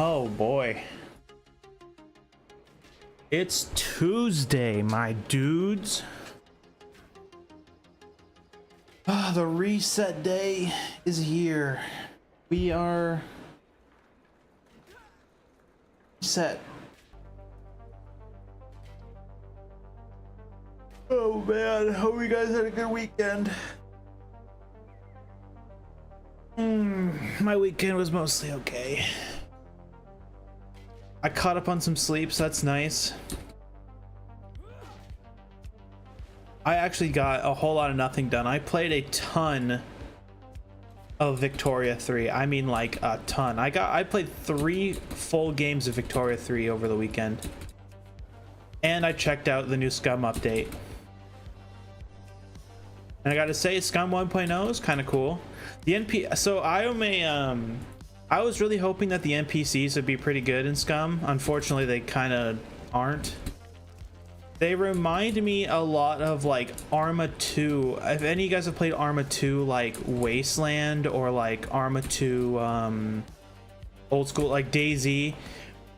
Oh boy. It's Tuesday, my dudes. Ah, the reset day is here. We are set. Oh man, hope you guys had a good weekend. My weekend was mostly okay. I caught up on some sleep, so that's nice. I actually got a whole lot of nothing done. I played a ton of Victoria 3. I mean, like a ton. I played 3 full games of Victoria 3 over the weekend. And I checked out the new Scum update. And I gotta say, Scum 1.0 is kind of cool. So I was really hoping that the NPCs would be pretty good in Scum. Unfortunately, they kind of aren't. They remind me a lot of like Arma 2. If any of you guys have played Arma 2, like Wasteland, or like Arma 2 old school, like DayZ,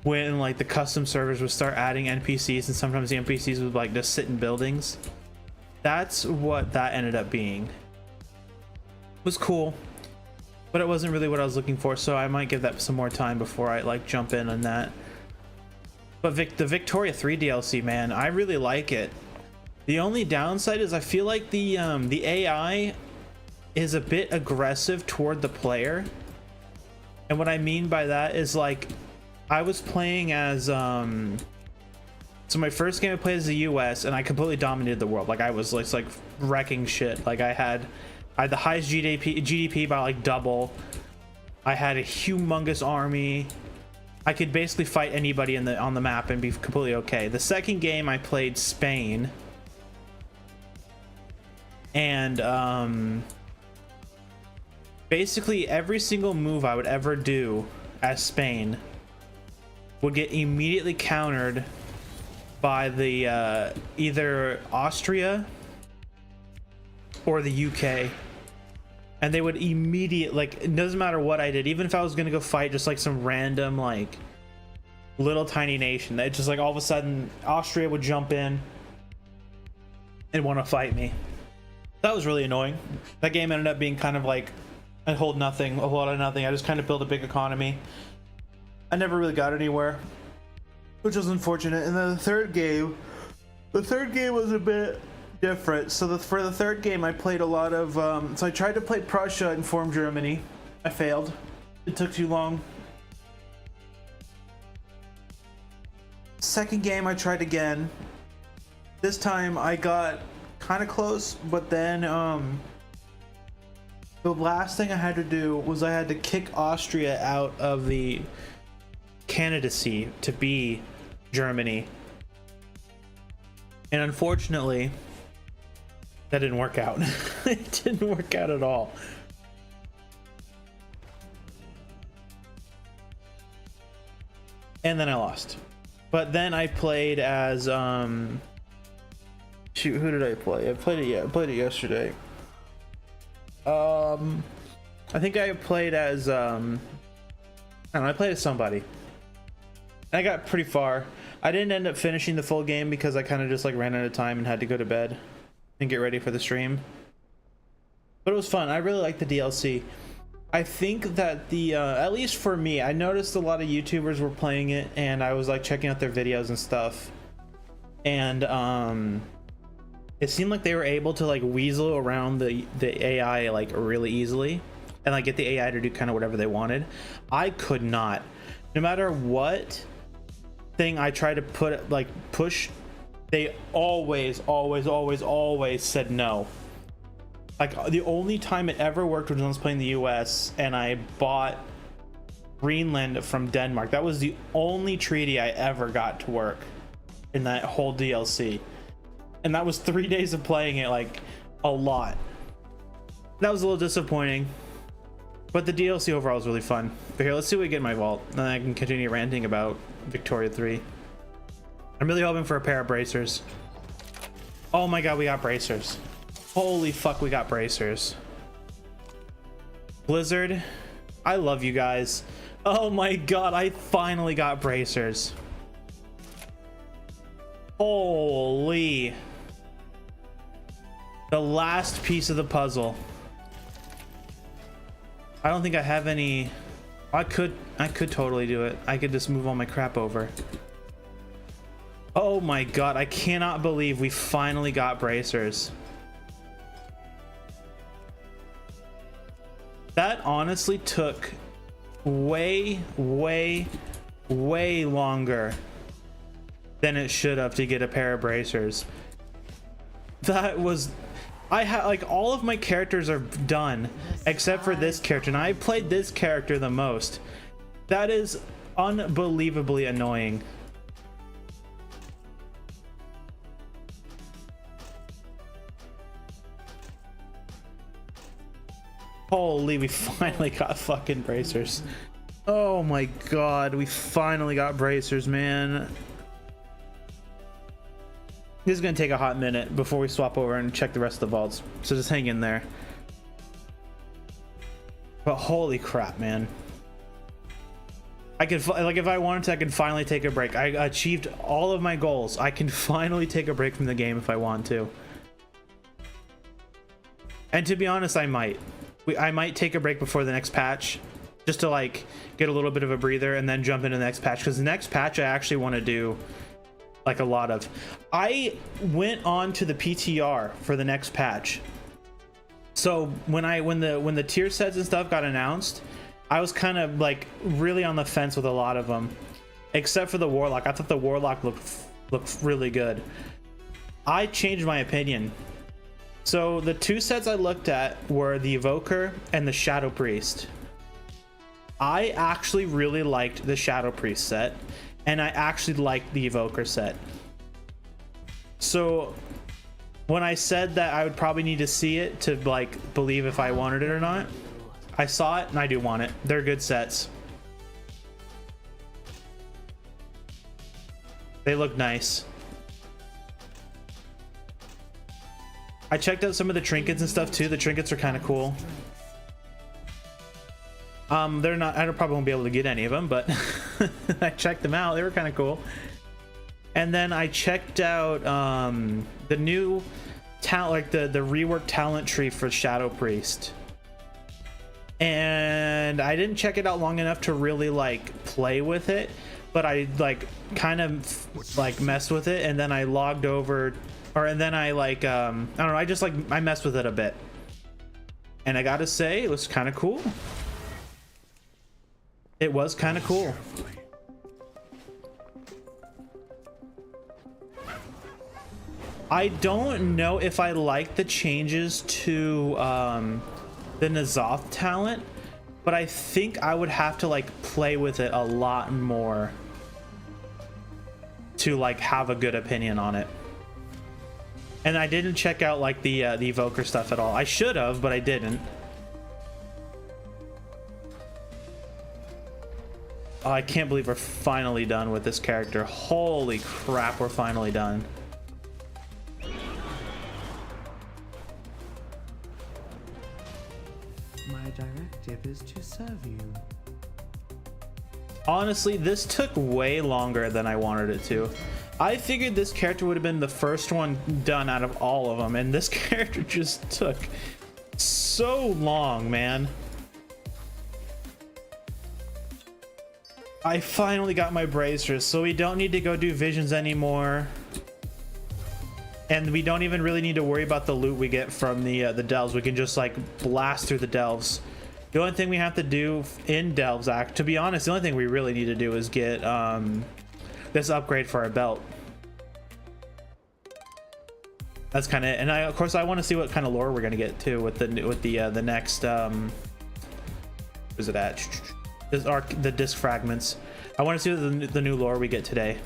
when like the custom servers would start adding NPCs and sometimes the NPCs would like just sit in buildings. That's what that ended up being. It was cool, but it wasn't really what I was looking for, so I might give that some more time before I like jump in on that. But the Victoria 3 DLC, man, I really like it. The only downside is I feel like the AI is a bit aggressive toward the player. And what I mean by that is, like, I was playing as so my first game I played as the US, and I completely dominated the world. Like, I was like wrecking shit. Like, I had the highest GDP by like double. I had a humongous army. I could basically fight anybody on the map and be completely okay. The second game I played Spain, and basically every single move I would ever do as Spain would get immediately countered by the either Austria or the UK. And they would immediately, like, it doesn't matter what I did, even if I was gonna go fight just like some random like little tiny nation, that just like all of a sudden Austria would jump in and want to fight me. That was really annoying. That game ended up being kind of like a whole nothing, a lot of nothing. I just kind of built a big economy. I never really got anywhere, which was unfortunate. And then the third game was a bit different. So for the third game I played a lot of so I tried to play Prussia and form Germany. I failed. It took too long. Second game I tried again. This time I got kind of close, but then the last thing I had to do was I had to kick Austria out of the candidacy to be Germany. And unfortunately, that didn't work out. It didn't work out at all. And then I lost. But then I played as shoot, who did I play? I played it yesterday. I think I played as I don't know, I played as somebody. And I got pretty far. I didn't end up finishing the full game because I kind of just like ran out of time and had to go to bed and get ready for the stream. But it was fun. I really like the DLC. I think that the at least for me, I noticed a lot of YouTubers were playing it, and I was like checking out their videos and stuff, and it seemed like they were able to like weasel around the AI like really easily and like get the AI to do kind of whatever they wanted. I could not. No matter what thing I tried to push, they always said no. Like, the only time it ever worked was when I was playing the US and I bought Greenland from Denmark. That was the only treaty I ever got to work in that whole DLC. And that was 3 days of playing it, like, a lot. That was a little disappointing. But the DLC overall was really fun. But here, let's see what we get in my vault. And then I can continue ranting about Victoria 3. I'm really hoping for a pair of bracers. Oh my god, we got bracers. Holy fuck, we got bracers. Blizzard, I love you guys. Oh my god, I finally got bracers. Holy. The last piece of the puzzle. I don't think I have any. I could totally do it. I could just move all my crap over. Oh my god, I cannot believe we finally got bracers. That honestly took way longer than it should have to get a pair of bracers. That was, I had like all of my characters are done except for this character, and I played this character the most. That is unbelievably annoying. Holy, we finally got fucking bracers. Oh my god, we finally got bracers, man. This is gonna take a hot minute before we swap over and check the rest of the vaults, so just hang in there. But holy crap, man. I could, like, if I wanted to, I could finally take a break. I achieved all of my goals. I can finally take a break from the game if I want to. And to be honest, I might. I might take a break before the next patch, just to like get a little bit of a breather and then jump into the next patch, because the next patch I actually want to do like a lot of. I went on to the PTR for the next patch. So when the tier sets and stuff got announced, I was kind of like really on the fence with a lot of them, except for the Warlock. I thought the Warlock looked really good. I changed my opinion. So the two sets I looked at were the Evoker and the Shadow Priest. I actually really liked the Shadow Priest set, and I actually liked the Evoker set. So when I said that I would probably need to see it to like believe if I wanted it or not, I saw it and I do want it. They're good sets. They look nice. I checked out some of the trinkets and stuff too. The trinkets are kind of cool. They're not, I probably won't be able to get any of them, but I checked them out. They were kind of cool. And then I checked out the new talent, like the reworked talent tree for Shadow Priest. And I didn't check it out long enough to really like play with it, but I like kind of like messed with it, and then I logged over, and then I like I don't know, I just like I messed with it a bit, and I gotta say it was kind of cool. It was kind of cool. I don't know if I like the changes to the N'Zoth talent, but I think I would have to like play with it a lot more to like have a good opinion on it. And I didn't check out like the Evoker stuff at all. I should have, but I didn't. Oh, I can't believe we're finally done with this character. Holy crap, we're finally done. My directive is to serve you. Honestly, this took way longer than I wanted it to. I figured this character would have been the first one done out of all of them, and this character just took so long, man. I finally got my bracers, so we don't need to go do visions anymore. And we don't even really need to worry about the loot we get from the delves. We can just like blast through the delves. The only thing we have to do in delves, to be honest, the only thing we really need to do is get this upgrade for our belt. That's kind of it. And of course I want to see what kind of lore we're gonna get too with the next where's it at? The disc fragments. I want to see what the new lore we get today.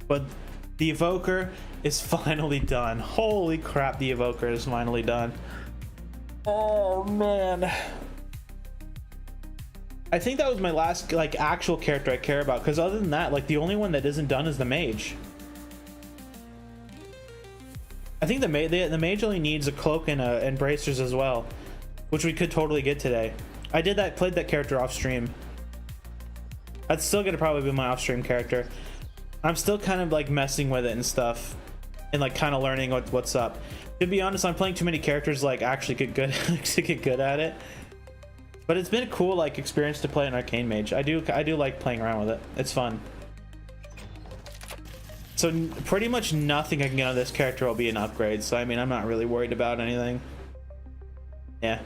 But the Evoker is finally done. Holy crap, the Evoker is finally done. Oh man, I think that was my last like actual character I care about, because other than that, like the only one that isn't done is the mage. I think the mage only needs a cloak and bracers as well, which we could totally get today. I played that character off stream. That's still gonna probably be my off-stream character. I'm still kind of like messing with it and stuff, and like kind of learning what's up. To be honest, I'm playing too many characters like actually get good to get good at it. But it's been a cool like experience to play an arcane mage. I do like playing around with it. It's fun. So pretty much nothing I can get on this character will be an upgrade. So I mean, I'm not really worried about anything. Yeah,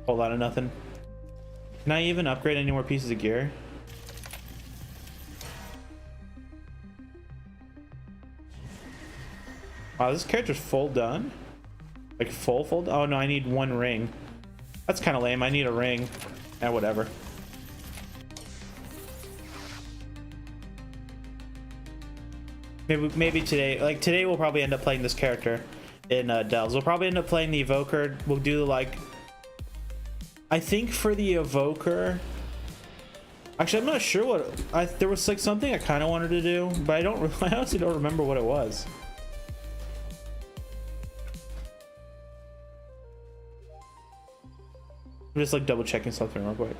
whole lot of nothing. Can I even upgrade any more pieces of gear? Wow, this character's full done? Like full? Oh no, I need one ring. That's kind of lame. I need a ring. Yeah, whatever. Maybe today, like today we'll probably end up playing this character in Delves. We'll probably end up playing the Evoker. We'll do like, I think for the Evoker, actually I'm not sure what, there was like something I kind of wanted to do, but I honestly don't remember what it was. I'm just like double checking something real quick.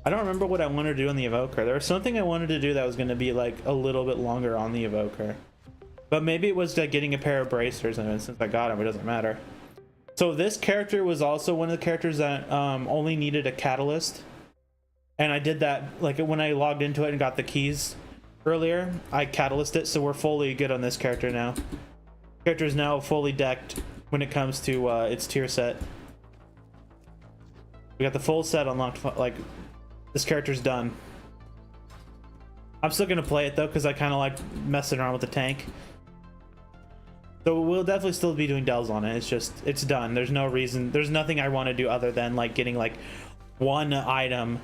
I don't remember what I wanted to do on the Evoker. There was something I wanted to do that was going to be like a little bit longer on the Evoker, but maybe it was like getting a pair of bracers, and since I got them, it doesn't matter. So this character was also one of the characters that only needed a catalyst, and I did that like when I logged into it and got the keys earlier. I catalysted it, so we're fully good on this character now. Character is now fully decked when it comes to its tier set. We got the full set unlocked. Like, this character's done. I'm still gonna play it though, because I kind of like messing around with the tank. So we'll definitely still be doing delves on it. It's just, it's done. There's no reason, there's nothing I want to do other than like getting like one item.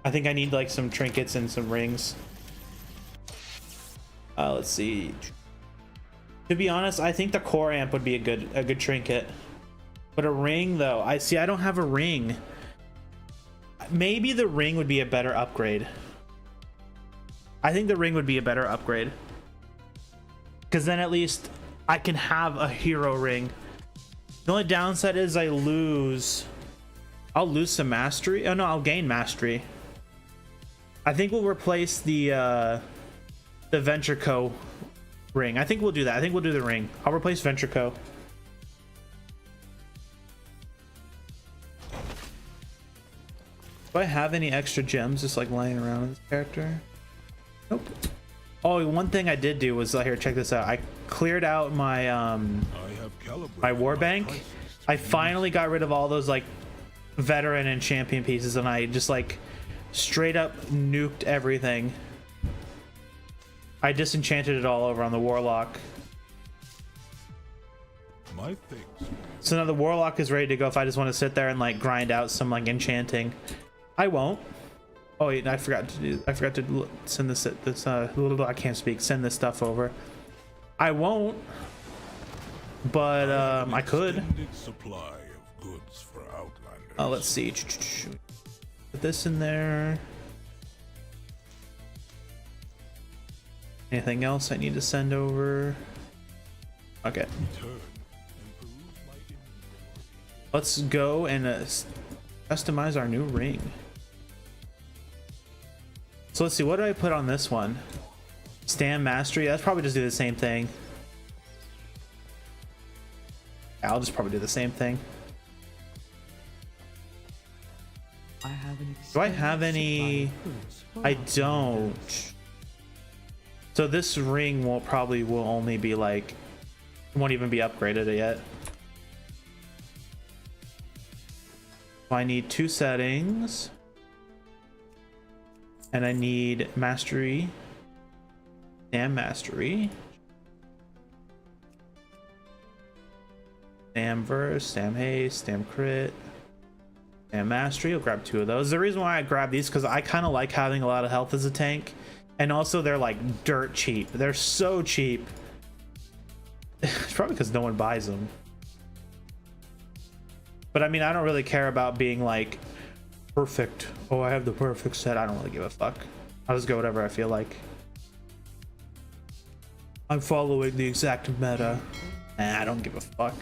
I think I need like some trinkets and some rings. Let's see. To be honest, I think the core amp would be a good trinket. But a ring though, I don't have a ring. Maybe the ring would be a better upgrade. I think the ring would be a better upgrade, because then at least I can have a hero ring. The only downside is I'll lose some mastery. Oh no, I'll gain mastery. I think we'll replace the Venture Co ring. I think we'll do that. I think we'll do the ring. I'll replace Venture Co. Do I have any extra gems just like lying around in this character? Nope. Oh, one thing I did do was here, check this out. I cleared out my my war bank. I finally got rid of all those like veteran and champion pieces, and I just like straight up nuked everything. I disenchanted it all over on the warlock. So now the warlock is ready to go if I just want to sit there and like grind out some like enchanting. I won't. Oh wait, I forgot to send this I can't speak. Send this stuff over. I won't, but I could. Let's see. Put this in there. Anything else I need to send over? Okay. Let's go and customize our new ring. So let's see, what do I put on this one? Stand mastery. That's probably just do the same thing. I'll just probably do the same thing. Do I have any? I don't. So this ring will only be like, won't even be upgraded yet. So I need 2 settings. And I need mastery. Damn mastery. Damn verse, damn haste, damn crit. Damn mastery. I'll grab 2 of those. The reason why I grab these because I kind of like having a lot of health as a tank. And also they're like dirt cheap. They're so cheap. It's probably because no one buys them. But I mean, I don't really care about being like perfect. Oh, I have the perfect set. I don't really give a fuck. I'll just go whatever I feel like. I'm following the exact meta. Nah, I don't give a fuck.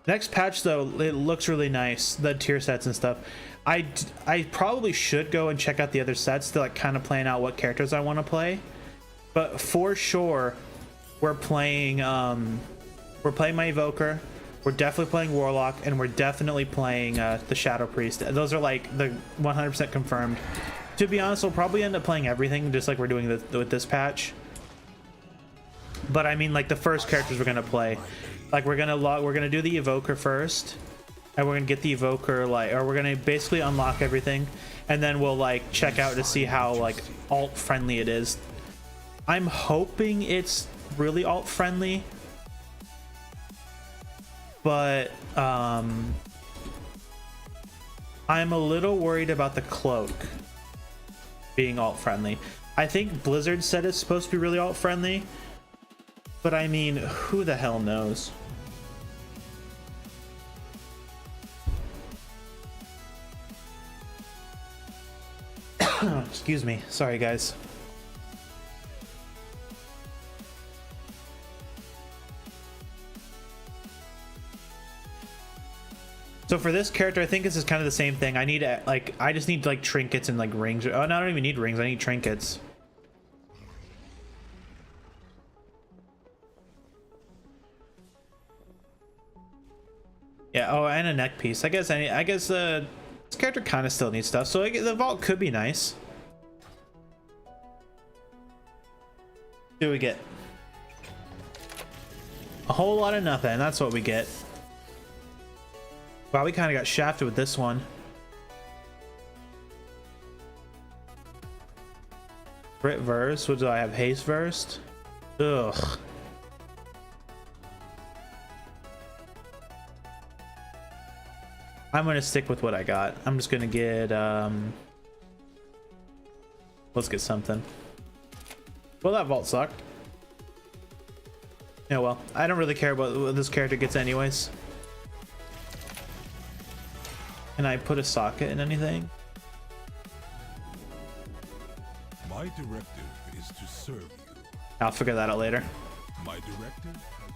Next patch though, it looks really nice, the tier sets and stuff. I probably should go and check out the other sets to like kind of plan out what characters I want to play, but for sure we're playing my Evoker, we're definitely playing Warlock, and we're definitely playing the Shadow Priest. Those are like the 100% confirmed. To be honest, we'll probably end up playing everything just like we're doing with this patch, but I mean like the first characters we're gonna play, like we're gonna do the Evoker first, and we're gonna get the Evoker, like, or we're gonna basically unlock everything, and then we'll like check out to see how like alt friendly it is. I'm hoping it's really alt friendly, but I'm a little worried about the cloak being alt friendly. I think Blizzard said it's supposed to be really alt friendly, but I mean, who the hell knows? Excuse me. Sorry, guys. So for this character, I think this is kind of the same thing. I need like, I just need like trinkets and like rings. Oh, no, I don't even need rings. I need trinkets. Yeah. Oh, and a neck piece. I guess this character kind of still needs stuff. So the vault could be nice. What do we get? A whole lot of nothing. That's what we get. Wow, we kind of got shafted with this one. Crit verse. What do I have? Haste versed? Ugh. I'm gonna stick with what I got. I'm just gonna get let's get something. Well, that vault sucked. Yeah, well, I don't really care about what this character gets anyways. Can I put a socket in anything? My directive is to serve you. I'll figure that out later. My directive has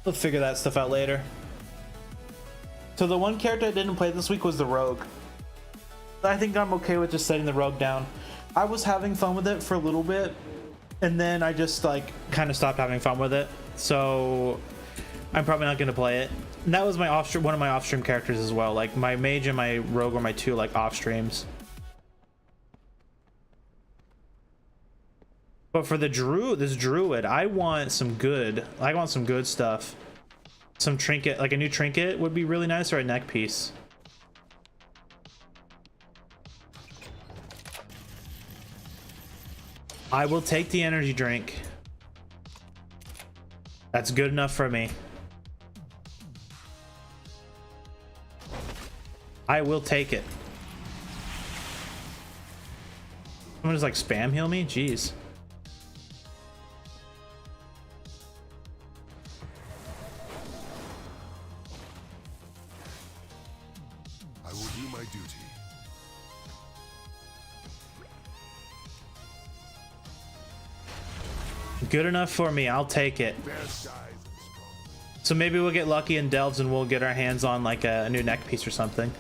We'll figure that stuff out later. So the one character I didn't play this week was the Rogue. I think I'm okay with just setting the Rogue down. I was having fun with it for a little bit, and then I just like kind of stopped having fun with it. So I'm probably not going to play it. And that was my one of my off-stream characters as well. Like my Mage and my Rogue were my two like off streams. But for the this Druid, I want some good stuff. Some trinket, like a new trinket would be really nice, or a neck piece. I will take the energy drink. That's good enough for me. I will take it. Someone just like spam heal me? Jeez. I will do my duty. Good enough for me. I'll take it. So maybe we'll get lucky in Delves and we'll get our hands on like a new neck piece or something.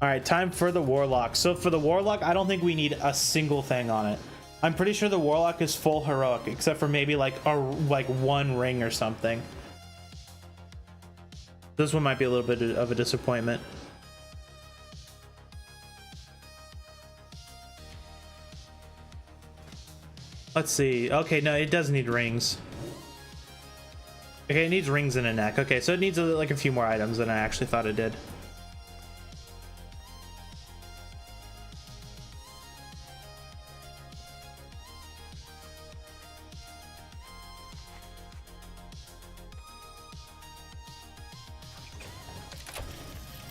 All right, time for the Warlock. So for the Warlock, I don't think we need a single thing on it. I'm pretty sure the Warlock is full heroic, except for maybe like one ring or something. This one might be a little bit of a disappointment. Let's see. Okay, no, it does need rings. Okay, it needs rings and a neck. Okay, so it needs like a few more items than I actually thought it did.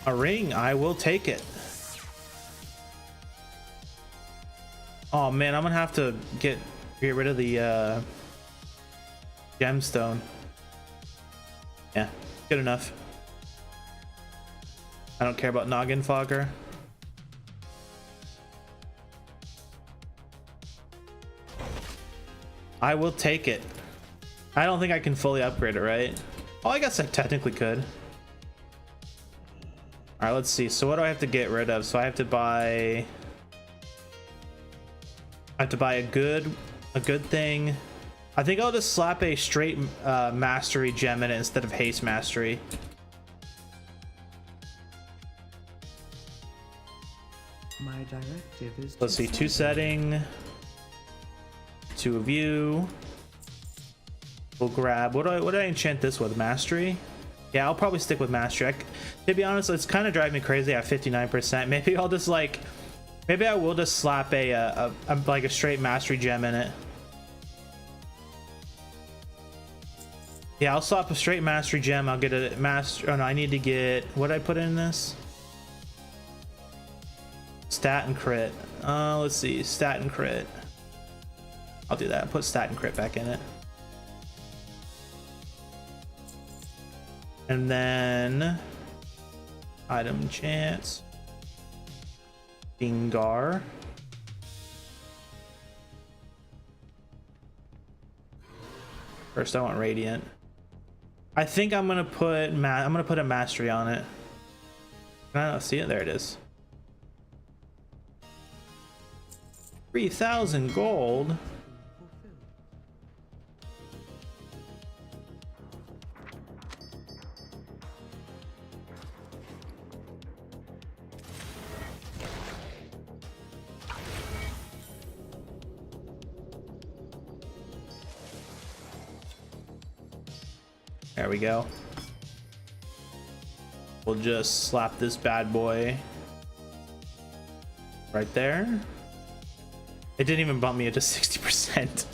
A ring, I will take it. Oh man, I'm gonna have to get rid of the gemstone. Yeah, good enough. I don't care about noggin fogger. I will take it. I don't think I can fully upgrade it, right? Oh, I guess I technically could. All right, let's see. So what do I have to get rid of? So I have to buy a good thing. I think I'll just slap a straight mastery gem in it instead of haste mastery. My directive is Let's see, 2 setting, 2 of you. We'll grab, what do I enchant this with? Mastery? Yeah, I'll probably stick with mastery. To be honest, it's kind of driving me crazy at 59%. Maybe I'll just like, maybe I will just slap a like a straight mastery gem in it. Yeah, I'll slap a straight mastery gem. I'll get a master. Oh no, I need to get, what did I put in this? Stat and crit. Let's see, stat and crit. I'll do that. Put stat and crit back in it. And then item chance. Dingar. First, I want radiant. I think I'm gonna put a mastery on it. I don't see it. There it is. 3,000 gold. There we go. We'll just slap this bad boy right there. It didn't even bump me up to 60%.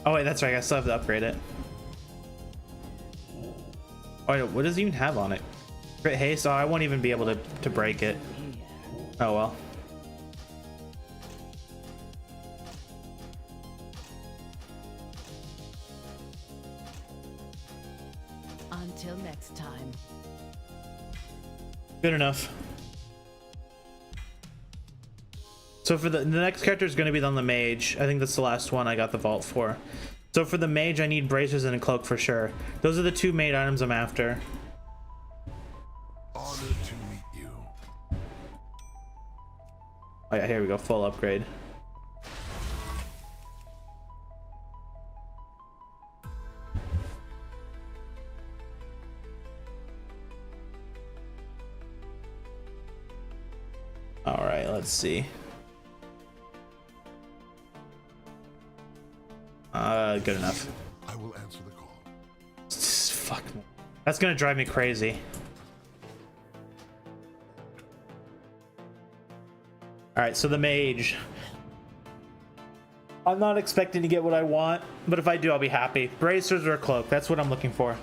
Oh wait, that's right, I still have to upgrade it. Oh wait, what does it even have on it? Crit haste? Oh, I won't even be able to break it. Oh well. Until next time. Good enough. So for the next character is going to be on the mage. I think that's the last one I got the vault for. So for the mage, I need bracers and a cloak for sure. Those are the 2 main items I'm after. Honor to meet you. Oh yeah, here we go, full upgrade. All right, let's see. Good enough. I will answer the call. Fuck me. That's gonna drive me crazy. All right, so the mage. I'm not expecting to get what I want, but if I do, I'll be happy. Bracers or a cloak, that's what I'm looking for.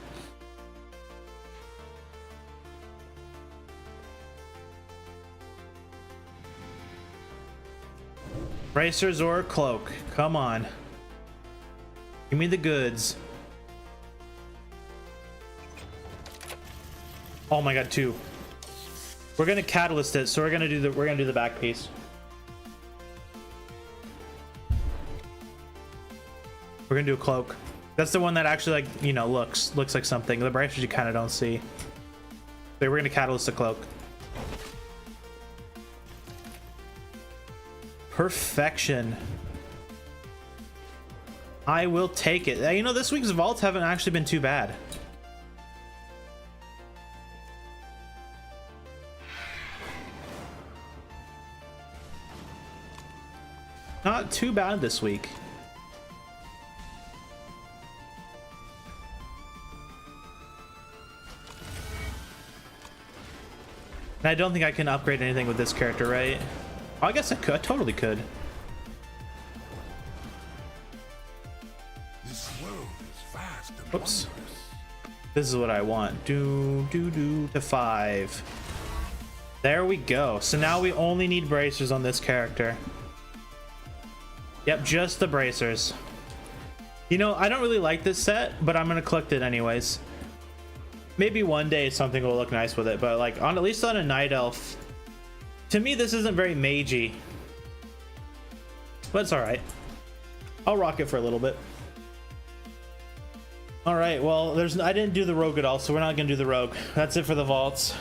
Bracers or a cloak, come on. Give me the goods. Oh my god, 2. We're gonna catalyst it, so we're gonna do the back piece. We're gonna do a cloak. That's the one that actually, like, you know, looks like something. The bracers you kind of don't see. So we're gonna catalyst the cloak. Perfection. I will take it. You know, this week's vaults haven't actually been too bad. Not too bad this week. And I don't think I can upgrade anything with this character, right? Oh, I guess I could. I totally could. This world is vast and Oops. wondrous. This is what I want. Do to 5. There we go. So now we only need bracers on this character. Yep, just the bracers. You know, I don't really like this set, but I'm gonna collect it anyways. Maybe one day something will look nice with it, but like at least on a night elf, to me this isn't very magey. but it's all right. I'll rock it for a little bit. All right, well, I didn't do the rogue at all, so we're not gonna do the rogue. That's it for the vaults.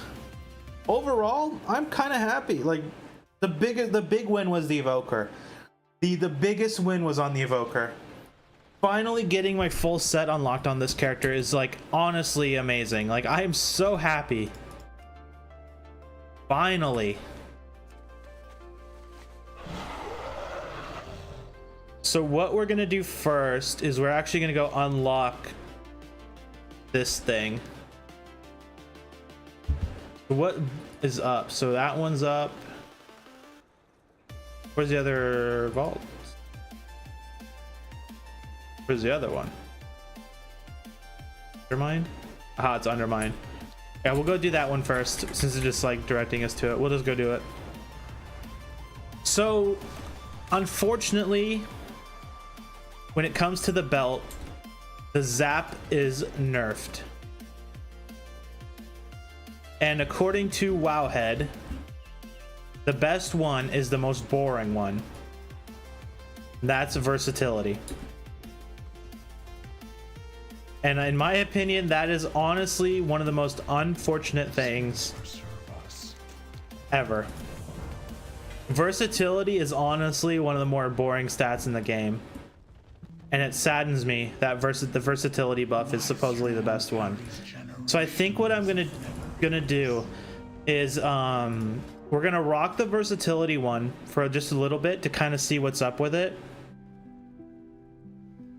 Overall, I'm kind of happy. Like, the big win was the evoker. The biggest win was on the evoker. Finally getting my full set unlocked on this character is, like, honestly amazing. Like, I am so happy. Finally. So what we're gonna do first is we're actually gonna go unlock this thing. What is up? So that one's up. Where's the other vault? Where's the other one? Undermine? Aha, it's undermine. Yeah, we'll go do that one first, since it's just like directing us to it. We'll just go do it. So, unfortunately, when it comes to the belt, the zap is nerfed. And according to Wowhead, the best one is the most boring one. That's versatility. And in my opinion, that is honestly one of the most unfortunate things ever. Versatility is honestly one of the more boring stats in the game. And it saddens me that the versatility buff is supposedly the best one. So I think what I'm gonna do is we're gonna rock the versatility one for just a little bit to kind of see what's up with it.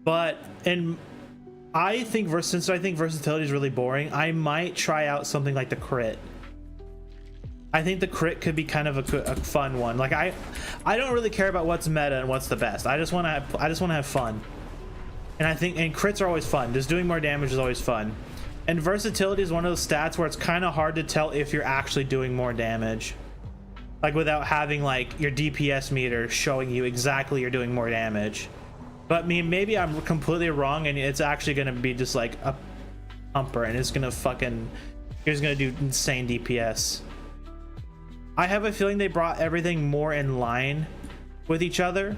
But since I think versatility is really boring, I might try out something like the crit. I think the crit could be kind of a fun one. Like I don't really care about what's meta and what's the best. I just want to have fun. And crits are always fun. Just doing more damage is always fun. And versatility is one of those stats where it's kind of hard to tell if you're actually doing more damage. Like without having like your DPS meter showing you exactly you're doing more damage. But maybe I'm completely wrong and it's actually going to be just like a pumper and it's going to do insane DPS. I have a feeling they brought everything more in line with each other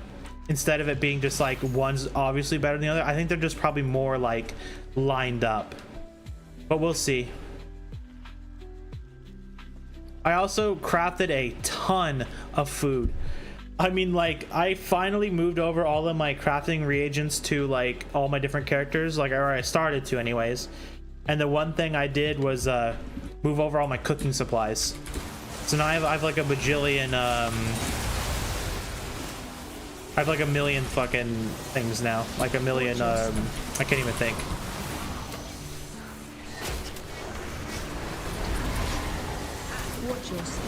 instead of it being just like one's obviously better than the other. I think they're just probably more like lined up, but we'll see. I also crafted a ton of food. I mean, like, I finally moved over all of my crafting reagents to like all my different characters, like, or I started to anyways. And the one thing I did was move over all my cooking supplies. So now I have like a bajillion I have like a million fucking things now. Like a million, I can't even think. Watch your step.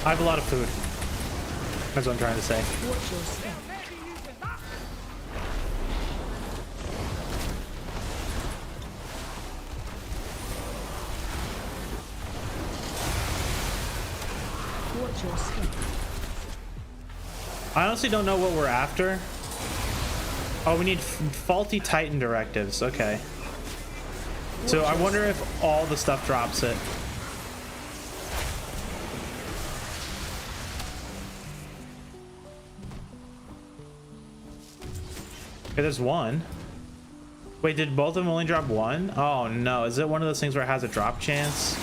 I have a lot of food. That's what I'm trying to say. Watch your step. Watch your step. I honestly don't know what we're after. Oh, we need faulty Titan directives. Okay. So I wonder if all the stuff drops it. Okay, there's one. Wait, did both of them only drop one? Oh no, is it one of those things where it has a drop chance?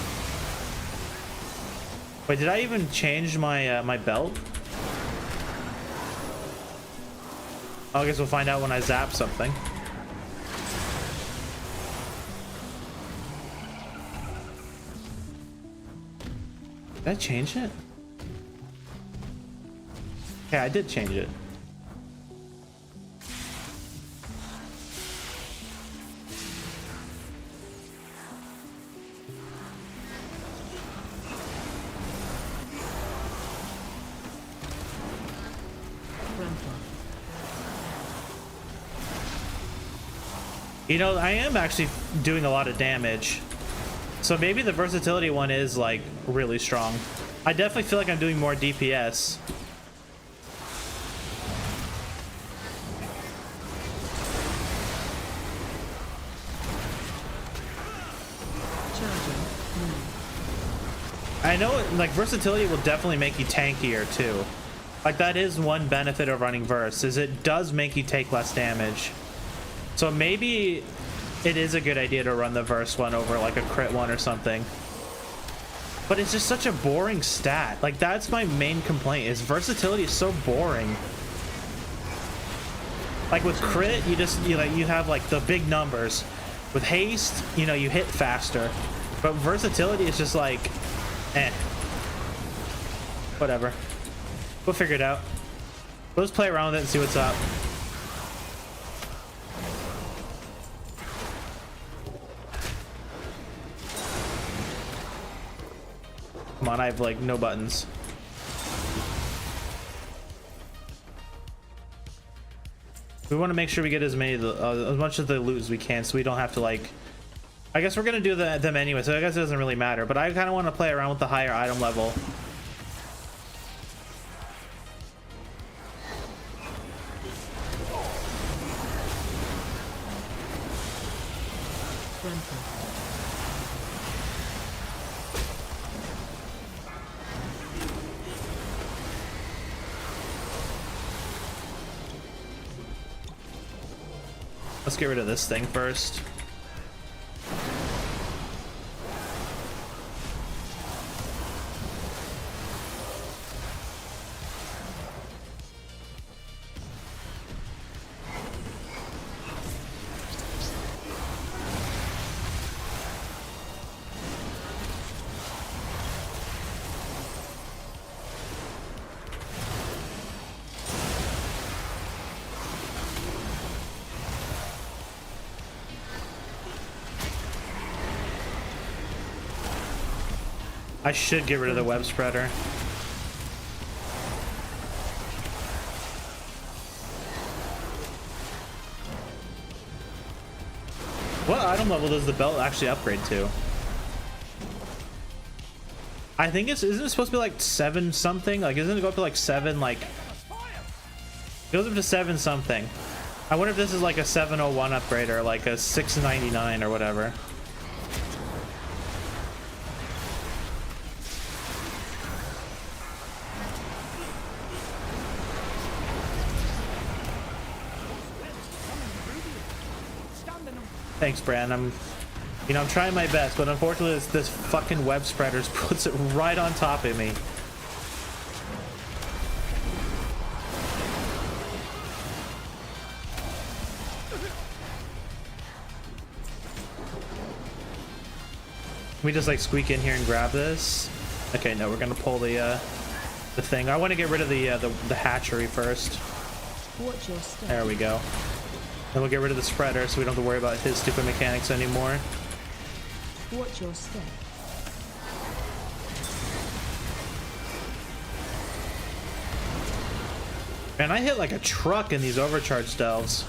Wait, did I even change my my belt? I guess we'll find out when I zap something. Did I change it? Yeah, I did change it. You know, I am actually doing a lot of damage. So maybe the versatility one is like really strong. I definitely feel like I'm doing more DPS. I know like versatility will definitely make you tankier too. Like that is one benefit of running verse, is it does make you take less damage. So maybe it is a good idea to run the verse one over like a crit one or something. But it's just such a boring stat. Like that's my main complaint, is versatility is so boring. Like with crit, you have like the big numbers. With haste, you know, you hit faster. But versatility is just like, eh. Whatever. We'll figure it out. Let's play around with it and see what's up. Come on, I have like no buttons. We want to make sure we get as much of the loot as we can, so we don't have to like. I guess we're gonna do them anyway, so I guess it doesn't really matter. But I kind of want to play around with the higher item level. Let's get rid of this thing first. I should get rid of the web spreader. What item level does the belt actually upgrade to? I think isn't it supposed to be like 7 something? Like isn't it go up to like 7 like it goes up to 7 something. I wonder if this is like a 701 upgrade or like a 699 or whatever. Thanks, Bran. I'm trying my best, but unfortunately, this fucking web spreaders puts it right on top of me. Can we just like squeak in here and grab this? Okay, no, we're gonna pull the thing. I want to get rid of the hatchery first. Watch your step. There we go. Then we'll get rid of the spreader so we don't have to worry about his stupid mechanics anymore. Watch your step. Man, I hit like a truck in these overcharged delves.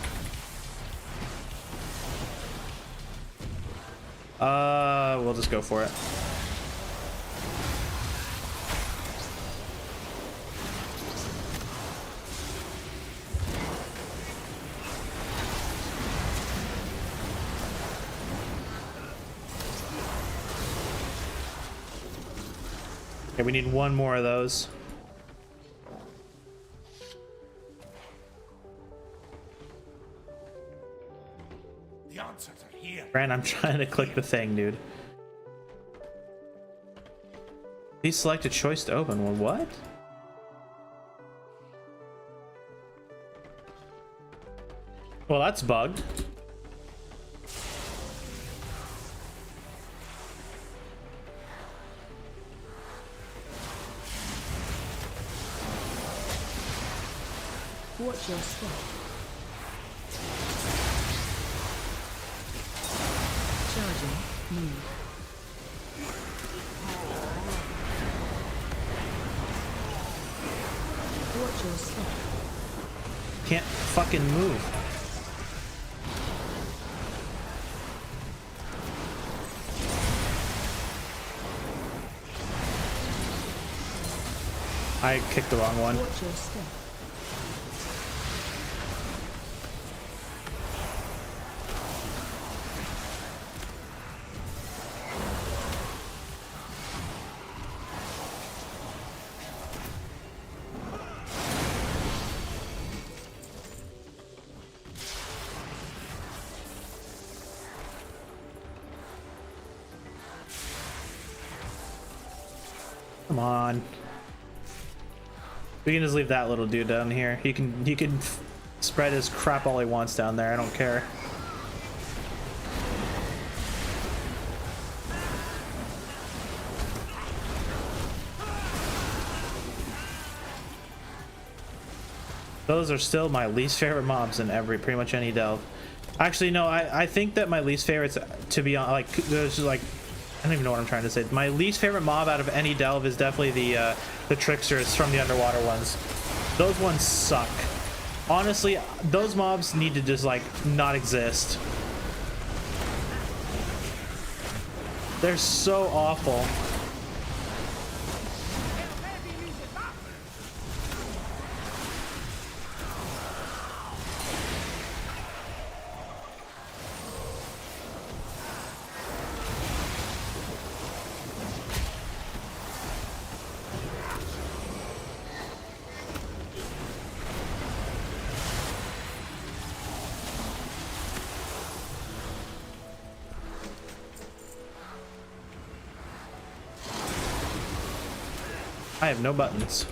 We'll just go for it. Okay, we need one more of those. The answers are here. Brand, I'm trying to click the thing, dude. Please select a choice to open. Well, what? Well, that's bugged. Watch your step. Charging. Move. Watch your step. Can't fucking move. I kicked the wrong one. Watch your step. Come on. We can just leave that little dude down here. He can spread his crap all he wants down there. I don't care. Those are still my least favorite mobs in pretty much any delve. Actually, no, I think that my least favorites, to be honest, like, there's just like, I don't even know what I'm trying to say. My least favorite mob out of any delve is definitely the tricksters from the underwater ones. Those ones suck. Honestly, those mobs need to just like not exist. They're so awful. I have no buttons.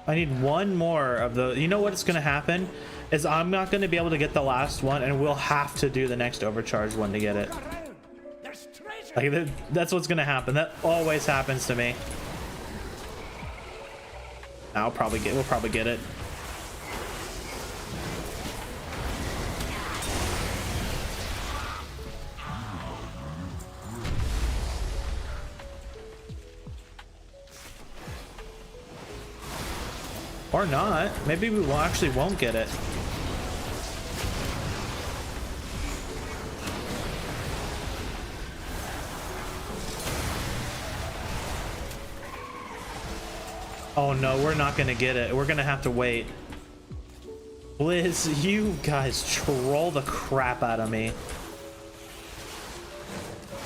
I need one more of the, you know what's going to happen is I'm not going to be able to get the last one, and we'll have to do the next overcharge one to get it. Like, that's what's gonna happen. That always happens to me. We'll probably get it. Or not. Maybe we actually won't get it. Oh no, we're not gonna get it. We're gonna have to wait. Blizz, you guys troll the crap out of me.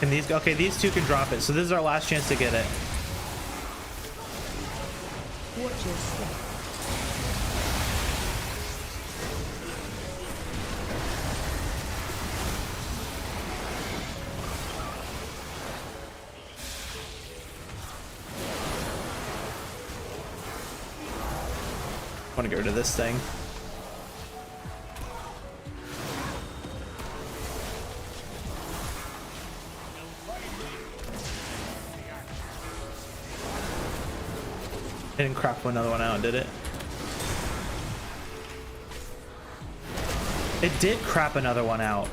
And these, okay, these two can drop it. So this is our last chance to get it. Watch your step. I want to get rid of this thing. It didn't crap another one out, did it? It did crap another one out.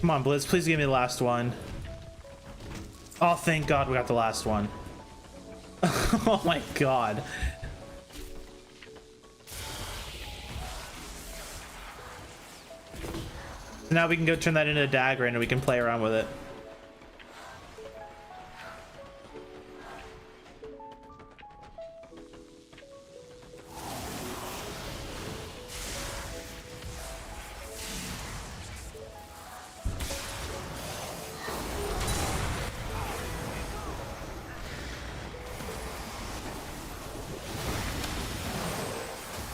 Come on, Blizz, please give me the last one. Oh, thank God we got the last one. Oh my God. Now we can go turn that into a dagger and we can play around with it.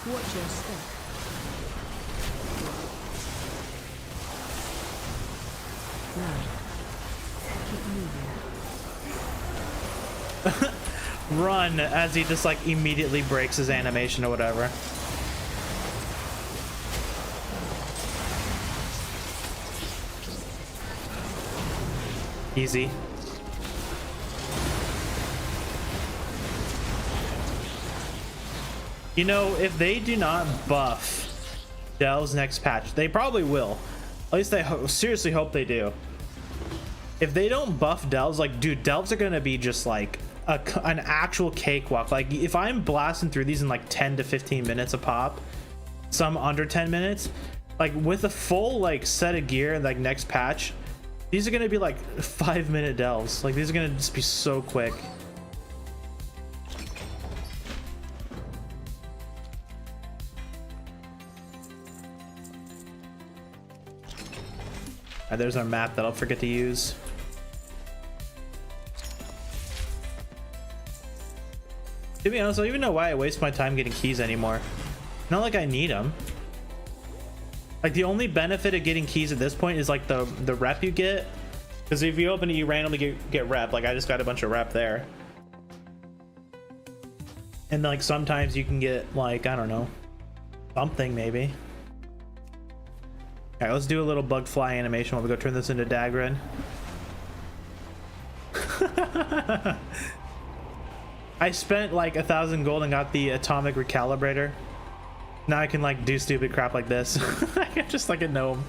Watch your step. Now, keep moving. Run as he just like immediately breaks his animation or whatever. Easy. You know, if they do not buff Delve's next patch, they probably will. At least I seriously hope they do. If they don't buff Delves, like, dude, Delves are gonna be just like an actual cakewalk. Like, if I'm blasting through these in like 10 to 15 minutes a pop, some under 10 minutes, like with a full like set of gear and like next patch, these are gonna be like 5-minute Delves. Like, these are gonna just be so quick. There's our map that I'll forget to use. To be honest, I don't even know why I waste my time getting keys anymore. Not like I need them. Like the only benefit of getting keys at this point is like the rep you get. Because if you open it, you randomly get rep. Like I just got a bunch of rep there. And like sometimes you can get like, I don't know, something maybe. All right, let's do a little bug fly animation while we go turn this into Dagrin. I spent like 1,000 gold and got the atomic recalibrator. Now I can like do stupid crap like this. I'm just like a gnome.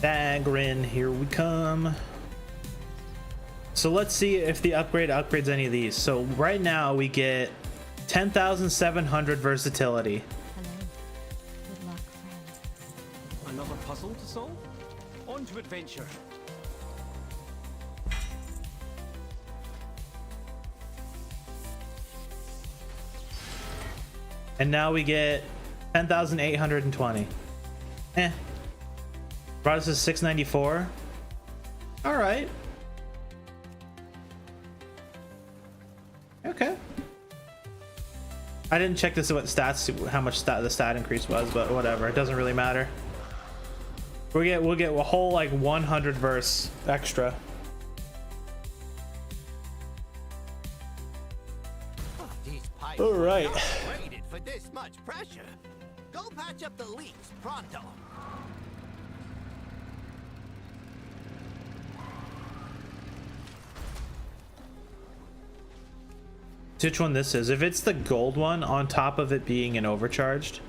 Dagrin, here we come. So let's see if the upgrade upgrades any of these. So right now we get 10,700 versatility. Hello. Good luck, friend. Another puzzle to solve? On to adventure. And now we get 10,820. Brought us to 694. All right. Okay. I didn't check this what stats, how much the stat increase was, but whatever. It doesn't really matter. We'll get a whole like 100 verse extra. These pipes All right. are not rated for this much pressure. Go patch up the leaks pronto. Which one this is? If it's the gold one on top of it being an overcharged,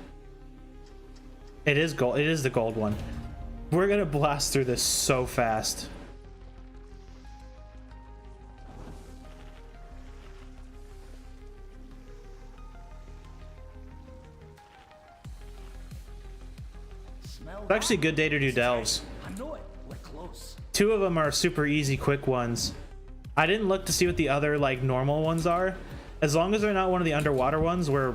it is gold. It is the gold one. We're gonna blast through this so fast. Smell It's actually a good day to do delves. I know it. We're close. 2 of them are super easy, quick ones. I didn't look to see what the other like normal ones are. As long as they're not one of the underwater ones, where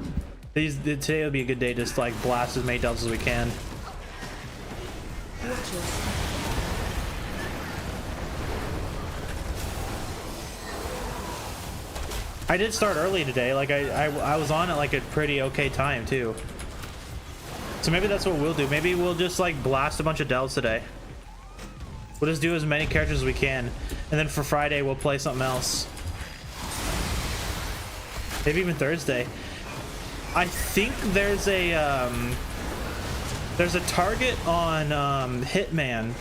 today will be a good day to just like blast as many delves as we can. Watch your step. I did start early today. Like I was on at like a pretty okay time too. So maybe that's what we'll do. Maybe we'll just like blast a bunch of delves today. We'll just do as many characters as we can, and then for Friday we'll play something else. Maybe even Thursday. I think there's a target on Hitman.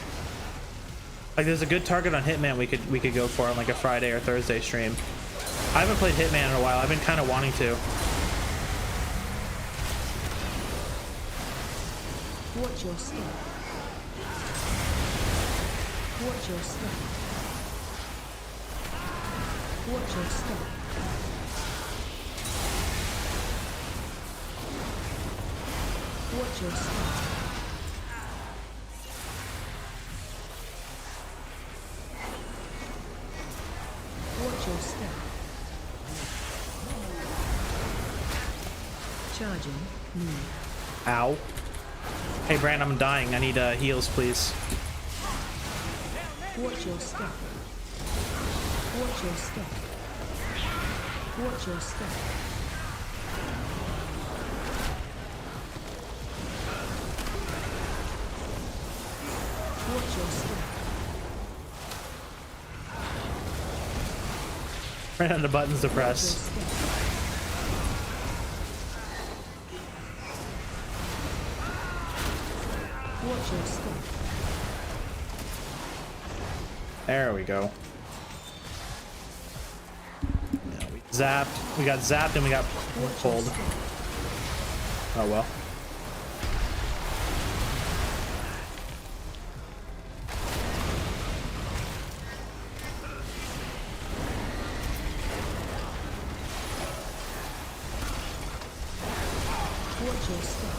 Like there's a good target on Hitman we could go for on like a Friday or Thursday stream. I haven't played Hitman in a while. I've been kind of wanting to. Watch your step. Watch your step. Watch your step. Watch your step. Watch your step. Charging. Move. Ow. Hey Brand, I'm dying. I need heals, please. Watch your step. Watch your step. Watch your step. Watch your step. Right on the buttons to Watch your press. step. Watch your step. There we go. Yeah, we zapped. We got zapped and we got pulled. Oh well. Watch your step.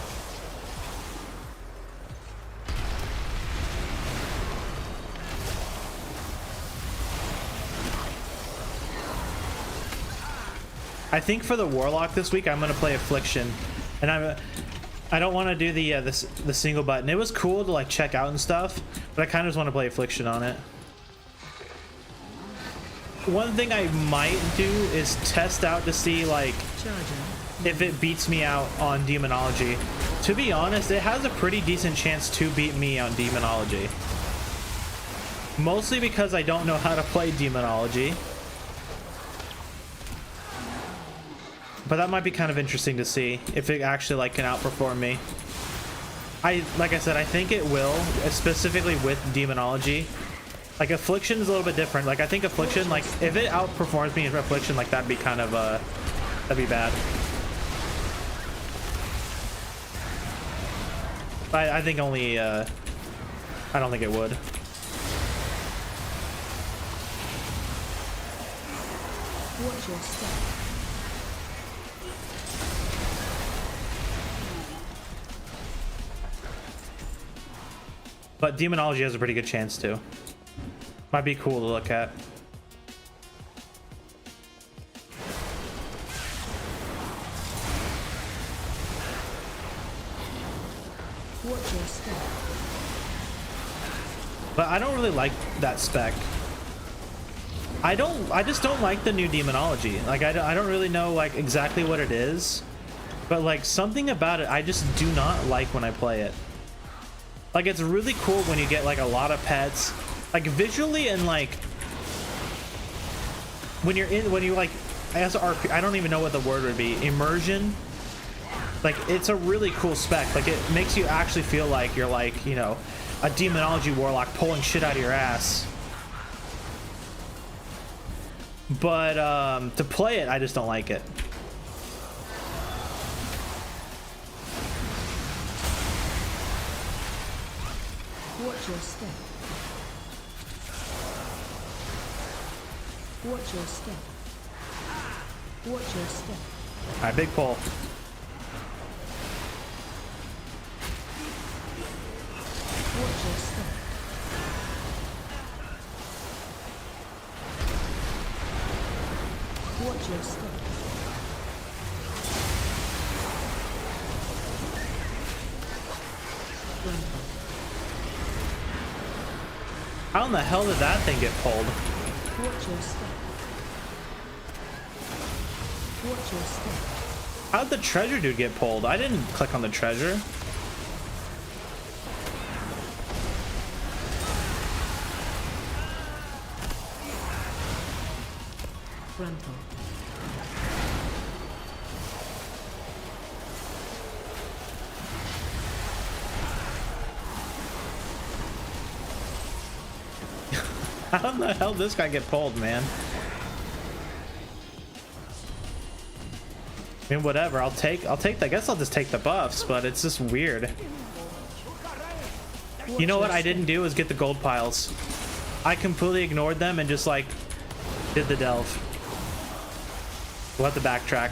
I think for the Warlock this week, I'm gonna play Affliction, and I don't want to do the single button. It was cool to like check out and stuff, but I kind of just want to play Affliction on it. One thing I might do is test out to see like if it beats me out on Demonology. To be honest, it has a pretty decent chance to beat me on Demonology. Mostly because I don't know how to play Demonology. But that might be kind of interesting to see if it actually like can outperform me. Like I said, I think it will, specifically with Demonology. Like Affliction is a little bit different. Like I think Affliction, like if it outperforms me in Affliction, like that'd be kind of that'd be bad. I think only I don't think it would. Watch your step. But Demonology has a pretty good chance too. Might be cool to look at. Watch your step. But I don't really like that spec. I just don't like the new Demonology. Like I don't really know like exactly what it is, but like something about it I just do not like when I play it. Like it's really cool when you get like a lot of pets, like visually, and like when you like as RP, I don't even know what the word would be, immersion. Like it's a really cool spec. Like it makes you actually feel like you're like, you know, a Demonology Warlock pulling shit out of your ass. But to play it, I just don't like it. Watch your step. Watch your step. Watch your step. All right, big pull. Watch your step. Watch your step. How in the hell did that thing get pulled? Watch your step. Watch your step. How'd the treasure dude get pulled? I didn't click on the treasure. Frontal. How in the hell did this guy get pulled, man? I mean, whatever. I'll take. I guess I'll just take the buffs, but it's just weird. You know what I didn't do is get the gold piles. I completely ignored them and just like did the delve. We'll have to backtrack.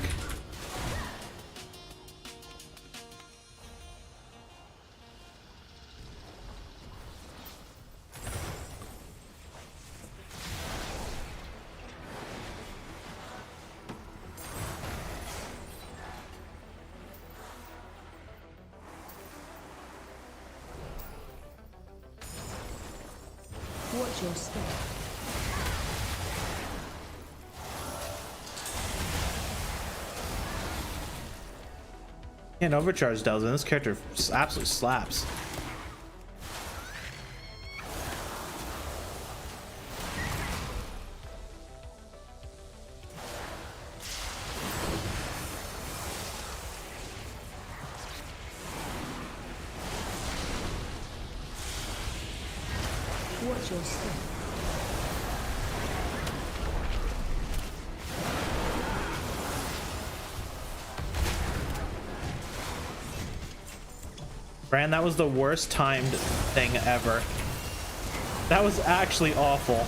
Watch your step. Can't overcharge Delvin. This character absolutely slaps. Watch your step. Bran, that was the worst timed thing ever. That was actually awful.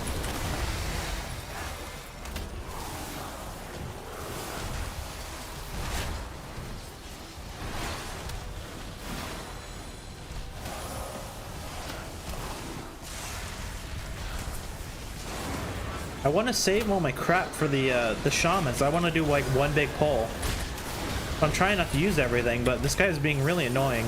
I want to save all my crap for the shamans. I want to do like one big pull. I'm trying not to use everything, but this guy is being really annoying.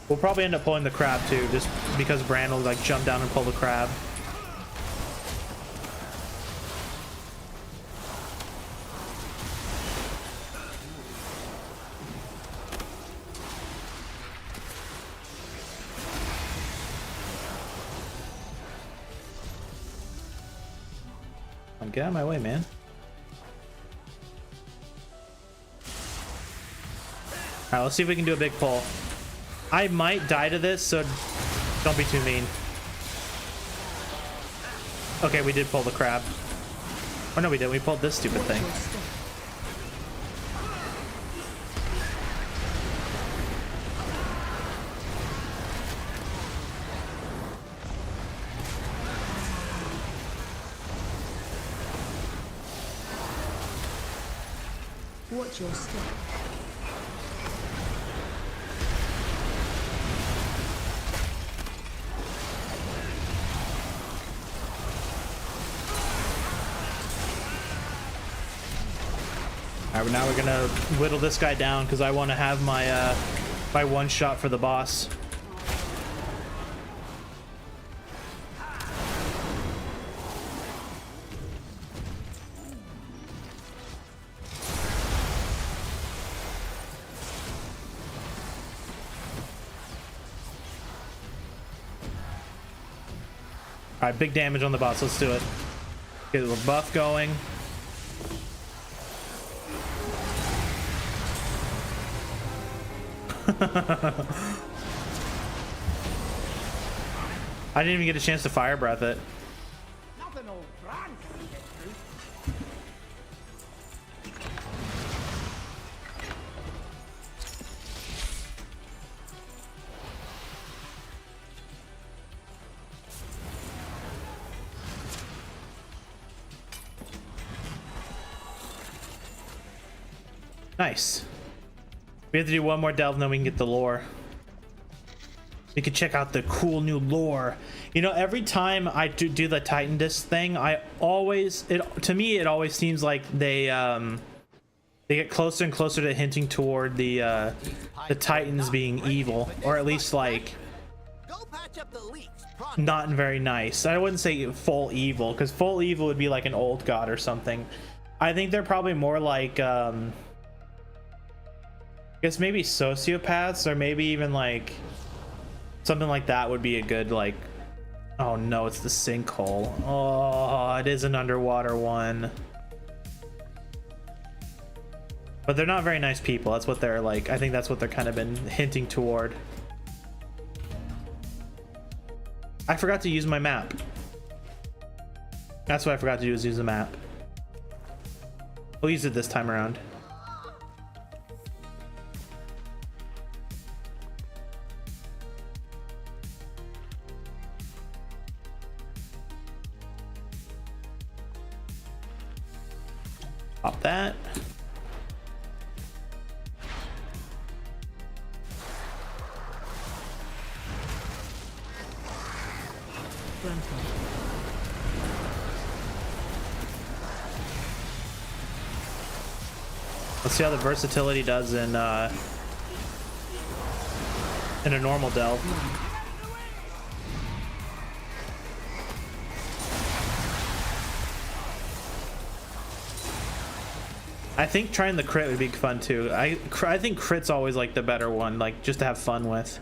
We'll probably end up pulling the crab too, just because Bran will like jump down and pull the crab. Get out of my way, man. Alright, let's see if we can do a big pull. I might die to this, so don't be too mean. Okay, we did pull the crab. Oh no, we didn't. We pulled this stupid thing. Watch your step. Alright, now we're gonna whittle this guy down because I want to have my my one shot for the boss. Alright, big damage on the boss. Let's do it. Get a little buff going. I didn't even get a chance to fire breath it. Nothing old Bran can get through. Nice. We have to do one more delve and then we can get the lore. We can check out the cool new lore. You know, every time I do the Titan disc thing, I always, to me it always seems like they get closer and closer to hinting toward the Titans being evil, or at least like Go patch up the leaks. not very nice. I wouldn't say full evil, because full evil would be like an old god or something. I think they're probably more like I guess maybe sociopaths, or maybe even like something like that would be a good like. Oh no, it's the sinkhole. Oh, it is an underwater one. But they're not very nice people. That's what they're like. I think that's what they're kind of been hinting toward. I forgot to use my map. That's what I forgot to do, is use the map. We'll use it this time around. Pop that. Let's see how the versatility does in a normal delve. I think trying the crit would be fun too. I think crit's always like the better one, like just to have fun with.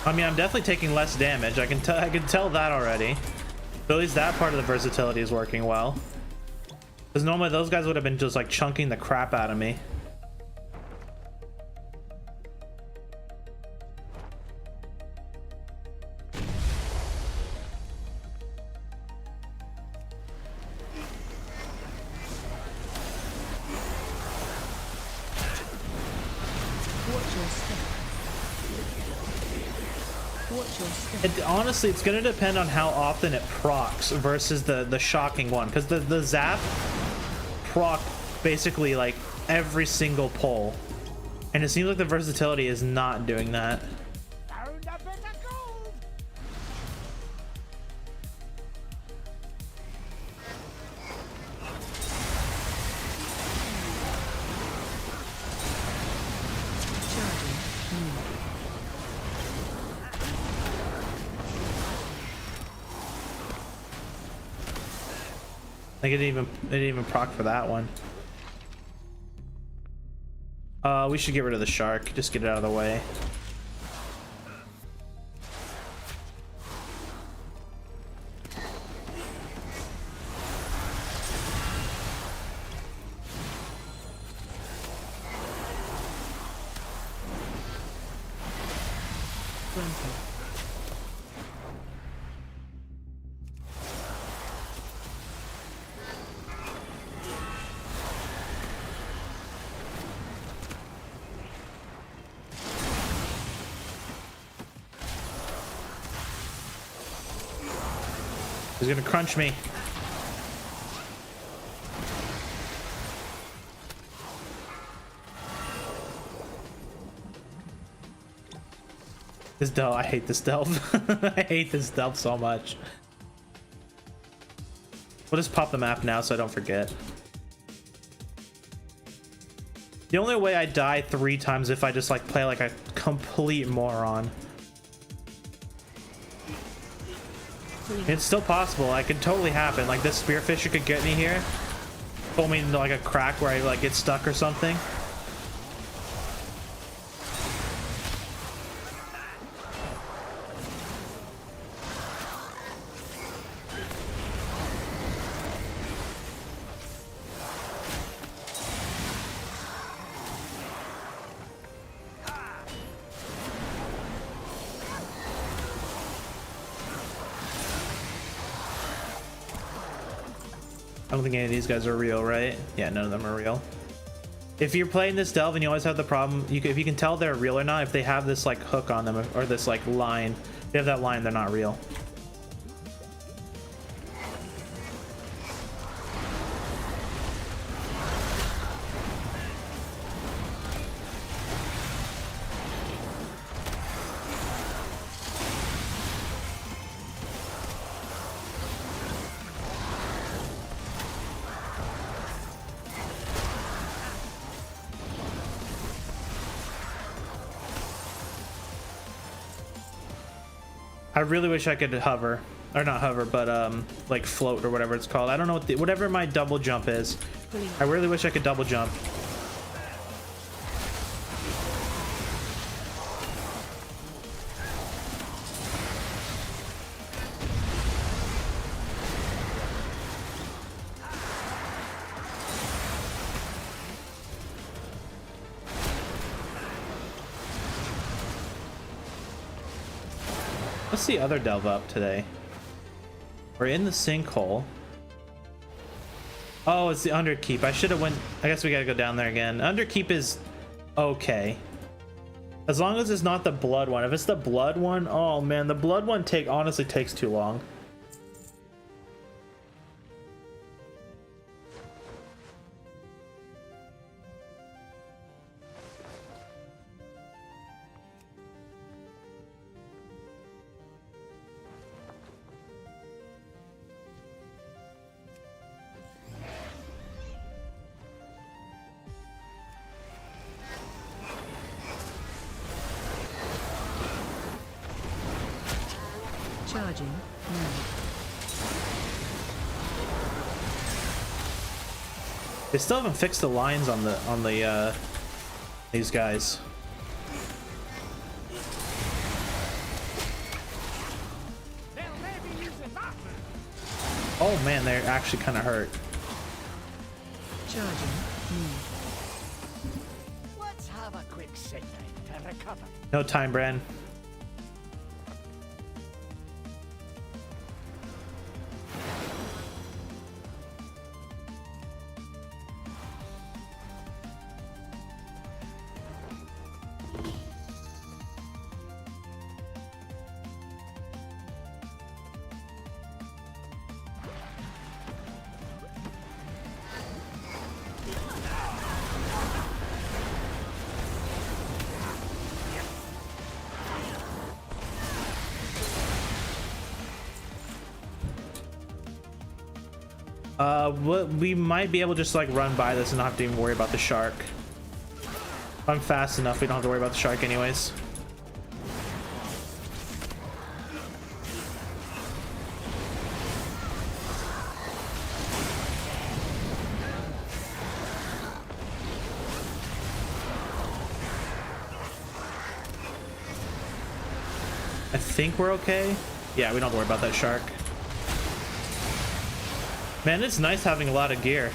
I mean, I'm definitely taking less damage. I can tell that already. But at least that part of the versatility is working well. Because normally those guys would have been just like chunking the crap out of me. Watch your step. Honestly, it's gonna depend on how often it procs versus the shocking one, because the zap proc basically like every single pull, and it seems like the versatility is not doing that. Found a bit of gold. Charging. Like it didn't even proc for that one. We should get rid of the shark. Just get it out of the way. Granted. He's gonna crunch me. This delve, I hate this delve. I hate this delve so much. We'll just pop the map now so I don't forget. The only way I die 3 times if I just like play like a complete moron. It's still possible. It could totally happen. Like this spearfisher could get me here, pull me into like a crack where I like get stuck or something. I don't think any of these guys are real, right? Yeah, none of them are real. If you're playing this delve and you always have the problem, if you can tell they're real or not, if they have this like hook on them or this like line, if they have that line, they're not real. I really wish I could hover, or not hover, but like float or whatever it's called. I don't know what whatever my double jump is. I really wish I could double jump. What's the other delve up today? We're in the sinkhole. Oh, it's the underkeep. I should have went. I guess we gotta go down there again. Underkeep is okay. As long as it's not the blood one. If it's the blood one, oh man, the blood one honestly takes too long. Charging. They still haven't fixed the lines on the these guys. They'll maybe use it that. Oh man, they're actually kind of hurt. Charging. Let's have a quick sit down to recover. No time, Bran. We might be able to just like run by this and not have to even worry about the shark. If I'm fast enough, we don't have to worry about the shark anyways. I think we're okay. Yeah, we don't have to worry about that shark. Man, it's nice having a lot of gear.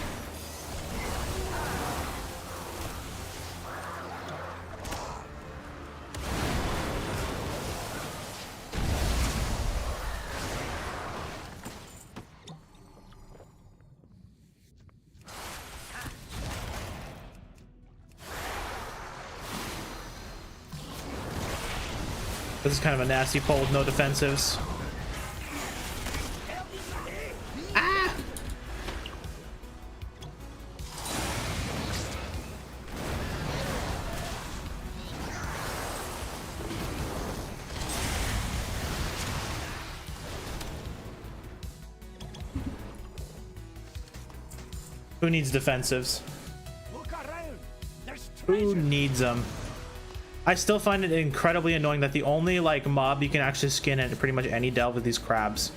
This is kind of a nasty pull with no defensives. Ah! Who needs defensives? Look around. There's Who treasure. needs them? I still find it incredibly annoying that the only like mob you can actually skin at pretty much any delve with these crabs.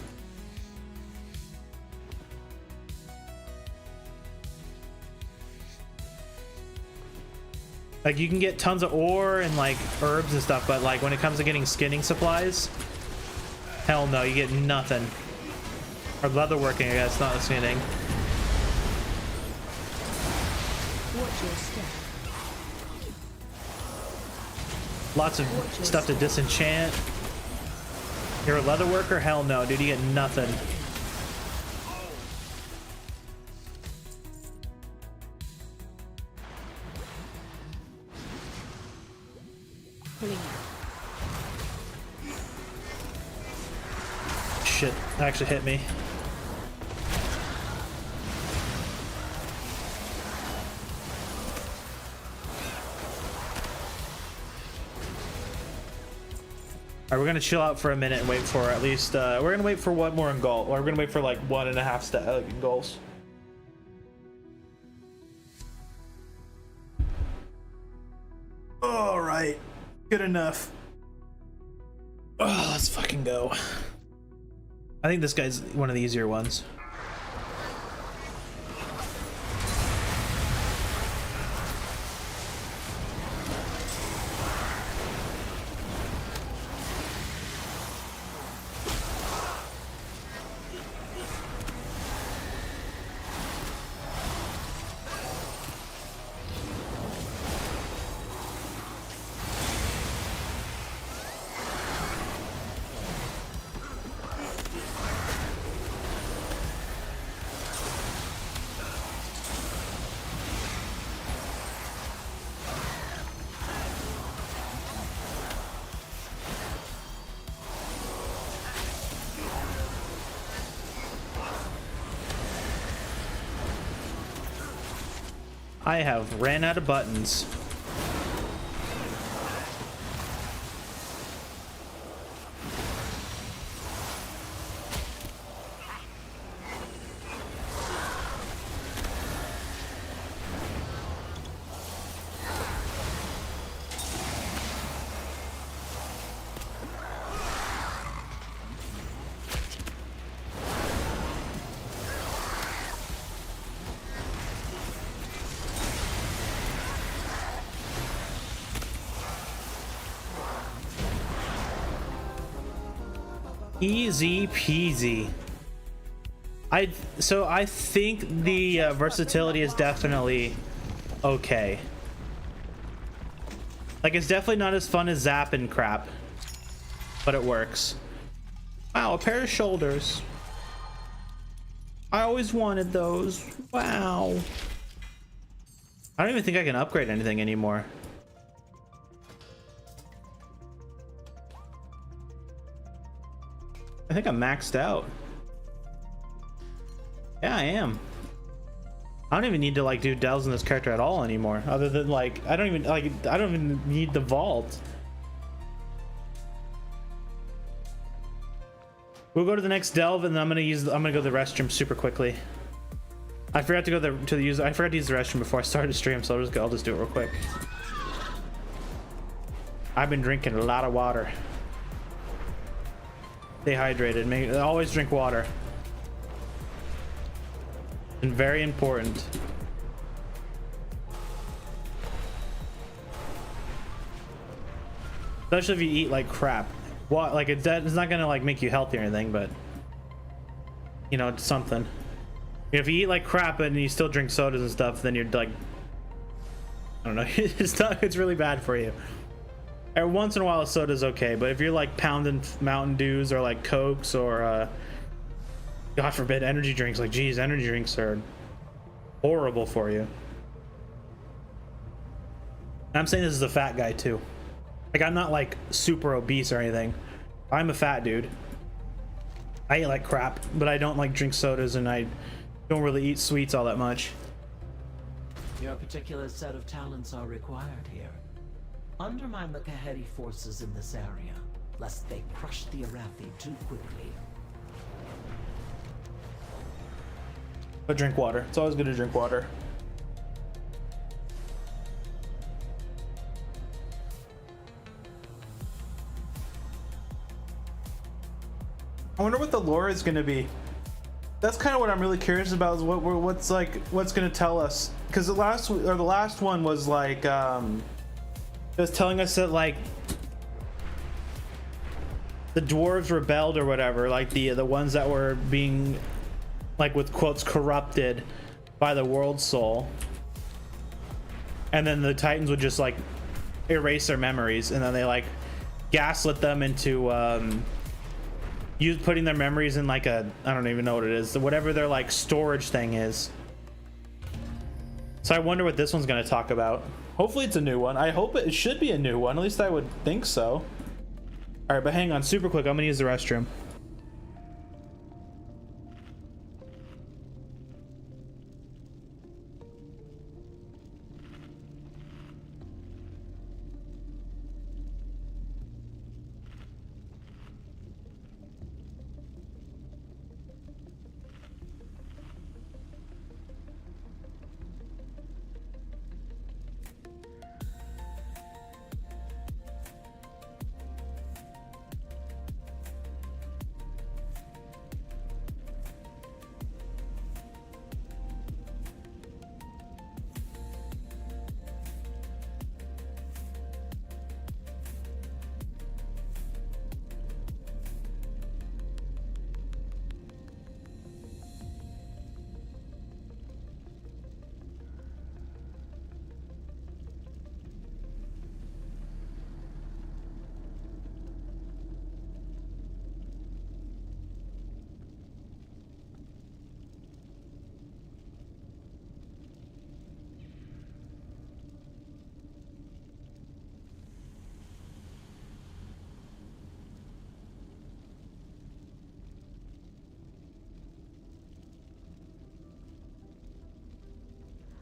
Like you can get tons of ore and like herbs and stuff, but like when it comes to getting skinning supplies, hell no, you get nothing. Or leatherworking, I guess, not skinning. Watch your step. Lots of stuff to disenchant. You're a leather worker? Hell no, dude, you get nothing. Shit, that actually hit me. Alright, we're gonna chill out for a minute and wait for at least, we're gonna wait for one more in goal, or we're gonna wait for like 1.5 goals. Alright, good enough. Oh, let's fucking go. I think this guy's one of the easier ones. I have ran out of buttons. Easy peasy. So I think the versatility is definitely okay. Like it's definitely not as fun as Zap and crap, but it works. Wow, a pair of shoulders. I always wanted those. Wow. I don't even think I can upgrade anything anymore. I think I'm maxed out. Yeah, I am. I don't even need to like do delves in this character at all anymore. Other than like, I don't even need the vault. We'll go to the next delve and then I'm gonna go to the restroom super quickly. I forgot to go to the use. I forgot to use the restroom before I started the stream, so I'll just do it real quick. I've been drinking a lot of water. Stay hydrated. Always drink water. And very important. Especially if you eat like crap. What, like it's not gonna like make you healthy or anything, but you know, it's something. If you eat like crap and you still drink sodas and stuff, then you're like, I don't know, it's really bad for you. Every once in a while a soda's okay, but if you're like pounding Mountain Dews or like Cokes or God forbid energy drinks, like geez, energy drinks are horrible for you. I'm saying this is a fat guy too. Like I'm not like super obese or anything. I'm a fat dude. I eat like crap, but I don't like drink sodas and I don't really eat sweets all that much. Your particular set of talents are required here. Undermine the Kahedi forces in this area, lest they crush the Arathi too quickly. But drink water. It's always good to drink water. I wonder what the lore is going to be. That's kind of what I'm really curious about. Is what's going to tell us? Because the last one was like it was telling us that like the dwarves rebelled or whatever, like the ones that were being like with quotes corrupted by the world soul, and then the Titans would just like erase their memories, and then they like gaslit them into putting their memories in like I don't even know what it is, whatever their like storage thing is. So I wonder what this one's going to talk about. Hopefully it's a new one. I hope it should be a new one. At least I would think so. All right, but hang on super quick. I'm going to use the restroom.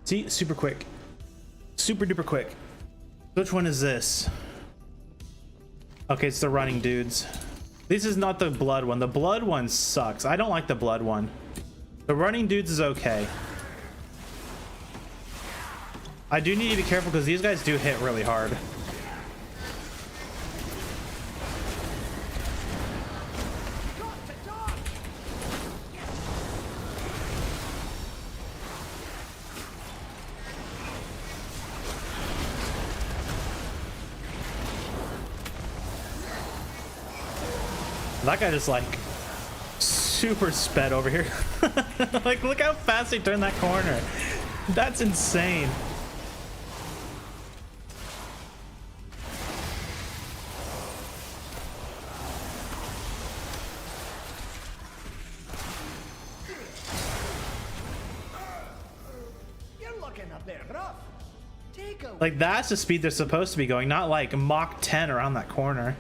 See, super quick, super duper quick. Which one is this? Okay, it's the running dudes. This is not the blood one. The blood one sucks. I don't like the blood one. The running dudes is okay. I do need to be careful because these guys do hit really hard. That guy just like super sped over here. Like look how fast he turned that corner. That's insane. You're looking a bit rough. Take a Like that's the speed they're supposed to be going, not like Mach 10 around that corner.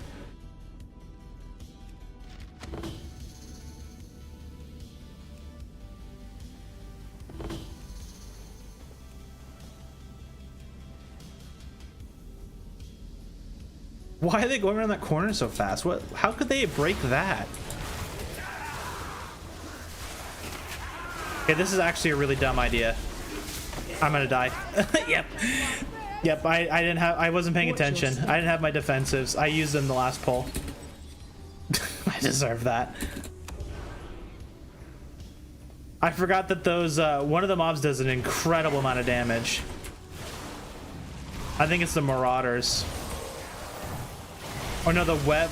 Why are they going around that corner so fast? What? How could they break that? Okay, this is actually a really dumb idea. I'm gonna die. Yep. Yep, I wasn't paying attention. I didn't have my defensives. I used them the last pull. I deserve that. I forgot that those, one of the mobs does an incredible amount of damage. I think it's the Marauders. Oh no, the web...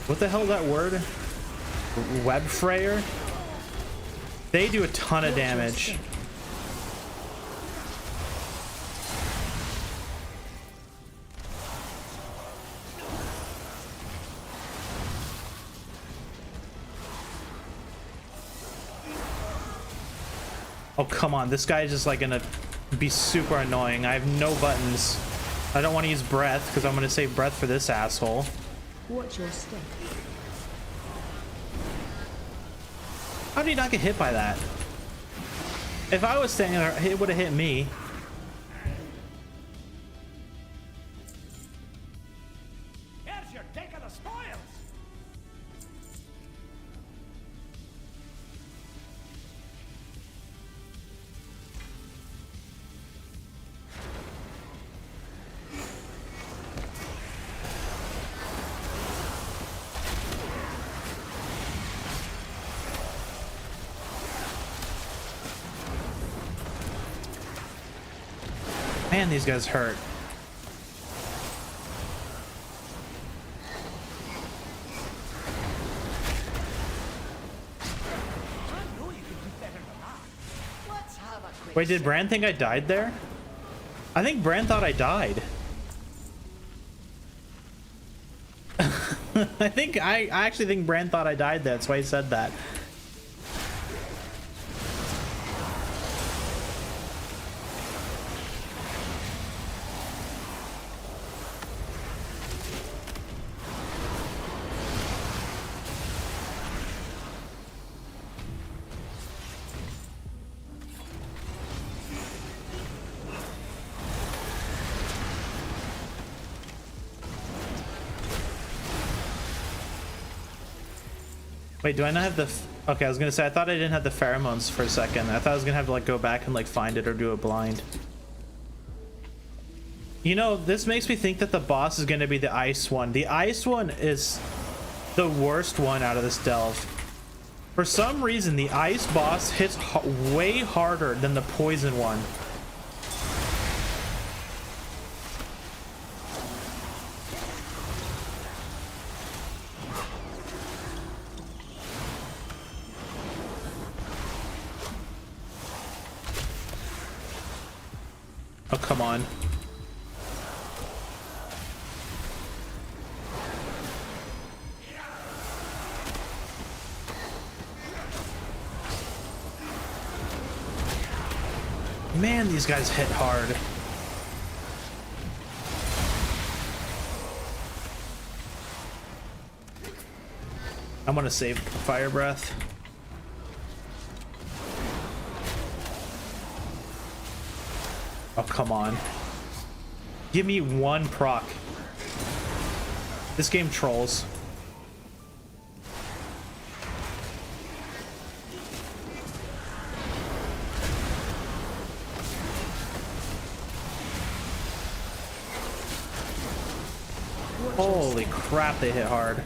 What the hell is that word? Web Frayer? They do a ton of damage. Oh, come on. This guy is just like gonna be super annoying. I have no buttons. I don't want to use breath because I'm gonna save breath for this asshole. Watch your step. How did he not get hit by that? If I was standing there, it would have hit me. Here's your take of the spoils. Man, these guys hurt. Wait, did Bran think I died there? I think Bran thought I died. I actually think Bran thought I died there. That's why he said that. Wait, do I not have the... Okay, I was gonna say, I thought I didn't have the pheromones for a second. I thought I was gonna have to like go back and like find it or do it blind. You know, this makes me think that the boss is gonna be the ice one. The ice one is the worst one out of this delve. For some reason, the ice boss hits way harder than the poison one. Oh, come on. Man, these guys hit hard. I'm gonna save fire breath. Oh, come on. Give me one proc. This game trolls. Holy crap, they hit hard.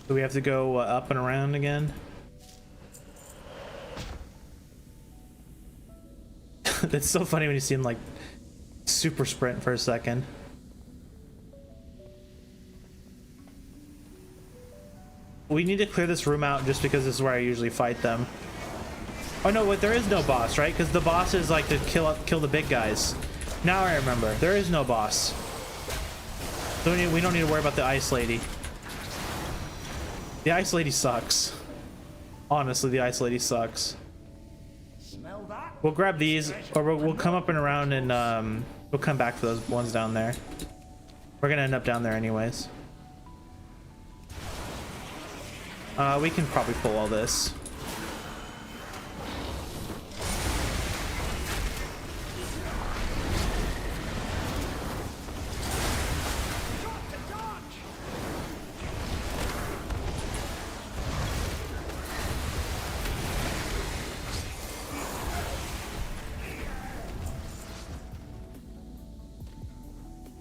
Do we have to go up and around again? That's so funny when you see him like super sprint for a second. We need to clear this room out just because this is where I usually fight them. Oh no, wait, there is no boss, right? Because the boss is like to kill the big guys. Now I remember, there is no boss. So we don't need to worry about the ice lady. The ice lady sucks. Honestly, the ice lady sucks. Smell that? We'll grab these, or we'll come up and around, and we'll come back for those ones down there. We're gonna end up down there anyways. We can probably pull all this.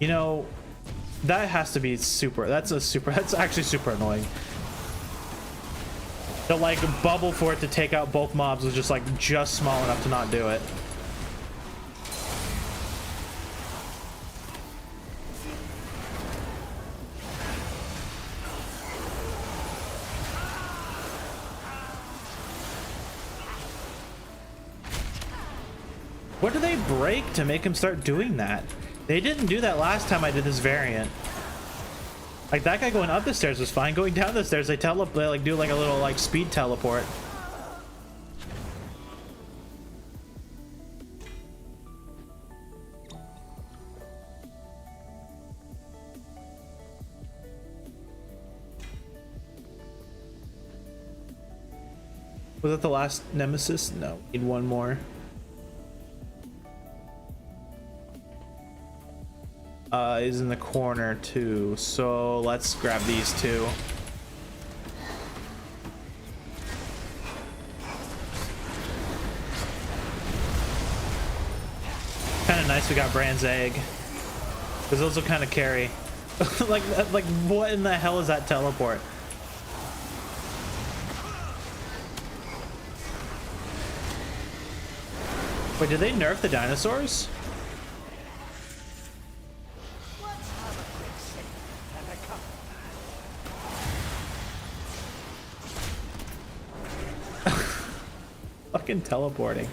You know, that has to be super. That's actually super annoying. The like bubble for it to take out both mobs was just like just small enough to not do it. What do they break to make him start doing that? They didn't do that last time I did this variant. Like that guy going up the stairs was fine. Going down the stairs, they like do like a little like speed teleport. Was that the last nemesis? No, need one more. Is in the corner too, so let's grab these two. Kind of nice we got Brand's egg, because those will kind of carry. like what in the hell is that teleport? Wait, did they nerf the dinosaurs? Fucking teleporting.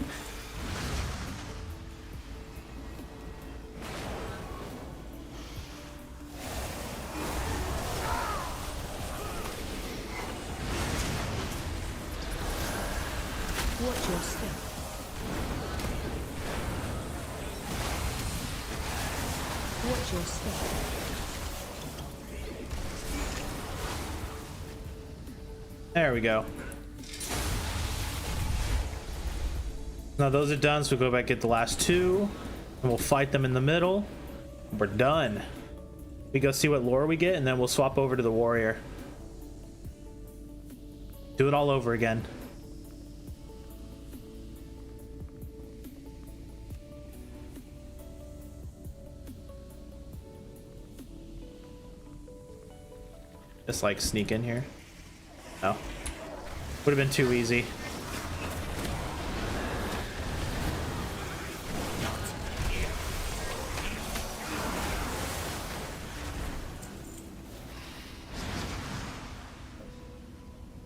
Watch your step. Watch your step. There we go. Now those are done, so we'll go back, get the last two, and we'll fight them in the middle. We're done. We go see what lore we get, and then we'll swap over to the warrior. Do it all over again. Just like sneak in here. No. Would have been too easy.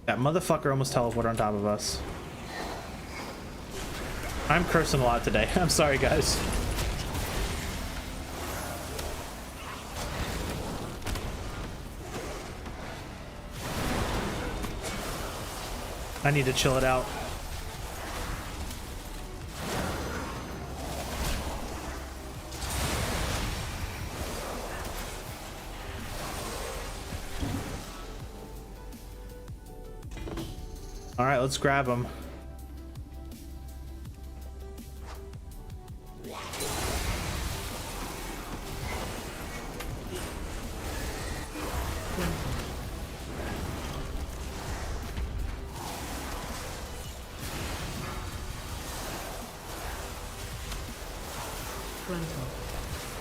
That motherfucker almost teleported on top of us. I'm cursing a lot today. I'm sorry, guys. I need to chill it out. All right, let's grab him.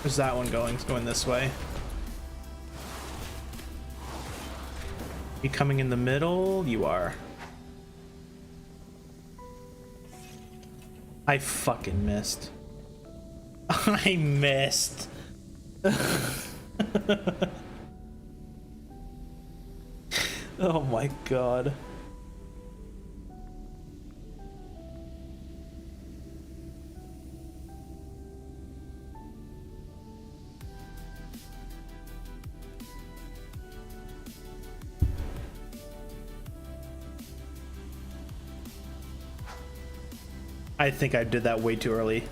Where's that one going? It's going this way. You coming in the middle? You are. I fucking missed. I missed. Oh my god. I think I did that way too early.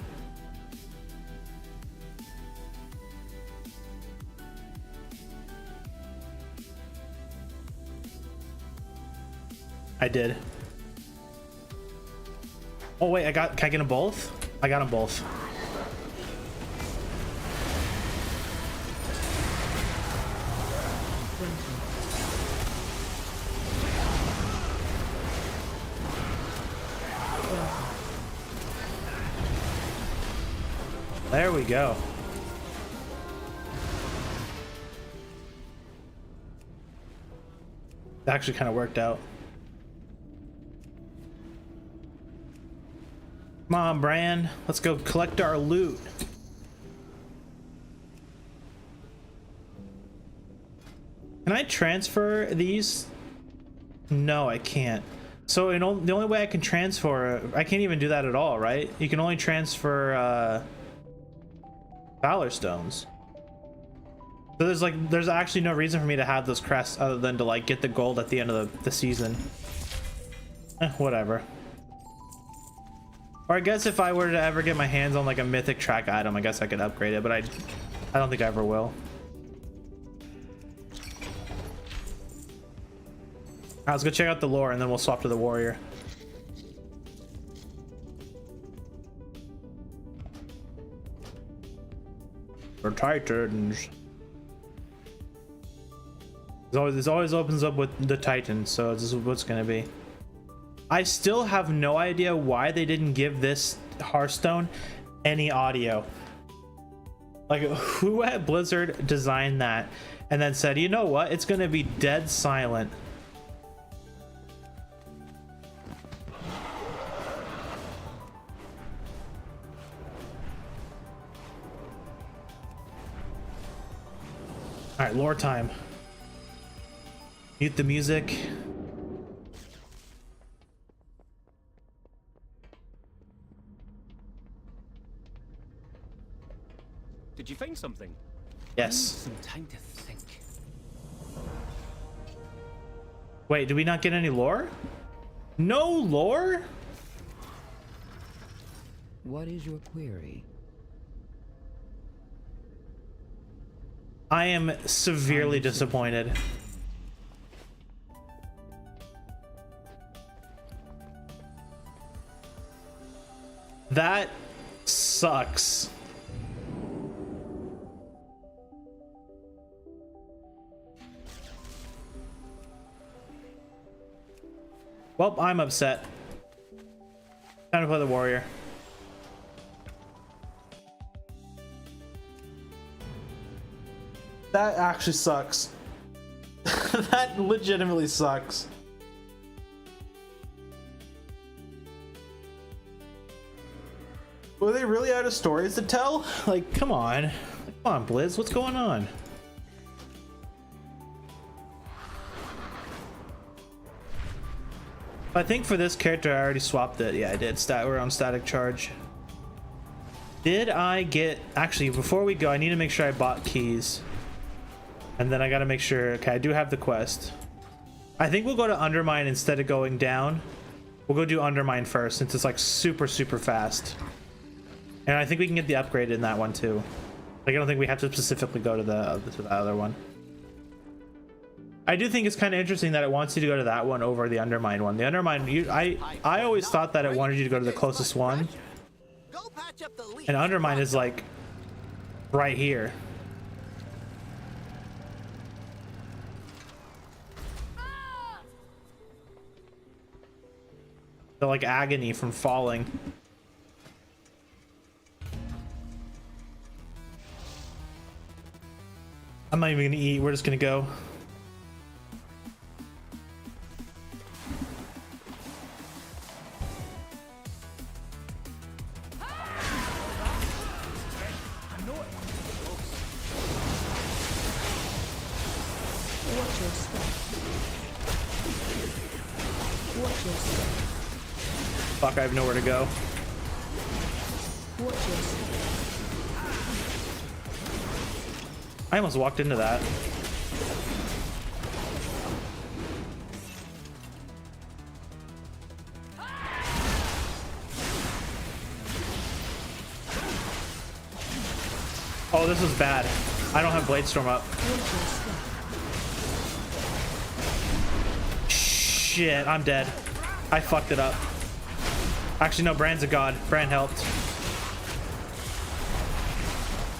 I did. Oh wait, can I get them both? I got them both. There we go. That actually kind of worked out. Come on, Bran. Let's go collect our loot. Can I transfer these? No, I can't. So the only way I can transfer, I can't even do that at all, right? You can only transfer Valor Stones. So there's actually no reason for me to have those crests other than to like get the gold at the end of the season. Whatever. Or I guess if I were to ever get my hands on like a mythic track item, I guess I could upgrade it, but I don't think I ever will. Alright, let's go check out the lore and then we'll swap to the warrior. For Titans. This always opens up with the Titans, so this is what's gonna be. I still have no idea why they didn't give this Hearthstone any audio. Like, who at Blizzard designed that and then said, you know what, it's gonna be dead silent. All right, lore time. Mute the music. Did you find something? Yes. Some time to think. Wait, did we not get any lore? No lore? What is your query? I am severely disappointed. That sucks. Well, I'm upset. Time to play the warrior. That actually sucks. That legitimately sucks. Were they really out of stories to tell? Like, come on. Come on, Blizz, what's going on? I think for this character I already swapped it. Yeah, I did. We're on static charge. Did I get... Actually, before we go, I need to make sure I bought keys. And then I gotta make sure... Okay, I do have the quest. I think we'll go to Undermine instead of going down. We'll go do Undermine first, since it's like super fast. And I think we can get the upgrade in that one too. Like, I don't think we have to specifically go to the other one. I do think it's kind of interesting that it wants you to go to that one over the Undermine one. The Undermine, I always thought that it wanted you to go to the closest one. And Undermine is like right here. The like agony from falling. I'm not even gonna eat, we're just gonna go. Watch your step. Watch your step. Fuck, I have nowhere to go. Watch your step. I almost walked into that. Oh, this is bad. I don't have Bladestorm up. Shit, I'm dead. I fucked it up. Actually, no, Bran's a god. Bran helped.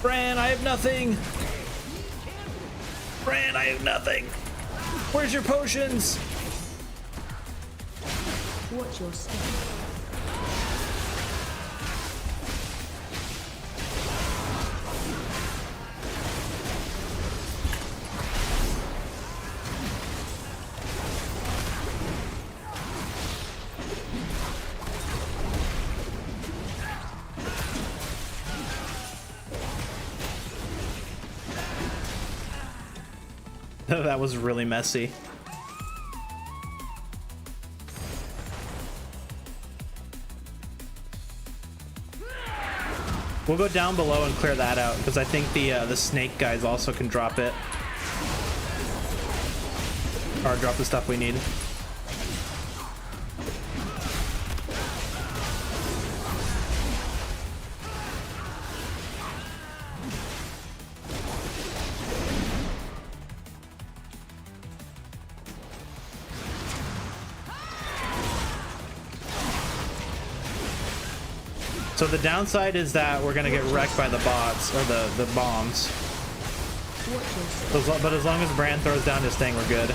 Bran, I have nothing. Bran, I have nothing. Where's your potions? Watch your step. That was really messy. We'll go down below and clear that out because I think the snake guys also can drop it. Or drop the stuff we need. So the downside is that we're gonna get wrecked by the bots or the bombs. But as long as Bran throws down his thing, we're good.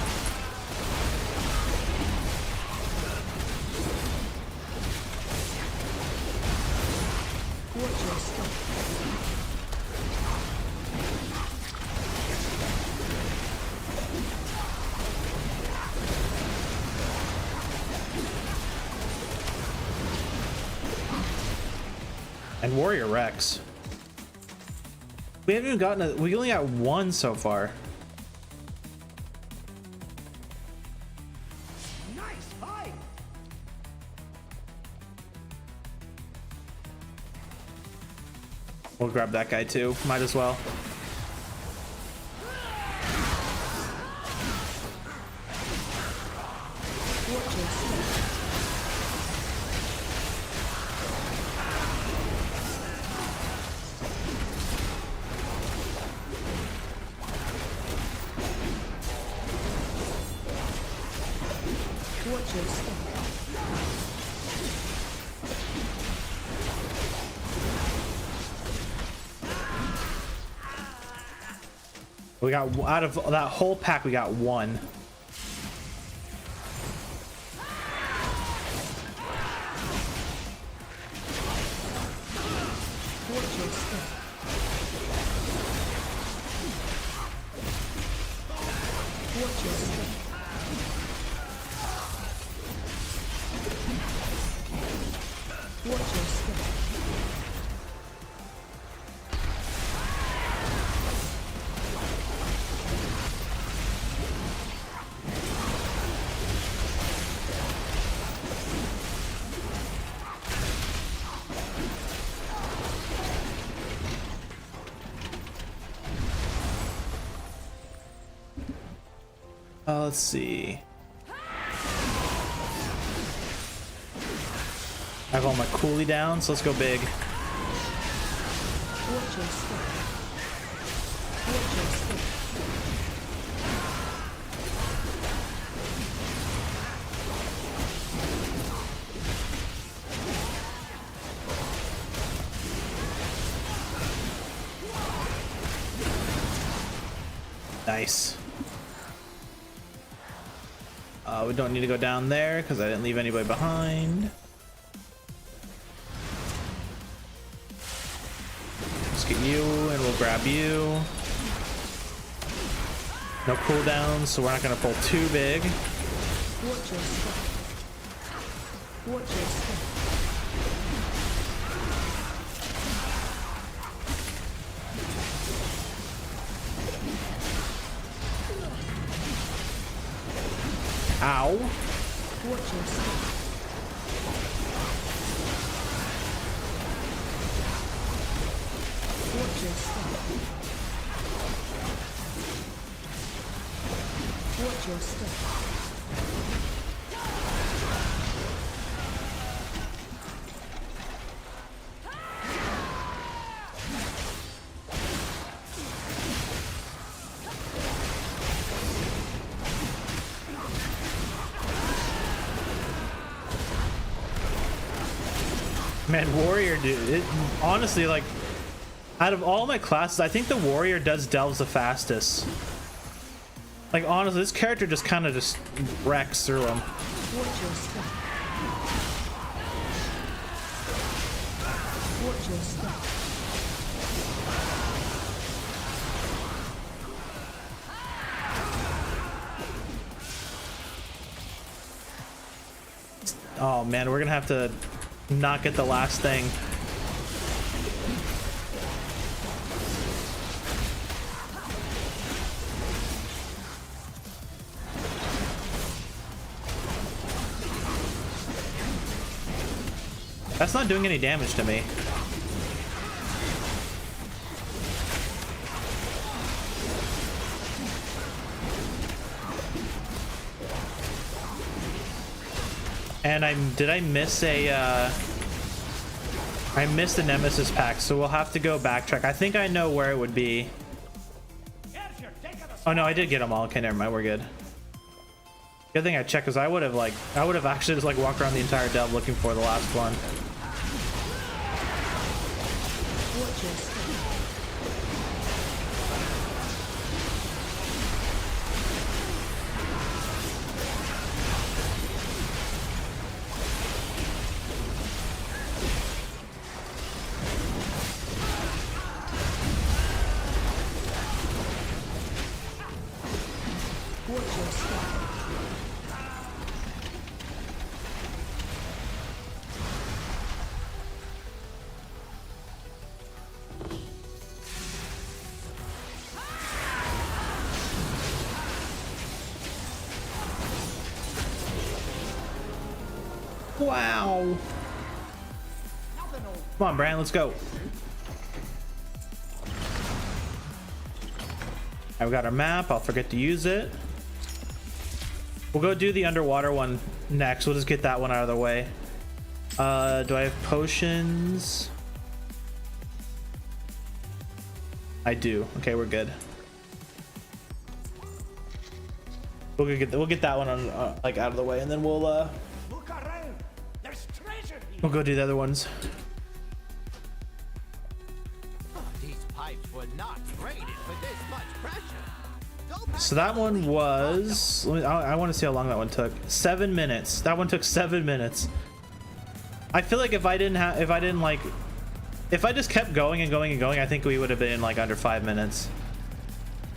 And Warrior Rex. We haven't even gotten we only got one so far. Nice fight. We'll grab that guy too. Might as well. We got out of that whole pack, we got one. Let's see. I have all my coolie down, so let's go big. Nice. We don't need to go down there because I didn't leave anybody behind. Let's get you and we'll grab you. No cooldowns, so we're not going to pull too big. Watch your step. Watch your step. Ow. Watch your step. Watch your step. Watch your step. Man, warrior, dude. Honestly, like, out of all my classes, I think the warrior does delves the fastest. Like, honestly, this character just kind of just wrecks through them. Watch your step. Watch your step. Oh man, we're gonna have to not get the last thing. That's not doing any damage to me. And did I miss a I missed the Nemesis pack, so we'll have to go backtrack. I think I know where it would be. Oh no, I did get them all. Okay, never mind, we're good. Good thing I checked, because I would have actually just like walked around the entire delve looking for the last one. Watch your step. Watch your step. Wow. Come on, Brand, let's go. I've got our map. I'll forget to use it. We'll go do the underwater one next. We'll just get that one out of the way. Do I have potions? I do. Okay, we're good. We'll get that one on like out of the way, and then we'll Look around. There's treasure here. we'll go do the other ones. These pipes were not graded for this much pressure. Go back So that one was. I want to see how long that one took. 7 minutes. That one took 7 minutes. I feel like if I just kept going and going and going, I think we would have been like under 5 minutes.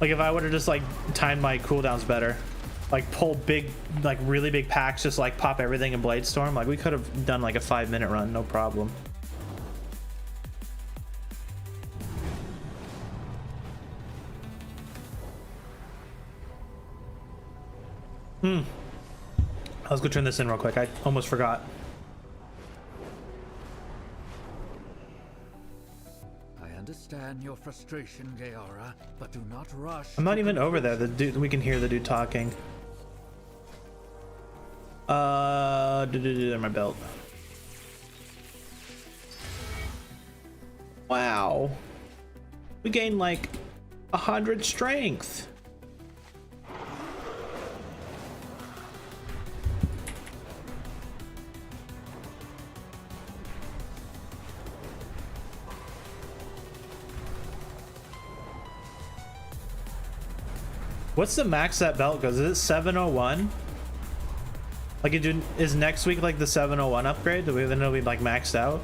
Like if I would have just like timed my cooldowns better, like pull big, like really big packs, just like pop everything in Bladestorm, like we could have done like a 5-minute run, no problem. Let's go turn this in real quick. I almost forgot. I understand your frustration, Gaora, but do not rush. I'm not even over there. The dude, we can hear the dude talking. My belt. Wow. We gained like 100 strength. What's the max that belt goes? Is it 701? Like, is next week like the 701 upgrade? Do we then know we like maxed out?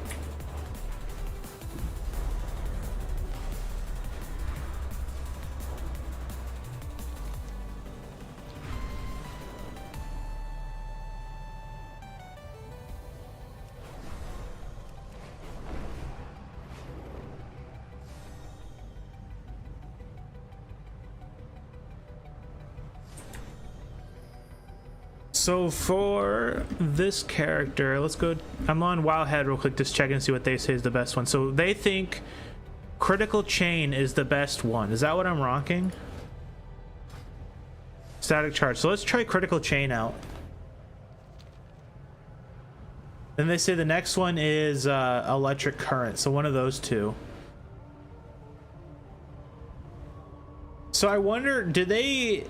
So for this character, let's go. I'm on Wildhead real quick, just checking to see what they say is the best one. So they think Critical Chain is the best one. Is that what I'm rocking? Static Charge. So let's try Critical Chain out. Then they say the next one is Electric Current. So one of those two. So I wonder, did they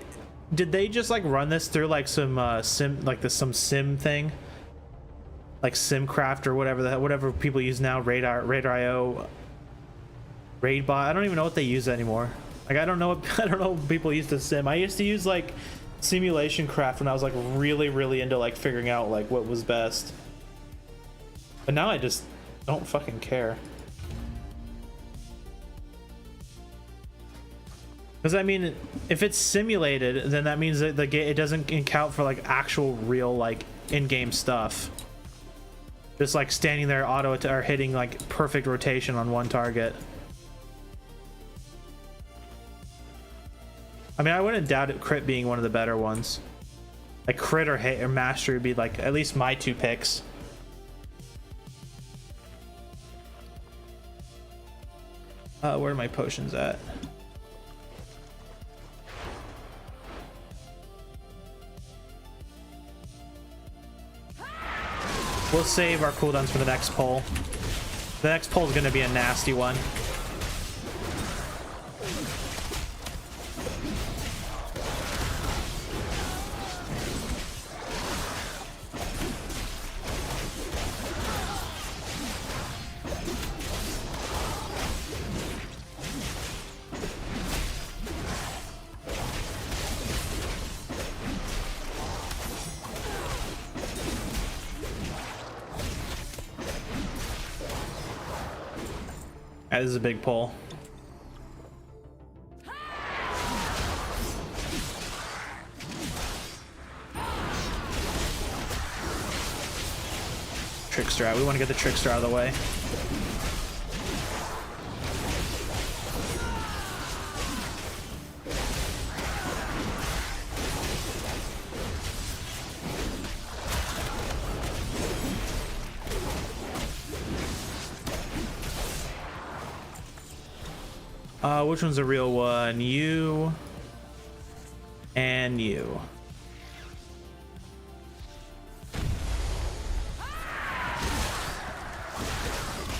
just like run this through like some sim, like some sim thing, like SimCraft or whatever people use now, Radar.io, Raidbot. I don't even know what they use anymore. Like I don't know what people used to sim. I used to use like Simulation Craft when I was like really into like figuring out like what was best. But now I just don't fucking care. Because I mean, if it's simulated, then that means that the game, it doesn't account for like actual real like in-game stuff. Just like standing there auto or hitting like perfect rotation on one target. I mean, I wouldn't doubt it, crit being one of the better ones. Like crit or hit or mastery would be like at least my two picks. Where are my potions at? We'll save our cooldowns for the next poll. The next poll is going to be a nasty one. This is a big pull. Trickster out. We want to get the Trickster out of the way. Which one's the real one? You and you.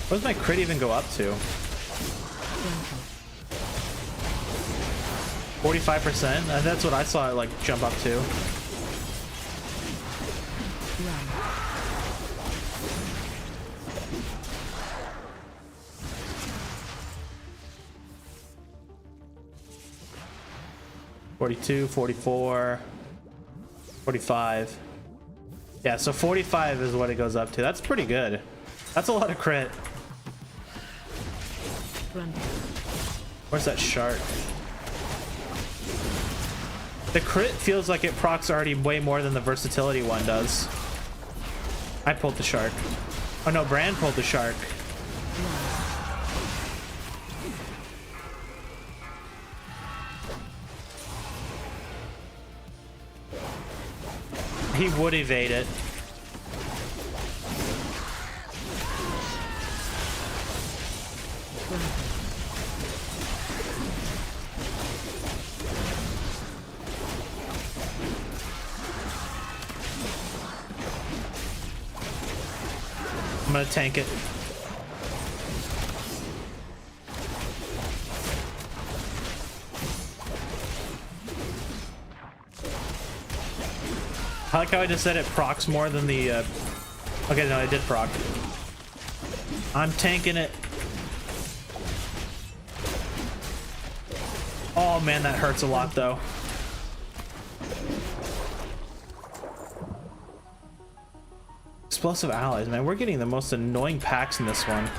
What does my crit even go up to? 45%? That's what I saw it like jump up to. Run. 42, 44, 45. Yeah, so 45 is what it goes up to. That's pretty good. That's a lot of crit. Run. Where's that shark? The crit feels like it procs already way more than the versatility one does. I pulled the shark. Oh no, Brand pulled the shark. He would evade it. I'm gonna tank it. I like how I just said it procs more than the okay, no, it did proc. I'm tanking it. Oh man, that hurts a lot though. Explosive allies, man. We're getting the most annoying packs in this one.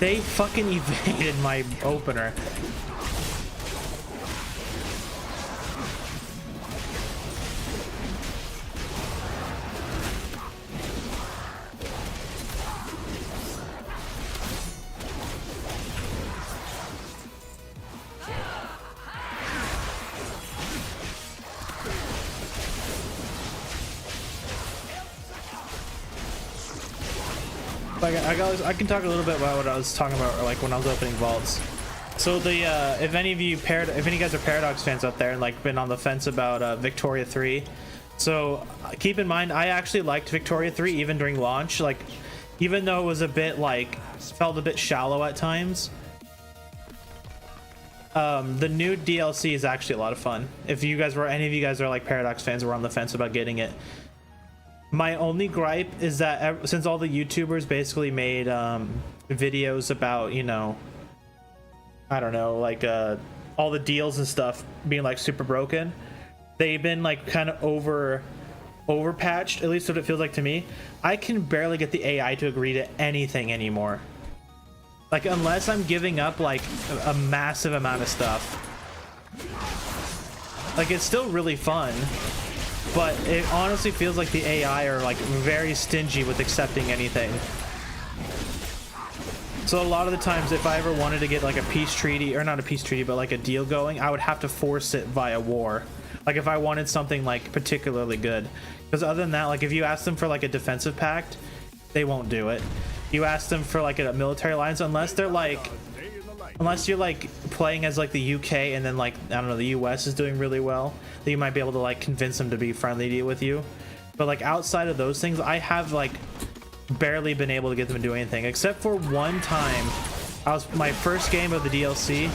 They fucking evaded my opener. Like I can talk a little bit about what I was talking about, like when I was opening vaults. So the if any of you guys are Paradox fans out there and like been on the fence about Victoria 3, so keep in mind I actually liked Victoria 3 even during launch. Like even though it was a bit like felt a bit shallow at times. The new DLC is actually a lot of fun. If you guys were any of you guys are like Paradox fans were on the fence about getting it. My only gripe is that since all the YouTubers basically made videos about, you know, I don't know, like all the deals and stuff being like super broken, they've been like kind of over patched, at least what it feels like to me. I can barely get the AI to agree to anything anymore. Like unless I'm giving up like a massive amount of stuff. Like it's still really fun. But it honestly feels like the AI are like very stingy with accepting anything. So a lot of the times if I ever wanted to get like a peace treaty, or not a peace treaty, but like a deal going, I would have to force it via war. Like if I wanted something like particularly good. Because other than that, like if you ask them for like a defensive pact, they won't do it. You ask them for like a military alliance, unless they're like, unless you're like playing as like the UK and then like, I don't know, the US is doing really well, that you might be able to like convince them to be friendly with you. But like outside of those things, I have like barely been able to get them to do anything, except for one time. My first game of the DLC,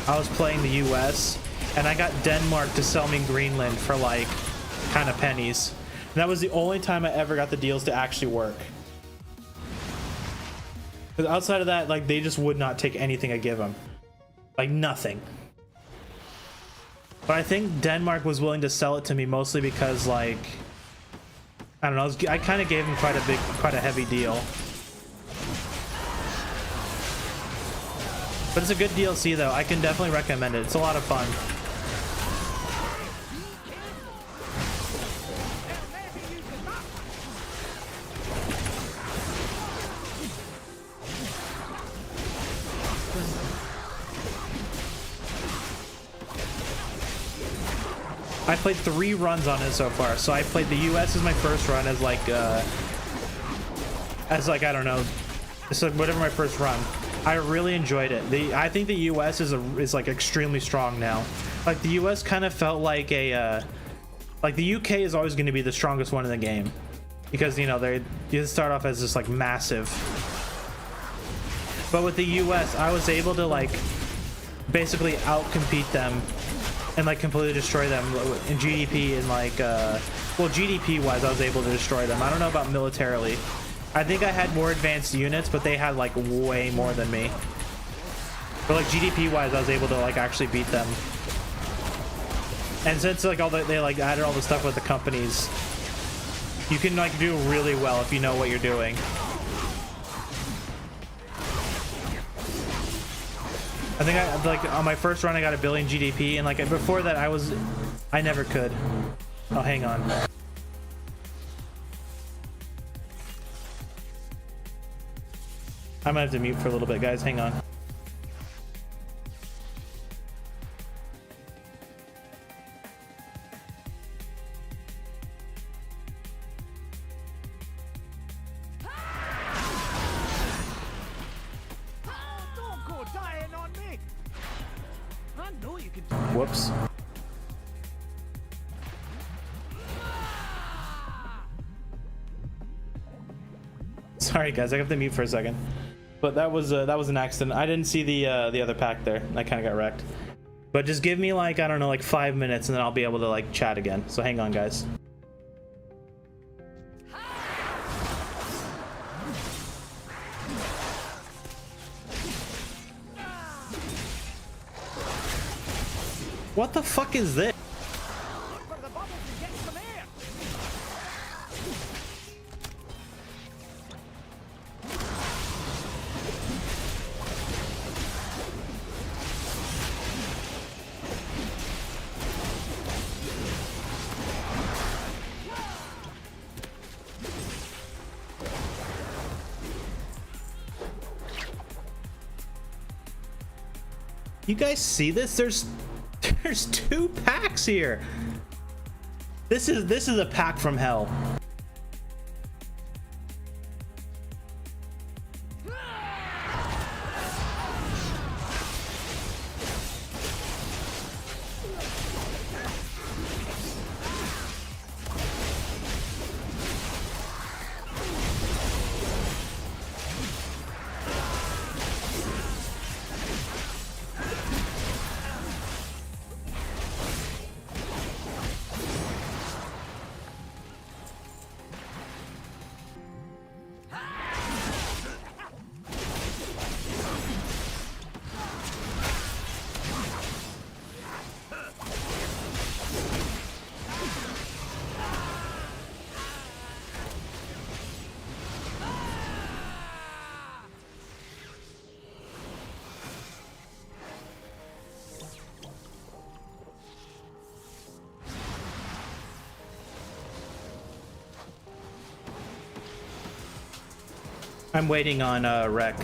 I was playing the US and I got Denmark to sell me Greenland for like kind of pennies. And that was the only time I ever got the deals to actually work. Because outside of that, like, they just would not take anything I give them. Like, nothing. But I think Denmark was willing to sell it to me mostly because, like, I don't know, I kind of gave them quite a heavy deal. But it's a good DLC, though. I can definitely recommend it. It's a lot of fun. I played 3 runs on it so far. So I played the US as my first run as like I don't know, it's like whatever my first run. I really enjoyed it. I think the US is like extremely strong now. Like the US kind of felt like like the UK is always going to be the strongest one in the game because you know you start off as just like massive. But with the US, I was able to like basically outcompete them and like completely destroy them in GDP and like well, GDP wise I was able to destroy them. I don't know about militarily. I think I had more advanced units, but they had like way more than me. But like GDP wise I was able to like actually beat them. And since like they like added all the stuff with the companies, you can like do really well if you know what you're doing. I think like on my first run I got 1 billion GDP, and like before that I never could. Oh, hang on. I might have to mute for a little bit, guys. Hang on. Whoops. Sorry guys, I have to mute for a second. But that was an accident. I didn't see the other pack there. I kind of got wrecked. But just give me like, I don't know, like 5 minutes and then I'll be able to like chat again. So hang on, guys. What the fuck is this? You guys see this? There's 2 packs here. This is a pack from hell. I'm waiting on Rec.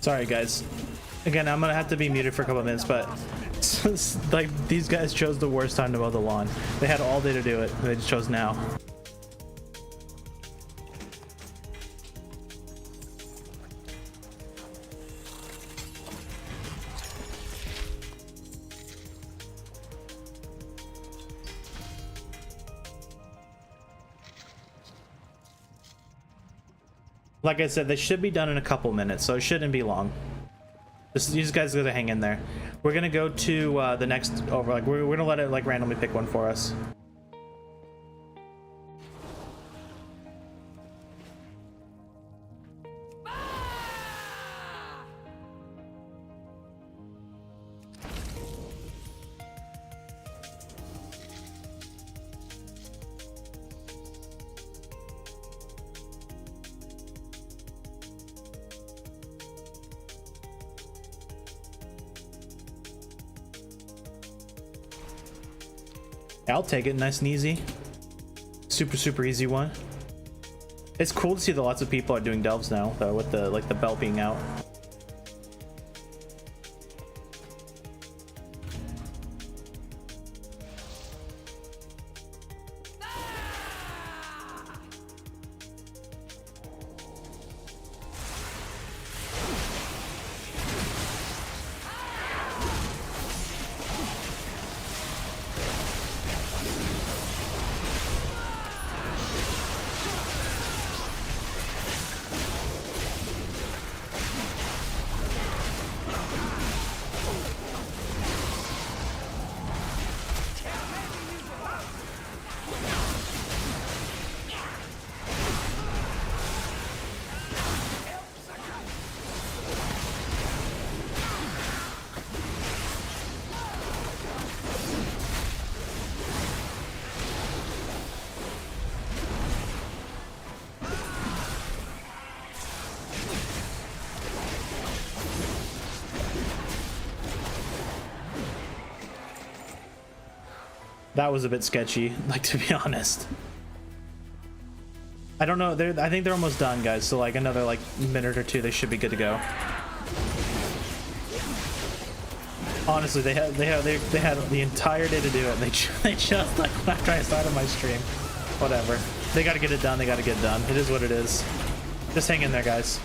Sorry guys, again I'm gonna have to be muted for a couple of minutes, but like these guys chose the worst time to mow the lawn. They had all day to do it and they just chose now. Like I said, they should be done in a couple minutes, so it shouldn't be long. These guys gotta hang in there. We're gonna go to the next over. Like we're gonna let it like randomly pick one for us. I'll take it, nice and easy. Super easy one. It's cool to see that lots of people are doing delves now, though, with the like the belt being out. That was a bit sketchy, like, to be honest. I don't know, I think they're almost done, guys, so like another like minute or two they should be good to go. Honestly, they had the entire day to do it, and they just like after I started my stream. Whatever. They gotta get it done, they gotta get it done. It is what it is. Just hang in there, guys.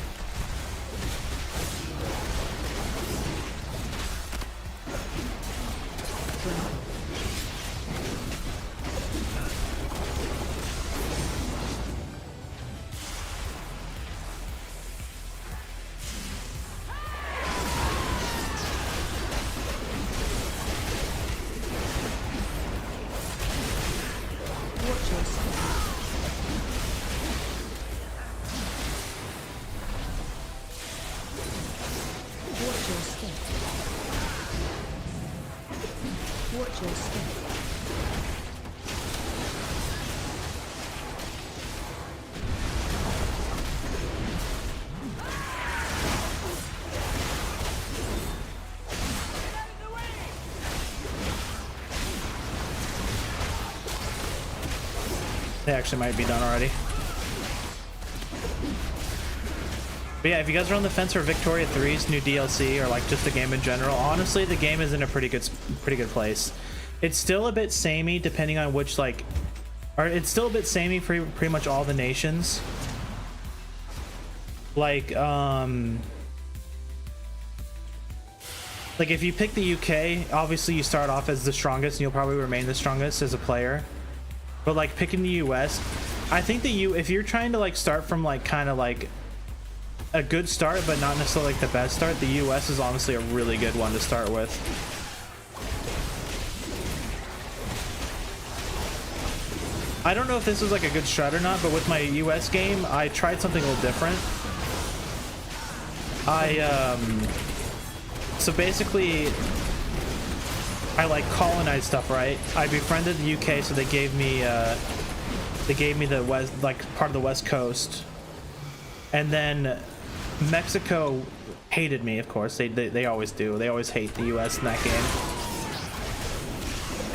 They actually might be done already. But yeah, if you guys are on the fence for Victoria 3's new DLC or like just the game in general, honestly, the game is in a pretty good place. It's still a bit samey depending on which it's still a bit samey for pretty much all the nations. Like if you pick the UK, obviously you start off as the strongest and you'll probably remain the strongest as a player. But like picking the US, I think if you're trying to like start from like kind of like a good start but not necessarily like the best start, the US is honestly a really good one to start with. I don't know if this was like a good strat or not, but with my US game, I tried something a little different. So basically, I like colonized stuff, right? I befriended the UK, so they gave me the west, like part of the West Coast, and then Mexico hated me. Of course, they always do. They always hate the US in that game.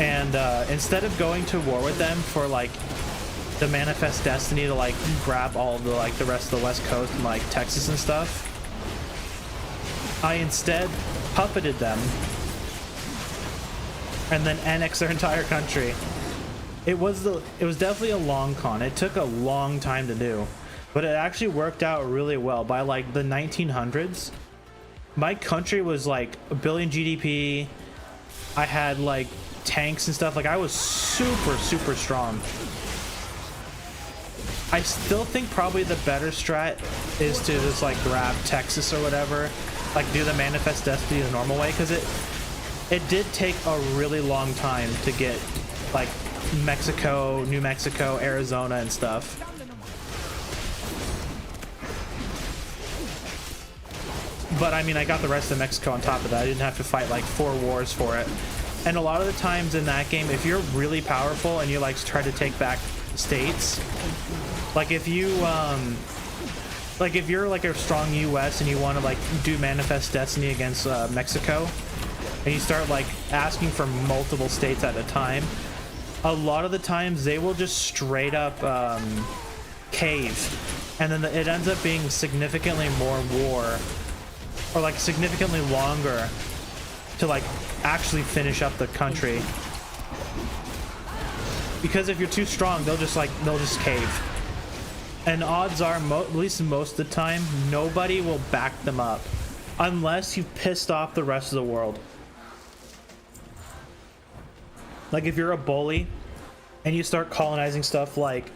And instead of going to war with them for like the Manifest Destiny to like grab all of the like the rest of the West Coast and like Texas and stuff, I instead puppeted them and then annexed their entire country. It was definitely a long con. It took a long time to do, but it actually worked out really well. By like the 1900s, my country was like $1 billion GDP. I had like tanks and stuff. Like I was super strong. I still think probably the better strat is to just like grab Texas or whatever, like do the Manifest Destiny the normal way, because it did take a really long time to get like Mexico, New Mexico, Arizona and stuff. But I mean, I got the rest of Mexico on top of that. I didn't have to fight like 4 wars for it. And a lot of the times in that game, if you're really powerful and you like try to take back states, like if you like if you're like a strong US and you want to like do Manifest Destiny against Mexico, and you start like asking for multiple states at a time, a lot of the times they will just straight up cave, and then it ends up being significantly more war, or like significantly longer to like actually finish up the country, because if you're too strong, they'll just cave. And odds are, at least most of the time, nobody will back them up unless you've pissed off the rest of the world. Like if you're a bully and you start colonizing stuff like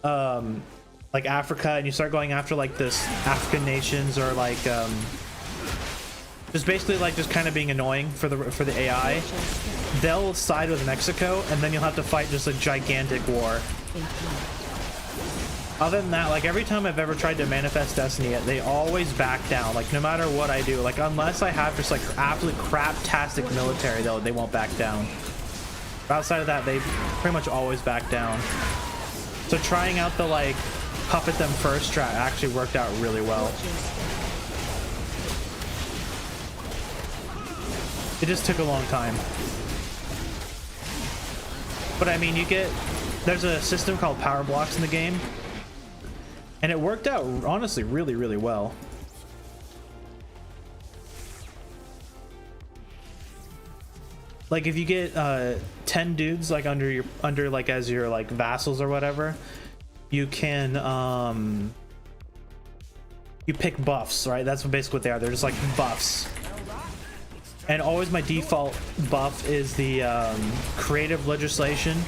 Africa, and you start going after like this African nations, or like just basically like just kind of being annoying for the AI, they'll side with Mexico, and then you'll have to fight just a gigantic war. Other than that, like every time I've ever tried to Manifest Destiny, they always back down. Like no matter what I do, like unless I have just like absolute crap-tastic military, they won't back down. But outside of that, they pretty much always back down. So trying out the like puppet them first strat actually worked out really well. It just took a long time. But I mean, there's a system called power blocks in the game, and it worked out honestly really well. Like if you get 10 dudes like under like as your like vassals or whatever, you can you pick buffs, right? That's basically what they are. They're just like buffs. And always my default buff is the creative legislation,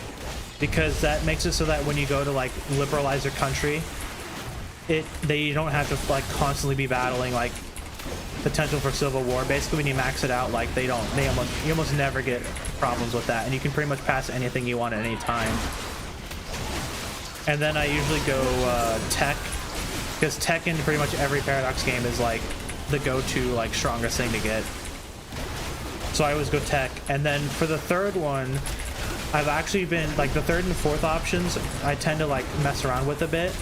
because that makes it so that when you go to like liberalize your country, they don't have to like constantly be battling like potential for civil war. Basically, when you max it out, like you almost never get problems with that, and you can pretty much pass anything you want at any time. And then I usually go tech, because tech in pretty much every Paradox game is like the go-to like strongest thing to get. So I always go tech. And then for the third one, I've actually been like the third and fourth options I tend to like mess around with a bit.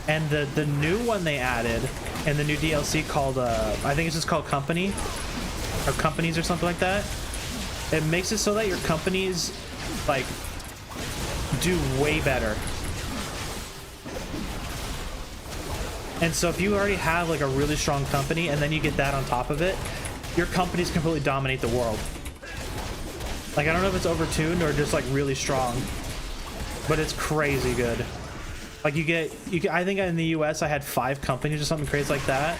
And the new one they added in the new DLC called I think it's just called Company, or Companies or something like that. It makes it so that your companies like do way better. And so if you already have like a really strong company and then you get that on top of it, your companies completely dominate the world. Like, I don't know if it's overtuned or just like really strong, but it's crazy good. Like you get, I think in the US I had 5 companies or something crazy like that.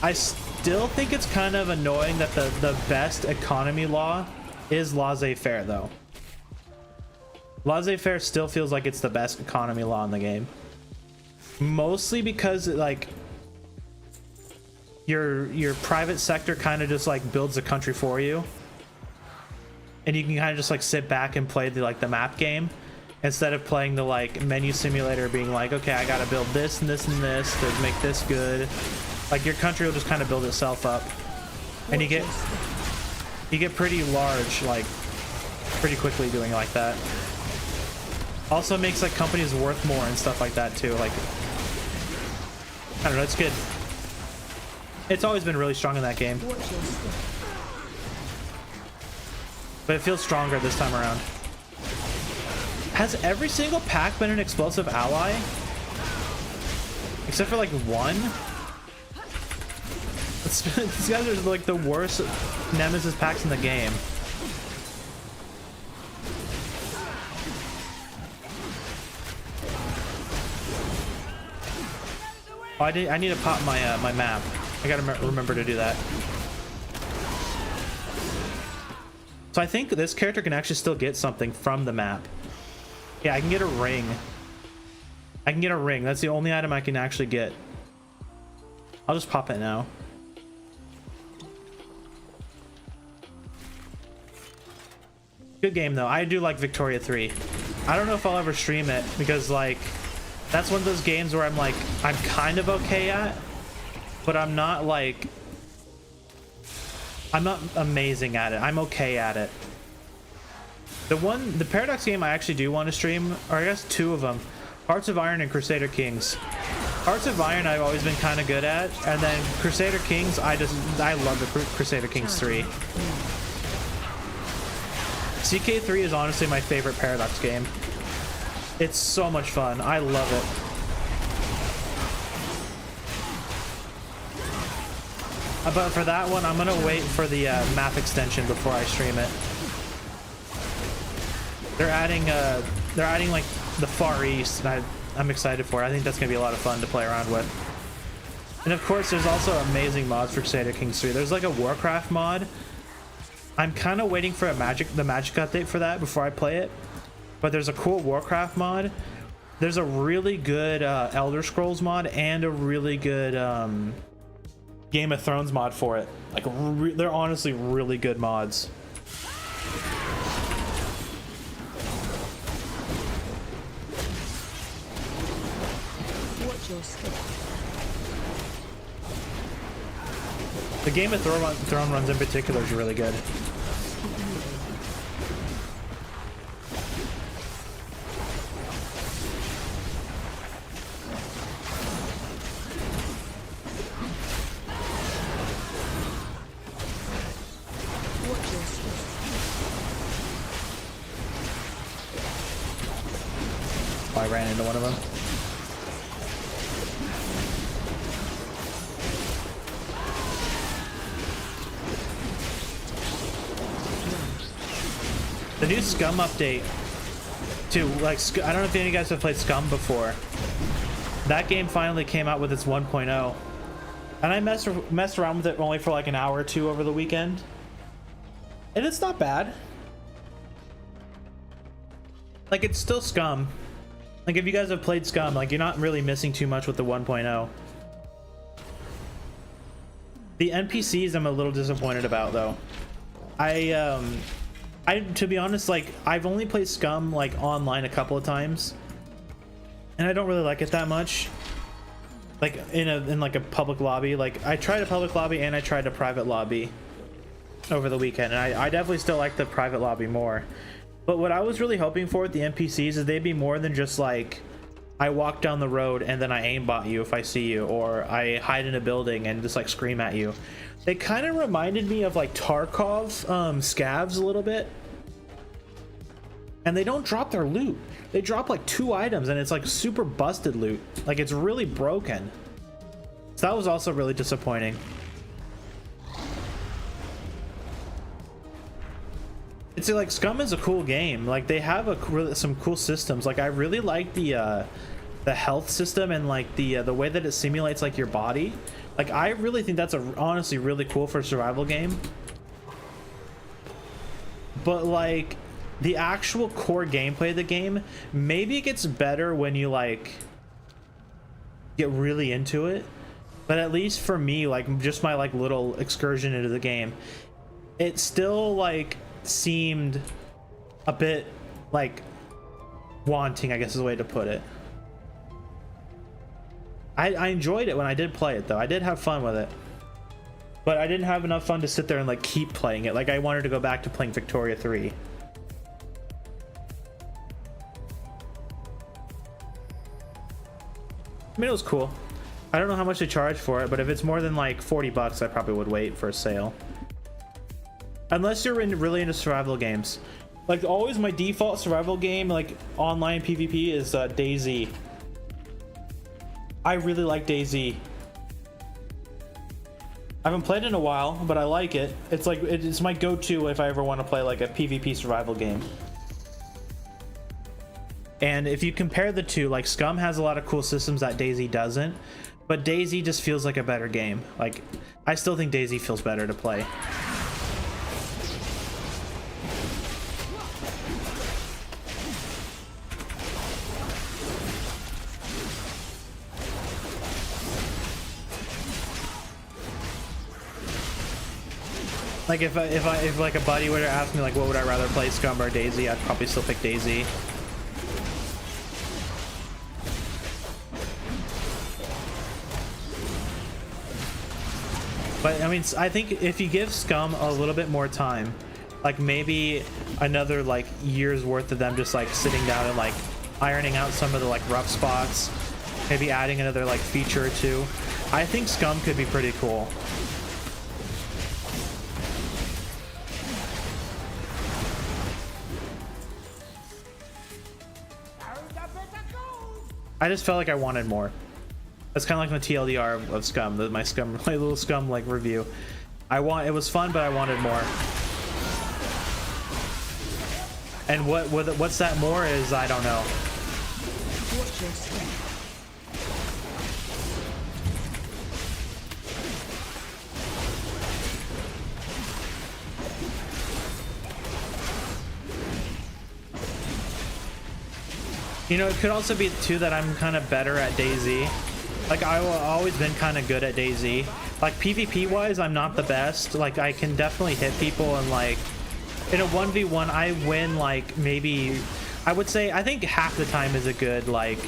I still think it's kind of annoying that the best economy law is laissez-faire though. Laissez-faire still feels like it's the best economy law in the game. Mostly because like your private sector kind of just like builds the country for you, and you can kind of just like sit back and play the map game instead of playing the like menu simulator, being like, okay, I gotta build this and this and this to make this good. Like your country will just kind of build itself up, and you get pretty large like pretty quickly doing it like that. Also makes like companies worth more and stuff like that too. Like, I don't know, it's good. It's always been really strong in that game, but it feels stronger this time around. Has every single pack been an explosive ally? Except for like one? These guys are like the worst Nemesis packs in the game. Oh, I need to pop my my map. I gotta remember to do that. So I think this character can actually still get something from the map. Yeah, I can get a ring. I can get a ring. That's the only item I can actually get. I'll just pop it now. Good game though. I do like Victoria 3. I don't know if I'll ever stream it because like that's one of those games where I'm like, I'm kind of okay at, but I'm not amazing at it. I'm okay at it. The Paradox game I actually do want to stream, or I guess 2 of them, Hearts of Iron and Crusader Kings. Hearts of Iron I've always been kind of good at, and then Crusader Kings I love the Crusader Kings 3. CK3 is honestly my favorite Paradox game. It's so much fun. I love it. But for that one, I'm gonna wait for the map extension before I stream it. They're adding like the Far East, and I'm excited for it. I think that's gonna be a lot of fun to play around with. And of course, there's also amazing mods for Crusader Kings 3. There's like a Warcraft mod. I'm kind of waiting for the magic update for that before I play it. But there's a cool Warcraft mod. There's a really good Elder Scrolls mod and a really good Game of Thrones mod for it. Like they're honestly really good mods. Watch your step. The Game of Thrones runs in particular is really good. I ran into one of them. The new Scum update to like, I don't know if any of you guys have played Scum before. That game finally came out with its 1.0, and I messed around with it only for like an hour or 2 over the weekend, and it's not bad. Like, it's still Scum. Like, if you guys have played Scum, like, you're not really missing too much with the 1.0. The NPCs I'm a little disappointed about though. To be honest, like, I've only played Scum like online a couple of times, and I don't really like it that much. Like in like a public lobby. Like, I tried a public lobby and I tried a private lobby over the weekend, and I definitely still like the private lobby more. But what I was really hoping for with the NPCs is they'd be more than just like, I walk down the road and then I aimbot you if I see you, or I hide in a building and just like scream at you. They kind of reminded me of like Tarkov scavs a little bit. and they don't drop their loot. They drop like 2 items and it's like super busted loot. Like it's really broken. So that was also really disappointing. It's like Scum is a cool game. Like they have some cool systems. Like I really like the health system and like the way that it simulates like your body. Like I really think that's honestly really cool for a survival game. But like the actual core gameplay of the game, maybe it gets better when you like get really into it. But at least for me, like just my like little excursion into the game, it still like seemed a bit like wanting, I guess is the way to put it. I enjoyed it when I did play it though. I did have fun with it, but I didn't have enough fun to sit there and like keep playing it. Like I wanted to go back to playing Victoria 3. I mean, it was cool. I don't know how much they charge for it, but if it's more than like 40 bucks, I probably would wait for a sale. Unless you're really into survival games. Like always my default survival game, like online PvP, is DayZ. I really like DayZ. I haven't played it in a while, but I like it. It's like, it's my go-to if I ever want to play like a PvP survival game. And if you compare the two, like Scum has a lot of cool systems that DayZ doesn't, but DayZ just feels like a better game. Like I still think DayZ feels better to play. Like if like a buddy were to ask me like what would I rather play, Scum or DayZ, I'd probably still pick DayZ. But I mean, I think if you give Scum a little bit more time, like maybe another like year's worth of them just like sitting down and like ironing out some of the like rough spots, maybe adding another like feature or two, I think Scum could be pretty cool. I just felt like I wanted more. That's kind of like my TLDR of Scum, my little Scum like review. It was fun, but I wanted more. And what's that more is, I don't know. Watch your step. You know, it could also be too that I'm kind of better at DayZ. Like I've always been kind of good at DayZ. Like PvP wise, I'm not the best. Like I can definitely hit people, and like in a 1v1 I win like maybe, I would say, I think half the time is a good thing.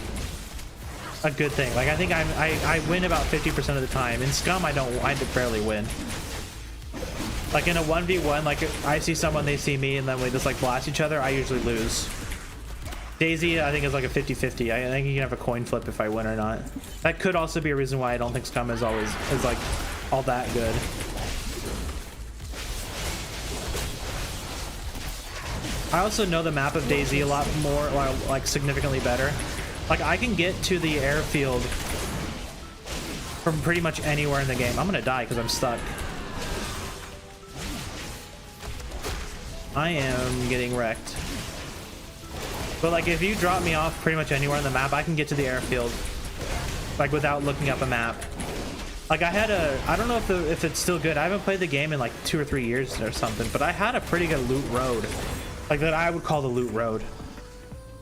Like I think I win about 50% of the time. In Scum I barely win. Like in a 1v1, like I see someone, they see me, and then we just like blast each other, I usually lose. DayZ, I think, is like a 50-50. I think you can have a coin flip if I win or not. That could also be a reason why I don't think Scum is like all that good. I also know the map of DayZ a lot more, like significantly better. Like I can get to the airfield from pretty much anywhere in the game. I'm gonna die because I'm stuck. I am getting wrecked. But like if you drop me off pretty much anywhere on the map, I can get to the airfield like without looking up a map. Like I don't know if it's still good. I haven't played the game in like 2 or 3 years or something, but I had a pretty good loot road, like that I would call the loot road,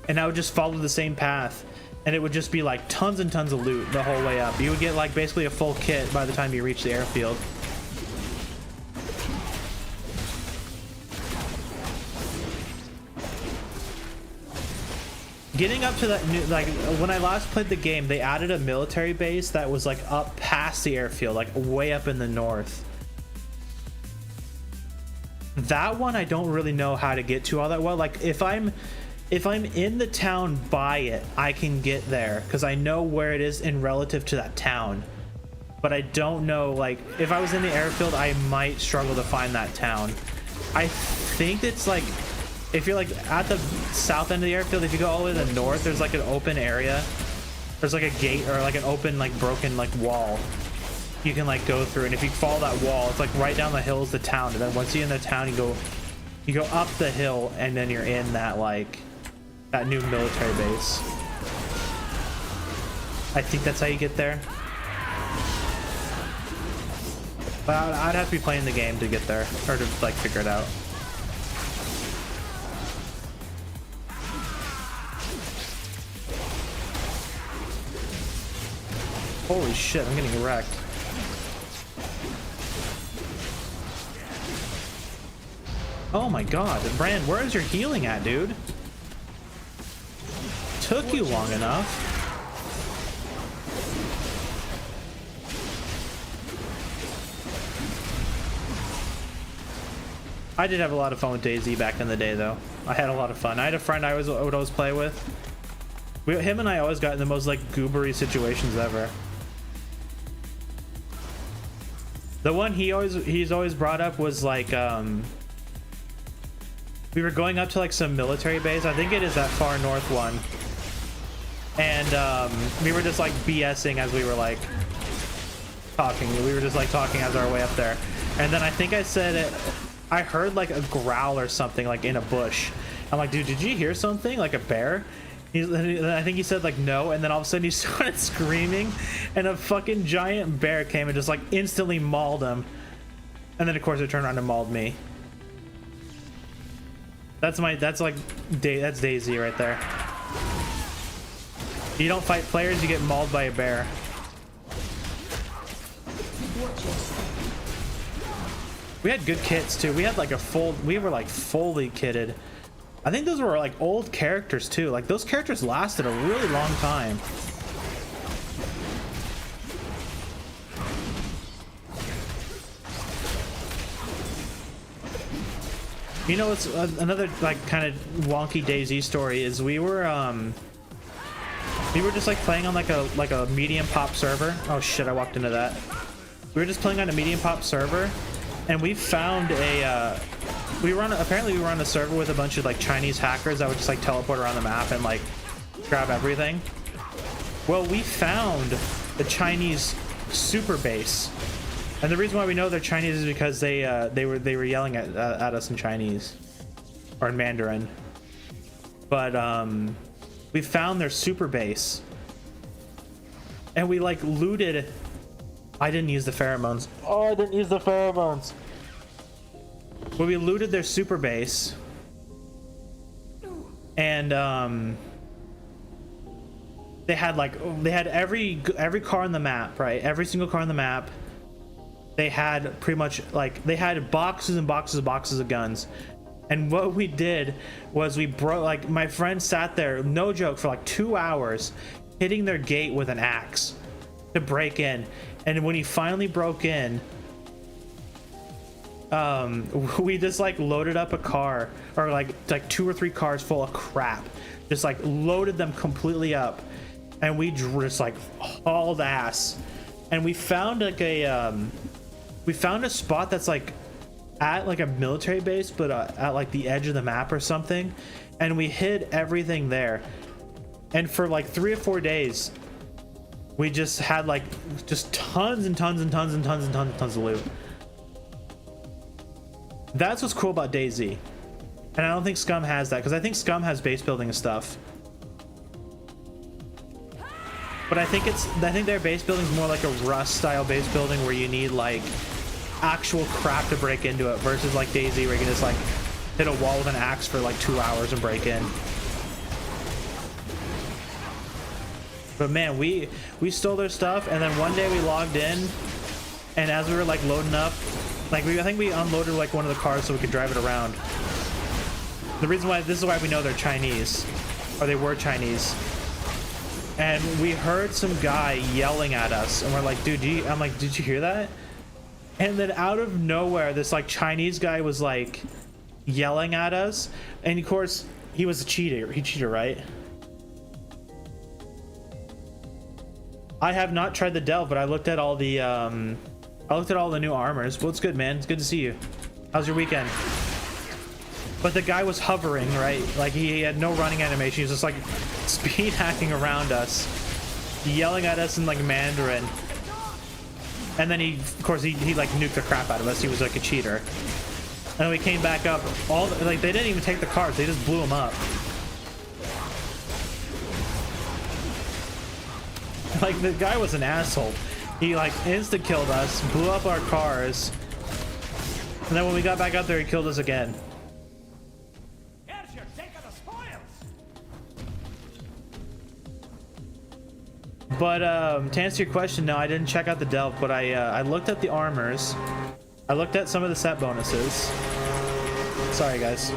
and I would just follow the same path, and it would just be like tons and tons of loot the whole way up. You would get like basically a full kit by the time you reach the airfield. Getting up to that new, like when I last played the game, they added a military base that was like up past the airfield, like way up in the north. That one I don't really know how to get to all that well. Like if I'm in the town by it, I can get there because I know where it is in relative to that town. But I don't know, like if I was in the airfield, I might struggle to find that town. I think it's like if you're like at the south end of the airfield, if you go all the way to the north, there's like an open area. There's like a gate or like an open, like broken, like wall you can like go through. And if you follow that wall, it's like right down the hill is the town. And then once you're in the town, you go up the hill, and then you're in that like that new military base. I think that's how you get there. But I'd have to be playing the game to get there, or to like figure it out. Holy shit, I'm getting wrecked. Oh my god, Brand, where is your healing at, dude? Took you long enough. I did have a lot of fun with DayZ back in the day, though. I had a lot of fun. I had a friend I would always play with. Him and I always got in the most like goobery situations ever. The one he's always brought up was like we were going up to like some military base. I think it is that far north one. And we were just like BSing as we were like talking. We were just like talking as our way up there. And then I think I said it. I heard like a growl or something like in a bush. I'm like, dude, did you hear something? Like a bear? I think he said like no, and then all of a sudden he started screaming, and a fucking giant bear came and just like instantly mauled him. And then of course it turned around and mauled me. That's DayZ right there. You don't fight players, you get mauled by a bear. We had good kits too. We had like we were like fully kitted. I think those were like old characters too. Like those characters lasted a really long time. You know, it's another like kind of wonky DayZ story is we were just like playing on like a medium pop server. Oh shit, I walked into that. We were just playing on a medium pop server, and we found apparently we were on a server with a bunch of like Chinese hackers that would just like teleport around the map and like grab everything. Well, we found the Chinese super base, and the reason why we know they're Chinese is because they were yelling at us in Chinese or in Mandarin. But we found their super base, and we like looted. I didn't use the pheromones. Oh, I didn't use the pheromones. But we looted their super base, and they had every car on the map, right? Every single car on the map. They had pretty much like they had boxes and boxes and boxes of guns. And what we did was we broke, like my friend sat there, no joke, for like 2 hours hitting their gate with an axe to break in. And when he finally broke in, we just like loaded up a car, or like 2 or 3 cars full of crap, just like loaded them completely up, and we just like hauled ass. And we found like we found a spot that's like at like a military base, but at like the edge of the map or something, and we hid everything there. And for like 3 or 4 days we just had like just tons and tons and tons and tons and tons and tons of loot. That's what's cool about DayZ. And I don't think Scum has that, because I think Scum has base building and stuff. But I think their base building is more like a Rust style base building where you need like actual crap to break into it, versus like DayZ where you can just like hit a wall with an axe for like 2 hours and break in. But man, we stole their stuff, and then one day we logged in, and as we were like loading up, like I think we unloaded like one of the cars so we could drive it around. The reason why, this is why we know they're Chinese, or they were Chinese. And we heard some guy yelling at us, and we're like, dude, I'm like, did you hear that? And then out of nowhere, this like Chinese guy was like yelling at us, and of course he was a cheater. He cheated, right? I have not tried the delve, but I looked at all the new armors. Well, it's good, man. It's good to see you. How's your weekend? but the guy was hovering, right? Like he had no running animation. He was just like speed hacking around us, yelling at us in like Mandarin. And then of course he like nuked the crap out of us. He was like a cheater. And we came back up. Like they didn't even take the cars. They just blew them up. Like the guy was an asshole. He like insta killed us, blew up our cars, and then when we got back up there, he killed us again. Here's your take of the spoils. But to answer your question, no, I didn't check out the delve, but I looked at the armors. I looked at some of the set bonuses. Sorry, guys.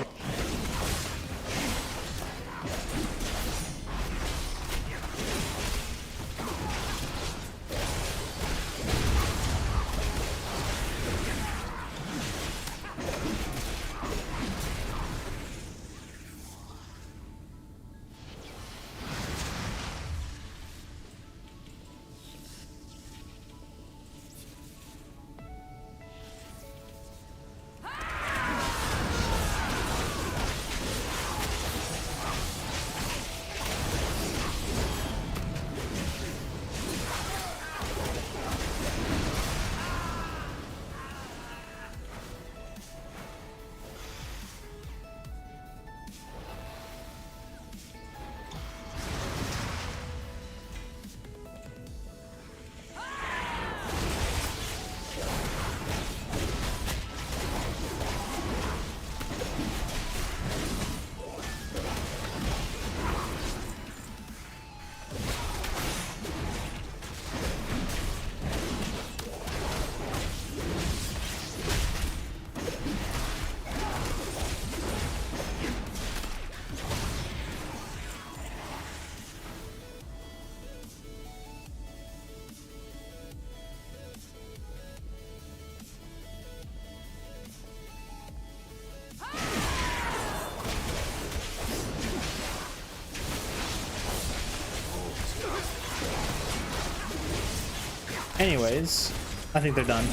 Anyways, I think they're done.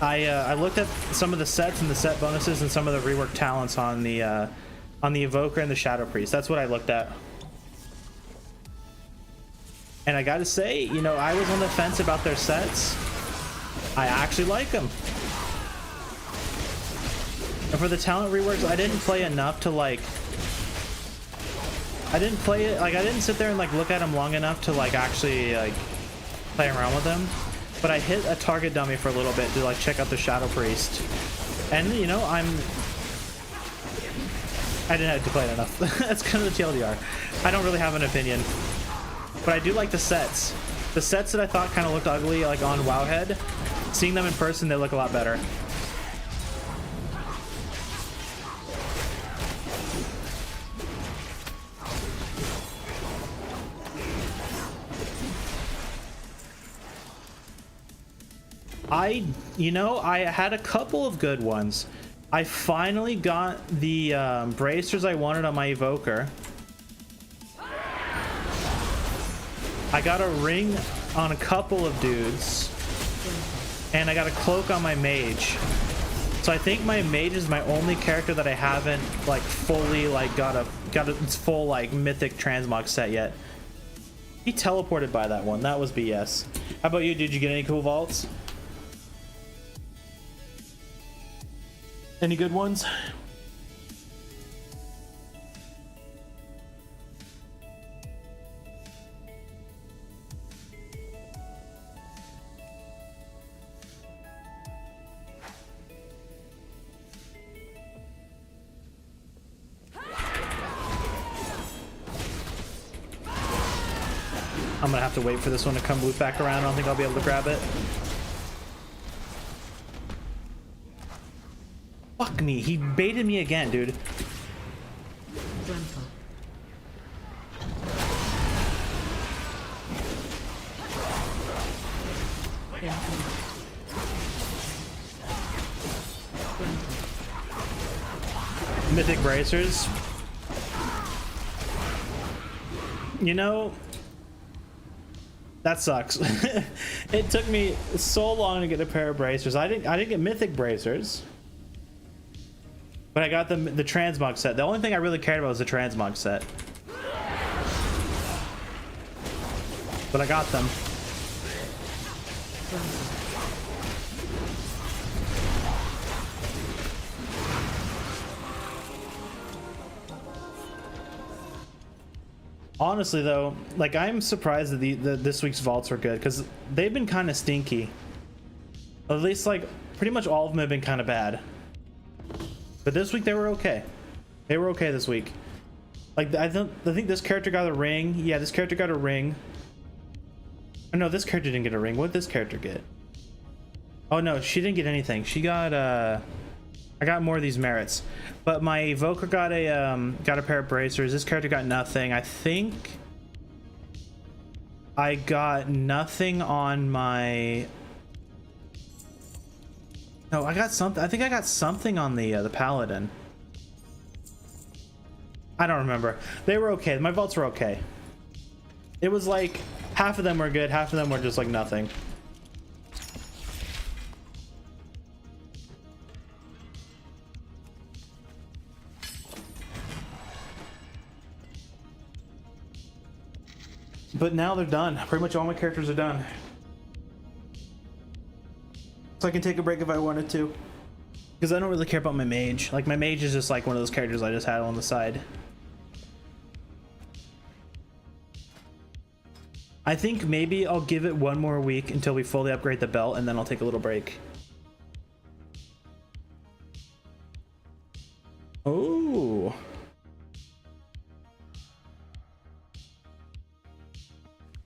I looked at some of the sets and the set bonuses and some of the reworked talents on the Evoker and the Shadow Priest. That's what I looked at. And I gotta say, you know, I was on the fence about their sets. I actually like them. And for the talent reworks, I didn't play enough to like... I didn't play it, like I didn't sit there and like look at them long enough to like actually like play around with them. But I hit a target dummy for a little bit to like check out the Shadow Priest. And you know, I didn't have to play it enough. That's kind of the TLDR. I don't really have an opinion. But I do like the sets. The sets that I thought kind of looked ugly like on Wowhead, seeing them in person, they look a lot better. You know, I had a couple of good ones. I finally got the bracers I wanted on my Evoker. I got a ring on a couple of dudes. And I got a cloak on my mage. So I think my mage is my only character that I haven't like fully like got its full like mythic transmog set yet. He teleported by that one. That was BS. How about you? Did you get any cool vaults? Any good ones? I'm gonna have to wait for this one to come loop back around. I don't think I'll be able to grab it. Fuck me, he baited me again, dude. Mythic bracers. You know, that sucks. It took me so long to get a pair of bracers. I didn't get mythic bracers. But I got the transmog set. The only thing I really cared about was the transmog set. But I got them. Honestly though, like I'm surprised that this week's vaults were good because they've been kind of stinky. At least like pretty much all of them have been kind of bad. But this week they were okay. They were okay this week. Like I think this character got a ring. Yeah, this character got a ring. Oh, no, this character didn't get a ring. What did this character get? Oh no, she didn't get anything. She got I got more of these merits. But my evoker got a pair of bracers. This character got nothing. I think I got nothing on my... No, I got something. I think I got something on the paladin. I don't remember. They were okay. My vaults were okay. It was like half of them were good, half of them were just like nothing. But now they're done. Pretty much all my characters are done. So I can take a break if I wanted to. Because I don't really care about my mage. Like my mage is just like one of those characters I just had on the side. I think maybe I'll give it one more week until we fully upgrade the belt and then I'll take a little break. Oh.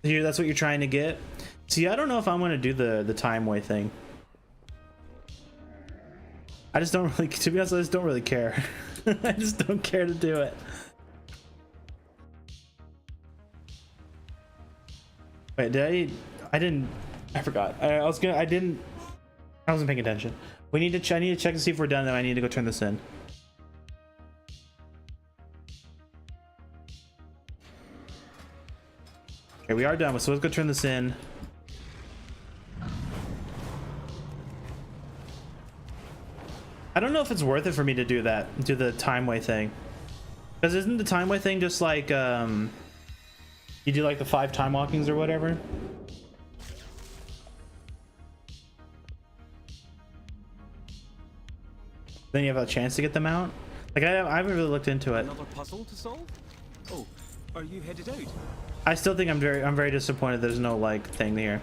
Here, that's what you're trying to get? See, I don't know if I'm going to do the time way thing. I just don't really, to be honest, I just don't really care. I just don't care to do it. Wait, I forgot. I wasn't paying attention. I need to check to see if we're done, then I need to go turn this in. Okay, we are done, so let's go turn this in. I don't know if it's worth it for me to do that, do the time way thing. Because isn't the time way thing just like, you do like the 5 time walkings or whatever? Then you have a chance to get them out? Like, I haven't really looked into it. Another puzzle to solve? Oh, are you headed out? I still think I'm very disappointed there's no like thing here.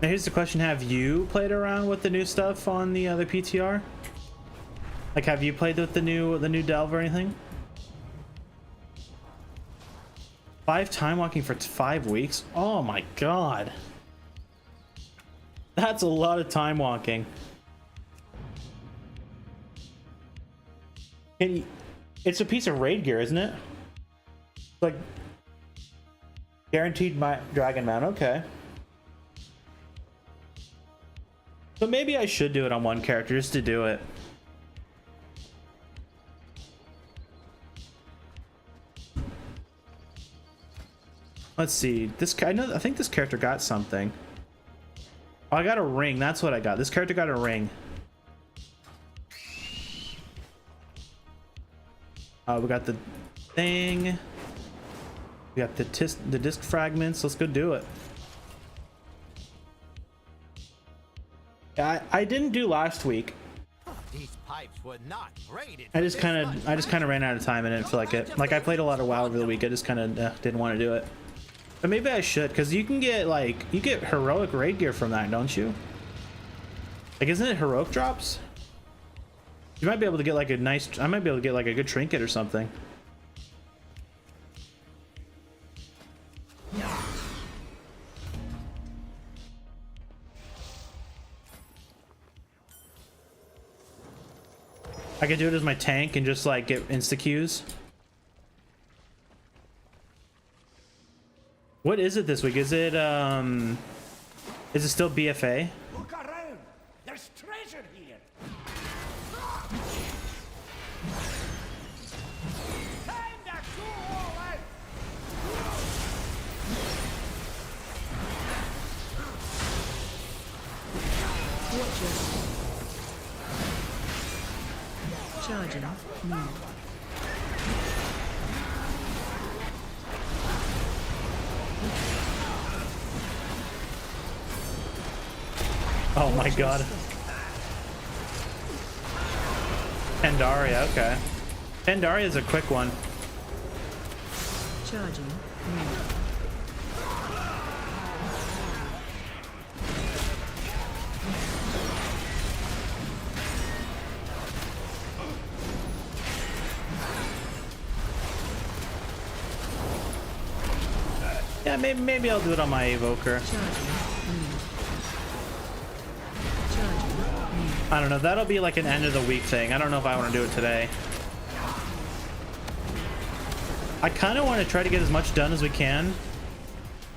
Now here's the question: have you played around with the new stuff on the other PTR? Like, have you played with the new delve or anything? 5 time walking for 5 weeks? Oh my god, that's a lot of time walking. It's a piece of raid gear, isn't it? Like guaranteed my dragon mount. Okay. So maybe I should do it on one character just to do it. Let's see. I think this character got something. Oh, I got a ring. That's what I got. This character got a ring. We got the thing. We got the disc fragments. Let's go do it. I didn't do last week. These pipes were not braided. I just kind of ran out of time and didn't feel like it. Like I played a lot of WoW over the week. I just kind of didn't want to do it. But maybe I should, because you can get like heroic raid gear from that, don't you? Like, isn't it heroic drops? You might be able to get like a nice. I might be able to get like a good trinket or something. I could do it as my tank and just like get insta Qs. What is it this week? Is it still BFA? Look around. Charging. Move. Oh my god. Pandaria, okay. Pandaria is a quick one. Charging. Move. Yeah, maybe I'll do it on my evoker. I don't know, that'll be like an end of the week thing. I don't know if I want to do it today. I kind of want to try to get as much done as we can,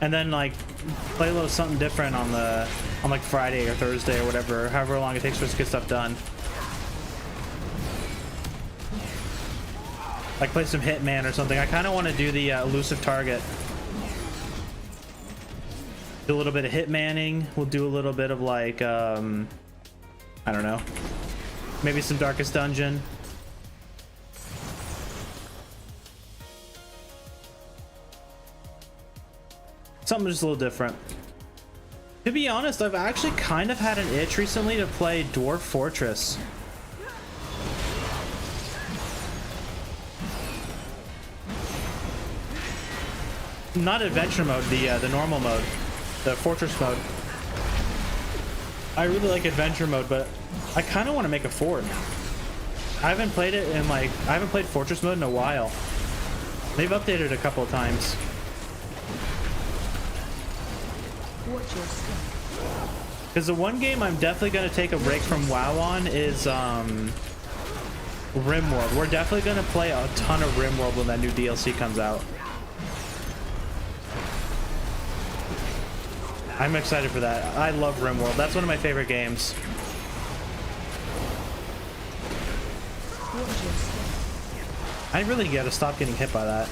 and then like play a little something different on like Friday or Thursday or whatever, however long it takes for us to get stuff done. Like play some Hitman or something. I kind of want to do the elusive target. Do a little bit of Hitmanning. We'll do a little bit of like I don't know, maybe some Darkest Dungeon. Something just a little different. To be honest, I've actually kind of had an itch recently to play Dwarf Fortress. Not adventure mode, the normal mode, the fortress mode. I really like adventure mode, but I kind of want to make a fort. I haven't played it in like, I haven't played fortress mode in a while. They've updated it a couple of times. Because the one game I'm definitely going to take a break from WoW on is RimWorld. We're definitely going to play a ton of RimWorld when that new DLC comes out. I'm excited for that. I love RimWorld. That's one of my favorite games. I really gotta stop getting hit by that.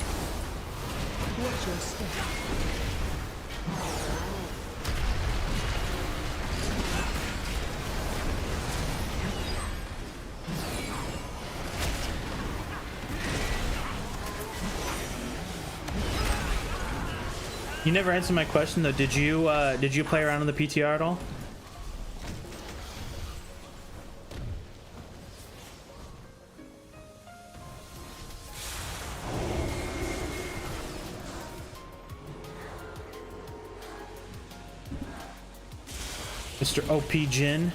You never answered my question though. Did you play around on the PTR at all? Mr. OP Jin.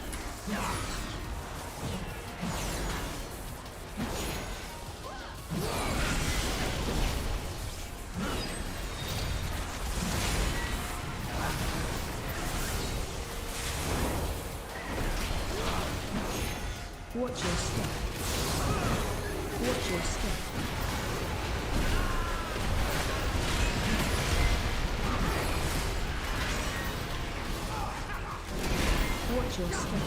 Watch your step. Watch your step. Watch your step.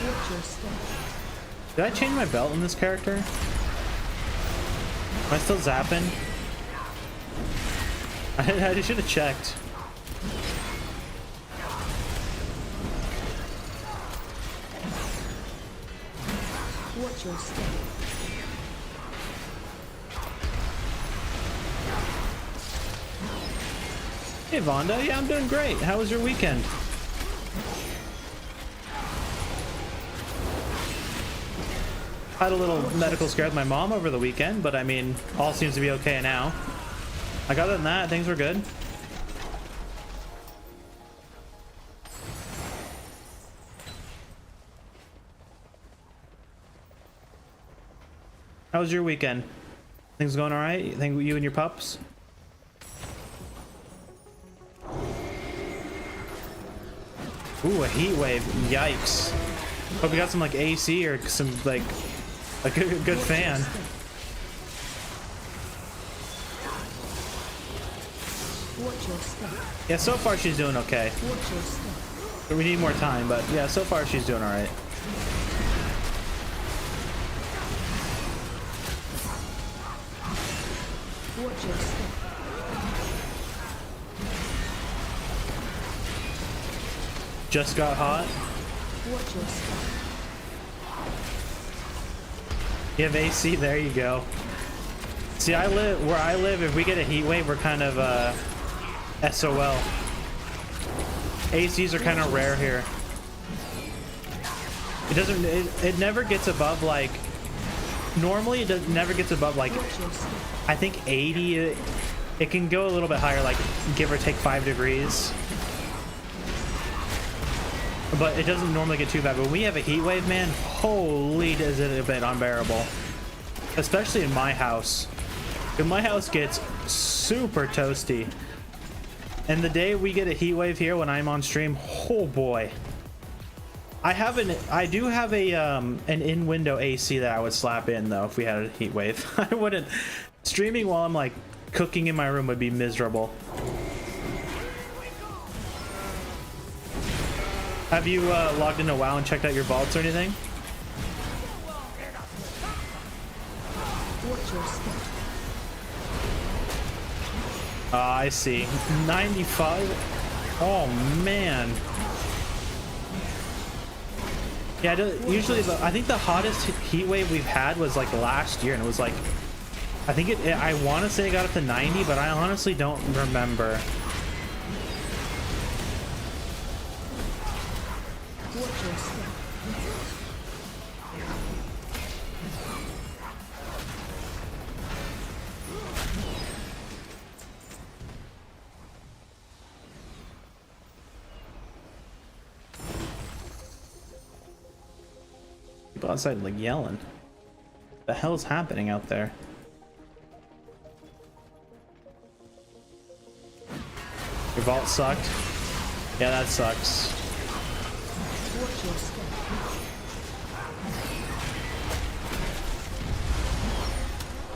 Watch your step. Did I change my belt in this character? Am I still zapping? I should have checked. Watch your step. Hey Vonda, yeah, I'm doing great. How was your weekend? Had a little medical scare with my mom over the weekend, but I mean, all seems to be okay now. Like other than that, things were good. How was your weekend? Things going all right? You think you and your pups? Ooh, a heat wave. Yikes. Hope you got some like AC or some like a good fan. Yeah, so far she's doing okay. We need more time, but yeah, so far she's doing all right. just got hot. Watch your step. You have AC, there you go. See, where I live, if we get a heat wave, we're kind of SOL. ACs are kind of rare here. It never gets above like, normally it never gets above like, I think 80. It can go a little bit higher, like give or take 5 degrees. But it doesn't normally get too bad. But when we have a heat wave, man, holy, is it a bit unbearable. Especially in my house. And my house gets super toasty. And the day we get a heat wave here when I'm on stream, oh boy. I do have a an in-window AC that I would slap in though if we had a heat wave. I wouldn't. Streaming while I'm like cooking in my room would be miserable. Have you logged into WoW and checked out your vaults or anything? Watch your step. I see. 95. Oh man. Yeah, usually I think the hottest heat wave we've had was like last year, and it was like, I think I want to say it got up to 90, but I honestly don't remember. Watch your step. People outside like yelling. The hell's happening out there? Your vault sucked. Yeah, that sucks. Watch your step.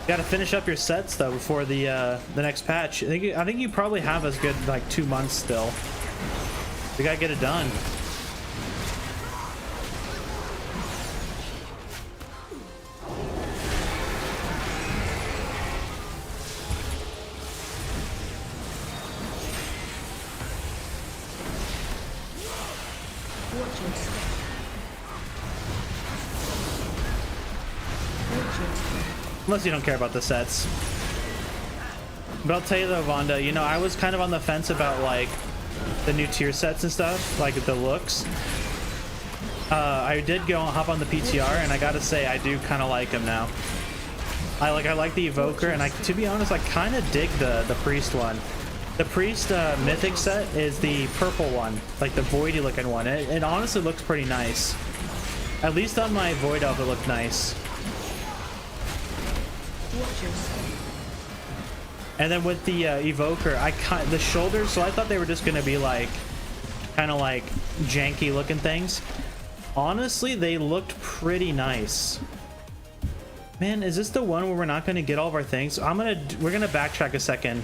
Got to finish up your sets though before the next patch. I think you probably have as good like 2 months still. We gotta get it done. Watch your step. Watch your step. Unless you don't care about the sets. But I'll tell you though, Vonda, you know, I was kind of on the fence about like the new tier sets and stuff, like the looks. I did go and hop on the PTR, and I gotta say I do kind of like them now. I like the Evoker, and to be honest, I kind of dig the Priest one. The Priest Mythic set is the purple one, like the voidy looking one. It honestly looks pretty nice. At least on my Void Elf, it looked nice. Watch your step. And then with the Evoker, the shoulders, so I thought they were just gonna be like kind of like janky looking things. Honestly, they looked pretty nice. Man, is this the one where we're not gonna get all of our things? We're gonna backtrack a second.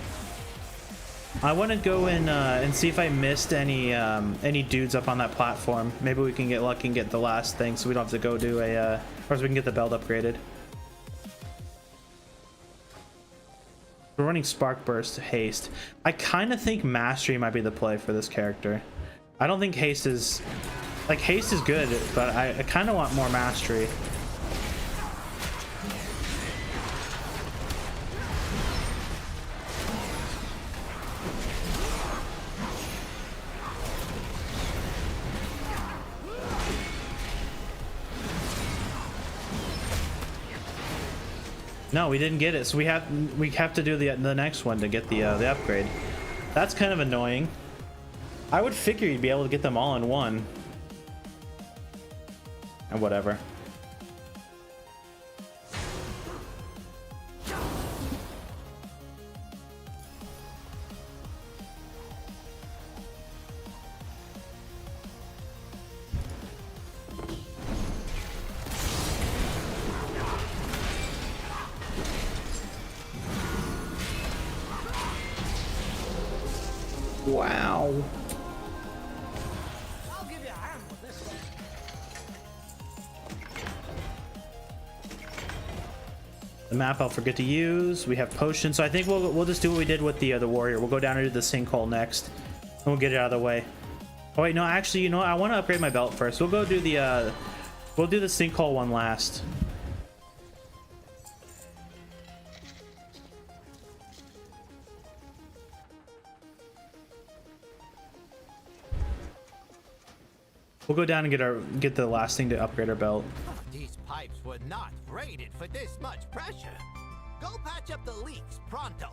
I want to go in and see if I missed any dudes up on that platform. Maybe we can get lucky and get the last thing, so we don't have to go do or so we can get the belt upgraded. We're running Spark Burst, Haste. I kind of think Mastery might be the play for this character. I don't think Haste is... Like, Haste is good, but I kind of want more Mastery. No, we didn't get it, so we have to do the next one to get the upgrade. That's kind of annoying. I would figure you'd be able to get them all in one. And whatever. Wow. I'll give you a hand with this one. The map I'll forget to use. We have potions, so I think we'll just do what we did with the warrior. We'll go down into the sinkhole next, and we'll get it out of the way. Oh wait, no, actually, you know what? I want to upgrade my belt first. We'll go do the we'll do the sinkhole one last. We'll go down and get the last thing to upgrade our belt. These pipes were not rated for this much pressure. Go patch up the leaks pronto.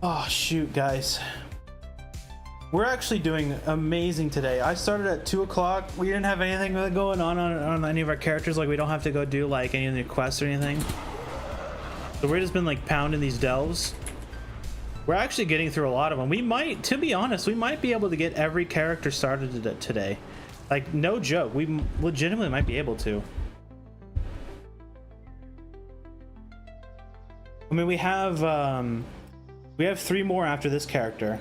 Oh shoot, guys. We're actually doing amazing today. I started at 2 o'clock. We didn't have anything really going on any of our characters. Like, we don't have to go do like any of the quests or anything. So we've just been like pounding these delves. We're actually getting through a lot of them. We might, to be honest, we might be able to get every character started today. Like, no joke. We legitimately might be able to. I mean, we have 3 more after this character.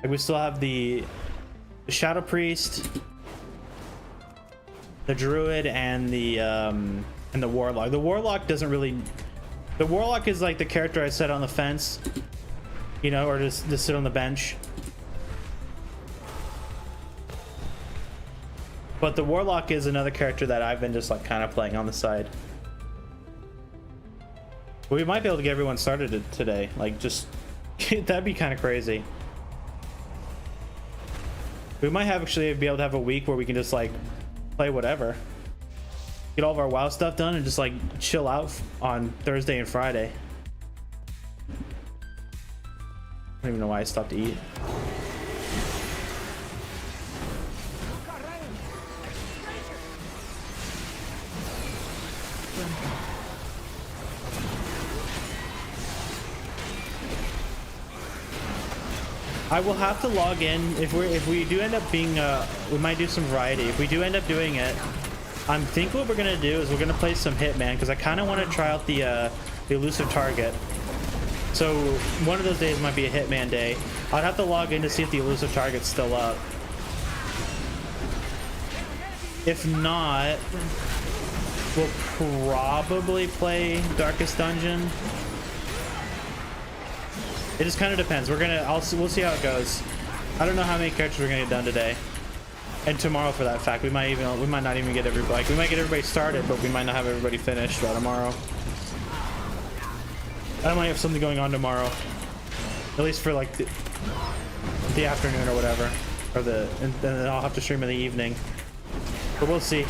Like, we still have the Shadow Priest, the Druid, and the Warlock. The Warlock doesn't really... The Warlock is like the character I set on the fence, you know, or just sit on the bench. But the Warlock is another character that I've been just like kind of playing on the side. We might be able to get everyone started today. Like, just... that'd be kind of crazy. We might actually be able to have a week where we can just like play whatever, get all of our WoW stuff done, and just like chill out on Thursday and Friday. I don't even know why I stopped to eat. I will have to log in if we do end up being we might do some variety. If we do end up doing it, I'm think what we're gonna do is we're gonna play some Hitman, because I kind of want to try out the elusive target. So one of those days might be a Hitman day. I'd have to log in to see if the elusive target's still up. If not, we'll probably play Darkest Dungeon. It just kind of depends. We'll see how it goes. I don't know how many characters we're gonna get done today, and tomorrow for that fact. We might not even get everybody. Like, we might get everybody started, but we might not have everybody finished by tomorrow. I might have something going on tomorrow, at least for like the afternoon or whatever, or and then I'll have to stream in the evening. But we'll see.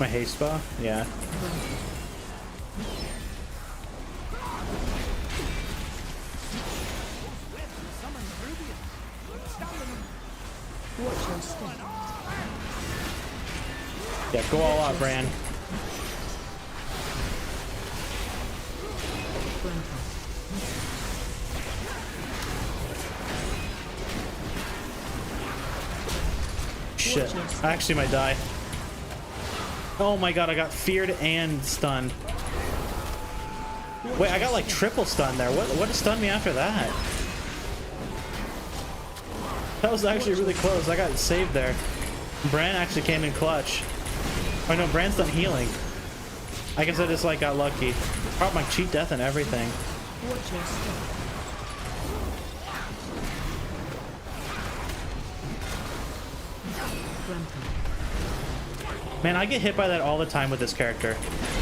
My haste spa? Yeah. Watch your step. Yeah, go all out, Bran. Shit. I actually might die. Oh my god, I got feared and stunned. Wait, I got like triple stun there. What stunned me after that? That was actually really close. I got saved there. Bran actually came in clutch. Oh no, Bran's done healing. I guess I just like got lucky. Brought my cheat death and everything. Watch your step. Man, I get hit by that all the time with this character.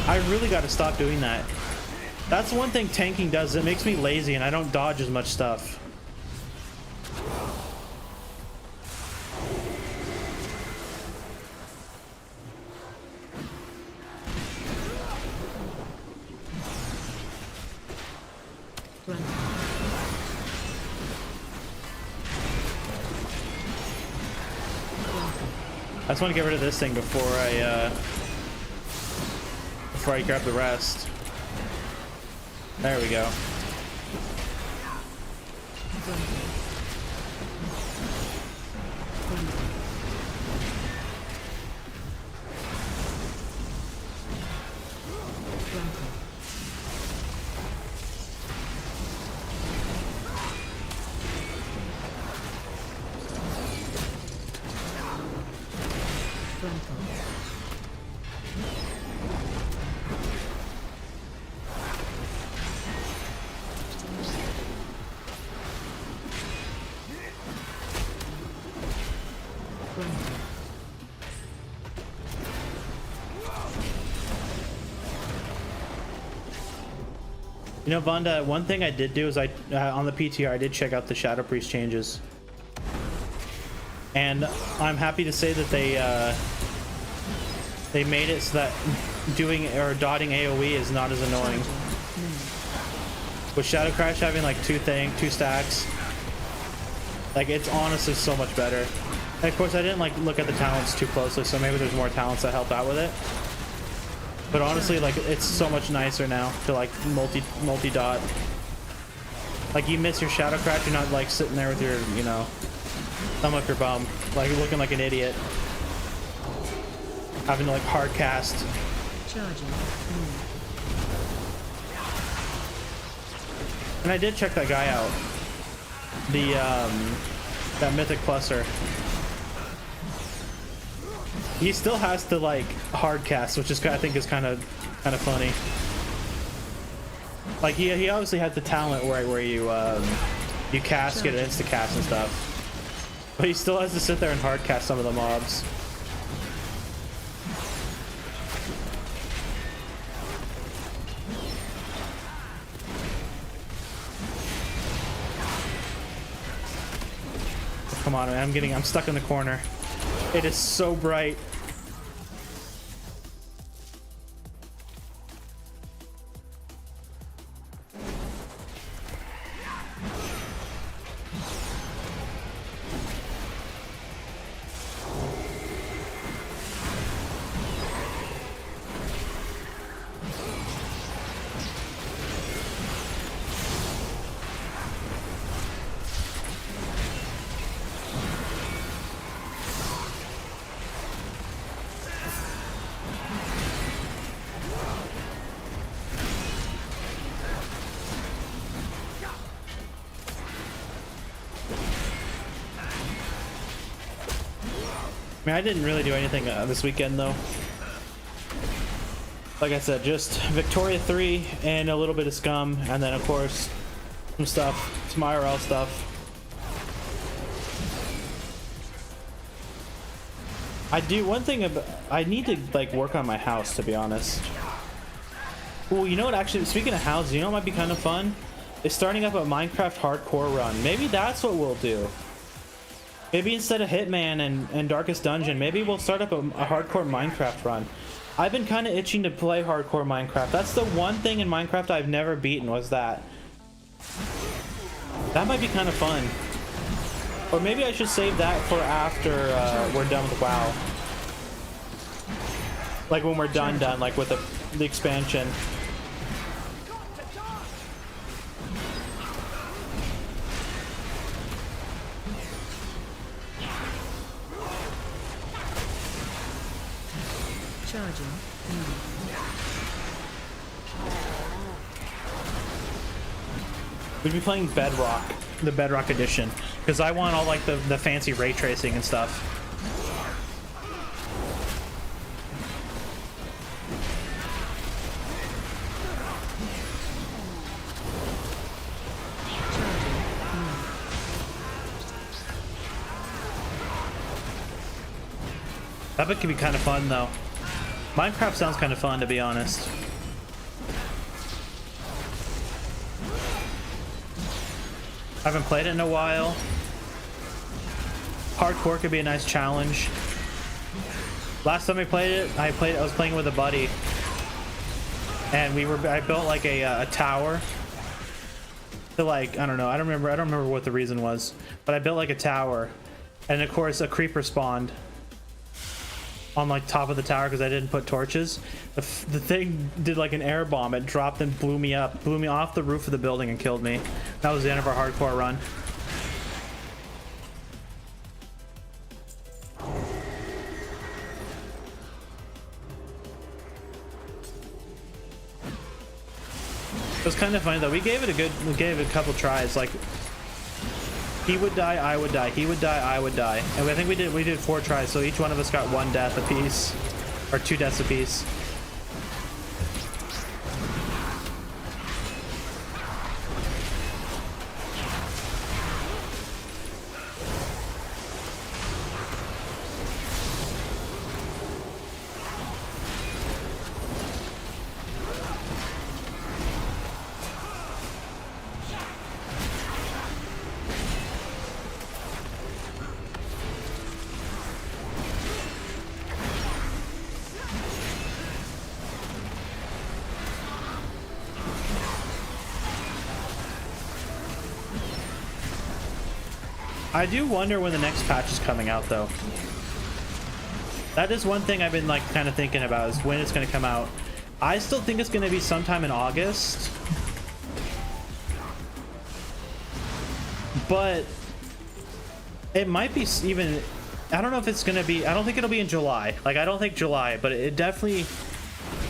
I really got to stop doing that. That's one thing tanking does. It makes me lazy and I don't dodge as much stuff. I just want to get rid of this thing before I grab the rest. There we go. You know, Vonda, one thing I did do is on the PTR, I did check out the Shadow Priest changes. And I'm happy to say that they made it so that doing or dotting AoE is not as annoying. With Shadow Crash having like two stacks, like it's honestly so much better. And of course, I didn't like look at the talents too closely, so maybe there's more talents that help out with it. But honestly, like it's so much nicer now to like multi-dot. Like you miss your Shadow Crash, you're not like sitting there with your, you know, thumb up your bum, like looking like an idiot, having to like hard cast. Charging. And I did check that guy out, the that Mythic Plusser. He still has to like hard cast, which is I think is kind of funny. Like he obviously had the talent where you cast, get an insta cast and stuff, but he still has to sit there and hard cast some of the mobs. Come on, man, I'm stuck in the corner. It is so bright. I mean, I didn't really do anything this weekend though. Like I said, just Victoria 3 and a little bit of Scum, and then of course some stuff, some IRL stuff. I do one thing about, I need to like work on my house, to be honest. Well, you know what, actually, speaking of houses, you know what might be kind of fun? Is starting up a Minecraft hardcore run. Maybe that's what we'll do. Maybe instead of Hitman and Darkest Dungeon, maybe we'll start up a hardcore Minecraft run. I've been kind of itching to play hardcore Minecraft. That's the one thing in Minecraft I've never beaten, was that. That might be kind of fun. Or maybe I should save that for after we're done with WoW. Like when we're done, like with the expansion. Charging. We'd be playing Bedrock, the Bedrock edition, because I want all like the fancy ray tracing and stuff. That bit could be kind of fun though. Minecraft sounds kind of fun, to be honest. I haven't played it in a while. Hardcore could be a nice challenge. Last time I played it, I was playing with a buddy, and I built like a tower to like, I don't know, I don't remember what the reason was, but I built like a tower, and of course a creeper spawned. on like top of the tower because I didn't put torches. The thing did like an air bomb. It dropped and blew me off the roof of the building and killed me. That was the end of our hardcore run. It was kind of funny though. We gave it a couple tries. Like he would die, I would die. He would die, I would die. And I think we did 4 tries. So each one of us got 1 death apiece, or 2 deaths apiece. I do wonder when the next patch is coming out though. That is one thing I've been like kind of thinking about, is when it's going to come out. I still think it's going to be sometime in August. But it might be even, I don't know if it's going to be, I don't think it'll be in July. Like I don't think July, but it definitely,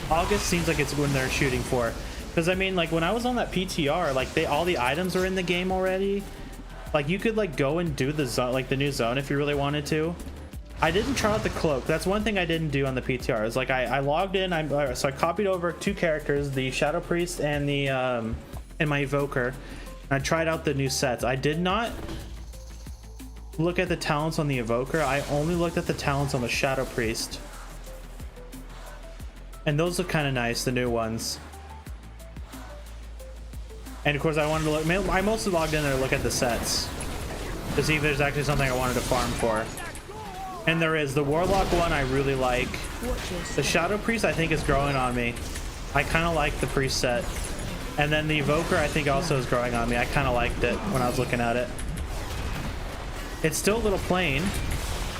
August seems like it's when they're shooting for. Because I mean, like when I was on that PTR, like all the items are in the game already. Like you could like go and do the zone, like the new zone, if you really wanted to. I didn't try out the cloak. That's one thing I didn't do on the PTR. It's like I logged in. So I copied over 2 characters, the Shadow Priest and the and my Evoker. And I tried out the new sets. I did not look at the talents on the Evoker. I only looked at the talents on the Shadow Priest. And those look kind of nice, the new ones. And of course I wanted to look, I mostly logged in there to look at the sets to see if there's actually something I wanted to farm for. And there is. The Warlock one I really like. The Shadow Priest I think is growing on me. I kind of like the Priest set. And then the Evoker I think also is growing on me. I kind of liked it when I was looking at it. It's still a little plain,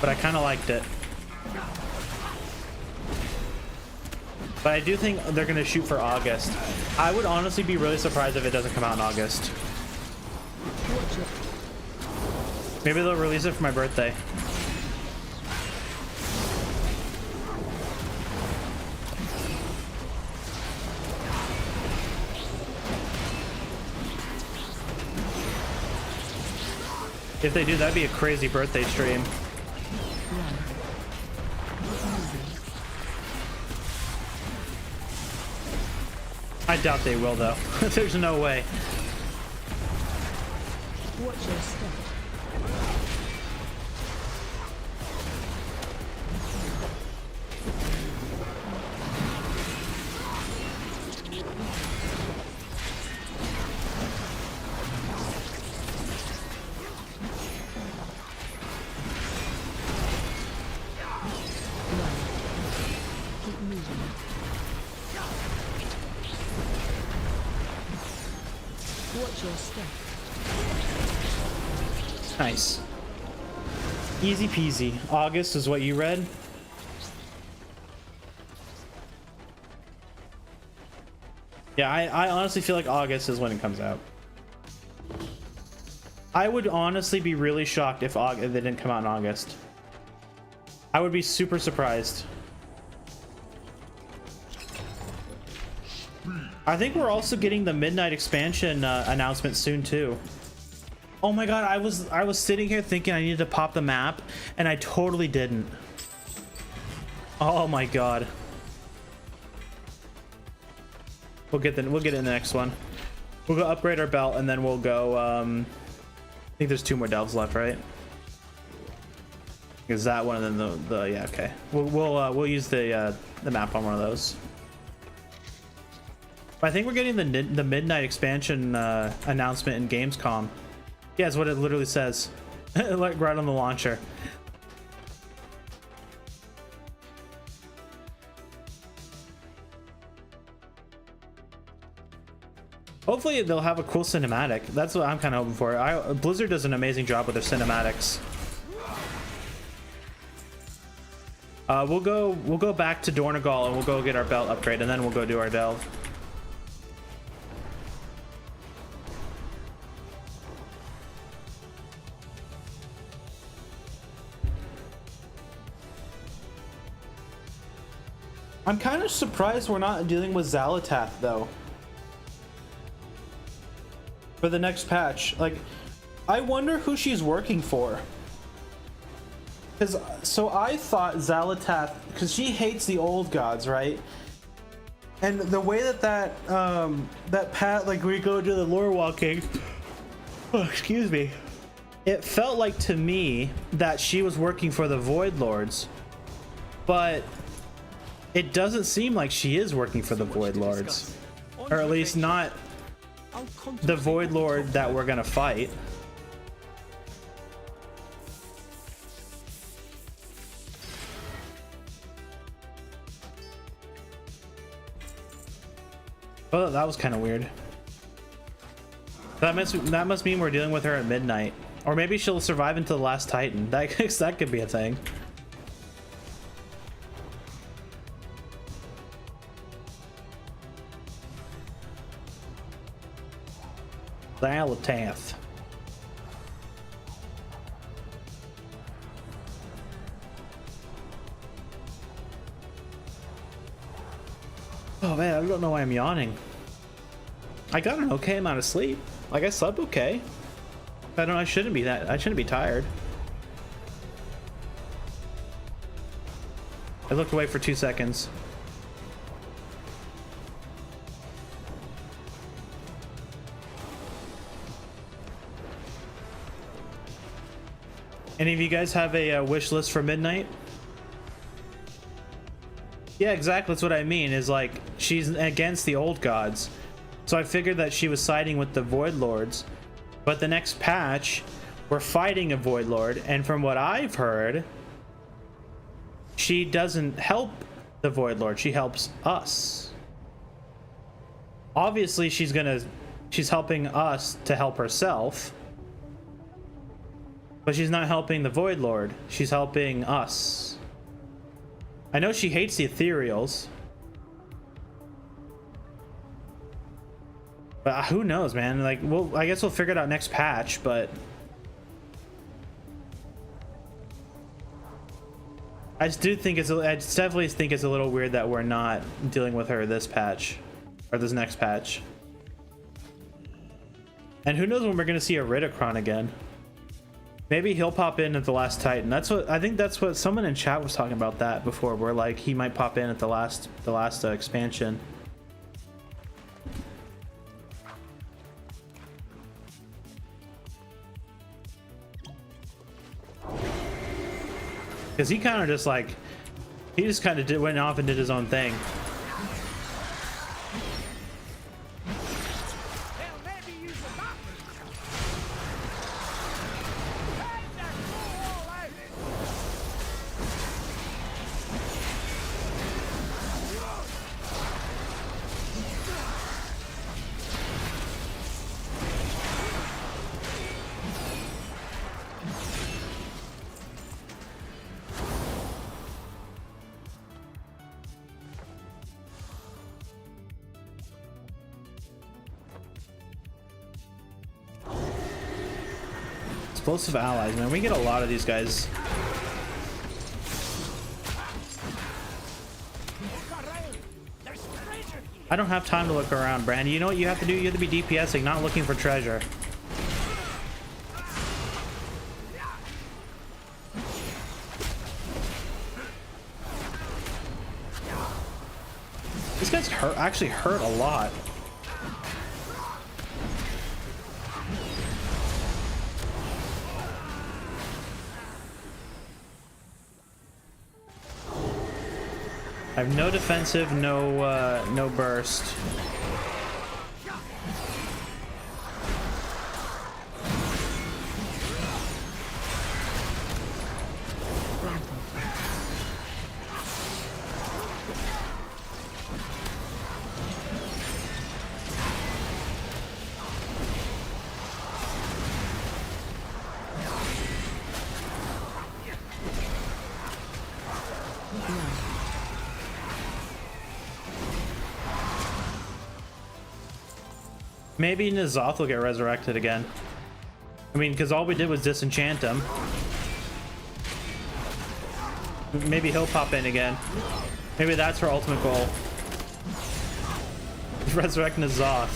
but I kind of liked it. But I do think they're going to shoot for August. I would honestly be really surprised if it doesn't come out in August. Maybe they'll release it for my birthday. If they do, that'd be a crazy birthday stream. I doubt they will, though. There's no way. Watch your step. Keep moving. Watch your step. Nice. Easy peasy. August is what you read? Yeah, I honestly feel like August is when it comes out. I would honestly be really shocked if they didn't come out in August. I would be super surprised. I think we're also getting the Midnight expansion announcement soon too. Oh my god, I was sitting here thinking I needed to pop the map and I totally didn't. Oh my god. We'll get it in the next one. We'll go upgrade our belt and then we'll go I think there's 2 more delves left, right? Is that one and then the yeah, okay. We'll use the map on one of those. I think we're getting the Midnight expansion announcement in Gamescom. Yeah, that's what it literally says. Like right on the launcher. Hopefully they'll have a cool cinematic. That's what I'm kind of hoping for. Blizzard does an amazing job with their cinematics. We'll go back to Dornegal and we'll go get our belt upgrade, and then we'll go do our delve. I'm kind of surprised we're not dealing with Xalatath though for the next patch. Like, I wonder who she's working for. So I thought Xalatath, because she hates the old gods, right? And the way that Pat, like, we go to the lore walking, oh, excuse me, it felt like to me that she was working for the Void Lords, but it doesn't seem like she is working for the Void Lords, or at least not the Void Lord that we're gonna fight. Oh, that was kind of weird. That must mean we're dealing with her at midnight, or maybe she'll survive until the last Titan. That could be a thing. Xalatath. Oh man, I don't know why I'm yawning. I got an okay amount of sleep. Like, I slept okay. I shouldn't be tired. I looked away for 2 seconds. Any of you guys have a wish list for midnight? Yeah, exactly. That's what I mean, is like, she's against the old gods. So I figured that she was siding with the Void Lords. But the next patch, we're fighting a Void Lord. And from what I've heard, she doesn't help the Void Lord. She helps us. Obviously, she's helping us to help herself. But she's not helping the Void Lord. She's helping us. I know she hates the Ethereals. But who knows, man? Like, I guess we'll figure it out next patch, but I definitely think it's a little weird that we're not dealing with her this patch, or this next patch. And who knows when we're gonna see a Ridicron again? Maybe he'll pop in at the last Titan. I think that's what someone in chat was talking about that before, where like he might pop in at the last expansion. Because he kind of just like, he just kind of went off and did his own thing. Explosive allies, man. We get a lot of these guys. I don't have time to look around, Brand. You know what you have to do? You have to be DPSing, not looking for treasure. These guys actually hurt a lot. I have no defensive, no burst. Maybe N'Zoth will get resurrected again. I mean, because all we did was disenchant him. Maybe he'll pop in again. Maybe that's her ultimate goal. Resurrect N'Zoth.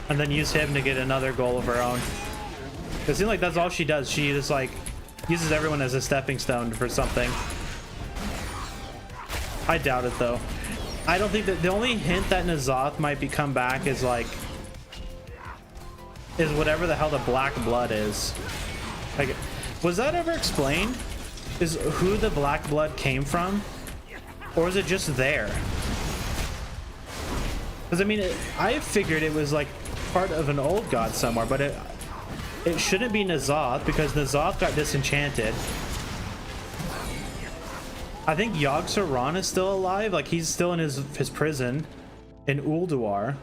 And then use him to get another goal of her own. It seems like that's all she does. She just like uses everyone as a stepping stone for something. I doubt it though. I don't think that the only hint that N'Zoth might come back is like whatever the hell the black blood is. Like, was that ever explained? Is who the black blood came from, or is it just there? Because I mean, I figured it was like part of an old god somewhere, but it shouldn't be N'Zoth because N'Zoth got disenchanted. I think Yogg-Saron is still alive, like he's still in his prison in Ulduar.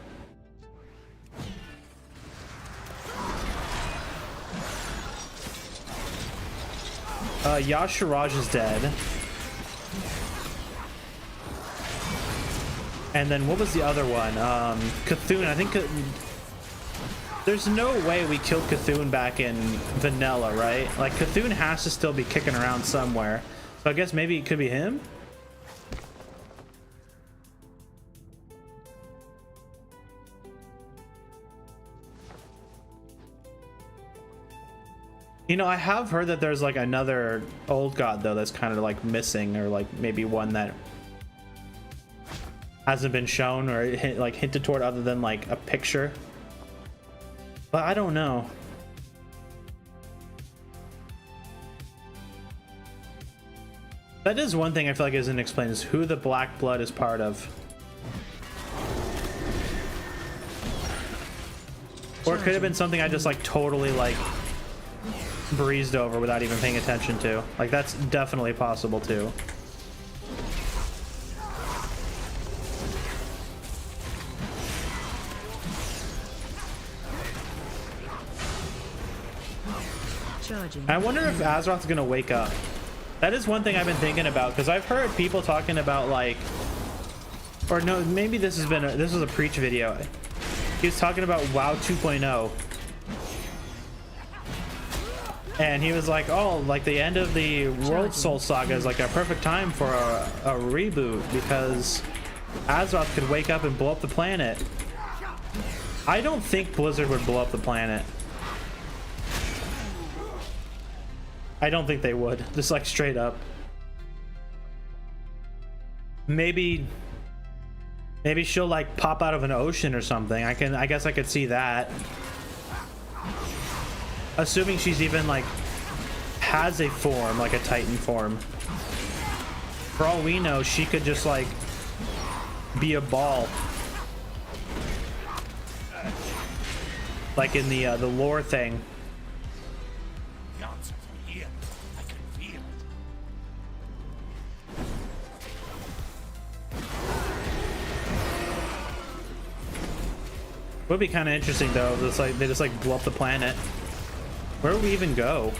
Yasharaj is dead. And then what was the other one? Cthulhu. I think there's no way we killed Cthulhu back in vanilla, right? Like Cthulhu has to still be kicking around somewhere. So I guess maybe it could be him. You know, I have heard that there's like another old god though that's kind of like missing, or like maybe one that hasn't been shown or like hinted toward other than like a picture. But I don't know. That is one thing I feel like isn't explained, is who the black blood is part of. Or it could have been something I just like totally like breezed over without even paying attention to. Like that's definitely possible too. I wonder if Azeroth's gonna wake up. That is one thing I've been thinking about, because I've heard people talking about like, or no, maybe this was a preach video. He was talking about WoW 2.0. And he was like, oh, like the end of the World Soul Saga is like a perfect time for a reboot, because Azeroth could wake up and blow up the planet. I don't think Blizzard would blow up the planet. I don't think they would, just like straight up. Maybe she'll like pop out of an ocean or something. I guess I could see that. Assuming she's even like has a form, like a Titan form. For all we know, she could just like be a ball. Like in the lore thing. Would be kind of interesting though. It's like they just like blow up the planet. Where would we even go?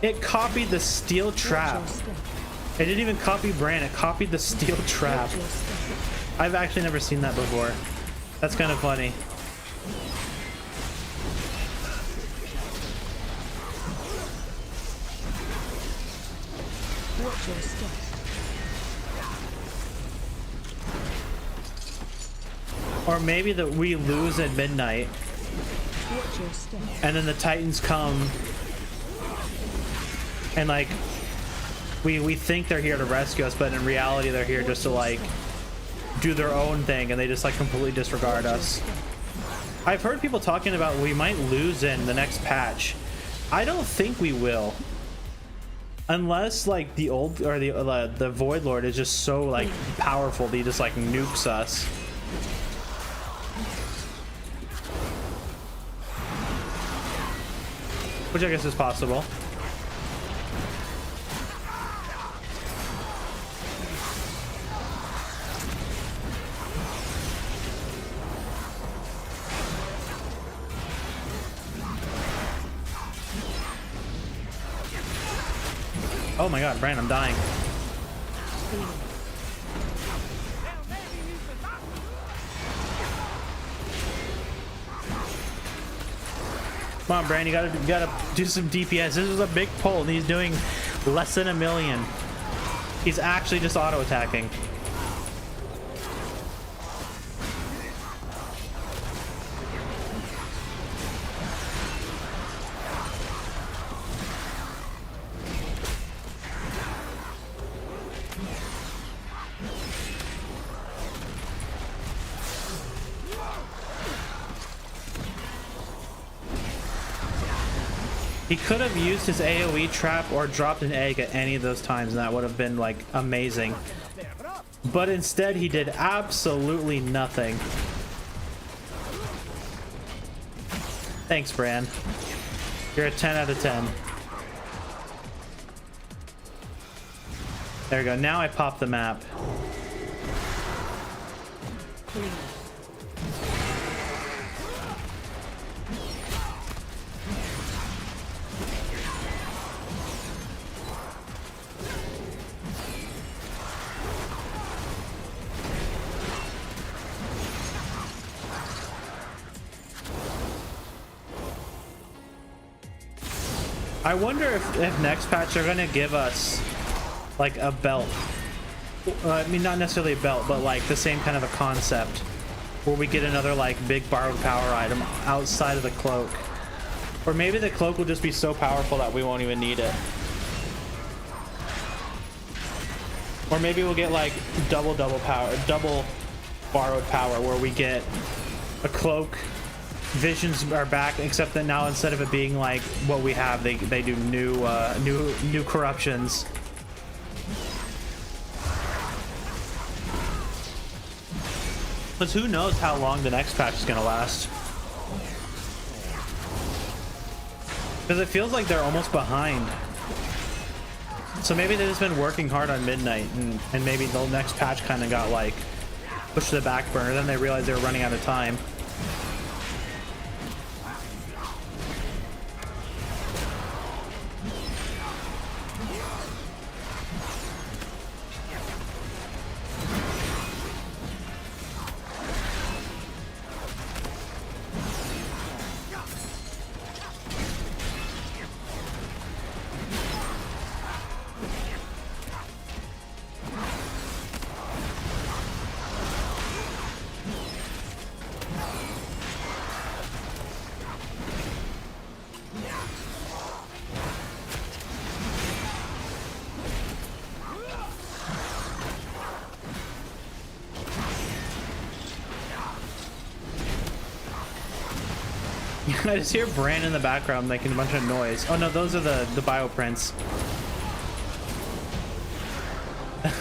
It copied the steel trap. It didn't even copy Bran. It copied the steel trap. I've actually never seen that before. That's kind of funny. Watch your step. Or maybe that we lose at midnight, Watch your step. and then the Titans come, and like we think they're here to rescue us, but in reality they're here just to like do their own thing, and they just like completely disregard us. I've heard people talking about we might lose in the next patch. I don't think we will, unless like the old or the Void Lord is just so like powerful that he just like nukes us. Which I guess is possible. Oh my god, Bran, I'm dying. Come on, Brand, you gotta do some DPS. This was a big pull, and he's doing less than 1 million. He's actually just auto-attacking. He could have used his AoE trap or dropped an egg at any of those times, and that would have been like amazing. But instead he did absolutely nothing. Thanks, Bran. You're a 10 out of 10. There we go. Now I pop the map. I wonder if next patch they're gonna give us like a belt. I mean, not necessarily a belt, but like the same kind of a concept where we get another like big borrowed power item outside of the cloak. Or maybe the cloak will just be so powerful that we won't even need it. Or maybe we'll get like double borrowed power, where we get a cloak, visions are back, except that now instead of it being like what we have, they do new corruptions. But who knows how long the next patch is gonna last? Because it feels like they're almost behind. So maybe they've just been working hard on Midnight, and maybe the next patch kind of got like pushed to the back burner. Then they realized they were running out of time. I just hear Bran in the background making a bunch of noise. Oh no, those are the bioprints.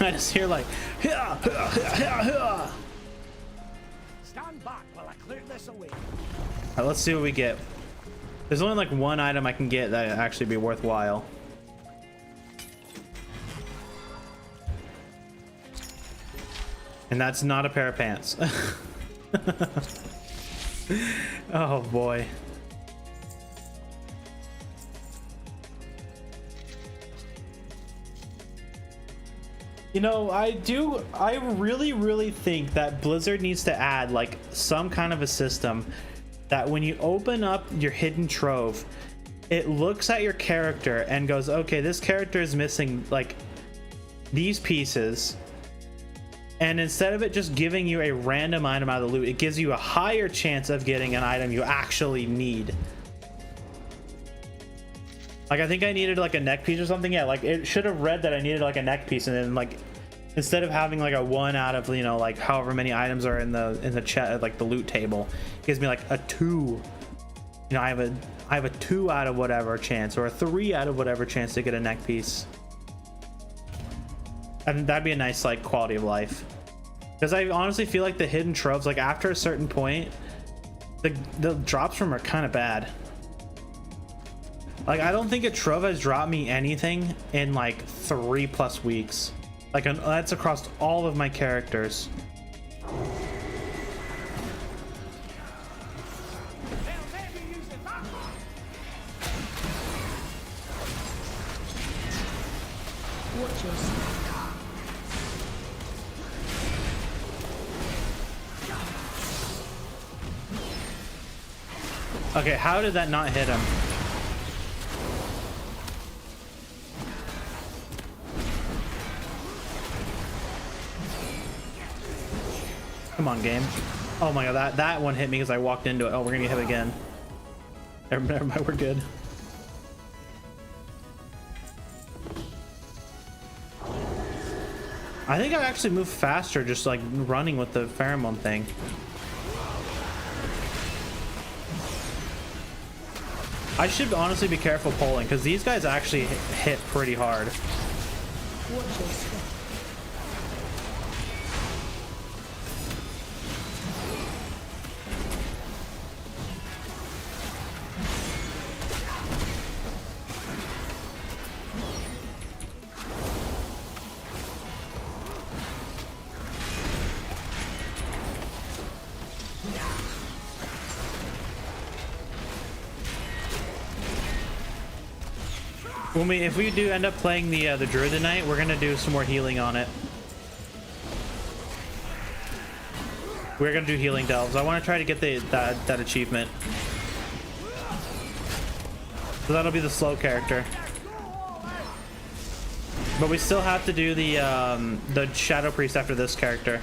I just hear like, stand back while I clear this away. Alright, let's see what we get. There's only like one item I can get that would actually be worthwhile. And that's not a pair of pants. Oh boy. You know, I really think that Blizzard needs to add like some kind of a system that when you open up your hidden trove, it looks at your character and goes, okay, this character is missing like these pieces. And instead of it just giving you a random item out of the loot, it gives you a higher chance of getting an item you actually need. Like, I think I needed like a neck piece or something. Yeah, like it should have read that I needed like a neck piece, and then like instead of having like a 1 out of, you know, like however many items are in the chat, like the loot table, it gives me like a 2. You know, I have a 2 out of whatever chance, or a 3 out of whatever chance to get a neck piece. And that'd be a nice like quality of life. Because I honestly feel like the hidden troves, like after a certain point, the drops from are kind of bad. Like, I don't think a trove has dropped me anything in like 3+ weeks. Like, that's across all of my characters. Watch yourself. Okay, how did that not hit him? Come on, game. Oh my god, that one hit me because I walked into it. Oh, we're gonna get hit again. Never mind, we're good. I think I actually move faster just like running with the pheromone thing. I should honestly be careful pulling because these guys actually hit pretty hard. Watch your step. If we do end up playing the druid tonight, we're gonna do some more healing on it. We're gonna do healing delves. I want to try to get that achievement. So that'll be the slow character. But we still have to do the shadow priest after this character.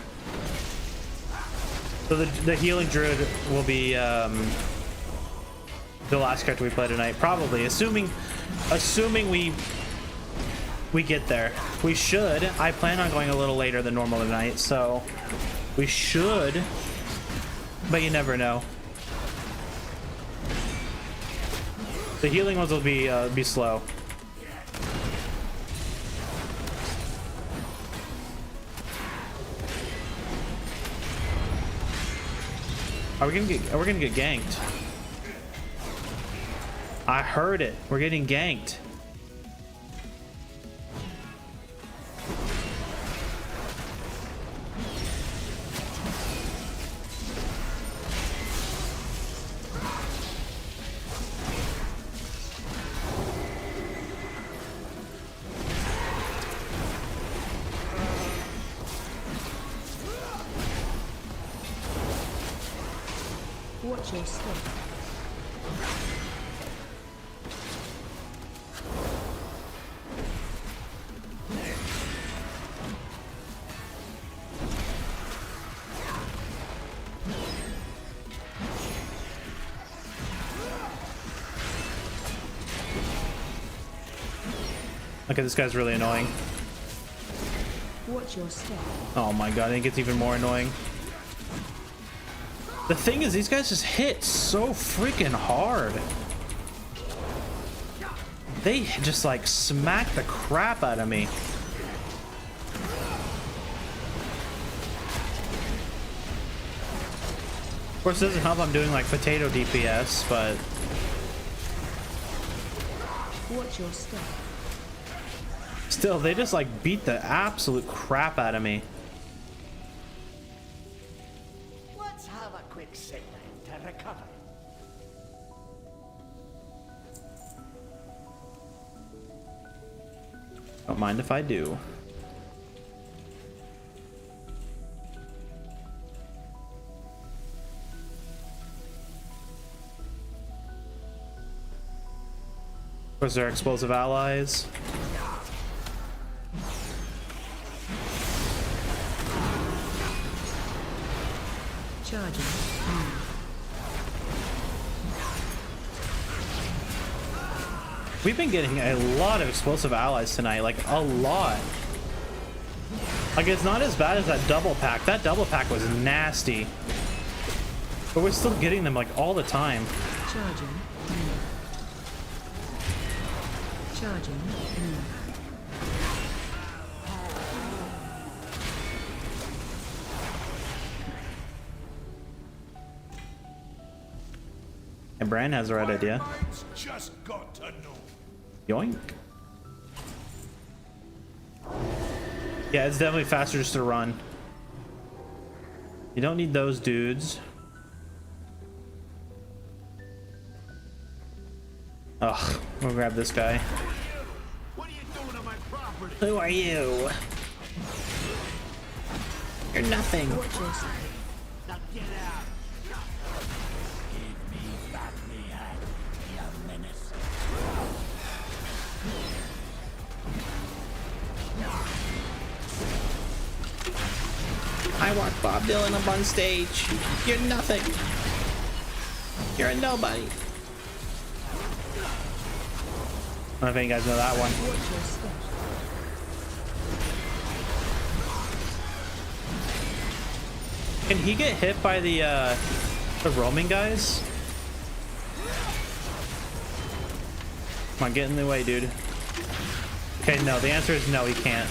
So the healing druid will be the last character we play tonight, probably, assuming we get there. We should. I plan on going a little later than normal tonight, so we should, but you never know. The healing ones will be slow. We're gonna get ganked. I heard it. We're getting ganked. Watch your step. Okay, this guy's really annoying. Watch your step. Oh my god, I think it's even more annoying. The thing is, these guys just hit so freaking hard. They just like smack the crap out of me. Of course, it doesn't help I'm doing like potato DPS, but... Watch your step. Still, they just like beat the absolute crap out of me. Let's have a quick sit down to recover. Don't mind if I do. Of course, there are explosive allies. Charging. We've been getting a lot of explosive allies tonight, like a lot. Like, it's not as bad as that double pack. That double pack was nasty. But we're still getting them like all the time. Charging. Charging. And Bran has the right idea. Just got to know. Yoink. Yeah, it's definitely faster just to run. You don't need those dudes. Ugh, we'll grab this guy. What are you doing on my property? Who are you? You're nothing. Watch your step. Now get out. Give me back me Bob Dylan up on stage. You're nothing. You're a nobody. I don't know if you guys know that one. Can he get hit by the roaming guys? Come on, get in the way, dude. Okay, no, the answer is no, he can't.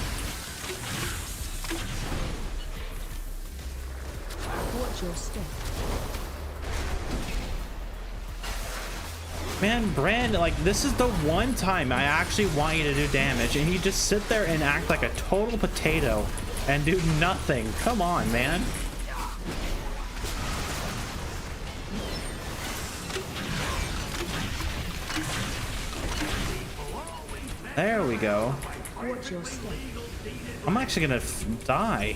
Watch your step. Man, Brand, like, this is the one time I actually want you to do damage, and you just sit there and act like a total potato and do nothing. Come on, man. There we go. Watch your step. I'm actually gonna die.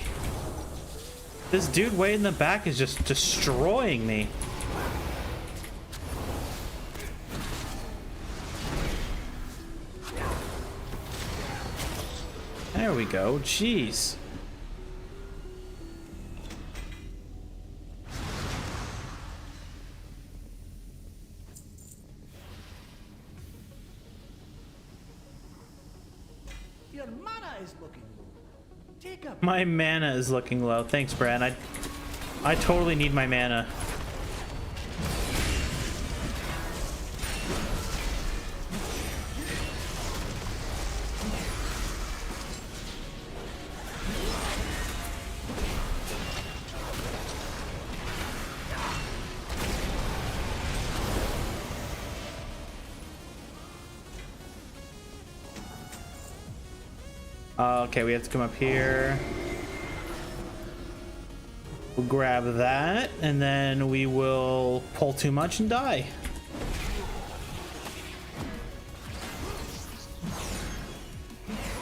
This dude way in the back is just destroying me. There we go. Jeez. Your mana is looking low. Take a My mana is looking low. Thanks, Brad. I totally need my mana. Okay, we have to come up here. We'll grab that, and then we will pull too much and die.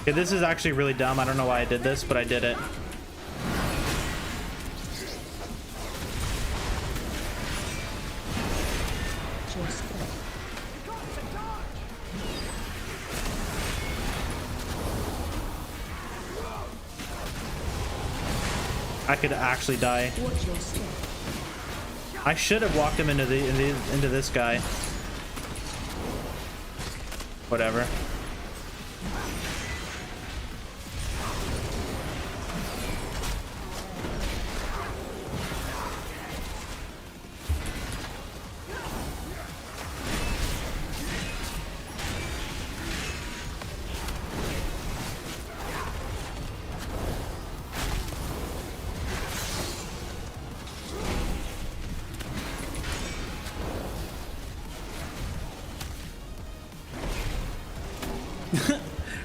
Okay, this is actually really dumb. I don't know why I did this, but I did it. Watch your step. I could actually die. Watch your step. I should have walked him into this guy. Whatever.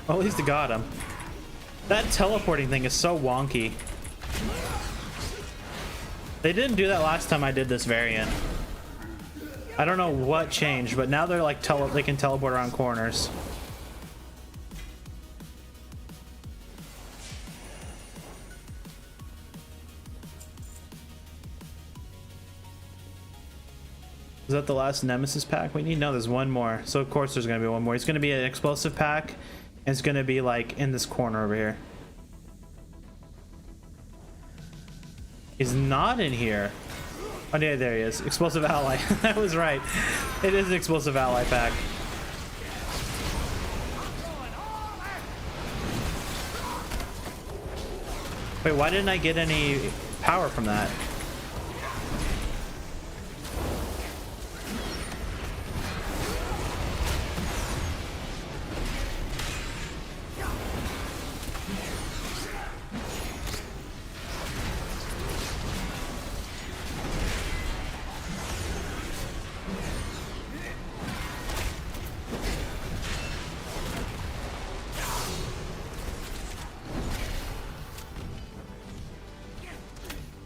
Well, at least I got him. That teleporting thing is so wonky. They didn't do that last time I did this variant. I don't know what changed, but now they're like they can teleport around corners. Is that the last Nemesis pack we need? No, there's one more. So of course there's gonna be one more. It's gonna be an explosive pack. And it's gonna be like in this corner over here. He's not in here. Oh yeah, there he is. Explosive ally. That was right. It is an explosive ally pack. Wait, why didn't I get any power from that?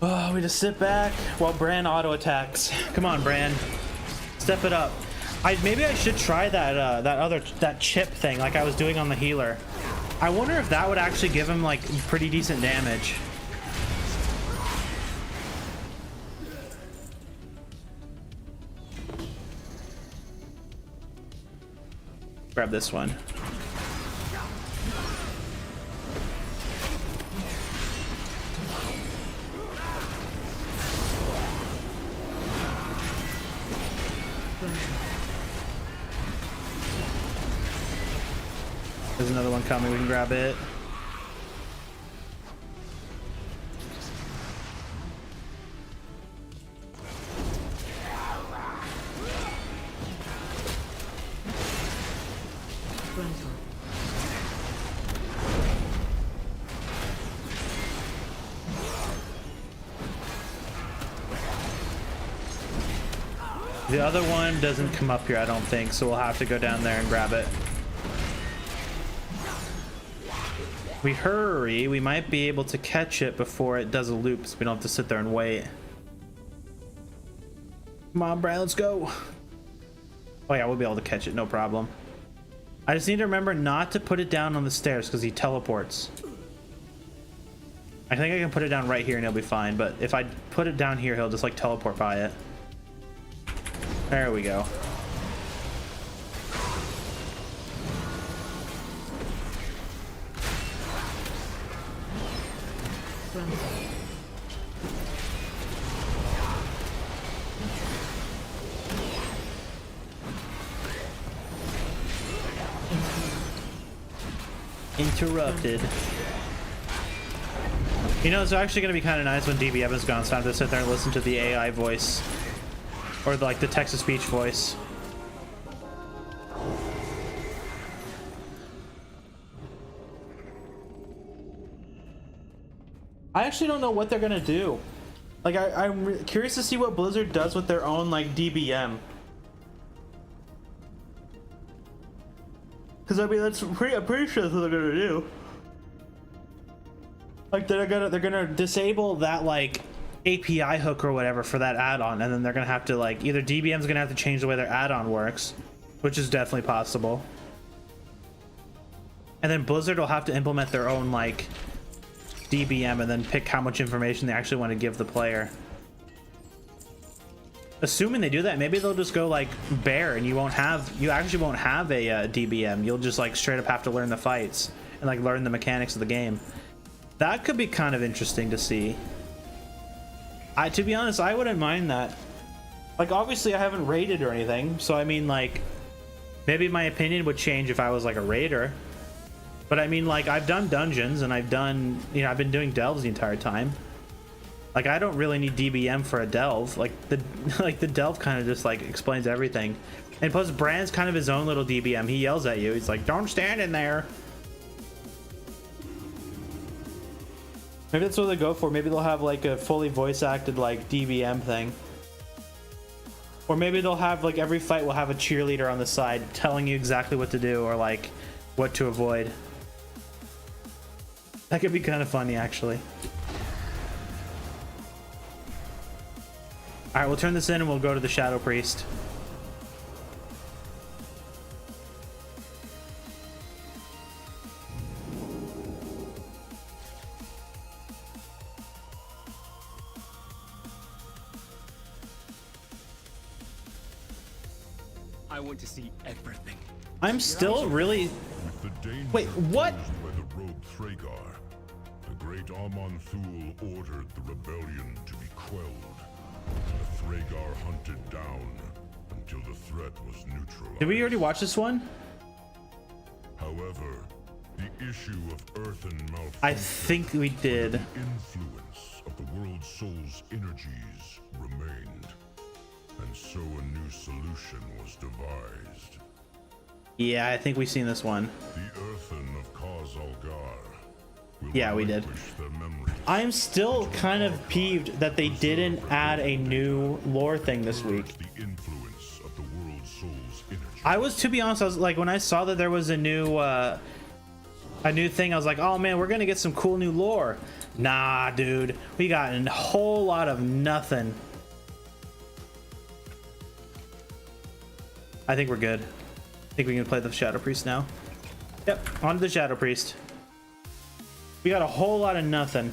Oh, we just sit back while Bran auto attacks. Come on, Bran, step it up. Maybe I should try that chip thing like I was doing on the healer. I wonder if that would actually give him like pretty decent damage. Grab this one. There's another one coming. We can grab it. The other one doesn't come up here, I don't think, so we'll have to go down there and grab it. We hurry, we might be able to catch it before it does a loop, so we don't have to sit there and wait. Come on, Brian, let's go. Oh yeah, we'll be able to catch it, no problem. I just need to remember not to put it down on the stairs because he teleports. I think I can put it down right here and he'll be fine, but if I put it down here, he'll just like teleport by it. There we go. Interrupted. You know, it's actually going to be kind of nice when DBM is gone, so I have to sit there and listen to the AI voice. Or like the text-to-speech voice. I actually don't know what they're gonna do. Like, I'm curious to see what Blizzard does with their own like DBM. Because I mean, I'm pretty sure that's what they're gonna do. Like they're gonna disable that like API hook or whatever for that add-on, and then they're gonna have to like either DBM's gonna have to change the way their add-on works, which is definitely possible, and then Blizzard will have to implement their own like DBM and then pick how much information they actually want to give the player. Assuming they do that, maybe they'll just go like bare and you actually won't have a DBM. You'll just like straight up have to learn the fights and like learn the mechanics of the game. That could be kind of interesting to see. To be honest, I wouldn't mind that. Like, obviously I haven't raided or anything, so I mean, like, maybe my opinion would change if I was like a raider. But I mean, like, I've done dungeons and I've done, you know, I've been doing delves the entire time. Like, I don't really need DBM for a delve. Like the delve kind of just like explains everything. And plus, Brand's kind of his own little DBM. He yells at you. He's like, "Don't stand in there." Maybe that's what they go for. Maybe they'll have like a fully voice acted like DBM thing. Or maybe they'll have like every fight will have a cheerleader on the side telling you exactly what to do or like what to avoid. That could be kind of funny, actually. Alright, we'll turn this in and we'll go to the Shadow Priest. I want to see everything. I'm still really... Wait, what? By the rogue Thragar, the great Amon'Thul ordered the rebellion to be quelled. The Thragar hunted down until the threat was neutralized. Did we already watch this one? However, the issue of earthen malfunction, I think we did. the influence of the world soul's energies remained, and so a new solution was devised. Yeah, I think we've seen this one. The earthen of Khaz-Algar. Yeah, we did. I'm still kind of peeved that they didn't add a new lore thing this week. The influence of the world soul's energy. I was, to be honest, I was like, when I saw that there was a new thing, I was like, oh man, we're gonna get some cool new lore. Nah, dude, we got a whole lot of nothing. I think we're good. I think we can play the Shadow Priest now. Yep, on to the Shadow Priest. We got a whole lot of nothing.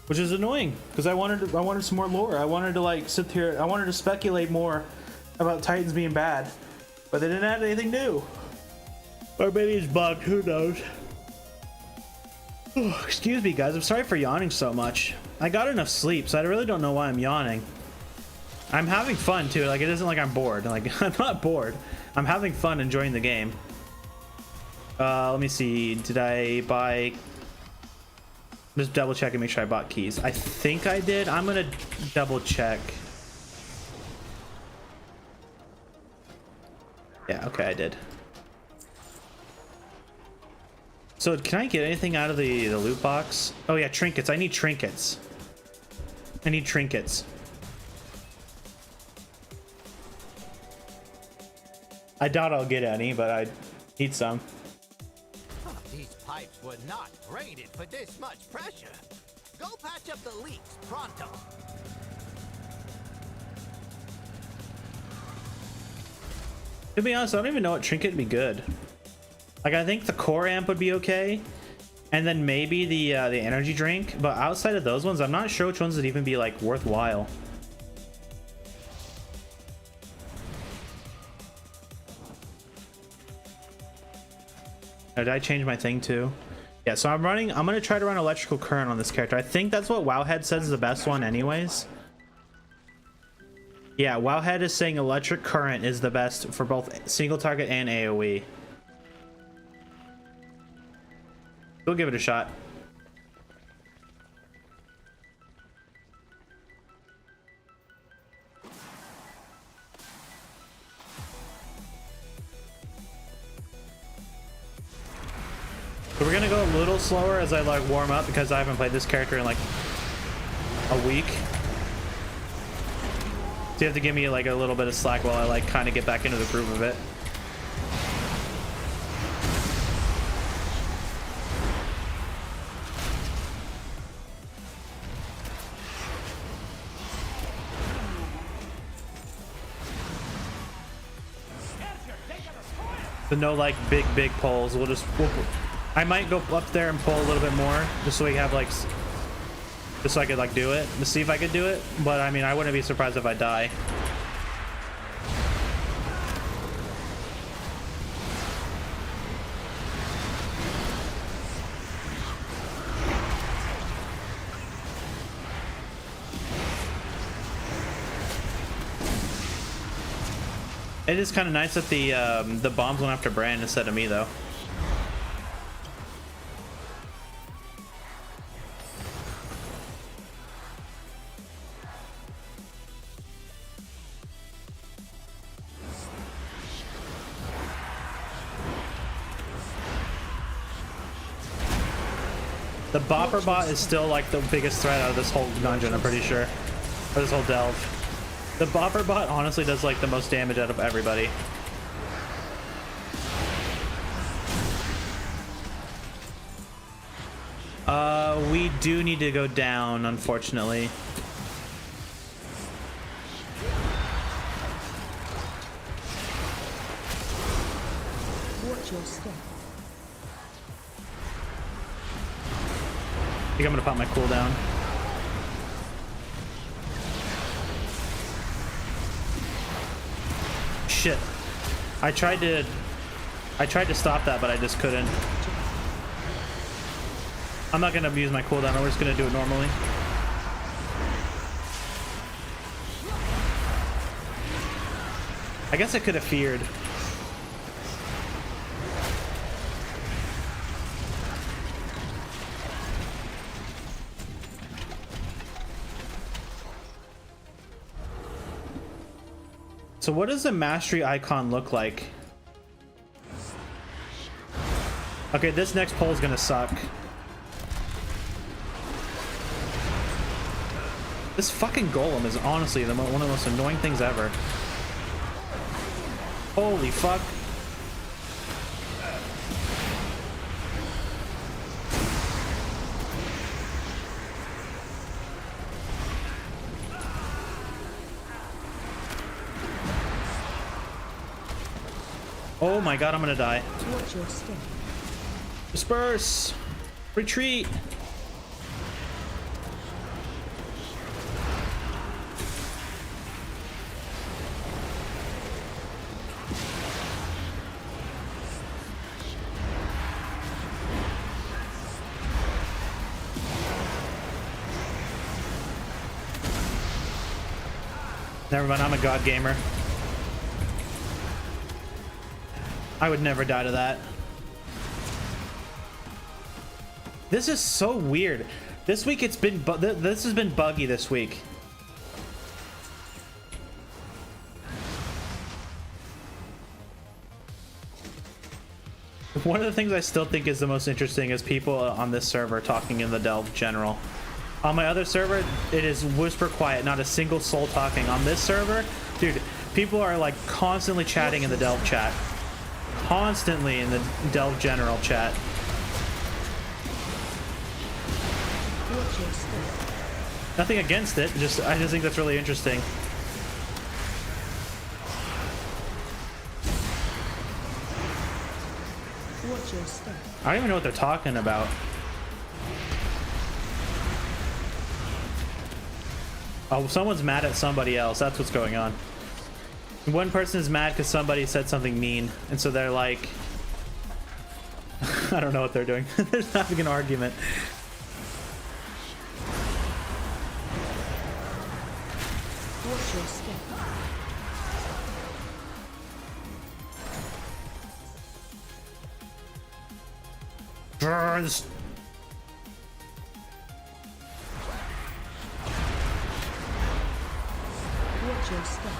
Which is annoying because I wanted some more lore. I wanted to like sit here. I wanted to speculate more about Titans being bad, but they didn't add anything new. Or maybe it's bugged. Who knows? Excuse me, guys. I'm sorry for yawning so much. I got enough sleep, so I really don't know why I'm yawning. I'm having fun, too. Like, it isn't like I'm bored. Like, I'm not bored. I'm having fun enjoying the game. Let me see. Did I buy... Just double check and make sure I bought keys. I think I did. I'm gonna double check. Yeah, okay, I did. So can I get anything out of the loot box? Oh yeah, trinkets. I need trinkets. I need trinkets. I doubt I'll get any, but I need some. These pipes were not rated for this much pressure. Go patch up the leaks pronto. To be honest, I don't even know what trinket would be good. Like, I think the core amp would be okay, and then maybe the energy drink. But outside of those ones, I'm not sure which ones would even be like worthwhile. Did I change my thing too? Yeah, so I'm gonna try to run electrical current on this character. I think that's what Wowhead says is the best one anyways. Yeah, Wowhead is saying electric current is the best for both single target and AoE. We'll give it a shot. So we're gonna go a little slower as I like warm up because I haven't played this character in like a week. So you have to give me like a little bit of slack while I like kind of get back into the groove of it. So no like big pulls. I might go up there and pull a little bit more just so we have like, just so I could like do it to see if I could do it. But I mean, I wouldn't be surprised if I die. It is kind of nice that the bombs went after Brand instead of me, though. The Bopper bot is still like the biggest threat out of this whole dungeon, I'm pretty sure. Or this whole delve. The Bopper bot honestly does like the most damage out of everybody. We do need to go down, unfortunately. Watch your step. I think I'm gonna pop my cooldown. Shit. I tried to stop that, but I just couldn't. I'm not gonna use my cooldown. I'm just gonna do it normally. I guess I could have feared. So what does the mastery icon look like? Okay, this next pull is gonna suck. This fucking golem is honestly one of the most annoying things ever. Holy fuck. Oh my god, I'm gonna die. Watch your step. Disperse! Retreat! Never mind, I'm a god gamer. I would never die to that. This is so weird. This week it's been this has been buggy this week. One of the things I still think is the most interesting is people on this server talking in the Delve general. On my other server, it is whisper quiet, not a single soul talking. On this server, dude, people are like constantly chatting in the Delve chat. Constantly in the Delve general chat. Nothing against it, I just think that's really interesting. I don't even know what they're talking about. Oh, someone's mad at somebody else. That's what's going on. One person is mad because somebody said something mean, and so they're like, I don't know what they're doing. They're having an argument. Watch your step. Burns. Watch your step.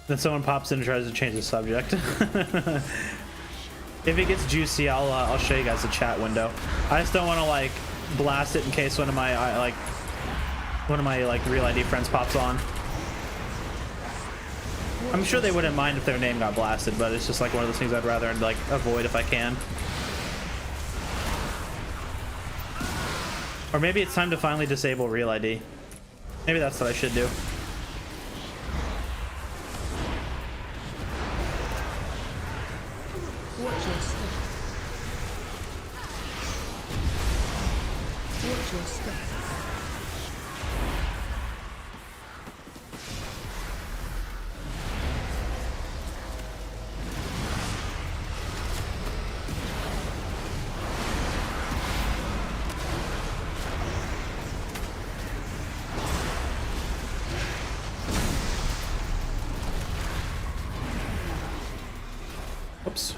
Then someone pops in and tries to change the subject. If it gets juicy, I'll show you guys the chat window. I just don't want to like blast it in case one of my real ID friends pops on. I'm sure they wouldn't mind if their name got blasted, but it's just like one of those things I'd rather like avoid if I can. Or maybe it's time to finally disable real ID. Maybe that's what I should do. Watch your step. Watch your step. Oops.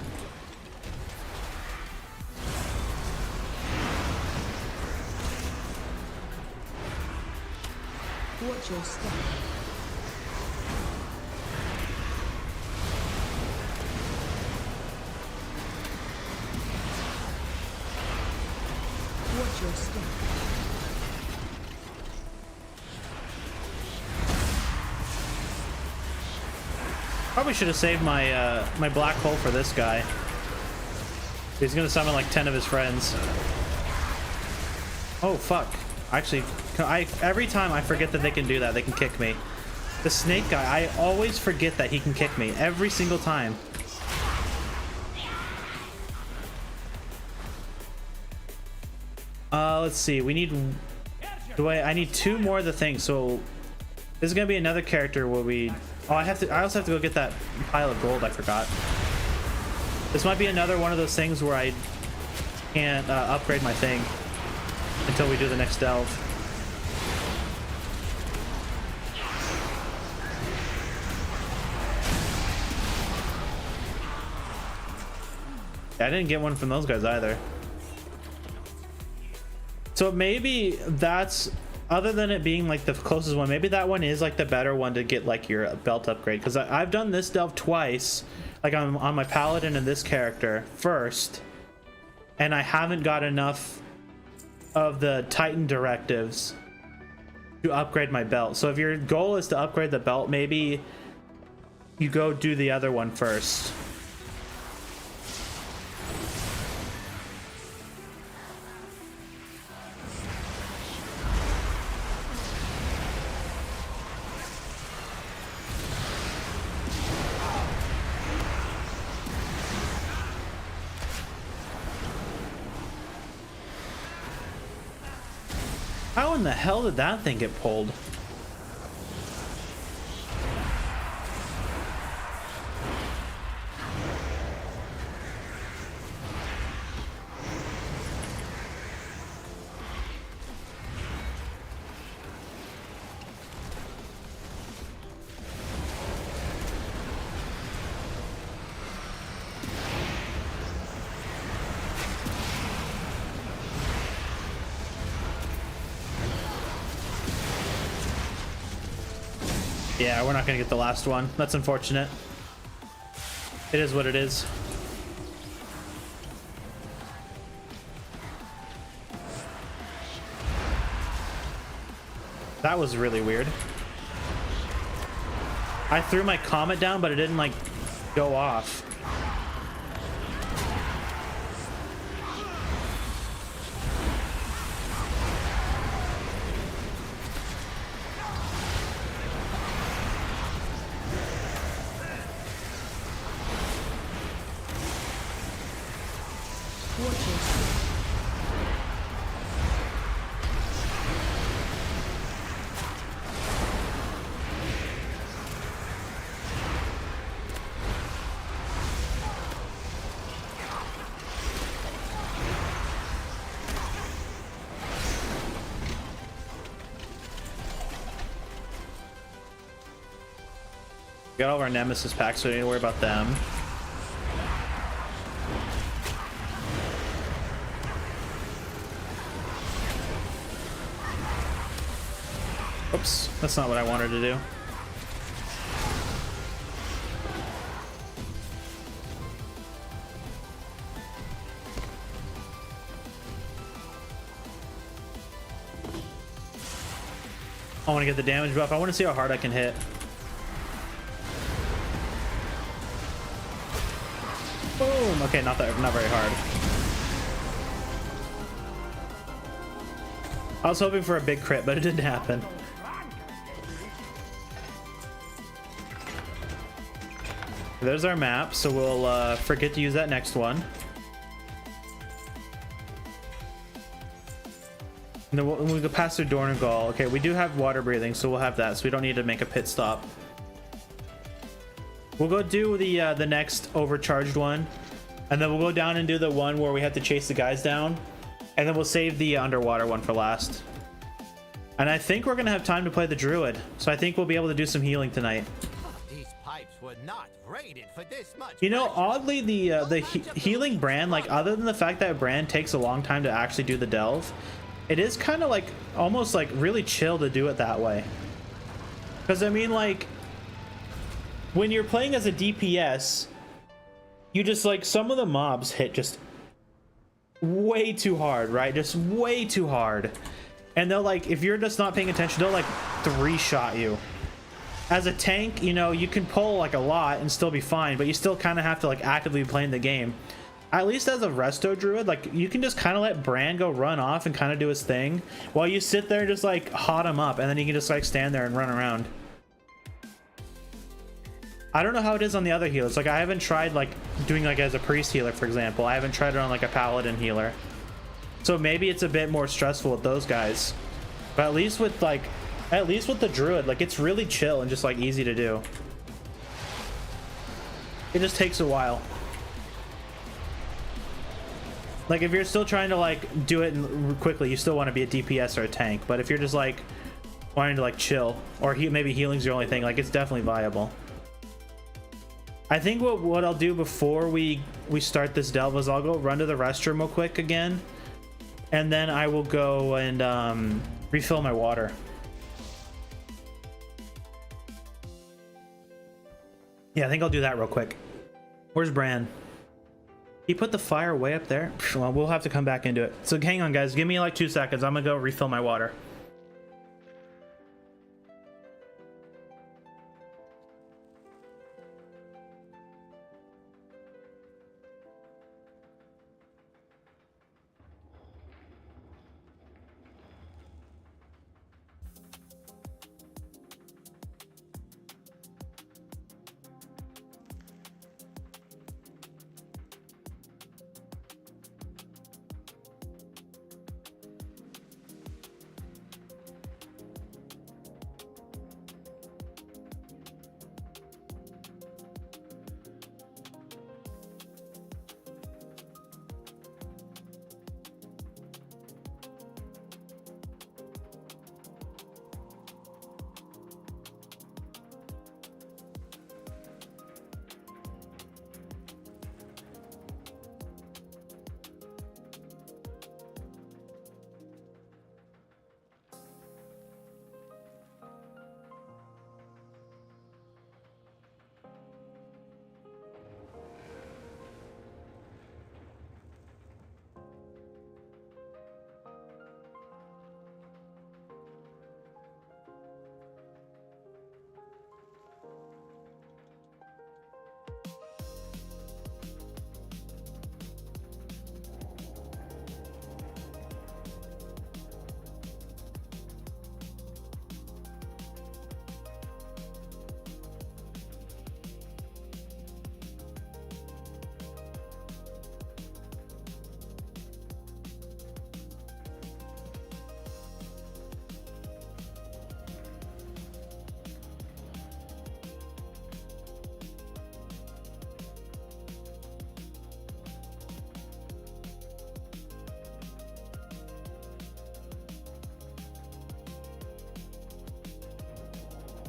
Watch your step. Watch your step. Probably should have saved my my black hole for this guy. He's gonna summon like 10 of his friends. Oh fuck. Actually, every time I forget that they can do that, they can kick me. The snake guy, I always forget that he can kick me every single time. Let's see. We need. I need 2 more of the things. So this is gonna be another character where we. Oh, I also have to go get that pile of gold. I forgot. This might be another one of those things where I can't upgrade my thing until we do the next delve. Yeah, I didn't get one from those guys either. So maybe that's, other than it being like the closest one, maybe that one is like the better one to get like your belt upgrade, because I've done this delve twice, like I'm on my paladin and this character first, and I haven't got enough of the Titan directives to upgrade my belt. So if your goal is to upgrade the belt, maybe you go do the other one first. How in the hell did that thing get pulled? Yeah, we're not gonna get the last one. That's unfortunate. It is what it is. That was really weird. I threw my comet down, but it didn't like go off. Got all of our Nemesis packs, so we don't need to worry about them. Oops, that's not what I wanted to do. I want to get the damage buff. I want to see how hard I can hit. Boom! Okay, not very hard. I was hoping for a big crit, but it didn't happen. There's our map, so we'll forget to use that next one. And then when we go past through Dornagal, okay, we do have water breathing, so we'll have that, so we don't need to make a pit stop. We'll go do the next overcharged one, and then we'll go down and do the one where we have to chase the guys down, and then we'll save the underwater one for last. And I think we're gonna have time to play the druid, so I think we'll be able to do some healing tonight. These pipes were not rated for this much. You know, oddly, the healing brand, like other than the fact that brand takes a long time to actually do the delve, it is kind of like almost like really chill to do it that way. Because I mean, like, when you're playing as a DPS, you just like, some of the mobs hit just way too hard, right? Just way too hard. And they'll like, if you're just not paying attention, they'll like 3-shot you. As a tank, you know, you can pull like a lot and still be fine, but you still kind of have to like actively be playing the game. At least as a resto druid, like, you can just kind of let Bran go run off and kind of do his thing while you sit there and just like hot him up, and then you can just like stand there and run around. I don't know how it is on the other healers. Like, I haven't tried like doing like as a priest healer, for example. I haven't tried it on like a paladin healer, so maybe it's a bit more stressful with those guys. But at least with the druid, like, it's really chill and just like easy to do. It just takes a while. Like, if you're still trying to like do it quickly, you still want to be a DPS or a tank. But if you're just like wanting to like chill, or maybe healing's your only thing, like, it's definitely viable. I think what I'll do before we start this delve is I'll go run to the restroom real quick again, and then I will go and refill my water. Yeah, I think I'll do that real quick. Where's Bran? He put the fire way up there? Well, we'll have to come back into it. So hang on, guys. Give me like 2 seconds. I'm gonna go refill my water.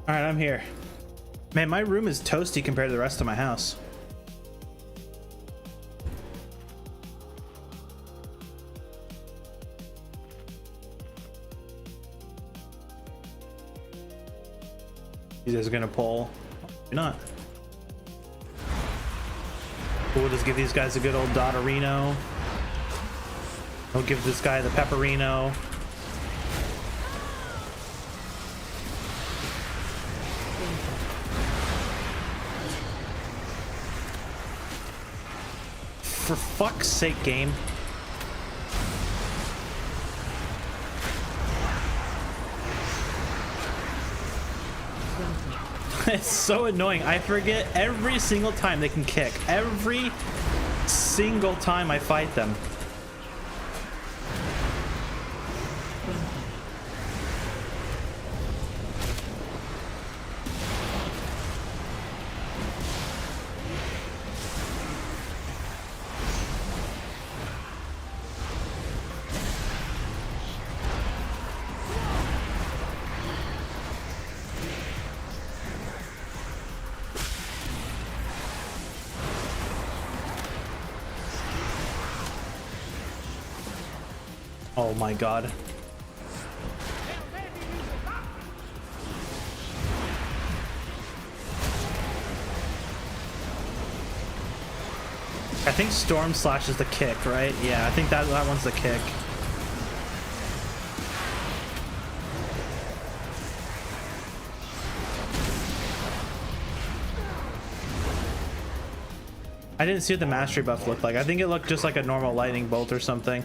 All right, I'm here. Man, my room is toasty compared to the rest of my house. You guys are gonna pull? Maybe not. We'll just give these guys a good old Dotterino. We'll give this guy the Pepperino. For fuck's sake, game. It's so annoying. I forget every single time they can kick. Every single time I fight them. Oh my god. I think Storm Slash is the kick, right? Yeah, I think that one's the kick. I didn't see what the mastery buff looked like. I think it looked just like a normal lightning bolt or something.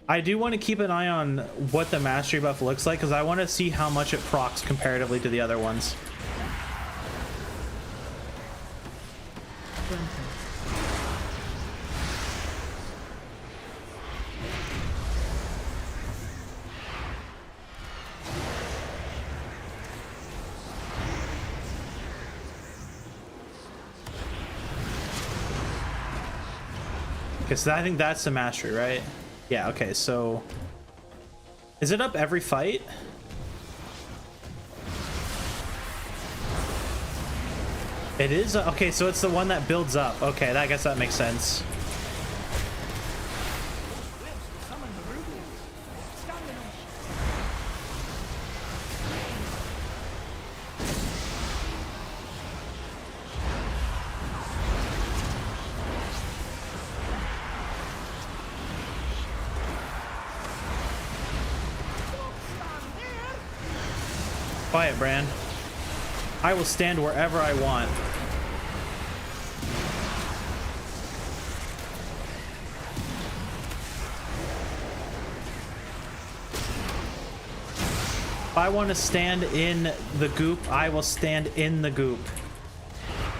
I do want to keep an eye on what the mastery buff looks like because I want to see how much it procs comparatively to the other ones. Okay, so I think that's the mastery, right? Yeah, okay, so is it up every fight? It is? Okay, so it's the one that builds up. Okay, I guess that makes sense. Quiet, Bran. I will stand wherever I want. If I want to stand in the goop, I will stand in the goop.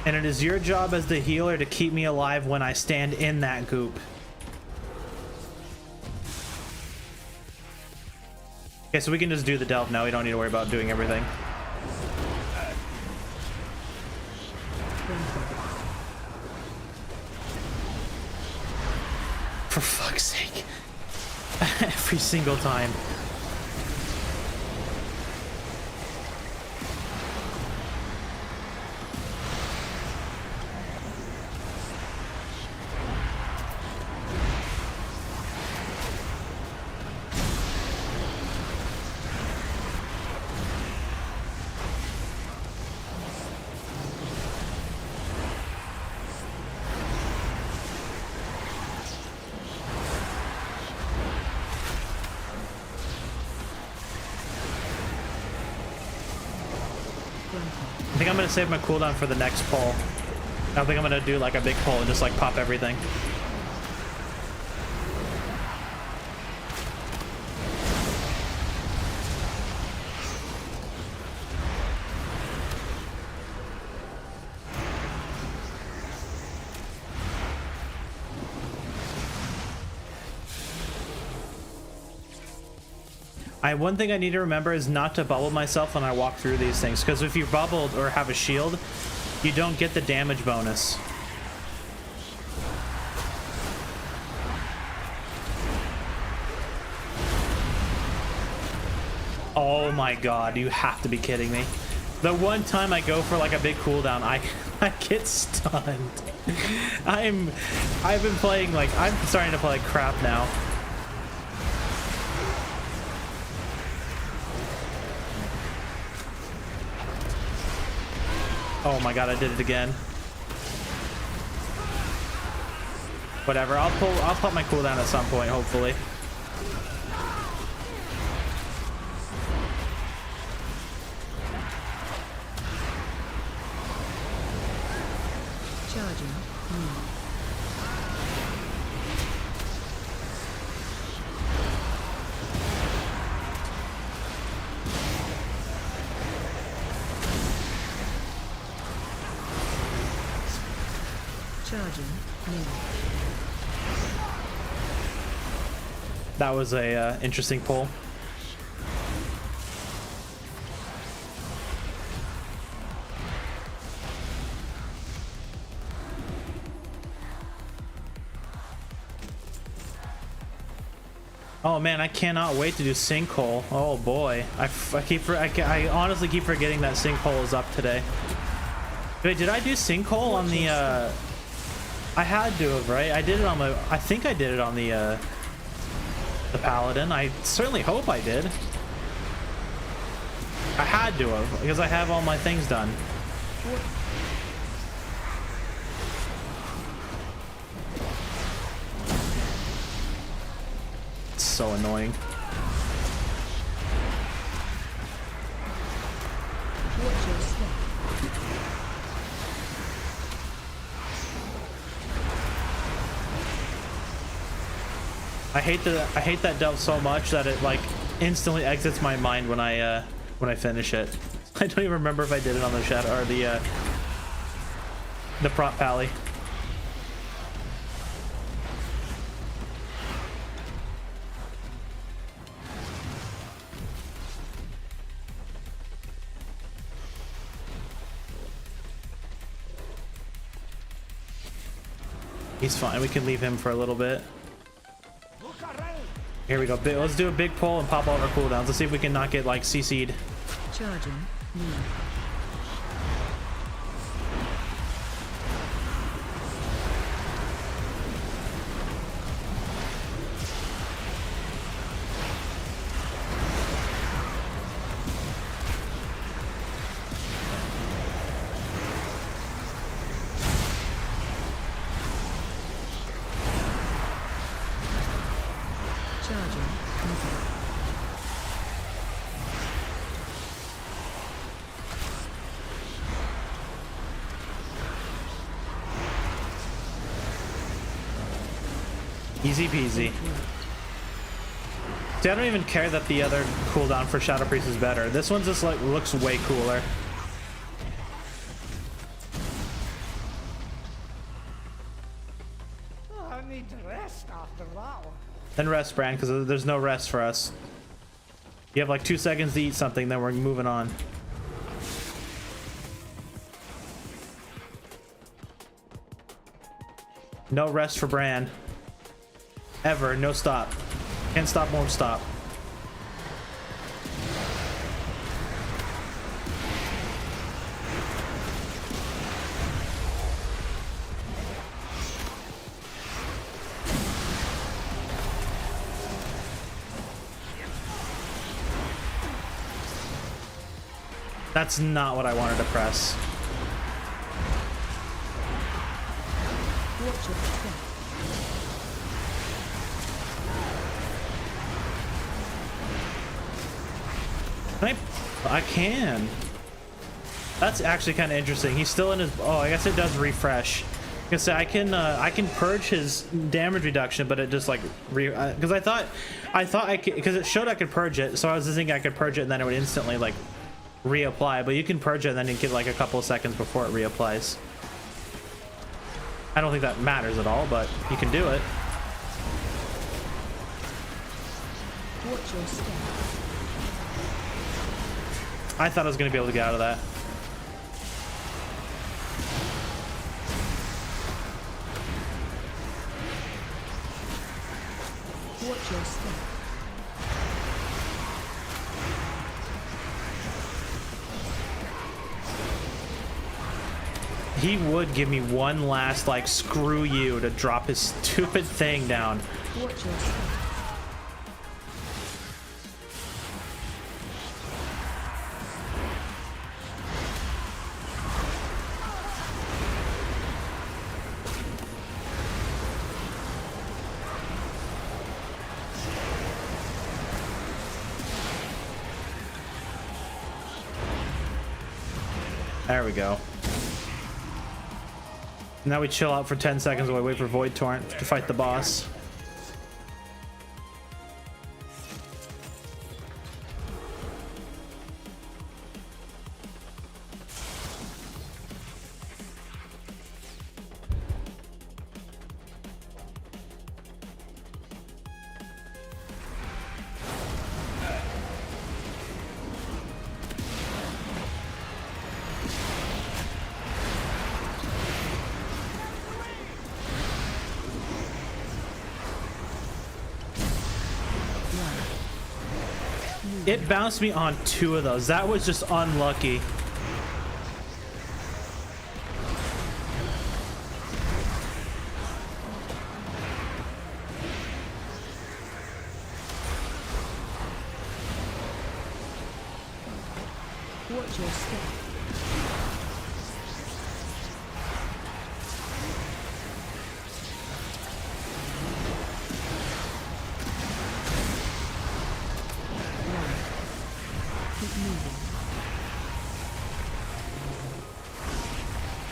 And it is your job as the healer to keep me alive when I stand in that goop. Okay, so we can just do the delve now. We don't need to worry about doing everything. For fuck's sake. Every single time. I think I'm gonna save my cooldown for the next pull. I don't think I'm gonna do like a big pull and just like pop everything. One thing I need to remember is not to bubble myself when I walk through these things, because if you're bubbled or have a shield, you don't get the damage bonus. Oh my god, you have to be kidding me. The one time I go for like a big cooldown, I get stunned. I've been playing like, I'm starting to play like crap now. Oh my god, I did it again. Whatever, I'll put my cooldown at some point, hopefully. Charging. Charging. That was a interesting pull. Oh man, I cannot wait to do sinkhole. Oh boy, I honestly keep forgetting that sinkhole is up today. Wait, did I do sinkhole on the? I had to have, right? I did it on my. I think I did it on the paladin. I certainly hope I did. I had to have because I have all my things done. It's so annoying. Watch your step. I hate that delve so much that it like instantly exits my mind when I finish it. I don't even remember if I did it on the shadow or the prop pally. He's fine. We can leave him for a little bit. Here we go. Let's do a big pull and pop all of our cooldowns. Let's see if we can not get like CC'd. Charging. Easy peasy. See, I don't even care that the other cooldown for Shadow Priest is better. This one just like looks way cooler. I need to rest after that one. Then rest, Bran, because there's no rest for us. You have like 2 seconds to eat something, then we're moving on. No rest for Bran. Ever. No stop. Can't stop, won't stop. That's not what I wanted to press. Watch your step. I can. That's actually kind of interesting. He's still in his. Oh, I guess it does refresh. Because I can purge his damage reduction, but it just like because I thought I could, because it showed I could purge it, so I was just thinking I could purge it and then it would instantly like reapply. But you can purge it and then you get like a couple of seconds before it reapplies. I don't think that matters at all, but you can do it. Watch your step. I thought I was going to be able to get out of that. Watch your step. he would give me one last like screw you to drop his stupid thing down. Watch your step. There we go. Now we chill out for 10 seconds while we wait for Void Torrent to fight the boss. It bounced me on 2 of those. That was just unlucky. Watch your step.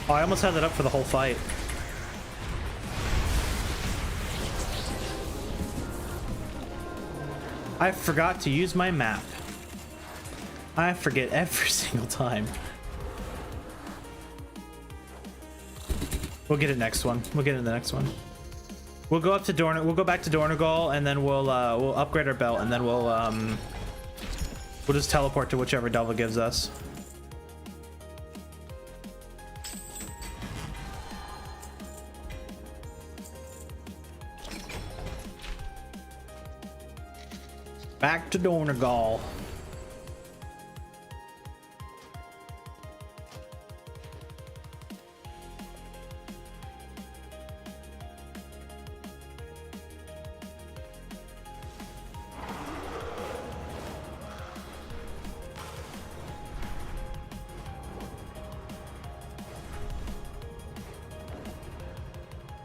Oh, I almost had that up for the whole fight. I forgot to use my map. I forget every single time. We'll get it next one. We'll get it in the next one. We'll go up to We'll go back to Dornogal, and then we'll upgrade our belt, and then we'll just teleport to whichever devil gives us. Back to Dornogal.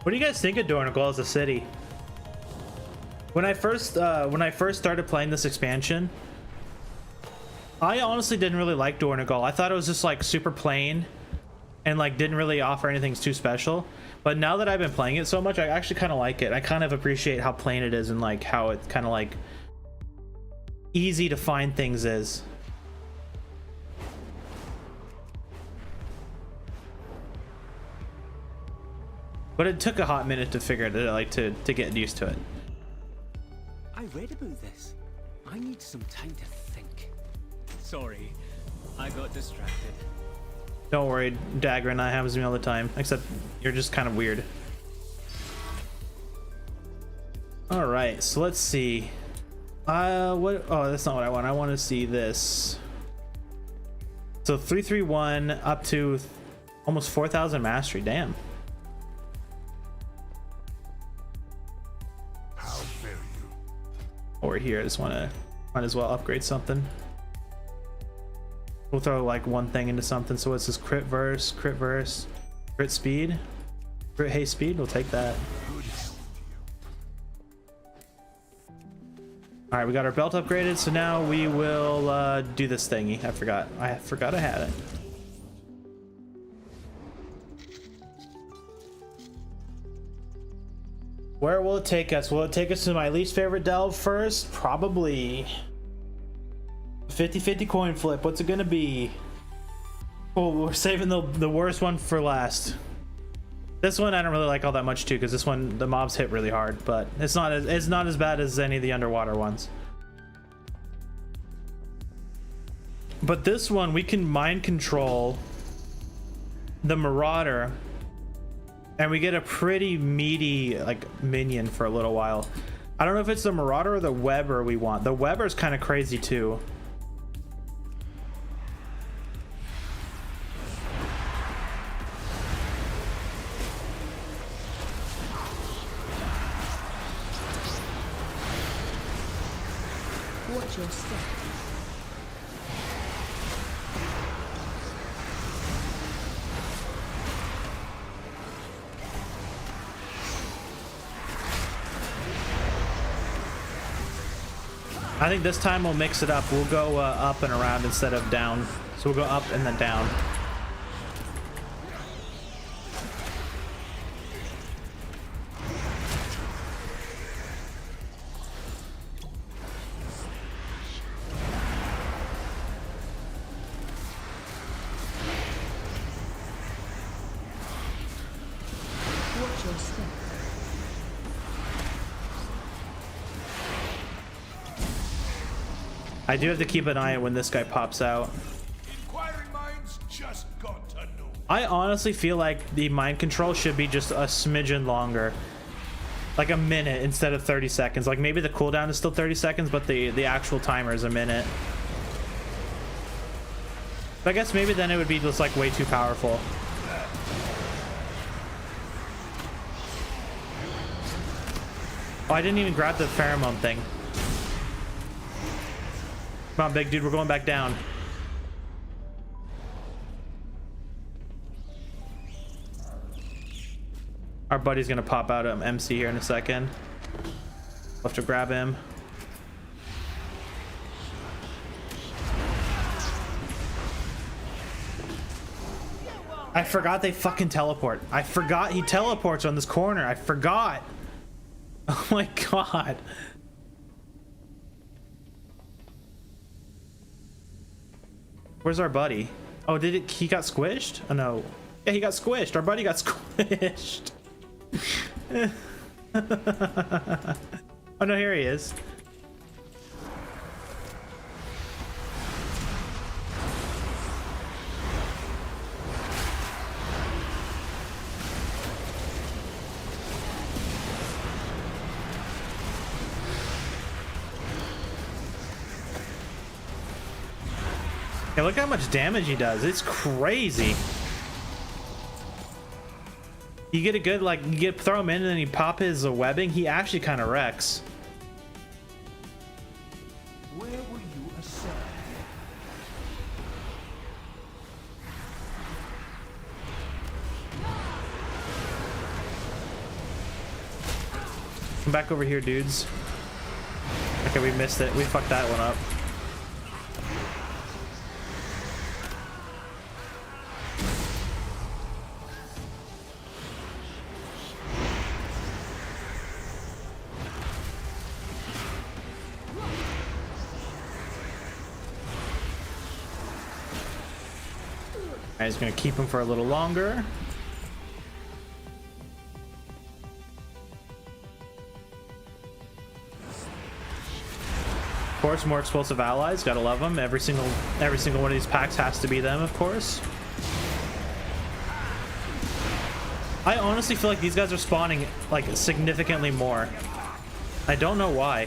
What do you guys think of Dornogal as a city? When I first started playing this expansion, I honestly didn't really like Dornogal. I thought it was just like super plain and like didn't really offer anything too special. But now that I've been playing it so much, I actually kind of like it. I kind of appreciate how plain it is and like how it's kind of like easy to find things is. But it took a hot minute to figure it out, like to get used to it. I read about this. I need some time to think. Sorry, I got distracted. Don't worry, Dagger and I happens to me all the time, except you're just kind of weird. All right, so let's see. What? Oh, that's not what I want. I want to see this. So 331 up to almost 4,000 mastery. Damn. Over here, I just want to might as well upgrade something. We'll throw like one thing into something. So what's this? Crit verse, crit speed, crit haste speed. We'll take that. All right, we got our belt upgraded, so now we will do this thingy. I forgot I had it. Where will it take us? Will it take us to my least favorite delve first? Probably. 50-50 coin flip. What's it gonna be? Oh, we're saving the worst one for last. This one I don't really like all that much too, because this one the mobs hit really hard, but it's not as bad as any of the underwater ones. But this one we can mind control the Marauder, and we get a pretty meaty like minion for a little while. I don't know if it's the Marauder or the Weber we want. The Weber's kind of crazy too. Watch your step. I think this time we'll mix it up. We'll go up and around instead of down. So we'll go up and then down. Watch your step. I do have to keep an eye on when this guy pops out. Inquiring minds just got to know. I honestly feel like the mind control should be just a smidgen longer. Like a minute instead of 30 seconds. Like maybe the cooldown is still 30 seconds, but the actual timer is a minute. But I guess maybe then it would be just like way too powerful. Oh, I didn't even grab the pheromone thing. Come on, big dude, we're going back down. Our buddy's gonna pop out of MC here in a second. We'll have to grab him. I forgot they fucking teleport. I forgot he teleports on this corner. I forgot. Oh my god. Where's our buddy? Oh, he got squished? Oh no. Yeah, he got squished. Our buddy got squished. Oh no, here he is. Yeah, look how much damage he does. It's crazy. You get a good, like, throw him in and then you pop his webbing. He actually kind of wrecks. Where were you assigned? Come back over here, dudes. Okay, we missed it. We fucked that one up. Alright, he's gonna keep him for a little longer. Of course, more explosive allies. Gotta love them. Every single one of these packs has to be them, of course. I honestly feel like these guys are spawning like significantly more. I don't know why.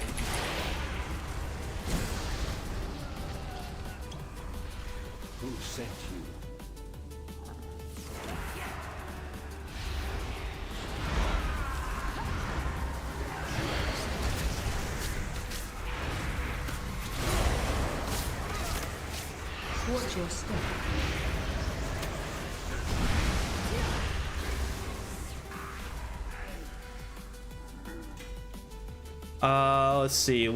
Who sent you? Watch your step. Let's see.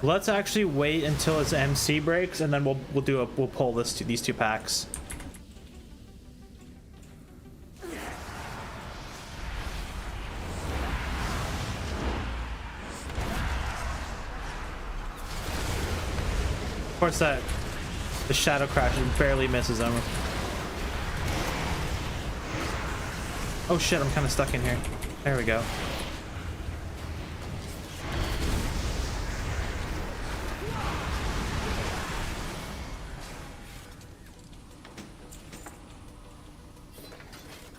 Let's actually wait until his MC breaks, and then we'll pull these two packs. Of course, the Shadow Crash barely misses him. Oh shit! I'm kind of stuck in here. There we go.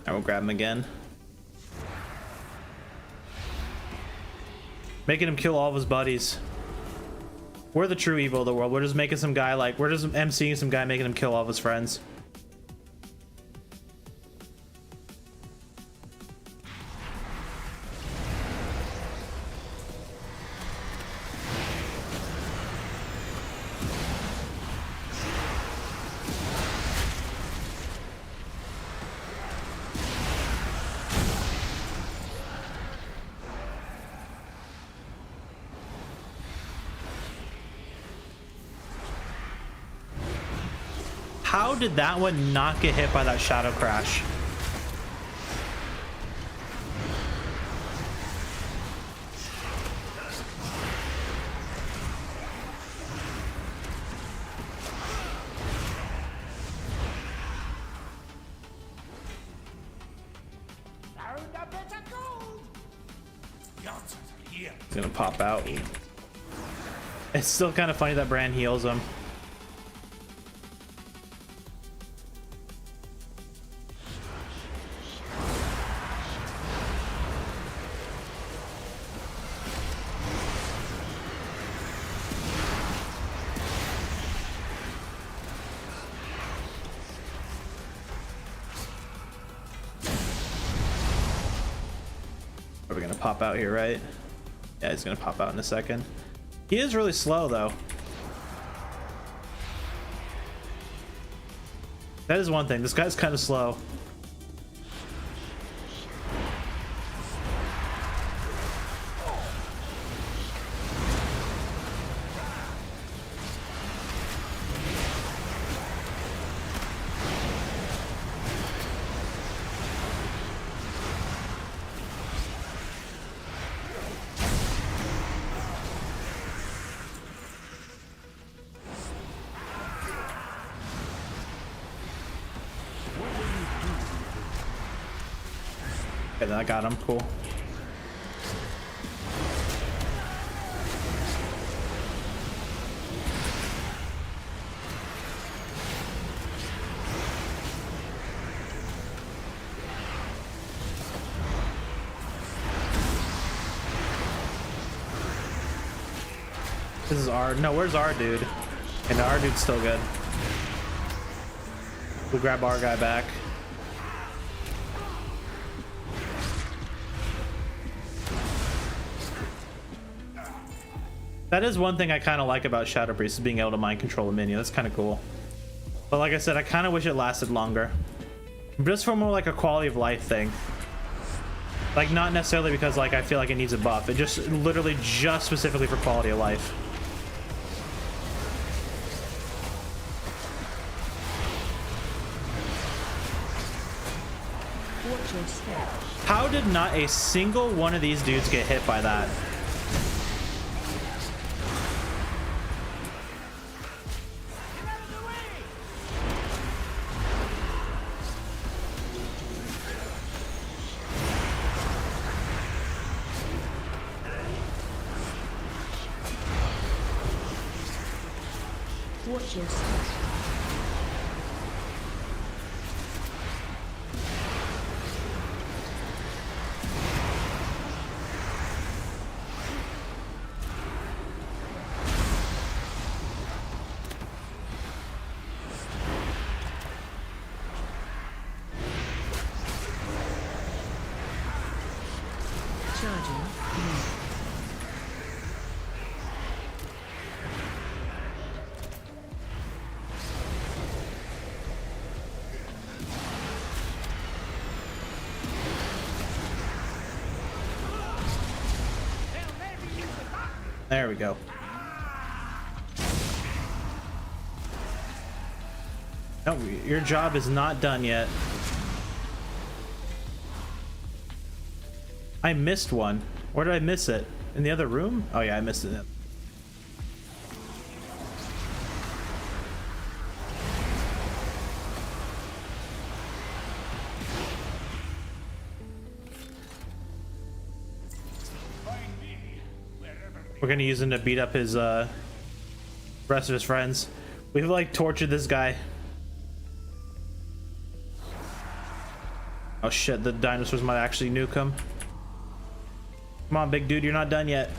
I will grab him again. Making him kill all of his buddies. We're the true evil of the world. We're just making some guy we're just MCing some guy, making him kill all of his friends. How did that one not get hit by that shadow crash? He's gonna pop out. It's still kind of funny that Bran heals him. Are we gonna pop out here, right? Yeah, he's gonna pop out in a second. He is really slow though. That is one thing. This guy's kind of slow. Okay, then I got him. Cool. This is our... No, where's our dude? And our dude's still good. We'll grab our guy back. That is one thing I kind of like about Shadow Priest, is being able to mind control a minion. That's kind of cool. But like I said, I kind of wish it lasted longer. Just for more like a quality of life thing. Like not necessarily because like I feel like it needs a buff. It just literally just specifically for quality of life. Watch your step. How did not a single one of these dudes get hit by that? Watch your step. Charging. There we go. No, your job is not done yet. I missed one. Where did I miss it? In the other room? Oh yeah, I missed it. We're gonna use him to beat up his rest of his friends. We've like tortured this guy. Oh shit, the dinosaurs might actually nuke him. Come on, big dude, you're not done yet.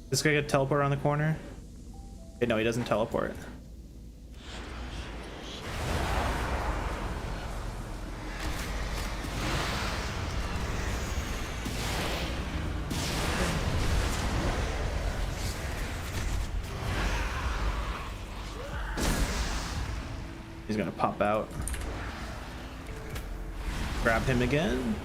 This guy get teleport around the corner? Okay, no, he doesn't teleport. He's gonna pop out. Grab him again.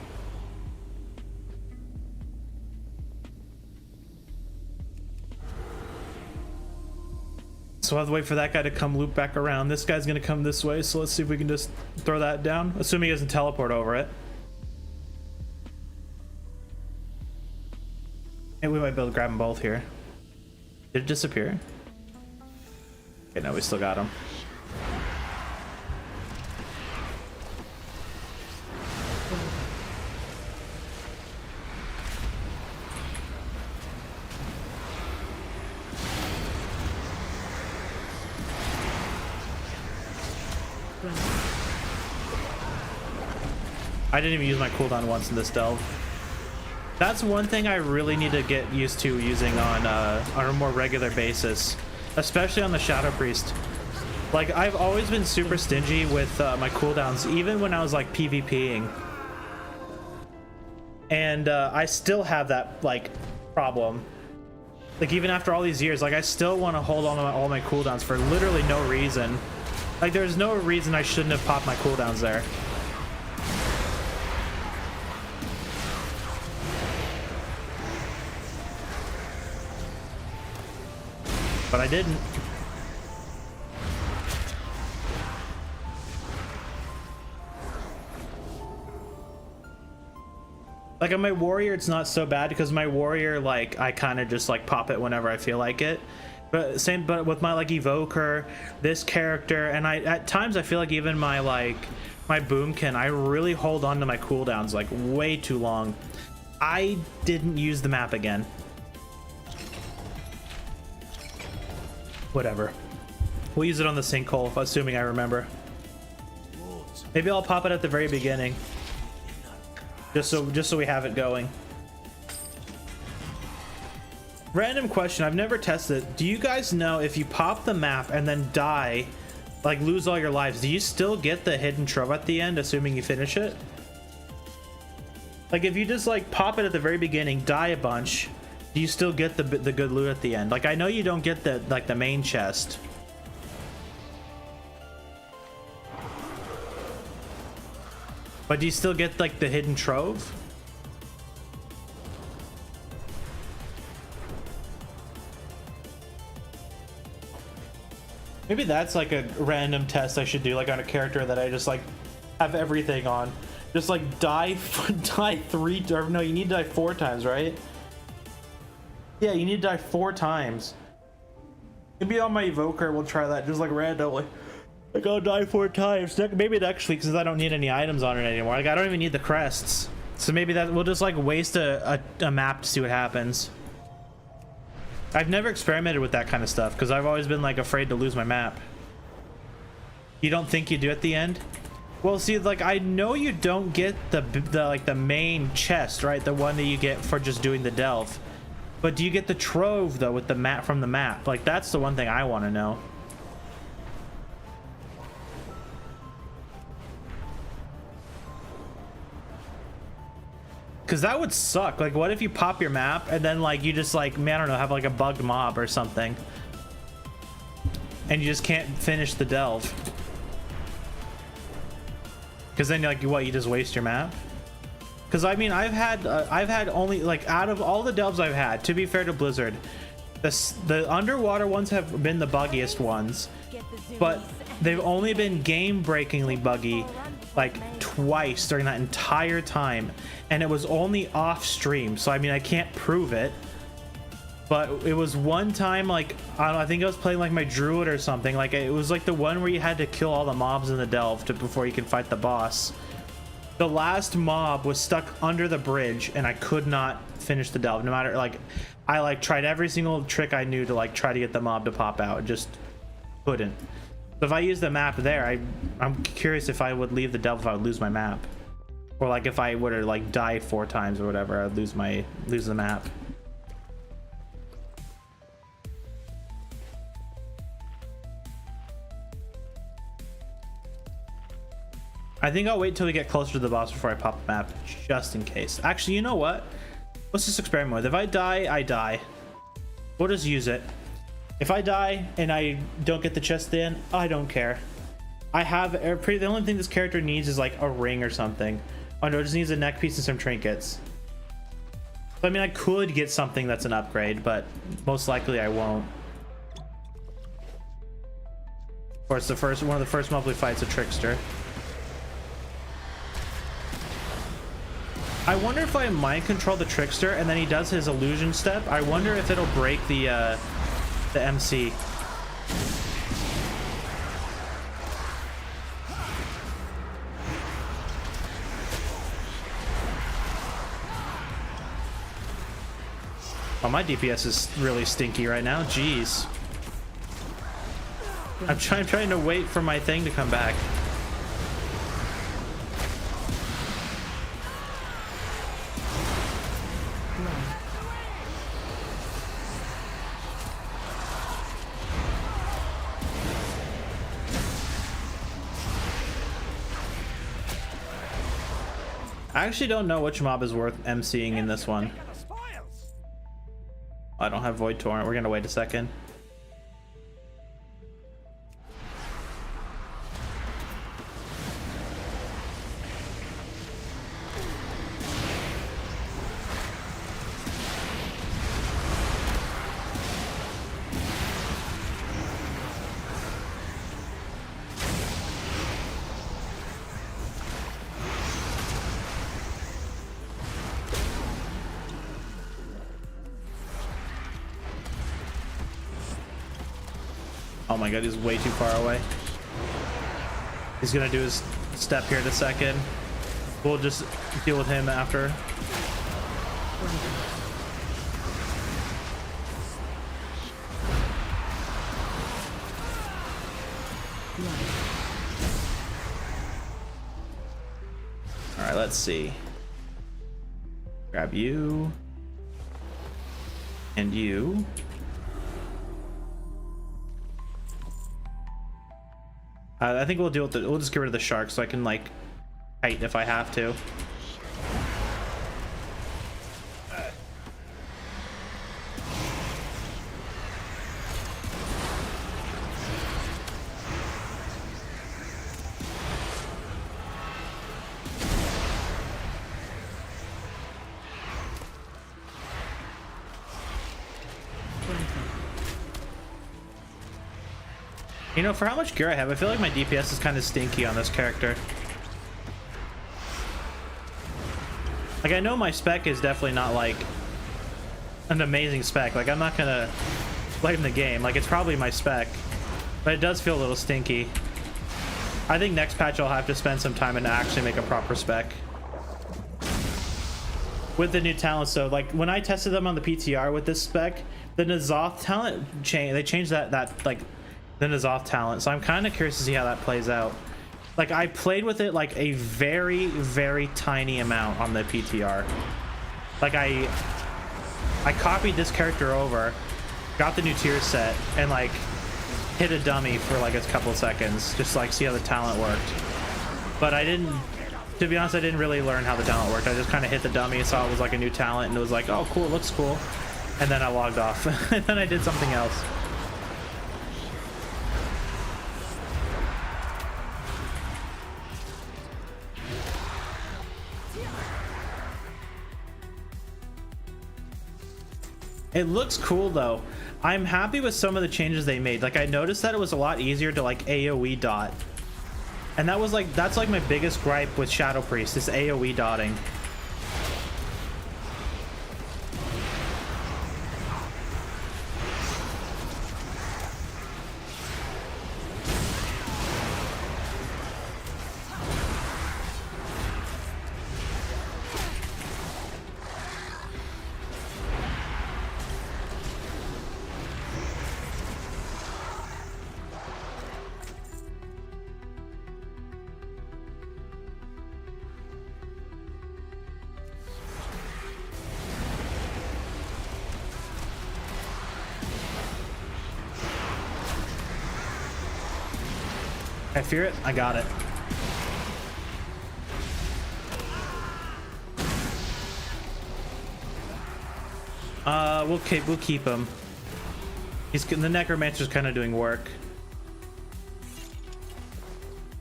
So I'll have to wait for that guy to come loop back around. This guy's gonna come this way, so let's see if we can just throw that down. Assuming he doesn't teleport over it. And we might be able to grab them both here. Did it disappear? Okay, no, we still got him. I didn't even use my cooldown once in this delve. That's one thing I really need to get used to using on a more regular basis, especially on the Shadow Priest. Like, I've always been super stingy with my cooldowns, even when I was like PvPing. And I still have that like problem. Like, even after all these years, like, I still want to hold on to all my cooldowns for literally no reason. Like, there's no reason I shouldn't have popped my cooldowns there. But I didn't. Like, on my warrior, it's not so bad because my warrior, like, I kind of just like pop it whenever I feel like it. But with my like evoker, this character, and at times I feel like even my boomkin, I really hold on to my cooldowns like way too long. I didn't use the map again. Whatever. We'll use it on the sinkhole, assuming I remember. Maybe I'll pop it at the very beginning, just so we have it going. Random question, I've never tested it. Do you guys know if you pop the map and then die, like lose all your lives, do you still get the hidden trove at the end, assuming you finish it? Like, if you just like pop it at the very beginning, die a bunch, do you still get the good loot at the end? Like, I know you don't get the main chest. But do you still get like the hidden trove? Maybe that's like a random test I should do, like on a character that I just like have everything on. Just like die 3, or no, you need to die 4 times, right? Yeah, you need to die 4 times. Maybe on my evoker we'll try that, just like randomly. Like, I'll die 4 times. Maybe next week, because I don't need any items on it anymore. Like, I don't even need the crests. So maybe that we'll just like waste a map to see what happens. I've never experimented with that kind of stuff because I've always been like afraid to lose my map. You don't think you do at the end? Well, see, like, I know you don't get the main chest, right? The one that you get for just doing the delve. But do you get the trove though with the map from the map? Like, that's the one thing I want to know. Because that would suck. Like, what if you pop your map and then like you just like, man, I don't know, have like a bugged mob or something, and you just can't finish the delve? Because then like what, you just waste your map? Because I mean, I've had only like, out of all the delves I've had, to be fair to Blizzard, the underwater ones have been the buggiest ones, but they've only been game-breakingly buggy like twice during that entire time, and it was only off stream, so I mean, I can't prove it, but it was one time, like, I don't know, I think I was playing like my druid or something, like it was like the one where you had to kill all the mobs in the delve before you can fight the boss. The last mob was stuck under the bridge and I could not finish the delve, no matter, like, I like tried every single trick I knew to like try to get the mob to pop out. It just couldn't. So if I use the map there, I'm curious if I would leave the delve if I would lose my map, or like if I were to like die 4 times or whatever, I'd lose the map. I think I'll wait till we get closer to the boss before I pop the map, just in case. Actually, you know what? Let's just experiment with it. If I die, I die. We'll just use it. If I die and I don't get the chest in, I don't care. I have the only thing this character needs is like a ring or something. Oh no, it just needs a neck piece and some trinkets. So, I mean, I could get something that's an upgrade, but most likely I won't. course, one of the first mob we fight's a trickster. I wonder if I mind control the trickster and then he does his illusion step. I wonder if it'll break the MC. Oh, my DPS is really stinky right now. Jeez. I'm trying to wait for my thing to come back. I actually don't know which mob is worth MCing in this one. I don't have Void Torrent. We're gonna wait a second. Oh my god, he's way too far away. He's gonna do his step here in a second. We'll just deal with him after. Alright, let's see. Grab you. And you. I think we'll deal with we'll just get rid of the shark so I can like kite if I have to. You know, for how much gear I have, I feel like my DPS is kind of stinky on this character. Like, I know my spec is definitely not like an amazing spec. Like, I'm not gonna blame the game. Like, it's probably my spec, but it does feel a little stinky. I think next patch I'll have to spend some time and actually make a proper spec with the new talents. So like when I tested them on the PTR with this spec, the N'Zoth talent they changed that like the N'Zoth talent, so I'm kind of curious to see how that plays out. Like, I played with it like a very, very tiny amount on the PTR. Like, I copied this character over, got the new tier set, and like hit a dummy for like a couple seconds, just like see how the talent worked. But I didn't, to be honest, I didn't really learn how the talent worked. I just kind of hit the dummy, saw it was like a new talent, and it was like, oh cool, it looks cool, and then I logged off. And then I did something else. It looks cool though. I'm happy with some of the changes they made. Like, I noticed that it was a lot easier to like AoE dot, and that's like my biggest gripe with Shadow Priest, is AoE dotting. I fear it. I got it. We'll keep him. The Necromancer's kind of doing work.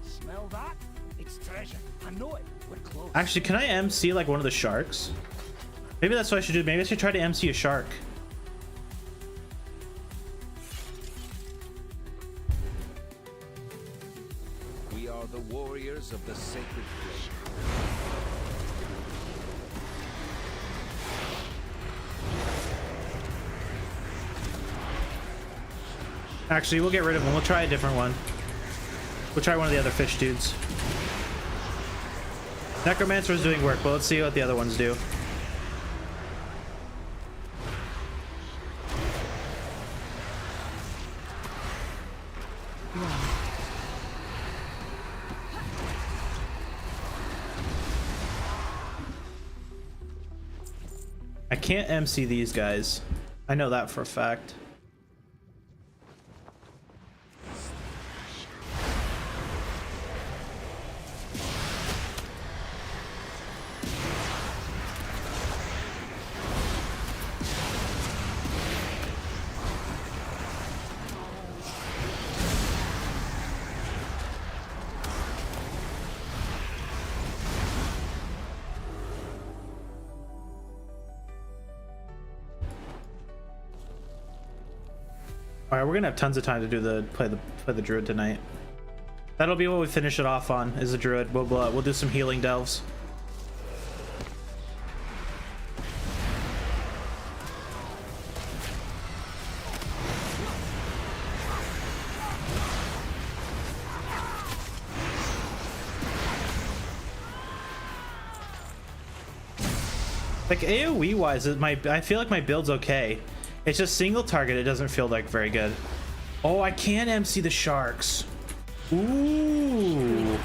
Smell that? It's treasure. I know it. We're close. Actually, can I MC like one of the sharks? Maybe that's what I should do. Maybe I should try to MC a shark. are the warriors of the sacred flame. Actually, we'll get rid of him. We'll try a different one. We'll try one of the other fish dudes. Necromancer is doing work, but let's see what the other ones do. I can't MC these guys. I know that for a fact. All right, we're gonna have tons of time to do play the druid tonight. That'll be what we finish it off on, is the druid. We'll do some healing delves. Like AoE wise, I feel like my build's okay. It's just single target, it doesn't feel like very good. Oh, I can MC the sharks. Ooh.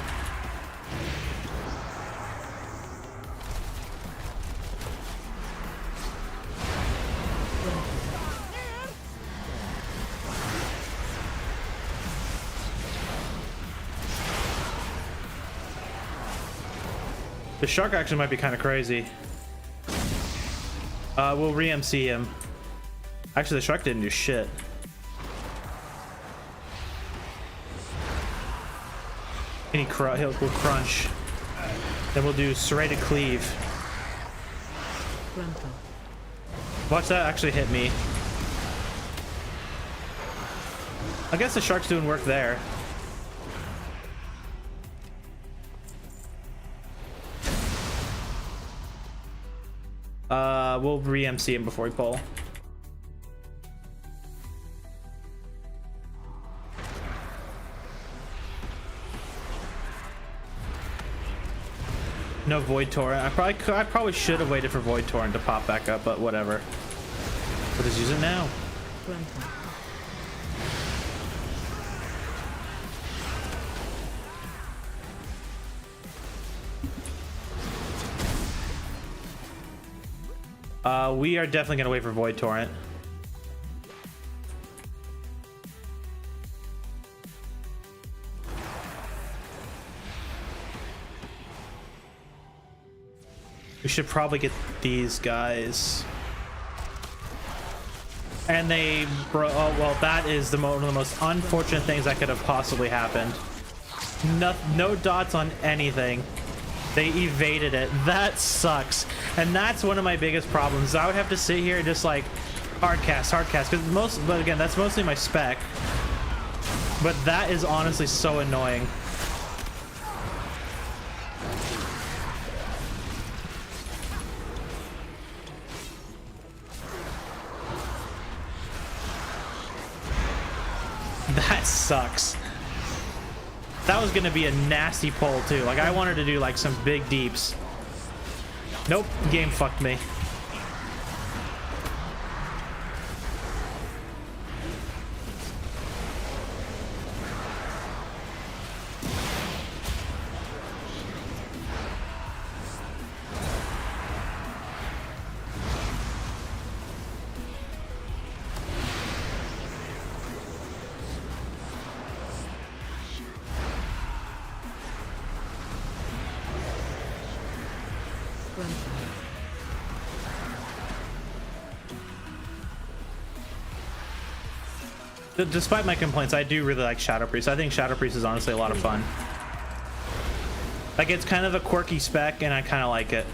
The shark actually might be kind of crazy. We'll re-MC him. Actually, the shark didn't do shit. And he'll crunch. Then we'll do serrated cleave. Watch that actually hit me. I guess the shark's doing work there. We'll re-MC him before we pull. No Void Torrent. I probably should have waited for Void Torrent to pop back up, but whatever. We'll just use it now. We are definitely gonna wait for Void Torrent. We should probably get these guys. And they bro. Oh well, that is one of the most unfortunate things that could have possibly happened. No dots on anything. They evaded it. That sucks. And that's one of my biggest problems. I would have to sit here and just like hardcast, but again, that's mostly my spec. But that is honestly so annoying. That sucks. That was gonna be a nasty pull too. Like I wanted to do like some big deeps. Nope, game fucked me. Despite my complaints, I do really like Shadow Priest. I think Shadow Priest is honestly a lot of fun. Like, it's kind of a quirky spec, and I kind of like it.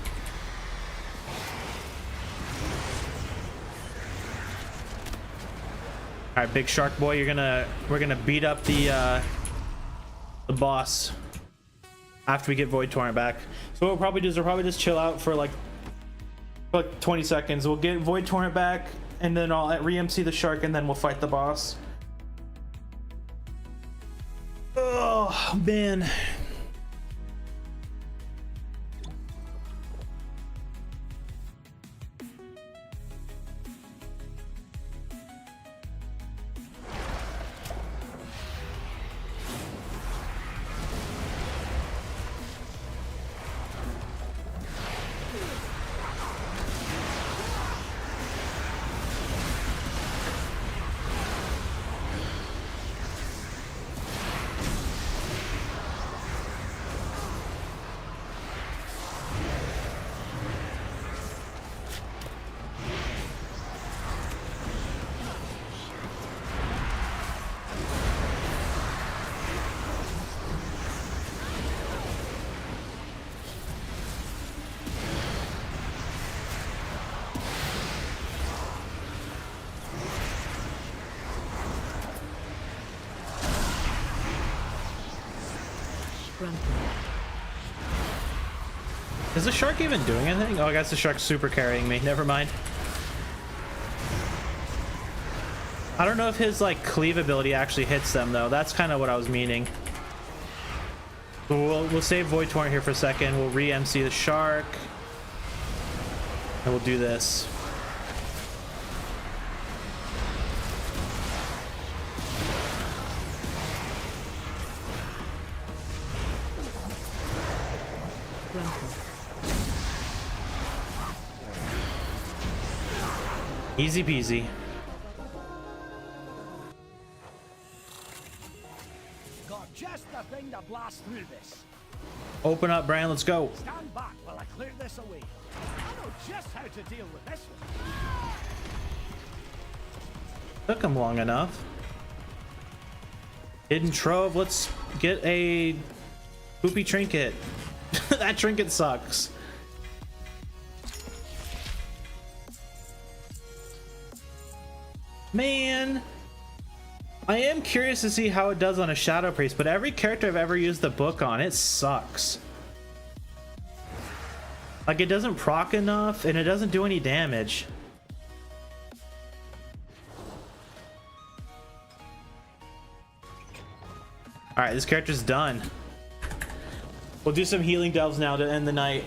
All right, big shark boy, we're gonna beat up the the boss after we get Void Torrent back. So what we'll probably do is we'll probably just chill out for like 20 seconds. We'll get Void Torrent back, and then I'll re-MC the shark, and then we'll fight the boss. Oh man. Is the shark even doing anything? Oh, I guess the shark's super carrying me. Never mind. I don't know if his like cleave ability actually hits them though. That's kind of what I was meaning. We'll save Void Torrent here for a second. We'll re-MC the shark. And we'll do this. Easy peasy. Got just the thing to blast through this. Open up, Bran. Let's go. Stand back while I clear this away. I know just how to deal with this one. Took him long enough. Hidden Trove. Let's get a poopy trinket. That trinket sucks. Man, I am curious to see how it does on a Shadow Priest, but every character I've ever used the book on, it sucks. Like, it doesn't proc enough, and it doesn't do any damage. Alright, this character's done. We'll do some healing delves now to end the night.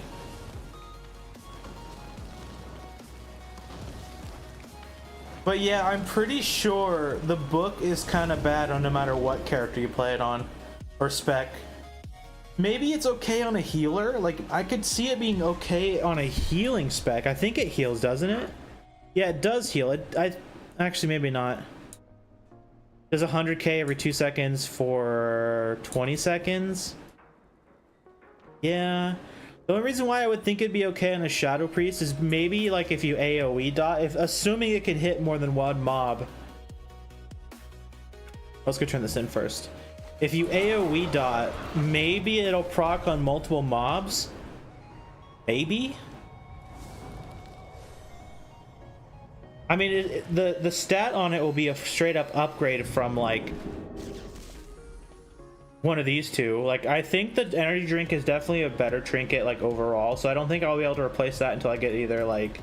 But yeah, I'm pretty sure the book is kind of bad on no matter what character you play it on, or spec. Maybe it's okay on a healer. Like, I could see it being okay on a healing spec. I think it heals, doesn't it? Yeah, it does heal. Actually, maybe not. Does 100k every 2 seconds for 20 seconds. Yeah. The only reason why I would think it'd be okay on a Shadow Priest is maybe like if you AoE dot, assuming it can hit more than one mob. Let's go turn this in first. If you AoE dot, maybe it'll proc on multiple mobs. Maybe. I mean, the stat on it will be a straight up upgrade from like one of these two. Like, I think the energy drink is definitely a better trinket like overall, so I don't think I'll be able to replace that until I get either like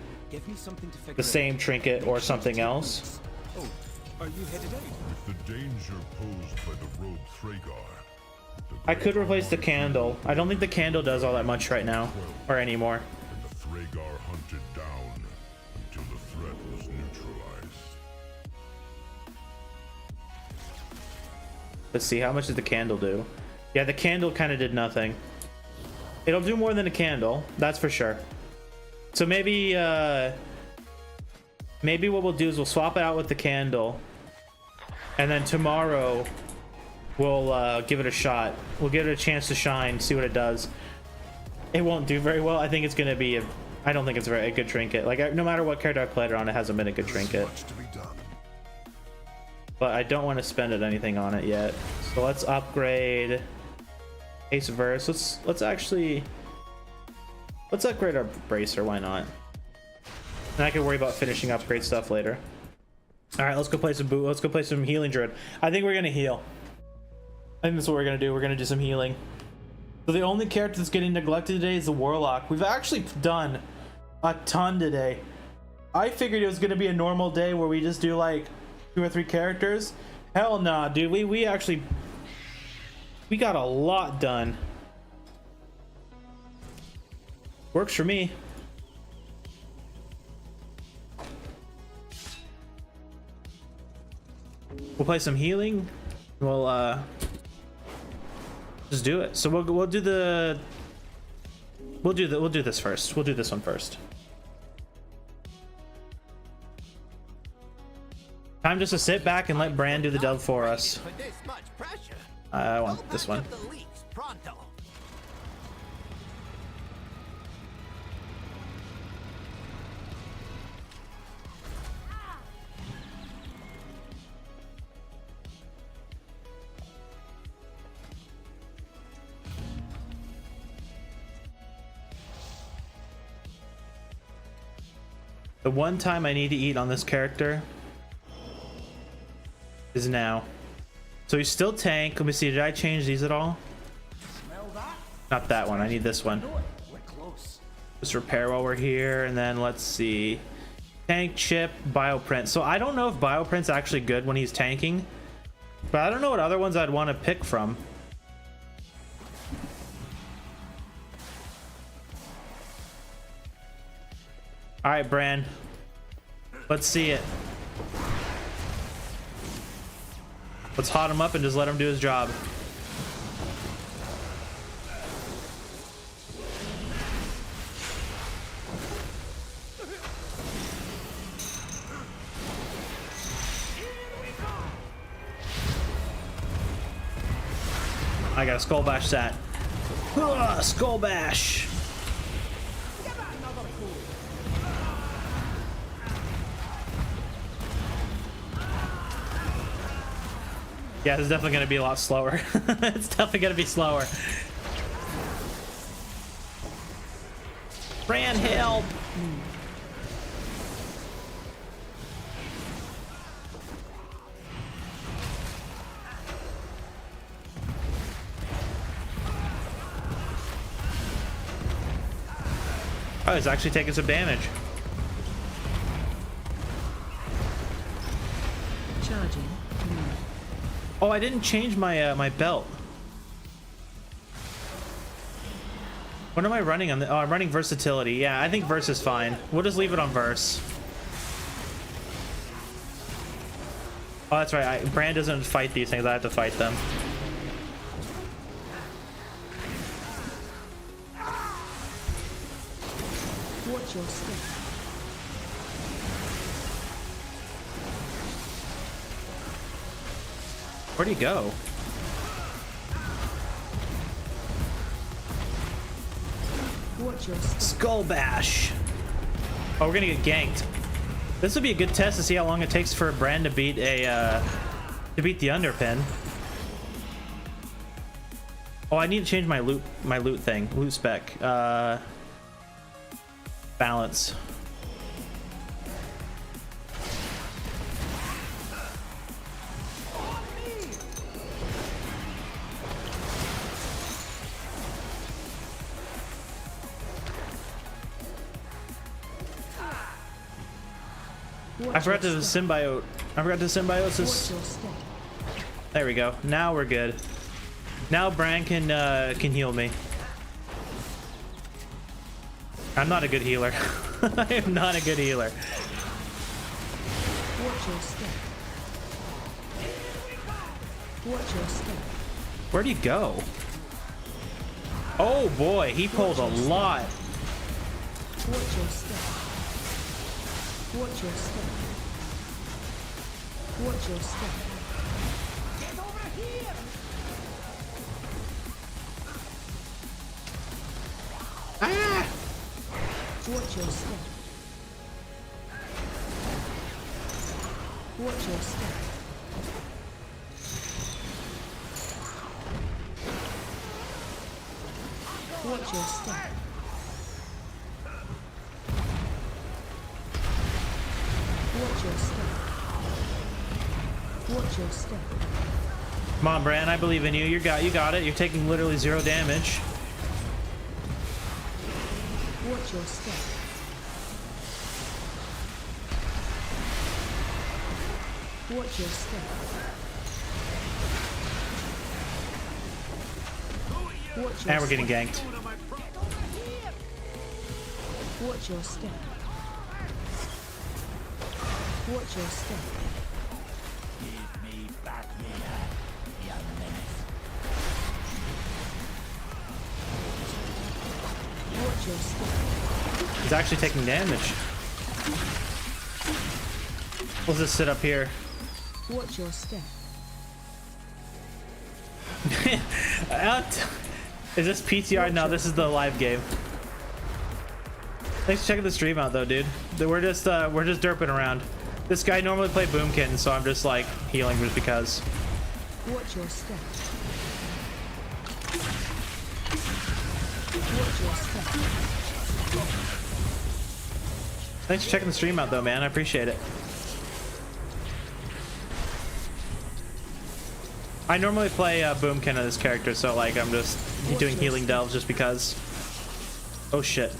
the same trinket or something else. Oh, are you headed out? With the danger posed by the rogue Thragar, I could replace the candle. I don't think the candle does all that much right now or anymore. and the Thragar hunted down until the threat was neutralized. Let's see, how much does the candle do? Yeah, the candle kind of did nothing. It'll do more than a candle, that's for sure. So maybe maybe what we'll do is we'll swap it out with the candle, and then tomorrow we'll give it a shot. We'll give it a chance to shine, see what it does. It won't do very well. I think it's gonna be I don't think it's a good trinket. Like, no matter what character I played it on, it hasn't been a good trinket. Much to be done. But I don't want to spend anything on it yet. So let's upgrade Ace Verse. Let's upgrade our bracer. Why not? And I can worry about finishing upgrade stuff later. All right, let's go play some boot. Let's go play some healing druid. I think we're gonna heal. I think that's what we're gonna do. We're gonna do some healing. So the only character that's getting neglected today is the Warlock. We've actually done a ton today. I figured it was gonna be a normal day where we just do like 2 or 3 characters. Hell nah, dude. We actually got a lot done. Works for me. We'll play some healing. We'll just do it. So we'll do this first. We'll do this one first. Time just to sit back and let Bran do the dub for us. I want this one. The one time I need to eat on this character is now. So he's still tank. Let me see, did I change these at all? Not that one, I need this one. Just repair while we're here, and then let's see. Tank, chip, bioprint. So I don't know if bioprint's actually good when he's tanking, but I don't know what other ones I'd want to pick from. All right, Bran. Let's see it. Let's hot him up and just let him do his job. I got a skull bash stat. Skull bash. Yeah, it's definitely going to be a lot slower. It's definitely going to be slower. Bran, help! Oh, he's actually taking some damage. Charging. Oh, I didn't change my my belt. What am I running on the? Oh, I'm running versatility. Yeah, I think verse is fine. We'll just leave it on verse. Oh, that's right. Bran doesn't fight these things. I have to fight them. Watch your step. Where'd he go? Watch your step. Skull bash. Oh, we're gonna get ganked. This would be a good test to see how long it takes for Bran to beat the underpin. Oh, I need to change my loot thing, loot spec. Balance. I forgot to symbiote. I forgot to symbiosis. There we go. Now we're good. Now Bran can heal me. I'm not a good healer. I am not a good healer. Watch your step. Watch your step. Where'd he go? Oh boy, he pulled a lot. Watch your step. Watch your step. Watch your step. Get over here! Ah! Watch your step. Watch your step. Watch your step. Watch your step. Watch your step. Come on, Bran, I believe in you. You got it. You're taking literally 0 damage. Watch your step. Watch your step. Watch your And we're getting ganked. Watch your step. Watch your step. Give me back me hat, young menace. Watch your step. He's actually taking damage. We'll just sit up here. Watch your step. Is this PTR? No, this is the live game. Thanks for checking the stream out though, dude. We're just derping around. This guy normally played Boomkin, so I'm just like healing just because. Watch your step. Watch your step. Thanks for checking the stream out though, man. I appreciate it. I normally play Boomkin of this character, so like I'm just doing healing delves just because. Oh shit.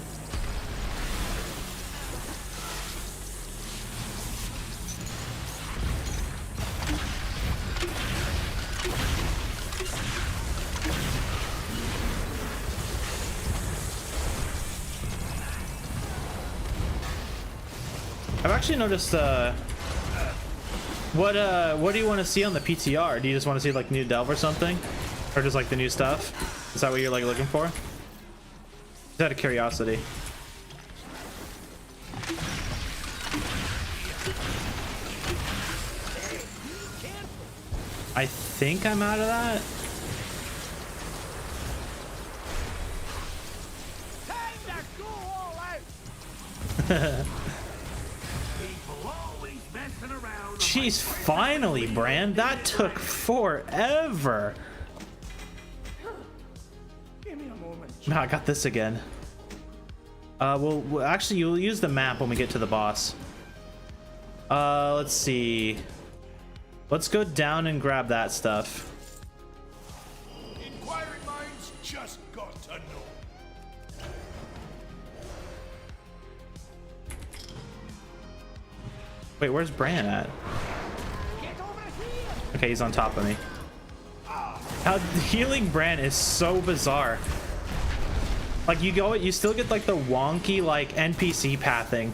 I've actually noticed what do you want to see on the PTR? Do you just want to see like new delve or something? Or just like the new stuff? Is that what you're like looking for? Just out of curiosity. I think I'm out of that. Time to go all out. Jeez, finally, Bran. That took forever. Give me a moment. No, I got this again. Well, actually, you'll use the map when we get to the boss. Let's see. Let's go down and grab that stuff. Inquiring minds just got to know. Wait, where's Bran at? Okay, he's on top of me. How healing Bran is so bizarre. Like you still get like the wonky like NPC pathing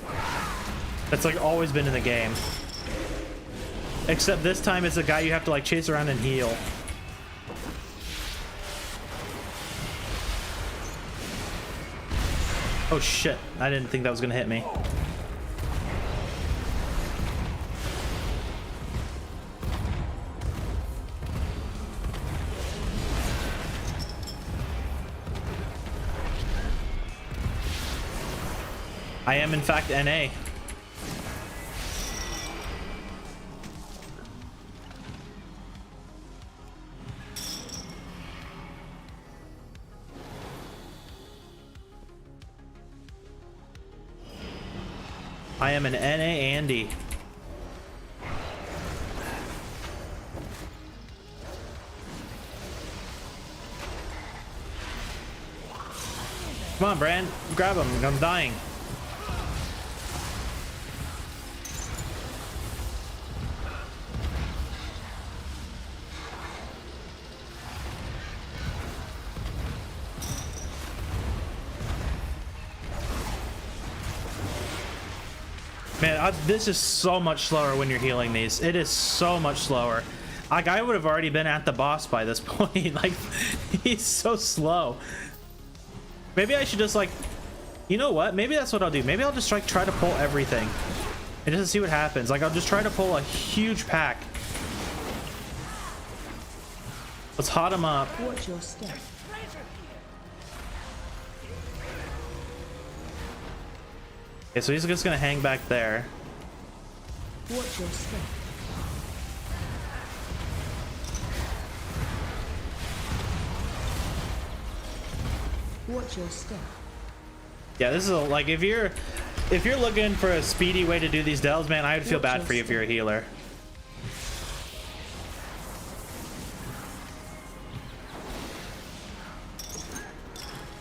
that's like always been in the game. Except this time it's a guy you have to like chase around and heal. Oh shit, I didn't think that was gonna hit me. I am in fact NA. I am an NA Andy. Come on, Bran. Grab him. I'm dying. Man, this is so much slower when you're healing these. It is so much slower. Like, I would have already been at the boss by this point. Like, he's so slow. Maybe I should just, like... You know what? Maybe that's what I'll do. Maybe I'll just, like, try to pull everything. And just see what happens. Like, I'll just try to pull a huge pack. Let's hot him up. Watch your step. Okay, so he's just gonna hang back there. Watch your step. Watch your step. Yeah, this is like if you're looking for a speedy way to do these delves, man, I would feel bad for you if you're a healer.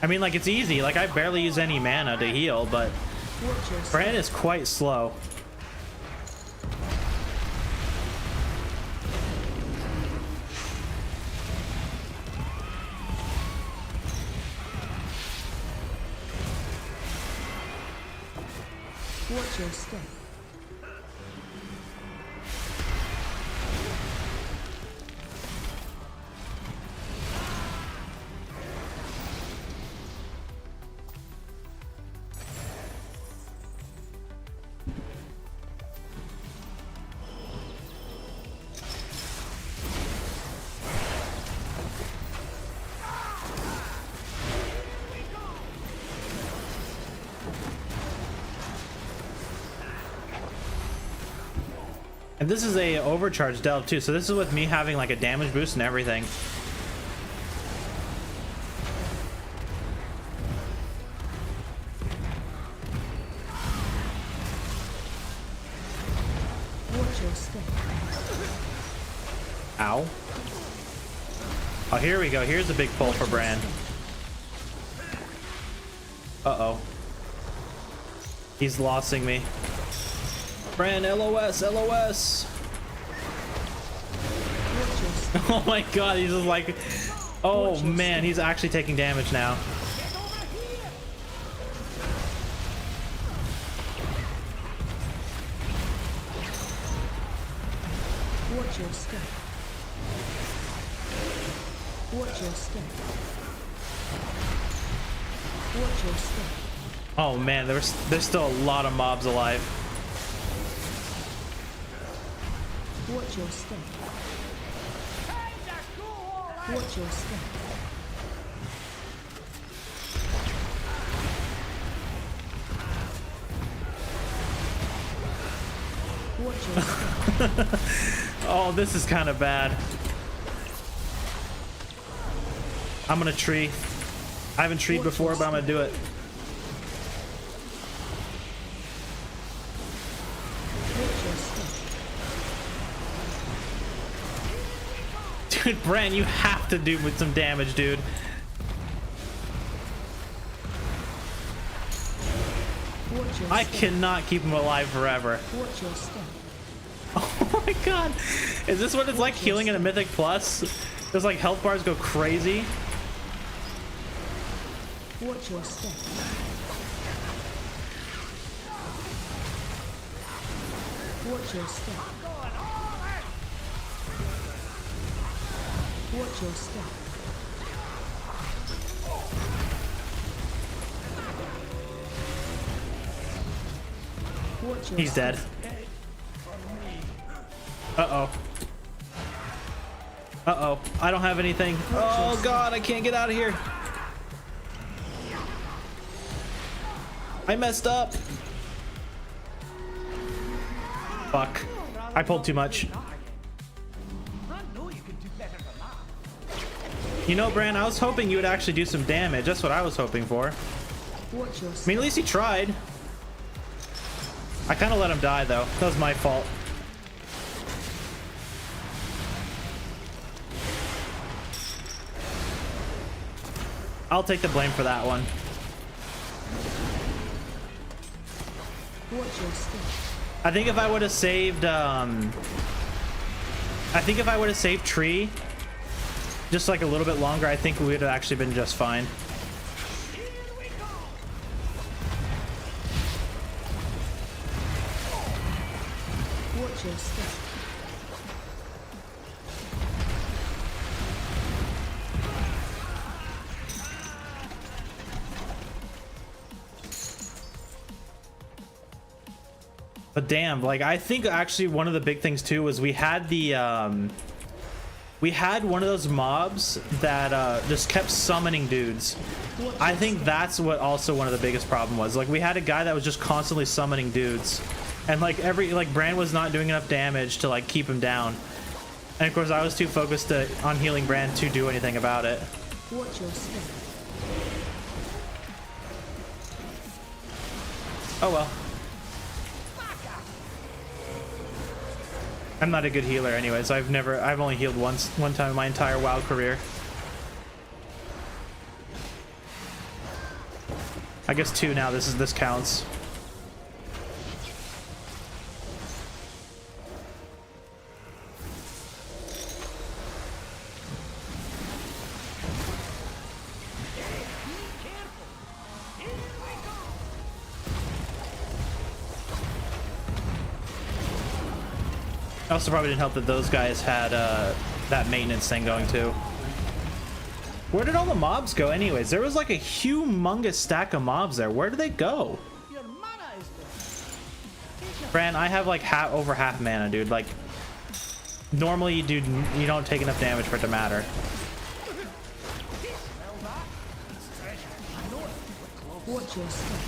I mean, like, it's easy. Like, I barely use any mana to heal, but Watch your step. Bran is quite slow. Watch your step. And this is a overcharge delve too, so this is with me having like a damage boost and everything. Watch your step. Ow. Oh, here we go. Here's a big pull for Bran. Uh-oh. He's lossing me. Bran, LOS, LOS. Oh my god, he's just like... Oh man, he's actually taking damage now. Watch your step. Watch your step. Watch your step. Oh man, there's still a lot of mobs alive. Watch your step. Watch your step. Watch your step. Oh, this is kind of bad. I'm gonna tree. I haven't treed before, but I'm gonna do it. Watch your step. Dude, Bran, you have to do with some damage, dude. Watch your I step. cannot keep him alive forever. Watch your step. Oh my god. Is this what it's like healing in a Mythic Plus? Does like health bars go crazy? Watch your step. Watch your step. Watch your step. Watch your He's step. dead. Uh-oh. Uh-oh. I don't have anything. Oh god, I can't get out of here. I messed up. Fuck. I pulled too much. You know, Bran, I was hoping you would actually do some damage. That's what I was hoping for. Watch your I step. mean, at least he tried. I kind of let him die, though. That was my fault. I'll take the blame for that one. Watch your step. I think if I would have saved, Tree just like a little bit longer, I think we would have actually been just fine. Watch your step. But damn, like I think actually one of the big things too was we had the we had one of those mobs that just kept summoning dudes. I think that's what also one of the biggest problem was. Like we had a guy that was just constantly summoning dudes, and like Bran was not doing enough damage to like keep him down. And of course I was too focused on healing Bran to do anything about it. Watch your step. Oh well. I'm not a good healer anyway, so I've only healed one time in my entire WoW career. I guess 2 now. This counts. Also probably didn't help that those guys had that maintenance thing going too. Where did all the mobs go anyways? There was like a humongous stack of mobs there. Where did they go? Bran, I have like over half mana, dude. Like normally you don't take enough damage for it to matter. Watch your step.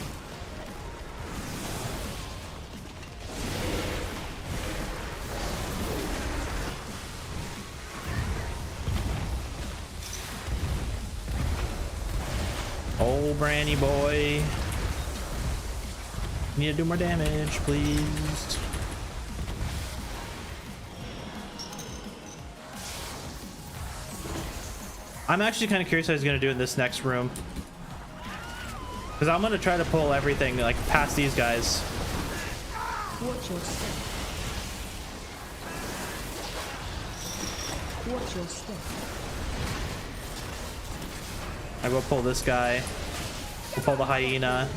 Oh, Branny boy. Need to do more damage, please. I'm actually kind of curious how he's going to do in this next room. Because I'm going to try to pull everything, like, past these guys. Watch your step. Watch your step. I will pull this guy. We'll pull the hyena.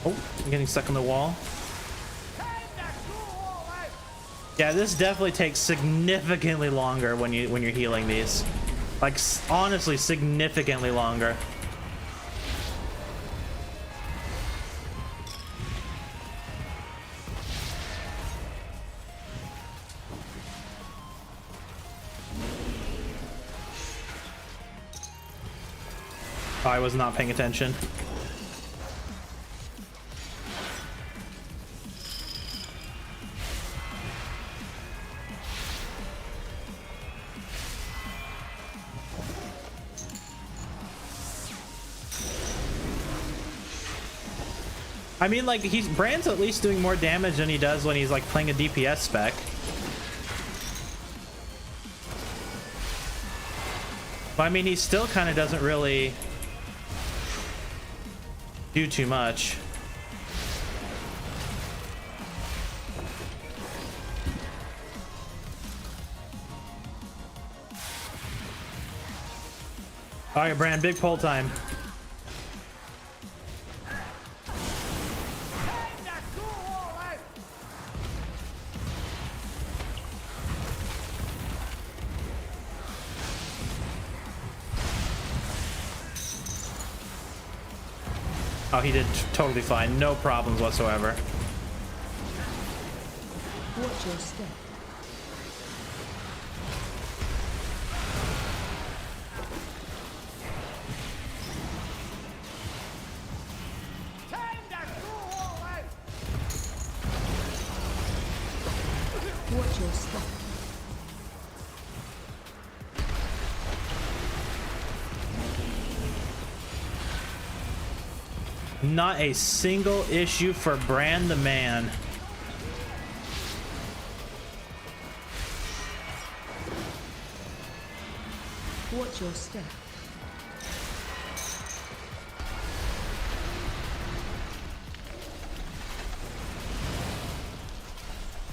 Oh, I'm getting stuck on the wall. Yeah, this definitely takes significantly longer when you're healing these. Like honestly, significantly longer. I was not paying attention. I mean, like, Bran's at least doing more damage than he does when he's like playing a DPS spec. But I mean, he still kind of doesn't really do too much. All right, Bran, big pull time. Oh, he did totally fine. No problems whatsoever. Watch your step. Watch your step. Not a single issue for Bran the man. Watch your step.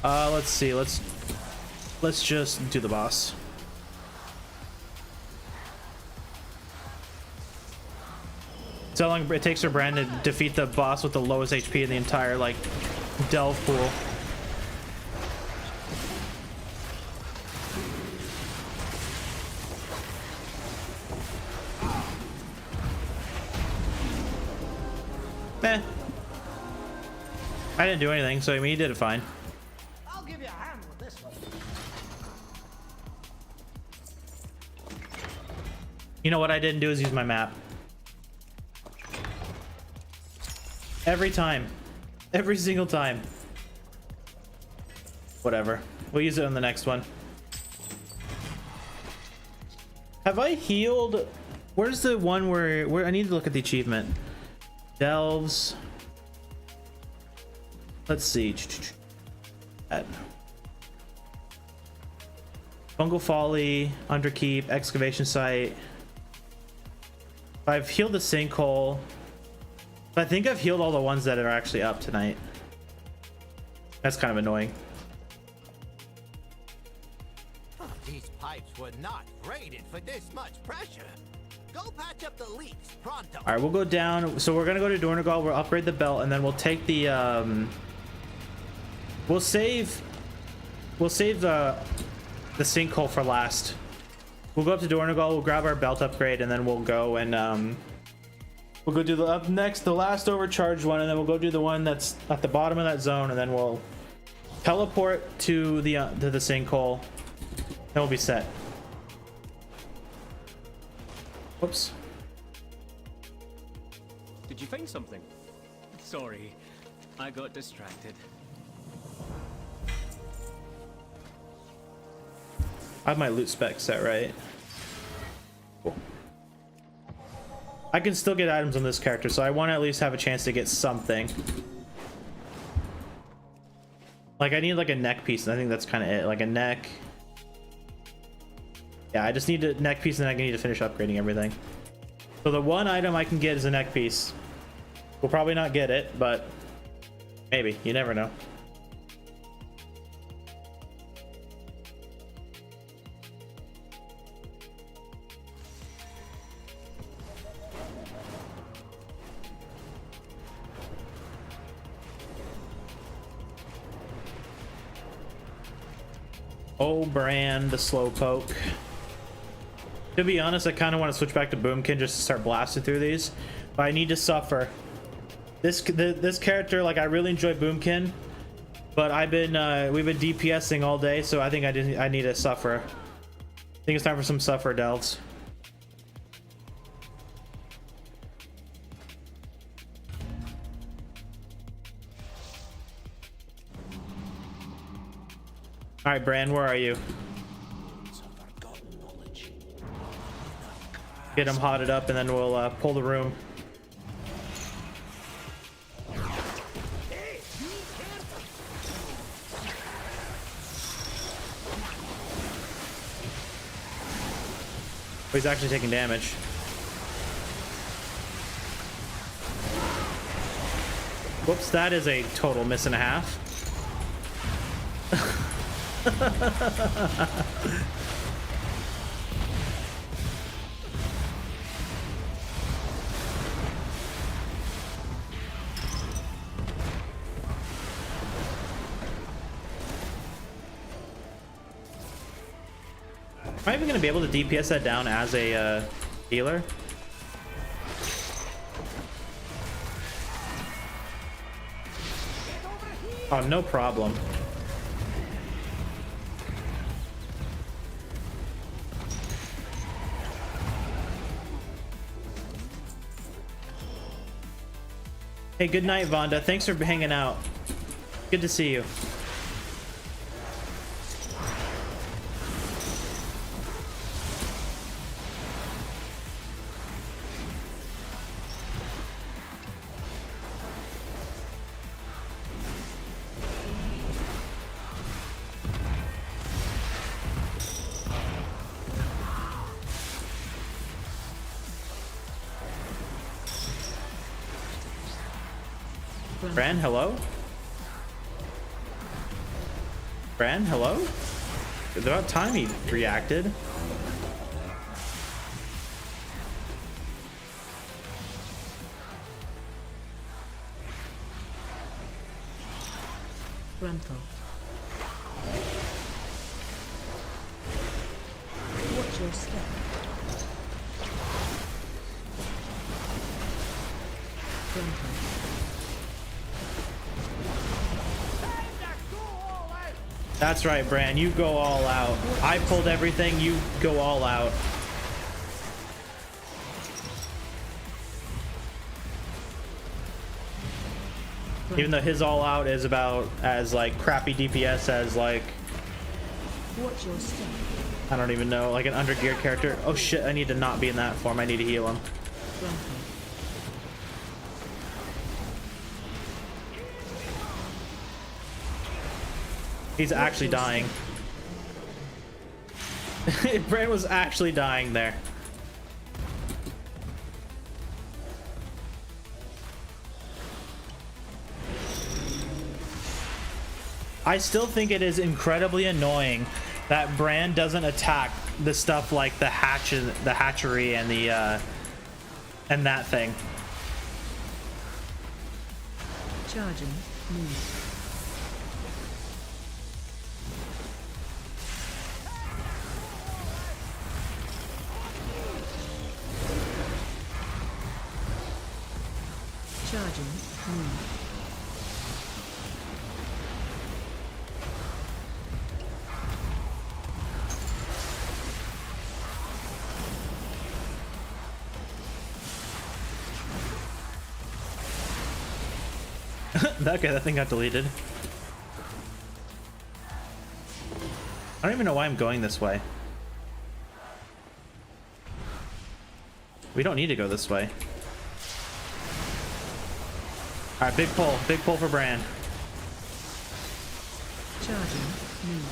Let's see. Let's just do the boss. So long it takes for Bran to defeat the boss with the lowest HP in the entire, like, delve pool. Meh. I didn't do anything, so I mean, he did it fine. I'll give you a hand with this one. You know what I didn't do is use my map. Every time. Every single time. Whatever. We'll use it on the next one. Have I healed? Where's the one where I need to look at the achievement? Delves. Let's see. Fungal Folly, Underkeep, Excavation Site. I've healed the sinkhole. I think I've healed all the ones that are actually up tonight. That's kind of annoying. These pipes were not rated for this much pressure. Go patch up the leaks pronto. All right, we'll go down. So we're gonna go to Dornogal. We'll upgrade the belt, and then we'll take the we'll save the sinkhole for last. We'll go up to Dornogal. We'll grab our belt upgrade, and then we'll go and we'll go do the up next, the last overcharged one, and then we'll go do the one that's at the bottom of that zone, and then we'll teleport to the sinkhole. Then we'll be set. Whoops. Did you find something? Sorry, I got distracted. I have my loot spec set right. Cool. I can still get items on this character, so I want to at least have a chance to get something. Like, I need like a neck piece, and I think that's kind of it. Like a neck. Yeah, I just need a neck piece, and then I need to finish upgrading everything. So the one item I can get is a neck piece. We'll probably not get it, but maybe. You never know. Oh, Brand, the slowpoke. To be honest, I kind of want to switch back to Boomkin just to start blasting through these, but I need to suffer. This character, like, I really enjoy Boomkin, but we've been DPSing all day, so I think I need to suffer. I think it's time for some suffer delves. All right, Bran, where are you? Get him hotted up, and then we'll pull the room. Oh, he's actually taking damage. Whoops, that is a total miss and a half. Am I even going to be able to DPS that down as a healer? Oh, no problem. Hey, good night, Vonda. Thanks for hanging out. Good to see you. Bran, hello? Bran, hello? It's about time he reacted. Rental. Watch your step. Rental. That's right, Bran. You go all out. I pulled everything. You go all out. Even though his all out is about as like crappy DPS as like, Watch your step. I don't even know, like an under gear character. Oh shit, I need to not be in that form. I need to heal him. Rental. He's actually dying. Bran was actually dying there. I still think it is incredibly annoying that Bran doesn't attack the stuff like the hatchery and the and that thing. Charging. Move. Charging. Move. Okay, that thing got deleted. I don't even know why I'm going this way. We don't need to go this way. All right, big pull for Bran. Charging. Move.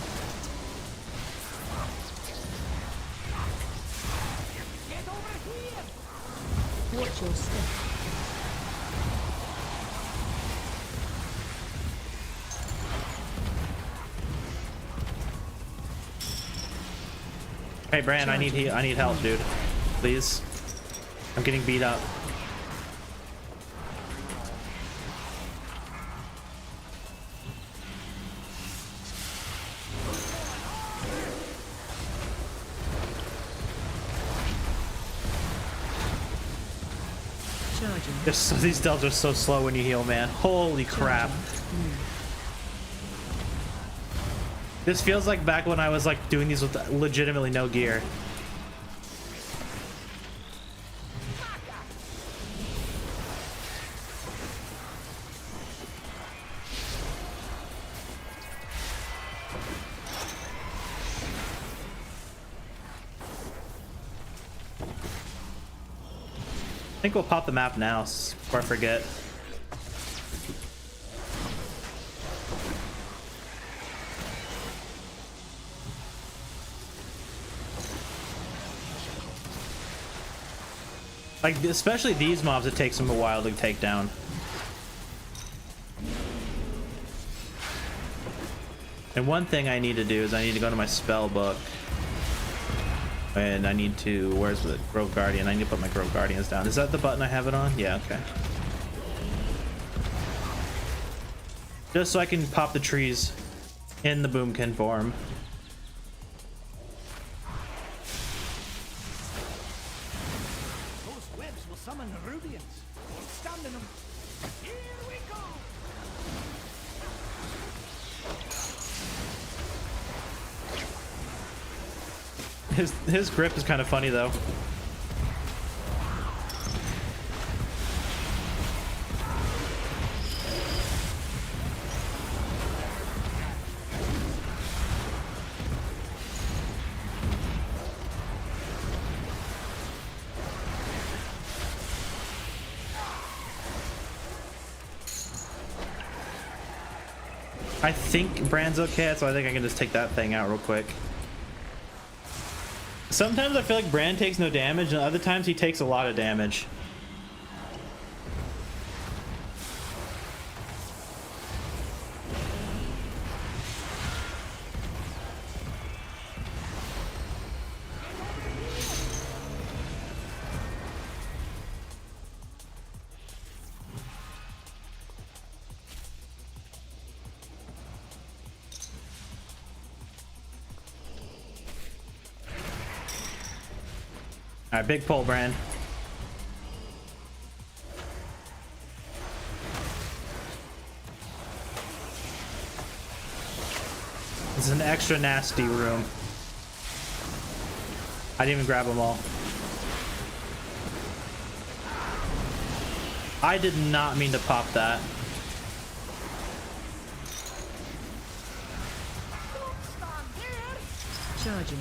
Watch your step. Hey Bran, I need help, dude. Please. I'm getting beat up. Charging. These delves are so slow when you heal, man. Holy crap. This feels like back when I was like doing these with legitimately no gear. I think we'll pop the map now before I forget. Like, especially these mobs, it takes them a while to take down. And one thing I need to do is I need to go to my spell book. And I need to, where's the Grove Guardian? I need to put my Grove Guardians down. Is that the button I have it on? Yeah, okay. Just so I can pop the trees in the Boomkin form. Those webs will summon the Rubians. Stand in them. Here we go. His grip is kind of funny though. I think Bran's okay, so I think I can just take that thing out real quick. Sometimes I feel like Bran takes no damage, and other times he takes a lot of damage. All right, big pull, Bran. This is an extra nasty room. I didn't even grab them all. I did not mean to pop that. Charging.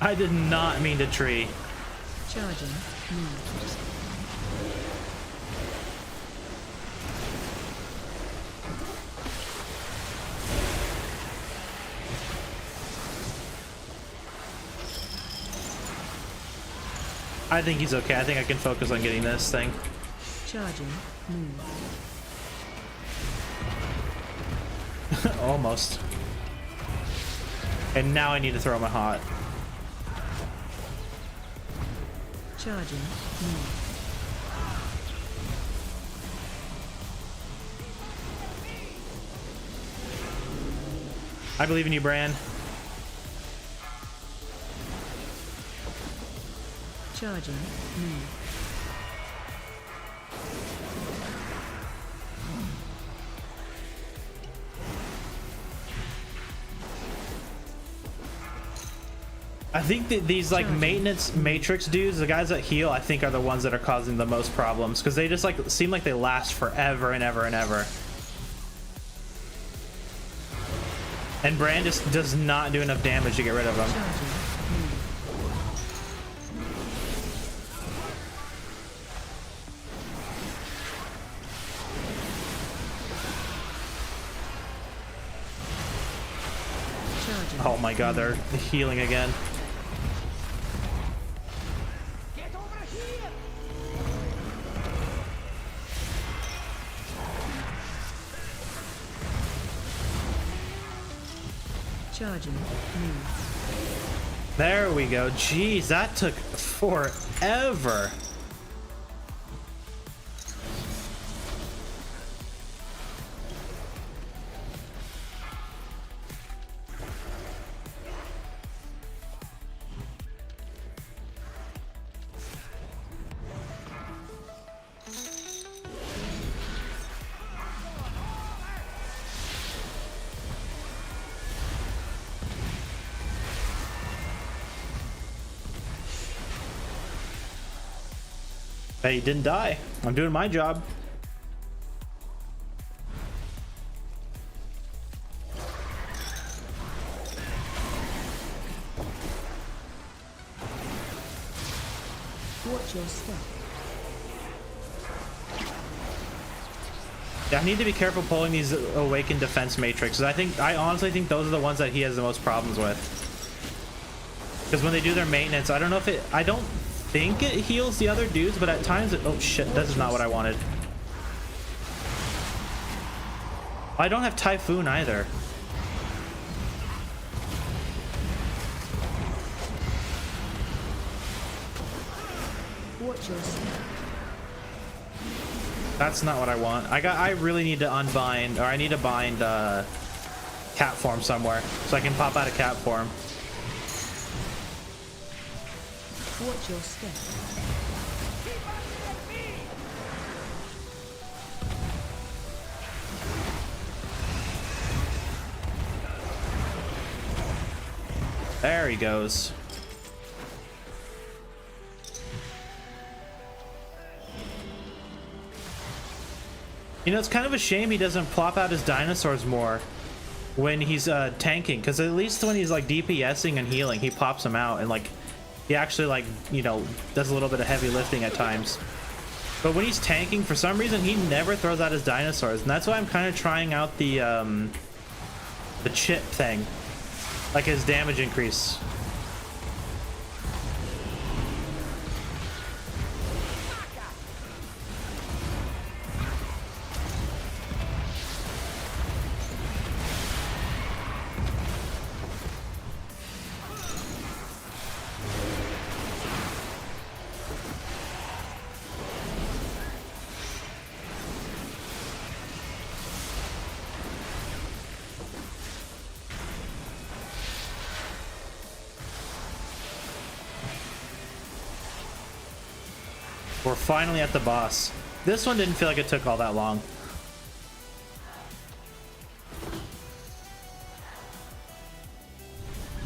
I did not mean to tree. Charging. Move. I think he's okay. I think I can focus on getting this thing. Charging. Move. Almost. And now I need to throw my hot. Charging. Move. I believe in you, Bran. Charging. Move. I think that these like maintenance matrix dudes, the guys that heal, I think are the ones that are causing the most problems because they just like seem like they last forever and ever and ever. And Bran just does not do enough damage to get rid of them. Oh my god, they're healing again. Get over here! Charging. Move. There we go. Jeez, that took forever. Hey, he didn't die. I'm doing my job. Watch your step. Yeah, I need to be careful pulling these awakened defense matrices. I honestly think those are the ones that he has the most problems with. Because when they do their maintenance, I don't know if it, I don't think it heals the other dudes, but at times it, oh shit, this is not what I wanted. I don't have Typhoon either. Watch your step. That's not what I want. I really need to unbind, or I need to bind cat form somewhere so I can pop out of cat form. Watch your step. There he goes. You know, it's kind of a shame he doesn't plop out his dinosaurs more when he's tanking, because at least when he's like DPSing and healing, he pops them out and like he actually like, you know, does a little bit of heavy lifting at times. But when he's tanking, for some reason he never throws out his dinosaurs, and that's why I'm kind of trying out the chip thing, like his damage increase. We're finally at the boss. This one didn't feel like it took all that long.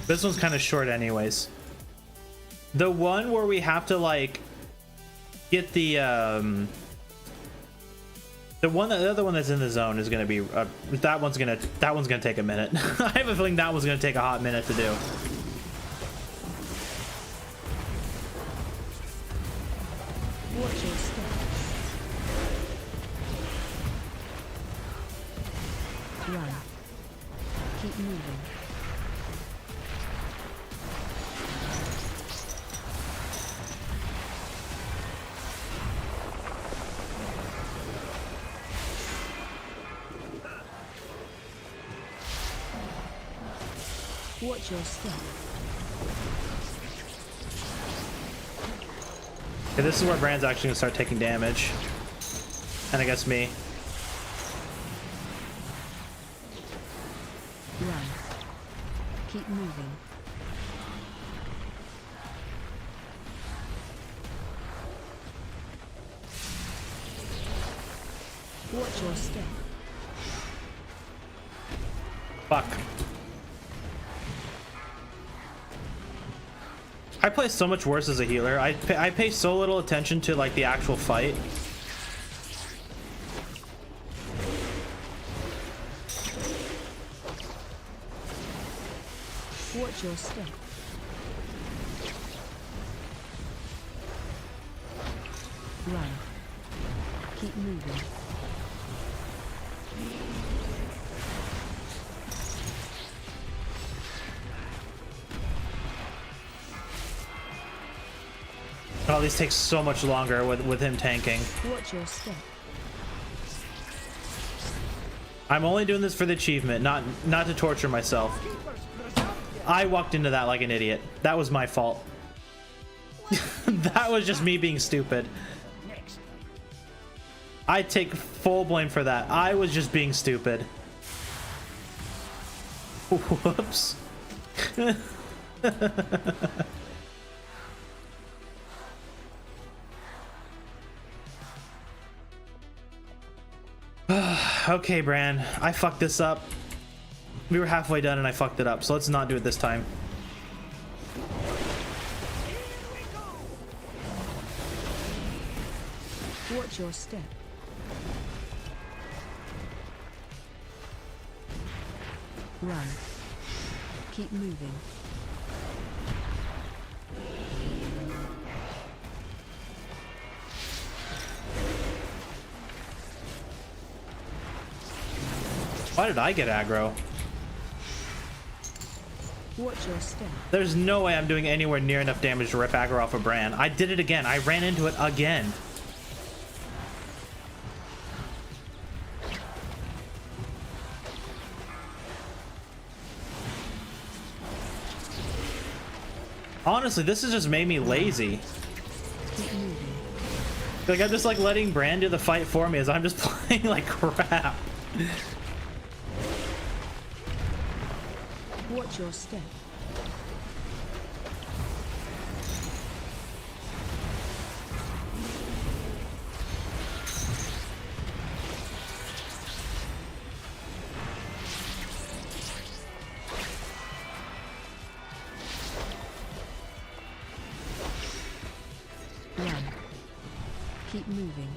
This one's kind of short anyways. The one where we have to like get the other one that's in the zone is gonna be that one's gonna take a minute. I have a feeling that one's gonna take a hot minute to do. Watch your step. Run. Keep moving. Watch your step. Okay, this is where Brand's actually gonna start taking damage. And I guess me. Run. Keep moving. Watch your step. Fuck. I play so much worse as a healer. I pay so little attention to like the actual fight. Watch your step. Run. Keep moving. Oh, these take so much longer with him tanking. Watch your step. I'm only doing this for the achievement, not to torture myself. I walked into that like an idiot. That was my fault. That was just me being stupid. I take full blame for that. I was just being stupid. Whoops. Okay, Bran, I fucked this up. We were halfway done and I fucked it up, so let's not do it this time. Watch your step. Run. Keep moving. Why did I get aggro? Watch your step. There's no way I'm doing anywhere near enough damage to rip aggro off of Bran. I did it again. I ran into it again. Honestly, this has just made me lazy. Like, I'm just like letting Bran do the fight for me as I'm just playing like crap. Watch your step. Run. Keep moving.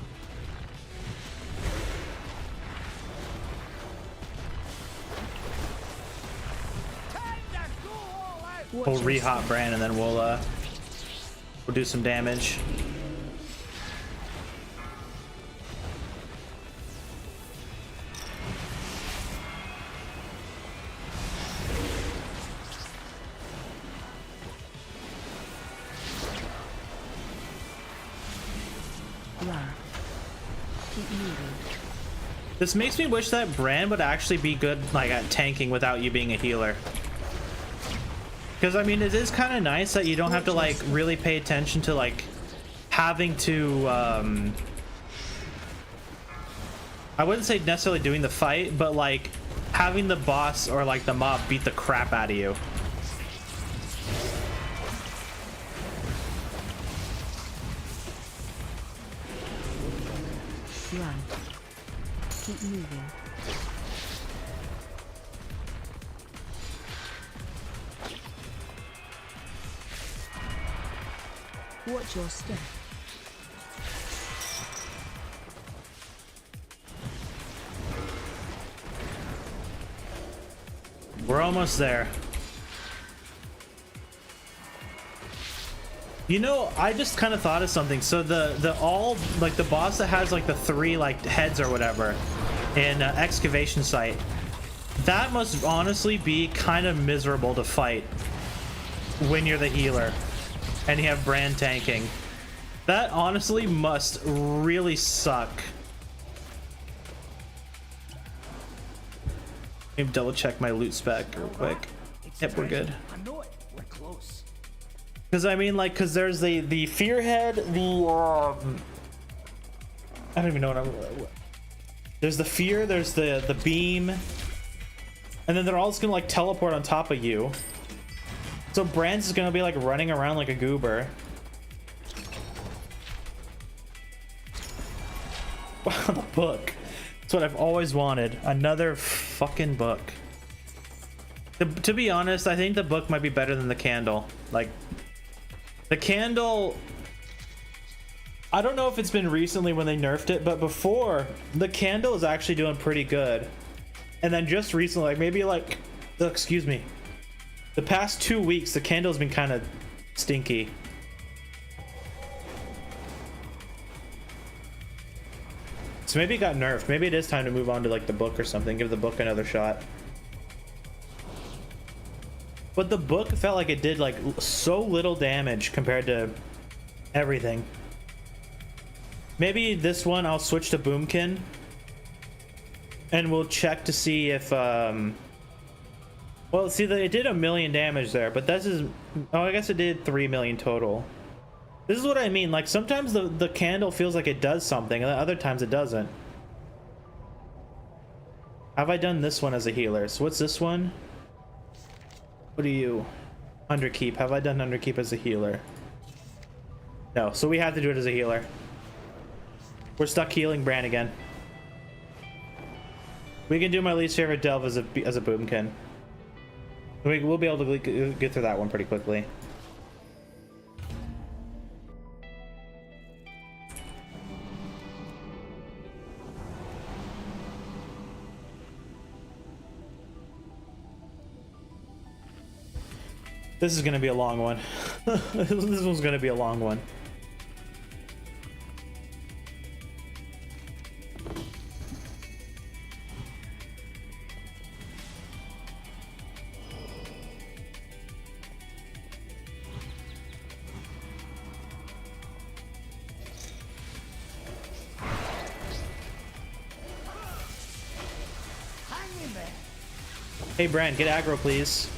We'll re-hot Bran and then we'll do some damage. Run. Keep moving. This makes me wish that Bran would actually be good like at tanking without you being a healer. Because, I mean, it is kind of nice that you don't have to, like, really pay attention to, like, having to, I wouldn't say necessarily doing the fight, but, like, having the boss or, like, the mob beat the crap out of you. Run. Keep moving. Watch your step. We're almost there. You know, I just kind of thought of something. So the boss that has like the 3 like heads or whatever in excavation site, that must honestly be kind of miserable to fight when you're the healer and you have Bran tanking. That honestly must really suck. Let me double check my loot spec real quick. It's Yep, we're good. I know it. We're close. Because I mean, like, because there's the fear head, I don't even know what I'm. There's the fear. There's the beam, and then they're all just gonna like teleport on top of you. So Brand's is gonna be like running around like a goober. Wow, the book. That's what I've always wanted. Another fucking book. To be honest, I think the book might be better than the candle. Like, the candle, I don't know if it's been recently when they nerfed it, but before, the candle is actually doing pretty good. And then just recently, like maybe like, excuse me, the past 2 weeks, the candle's been kind of stinky. So maybe it got nerfed. Maybe it is time to move on to like the book or something. Give the book another shot. But the book felt like it did like so little damage compared to everything. Maybe this one I'll switch to Boomkin. And we'll check to see if well, see, it did 1 million damage there, but this is, oh, I guess it did 3 million total. This is what I mean, like sometimes the candle feels like it does something and other times it doesn't. Have I done this one as a healer? So what's this one? What are you? Underkeep. Have I done Underkeep as a healer? No, so we have to do it as a healer. We're stuck healing Bran again. We can do my least favorite delve as a boomkin. We'll be able to get through that one pretty quickly. This is gonna be a long one. This one's gonna be a long one. Hey Bran, get aggro please.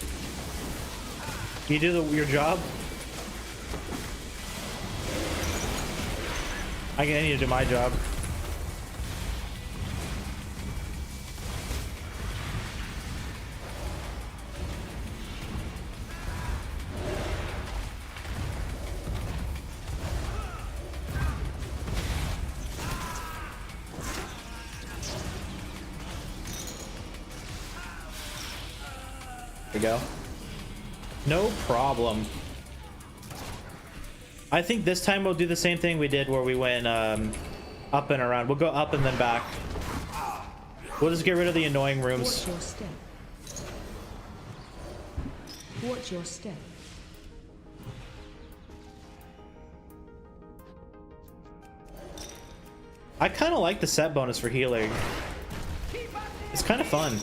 Can you do your job? I need to do my job. There we go. No problem. I think this time we'll do the same thing we did where we went up and around. We'll go up and then back. We'll just get rid of the annoying rooms. Watch your step. Watch your step. I kind of like the set bonus for healing. It's kind of fun.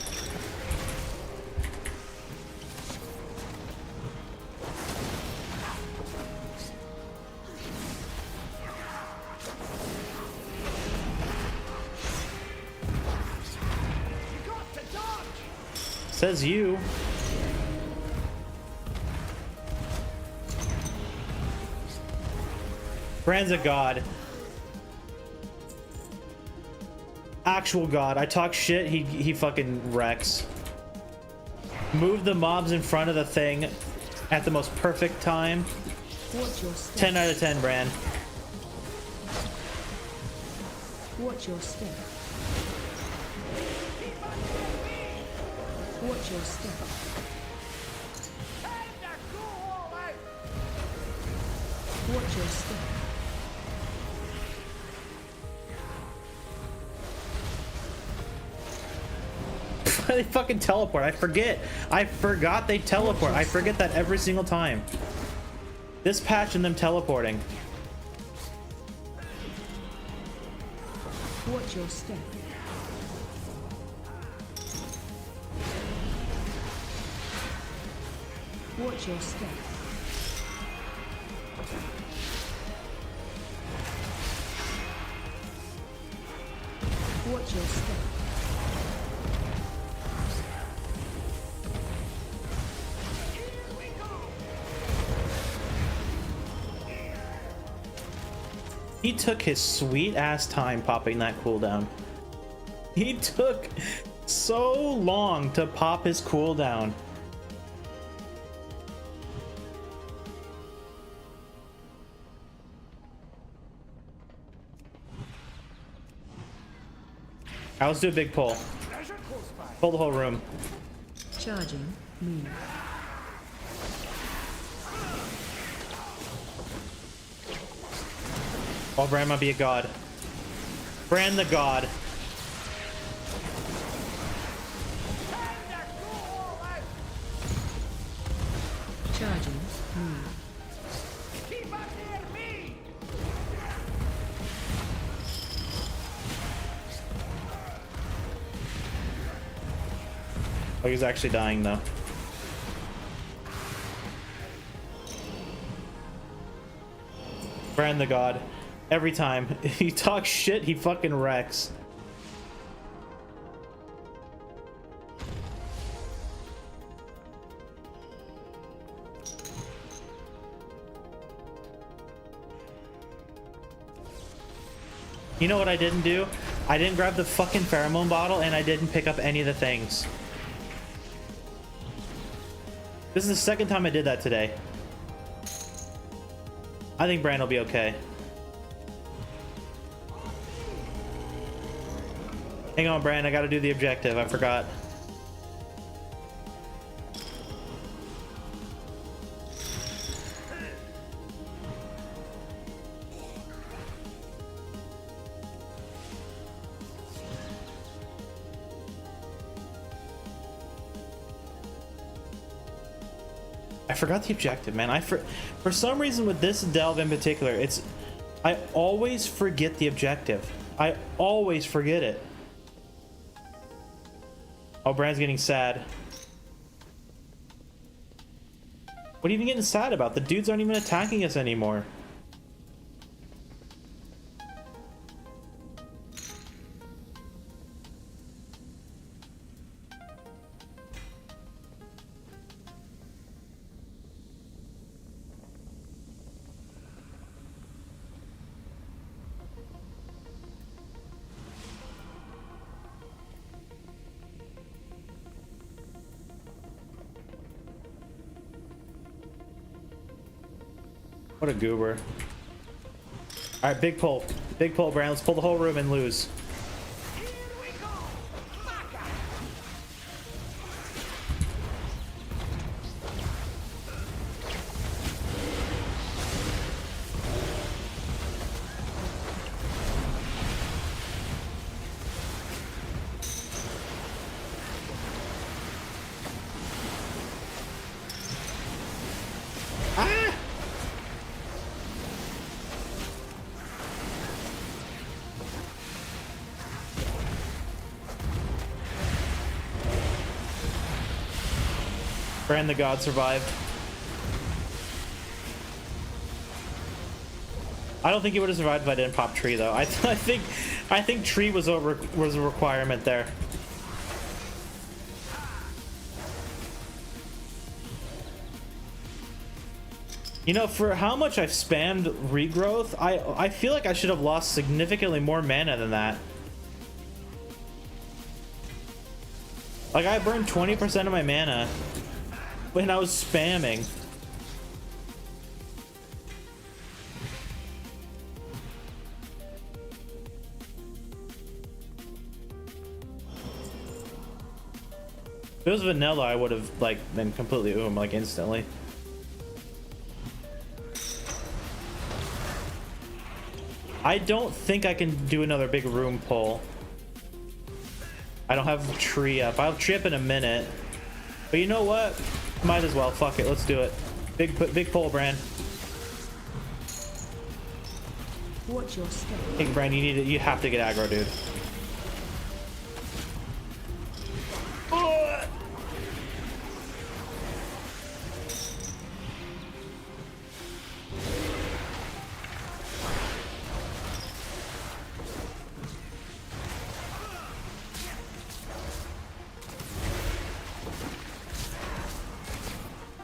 Says you. Bran's a god. Actual god. I talk shit, he fucking wrecks. Move the mobs in front of the thing at the most perfect time. 10 out of 10, Bran. Watch your step. Watch your step. Watch your step. They fucking teleport. I forget. I forgot they teleport. I forget that every single time. This patch and them teleporting. Watch your step. Watch your step. Watch your step. He took his sweet ass time popping that cooldown. He took so long to pop his cooldown. Let's do a big pull. Pull the whole room. Charging. Move. Oh, Brand might be a god. Brand the god. Charging. Move. Keep up near me! Oh, he's actually dying though. Brand the god. Every time he talks shit, he fucking wrecks. You know what I didn't do? I didn't grab the fucking pheromone bottle and I didn't pick up any of the things. This is the second time I did that today. I think Bran will be okay. Hang on, Bran, I gotta do the objective. I forgot. I forgot the objective, man. For some reason with this delve in particular, I always forget the objective. I always forget it. Oh, Bran's getting sad. What are you even getting sad about? The dudes aren't even attacking us anymore. What a goober. All right, big pull, Bran. Let's pull the whole room and lose. Bran the god survived. I don't think he would have survived if I didn't pop tree though. I think tree was a requirement there. You know, for how much I've spammed regrowth, I feel like I should have lost significantly more mana than that. Like I burned 20% of my mana when I was spamming. If it was vanilla, I would have like been completely like instantly. I don't think I can do another big room pull. I don't have a tree up. I'll tree up in a minute. But you know what? Might as well. Fuck it. Let's do it. Big pull, Bran. Watch your step. Hey, Bran, you have to get aggro, dude.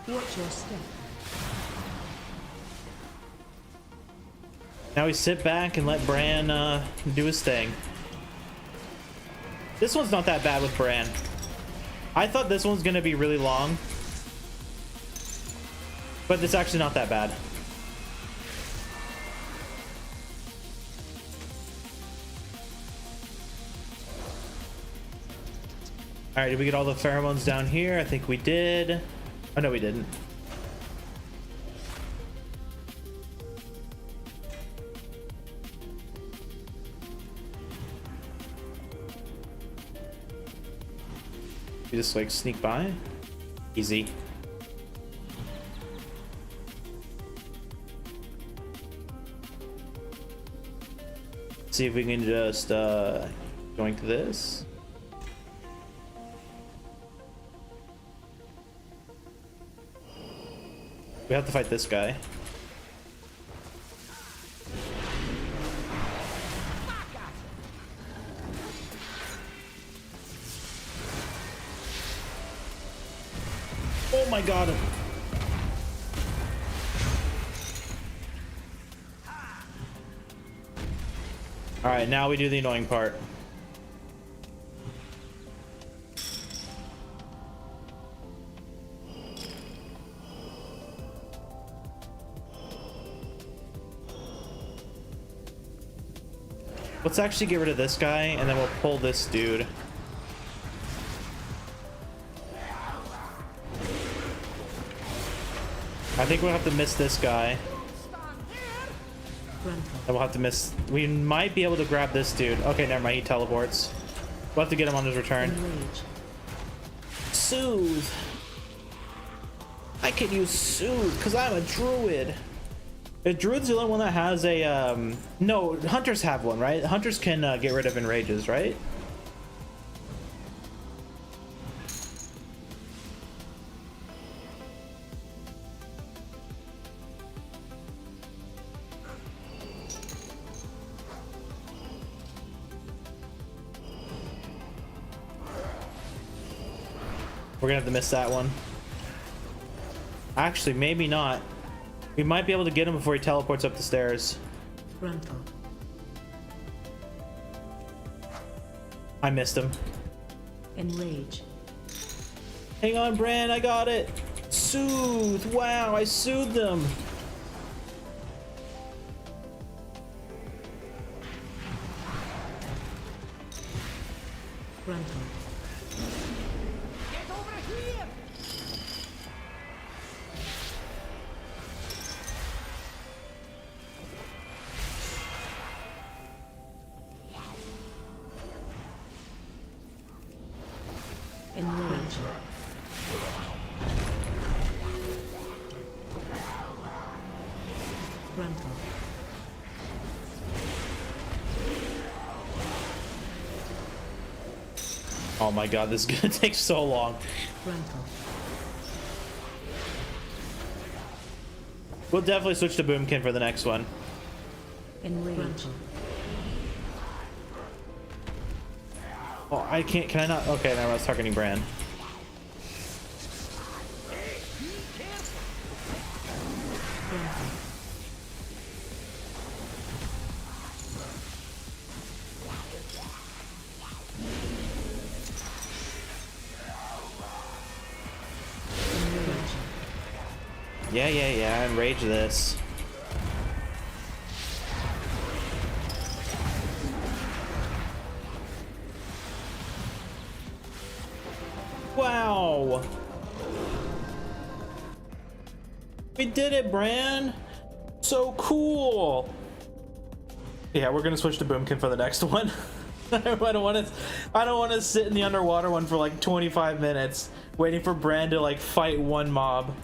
Watch your step. Now we sit back and let Bran do his thing. This one's not that bad with Bran. I thought this one's gonna be really long, but it's actually not that bad. All right, did we get all the pheromones down here? I think we did. Oh no, we didn't. You just like sneak by. Easy. See if we can just going to this. We have to fight this guy. Oh my god. All right, now we do the annoying part. Let's actually get rid of this guy, and then we'll pull this dude. I think we'll have to miss this guy. And we'll have to miss... We might be able to grab this dude. Okay, never mind. He teleports. We'll have to get him on his return. Soothe. I can use Soothe because I'm a druid. A druid's the only one that has a... No, hunters have one, right? Hunters can get rid of enrages, right? We're gonna have to miss that one. Actually, maybe not. We might be able to get him before he teleports up the stairs. Frontal. I missed him. Enrage. Hang on, Bran, I got it. Soothe. Wow, I soothed them. Frontal. Enrage. Frontal. Oh my god, this is gonna take so long. Frontal. We'll definitely switch to Boomkin for the next one. Enrage. Oh, I can't. Can I not? Okay, now I was targeting Bran. Yeah. Enrage this. Wow. We did it, Bran. So cool. Yeah, we're gonna switch to Boomkin for the next one. I don't want to sit in the underwater one for like 25 minutes waiting for Bran to like fight one mob.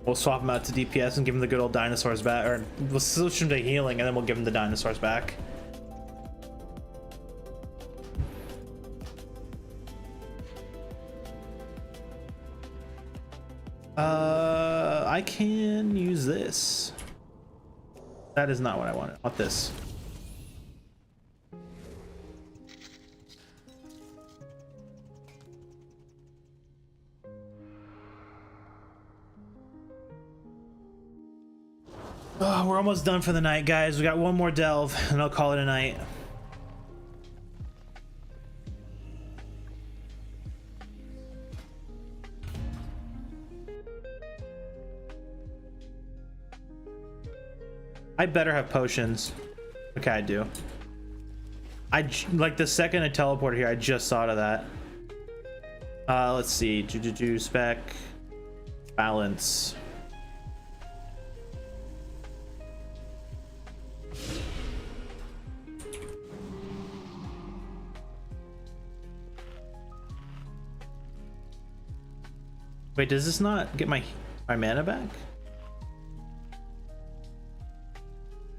We'll swap him out to DPS and give him the good old dinosaurs back, or we'll switch him to healing and then we'll give him the dinosaurs back. I can use this. That is not what I wanted. I want this. Oh, we're almost done for the night, guys. We got one more delve, and I'll call it a night. I better have potions. Okay, I do. Like the second I teleported here, I just thought of that. Let's see. Spec. Balance. Wait, does this not get my mana back?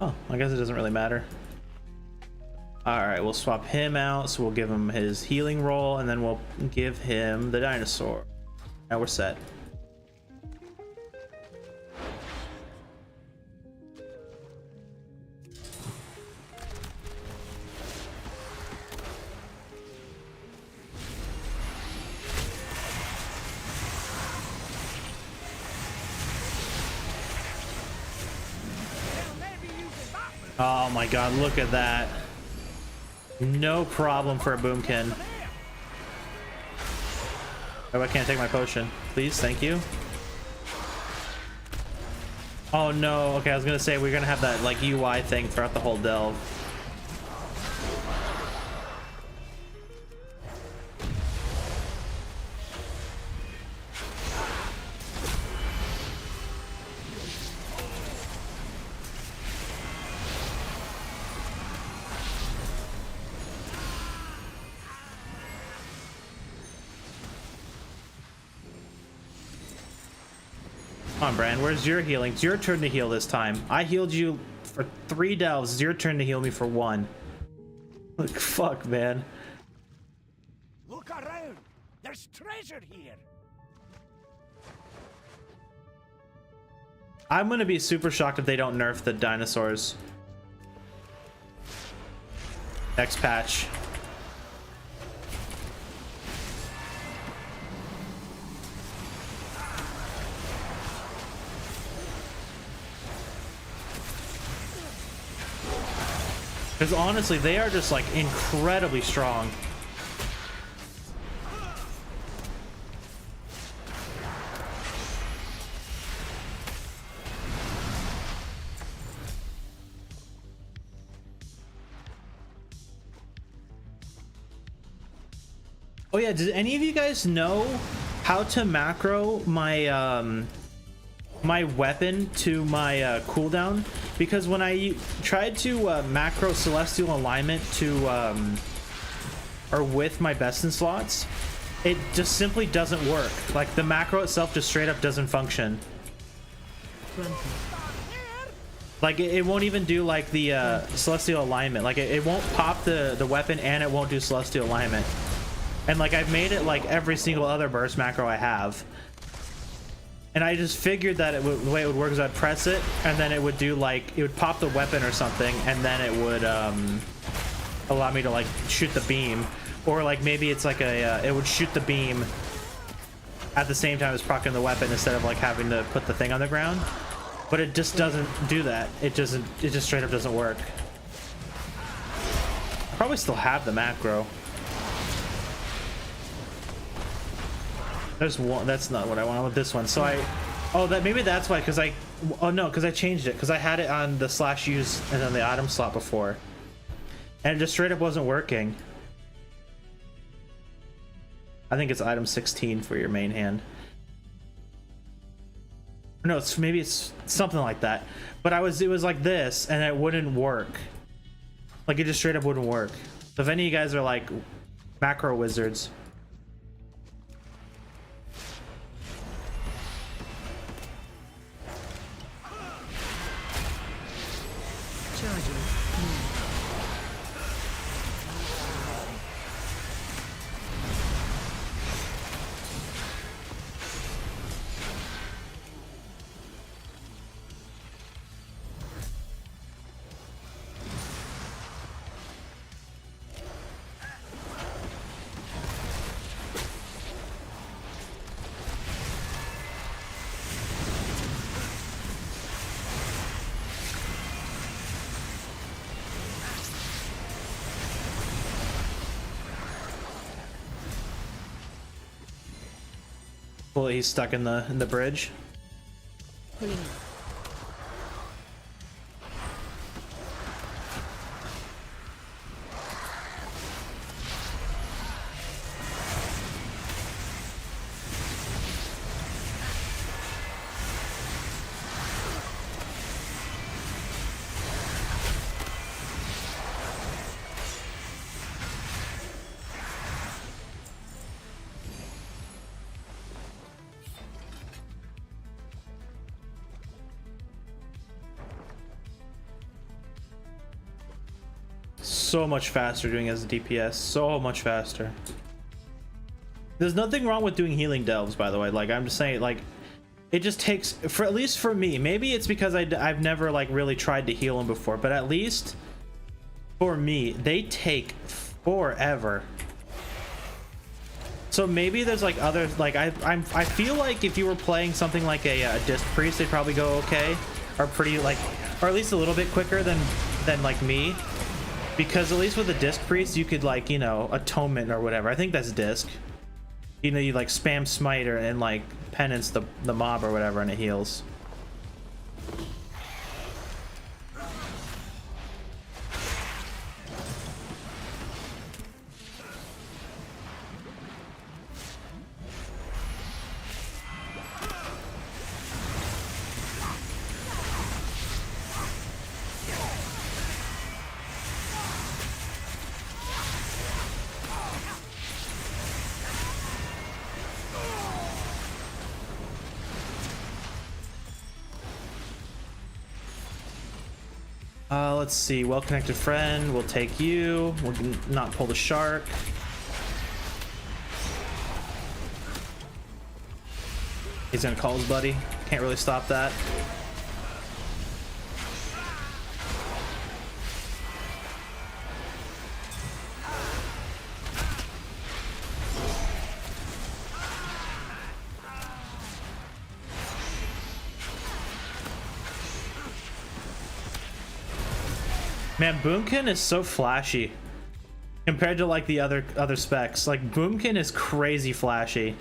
Oh, I guess it doesn't really matter. Alright, we'll swap him out, so we'll give him his healing roll, and then we'll give him the dinosaur. Now we're set. Oh my god, look at that. No problem for a boomkin. Oh, I can't take my potion. Please, thank you. Oh no, okay, I was gonna say we're gonna have that like UI thing throughout the whole delve. Come on, Bran, where's your healing? It's your turn to heal this time. I healed you for 3 delves. It's your turn to heal me for 1. Look, fuck, man. Look around. There's treasure here. I'm gonna be super shocked if they don't nerf the dinosaurs. Next patch. Because honestly, they are just like incredibly strong. Oh yeah, did any of you guys know how to macro my my weapon to my cooldown? Because when I tried to macro celestial alignment to or with my best in slots, it just simply doesn't work. Like the macro itself just straight up doesn't function. Like it won't even do like the celestial alignment. Like it won't pop the weapon, and it won't do celestial alignment. And like I've made it like every single other burst macro I have. And I just figured that the way it would work is I'd press it, and then it would do like, it would pop the weapon or something, and then it would allow me to like shoot the beam. Or like maybe it's like a, it would shoot the beam at the same time as proccing the weapon instead of like having to put the thing on the ground. But it just doesn't do that. It just straight up doesn't work. I probably still have the macro. There's one. That's not what I want. I want this one. So maybe that's why. Because I changed it. Because I had it on the /use and then the item slot before, and it just straight up wasn't working. I think it's item 16 for your main hand. No, maybe it's something like that. But it was like this, and it wouldn't work. Like it just straight up wouldn't work. So if any of you guys are like macro wizards. cool that he's stuck in the bridge. Pulling. So much faster doing as a DPS, so much faster. There's nothing wrong with doing healing delves, by the way. Like, I'm just saying, like, it just takes, for at least for me, maybe it's because I've never like really tried to heal them before, but at least for me, they take forever. So maybe there's like other, like I feel like if you were playing something like a disc priest, they'd probably go okay, or pretty like, or at least a little bit quicker than like me. Because at least with the disc priest, you could like, you know, atonement or whatever. I think that's disc. You know, you like spam smite and like penance the mob or whatever, and it heals. Let's see. Well-connected friend. We'll take you. We'll not pull the shark. He's gonna call his buddy. Can't really stop that. Man, Boomkin is so flashy compared to like the other specs. Like Boomkin is crazy flashy.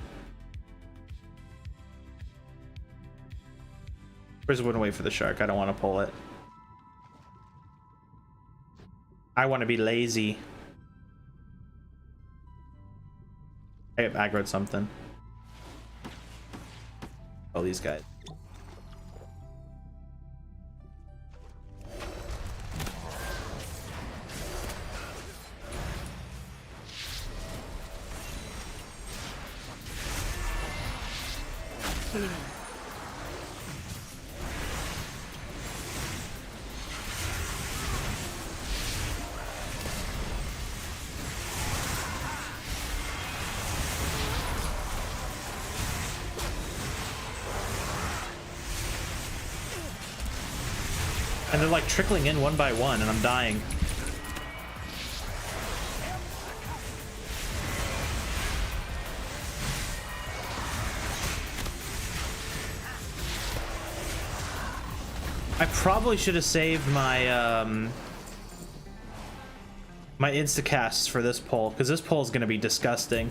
Where's wouldn't wait for the shark? I don't want to pull it. I want to be lazy. I aggroed something. Oh, these guys. And they're like trickling in one by one, and I'm dying. I probably should have saved my my insta-casts for this pull, because this pull is going to be disgusting.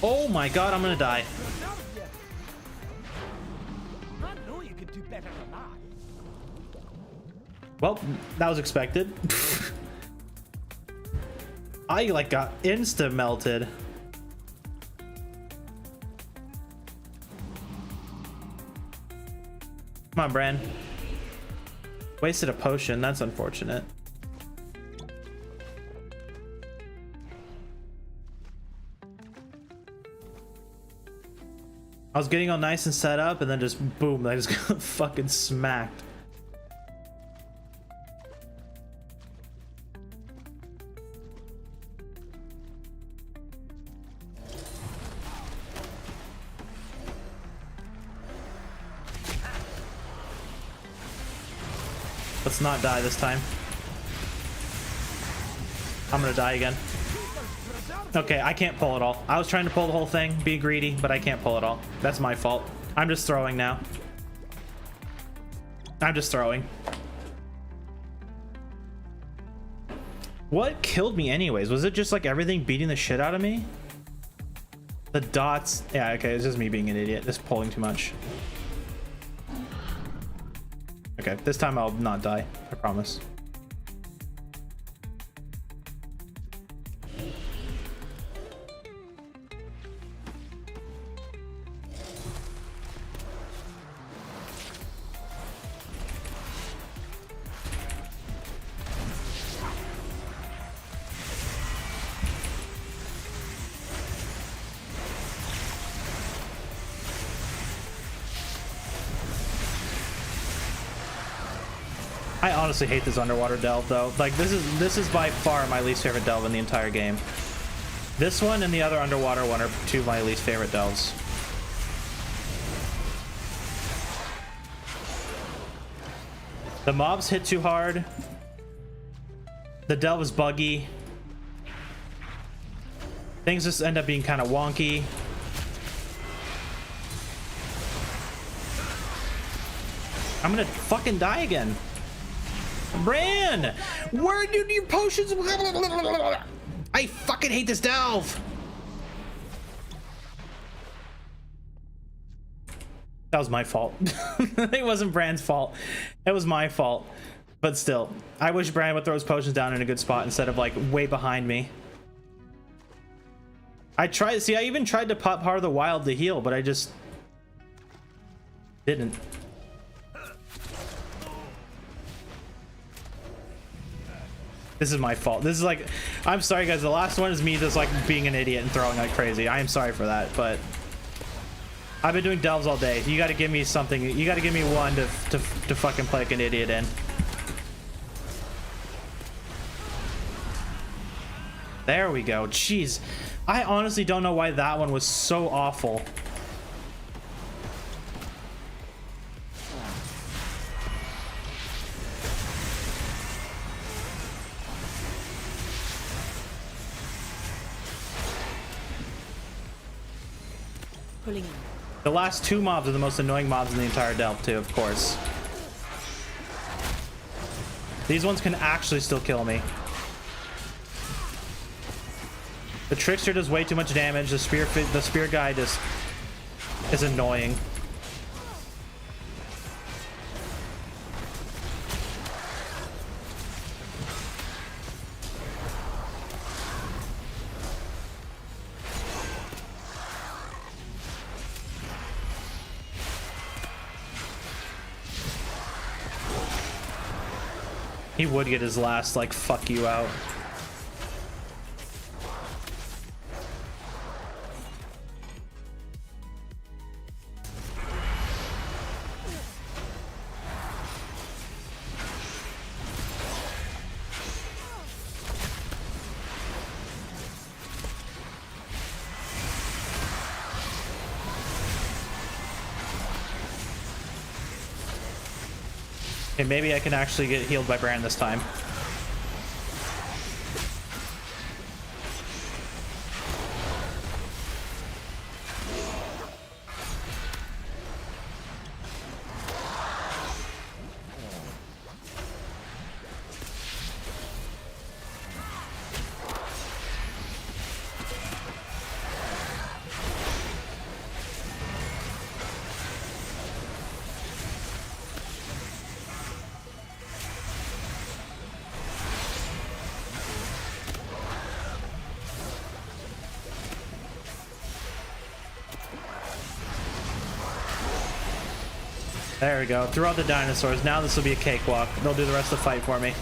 Oh my god, I'm gonna die. I know you could do better than that. Well, that was expected. I like got insta melted. Come on, Bran. Wasted a potion, that's unfortunate. I was getting all nice and set up, and then just boom, I just got fucking smacked. Let's not die this time. I'm gonna die again. Okay, I can't pull it all. I was trying to pull the whole thing, be greedy, but I can't pull it all. That's my fault. I'm just throwing now. I'm just throwing. What killed me anyways? Was it just like everything beating the shit out of me? The dots. Yeah, okay, it's just me being an idiot. Just pulling too much. Okay, this time I'll not die. I promise. I honestly hate this underwater delve though. Like this is by far my least favorite delve in the entire game. This one and the other underwater one are two of my least favorite delves. The mobs hit too hard. The delve is buggy. Things just end up being kind of wonky. I'm gonna fucking die again. Bran! Where did your potions? I fucking hate this delve! That was my fault. It wasn't Bran's fault. It was my fault. But still, I wish Bran would throw his potions down in a good spot instead of like way behind me. I even tried to pop Heart of the Wild to heal, but I just didn't. This is my fault. This is like, I'm sorry guys, the last one is me just like being an idiot and throwing like crazy. I am sorry for that, but I've been doing delves all day. You gotta give me something. You gotta give me one to fucking play like an idiot in. There we go. Jeez. I honestly don't know why that one was so awful. Pulling in. The last two mobs are the most annoying mobs in the entire delve too, of course. These ones can actually still kill me. The trickster does way too much damage. The spear guy just is annoying. He would get his last, like, fuck you out. Okay, maybe I can actually get healed by Bran this time. There we go. Threw out the dinosaurs. Now this will be a cakewalk. They'll do the rest of the fight for me.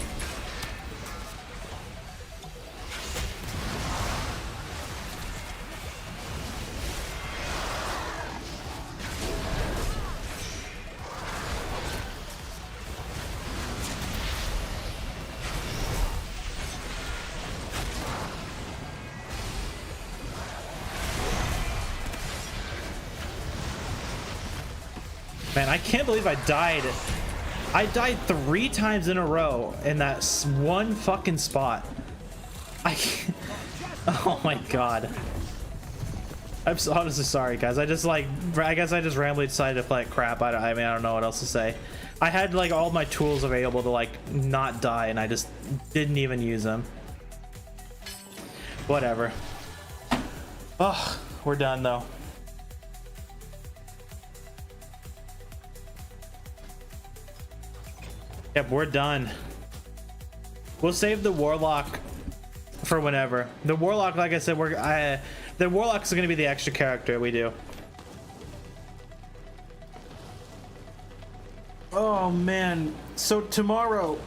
Man, I can't believe I died. I died 3 times in a row in that one fucking spot. I can't. Oh my god. I'm so honestly sorry, guys. I guess I just randomly decided to play like crap. I mean, I don't know what else to say. I had like all my tools available to like not die, and I just didn't even use them. Whatever. Oh, we're done though. Yep, we're done. We'll save the Warlock for whenever. The Warlock, like I said, the Warlock is going to be the extra character we do. Oh man, so tomorrow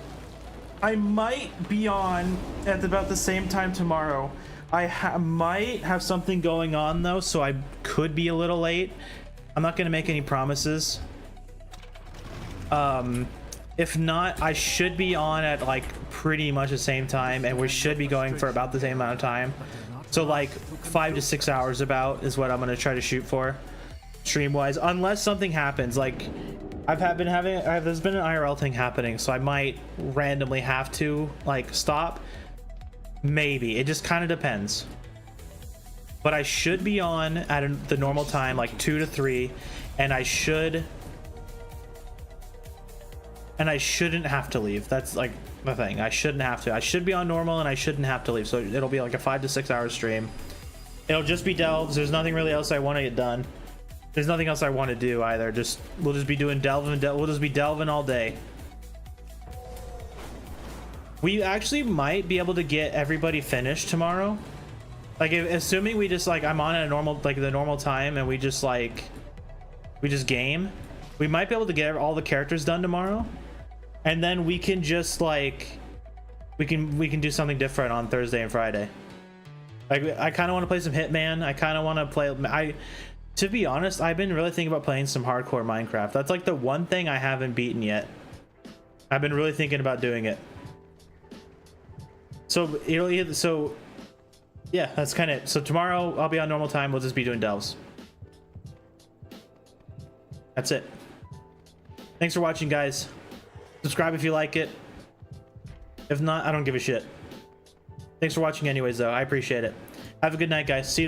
I might be on at about the same time tomorrow. I might have something going on though, so I could be a little late. I'm not going to make any promises. If not, I should be on at like pretty much the same time, and we should be going for about the same amount of time. So like 5 to 6 hours about is what I'm going to try to shoot for stream wise, unless something happens. Like there's been an IRL thing happening, so I might randomly have to like stop. Maybe, it just kind of depends. But I should be on at the normal time, like 2 to 3, and I shouldn't have to leave. That's like the thing. I shouldn't have to. I should be on normal, and I shouldn't have to leave. So it'll be like a 5 to 6 hour stream. It'll just be delves. There's nothing really else I want to get done. There's nothing else I want to do either. We'll just be doing delving. We'll just be delving all day. We actually might be able to get everybody finished tomorrow. Like, assuming we just like I'm on at a normal, like the normal time, and we just game. We might be able to get all the characters done tomorrow, and then we can just like we can do something different on Thursday and Friday. Like, I kind of want to play some Hitman. I kind of want to play. To be honest, I've been really thinking about playing some hardcore Minecraft. That's like the one thing I haven't beaten yet. I've been really thinking about doing it. So yeah, that's kind of it. So tomorrow I'll be on normal time. We'll just be doing delves. That's it. Thanks for watching, guys. Subscribe if you like it. If not, I don't give a shit. Thanks for watching anyways, though. I appreciate it. Have a good night, guys. See you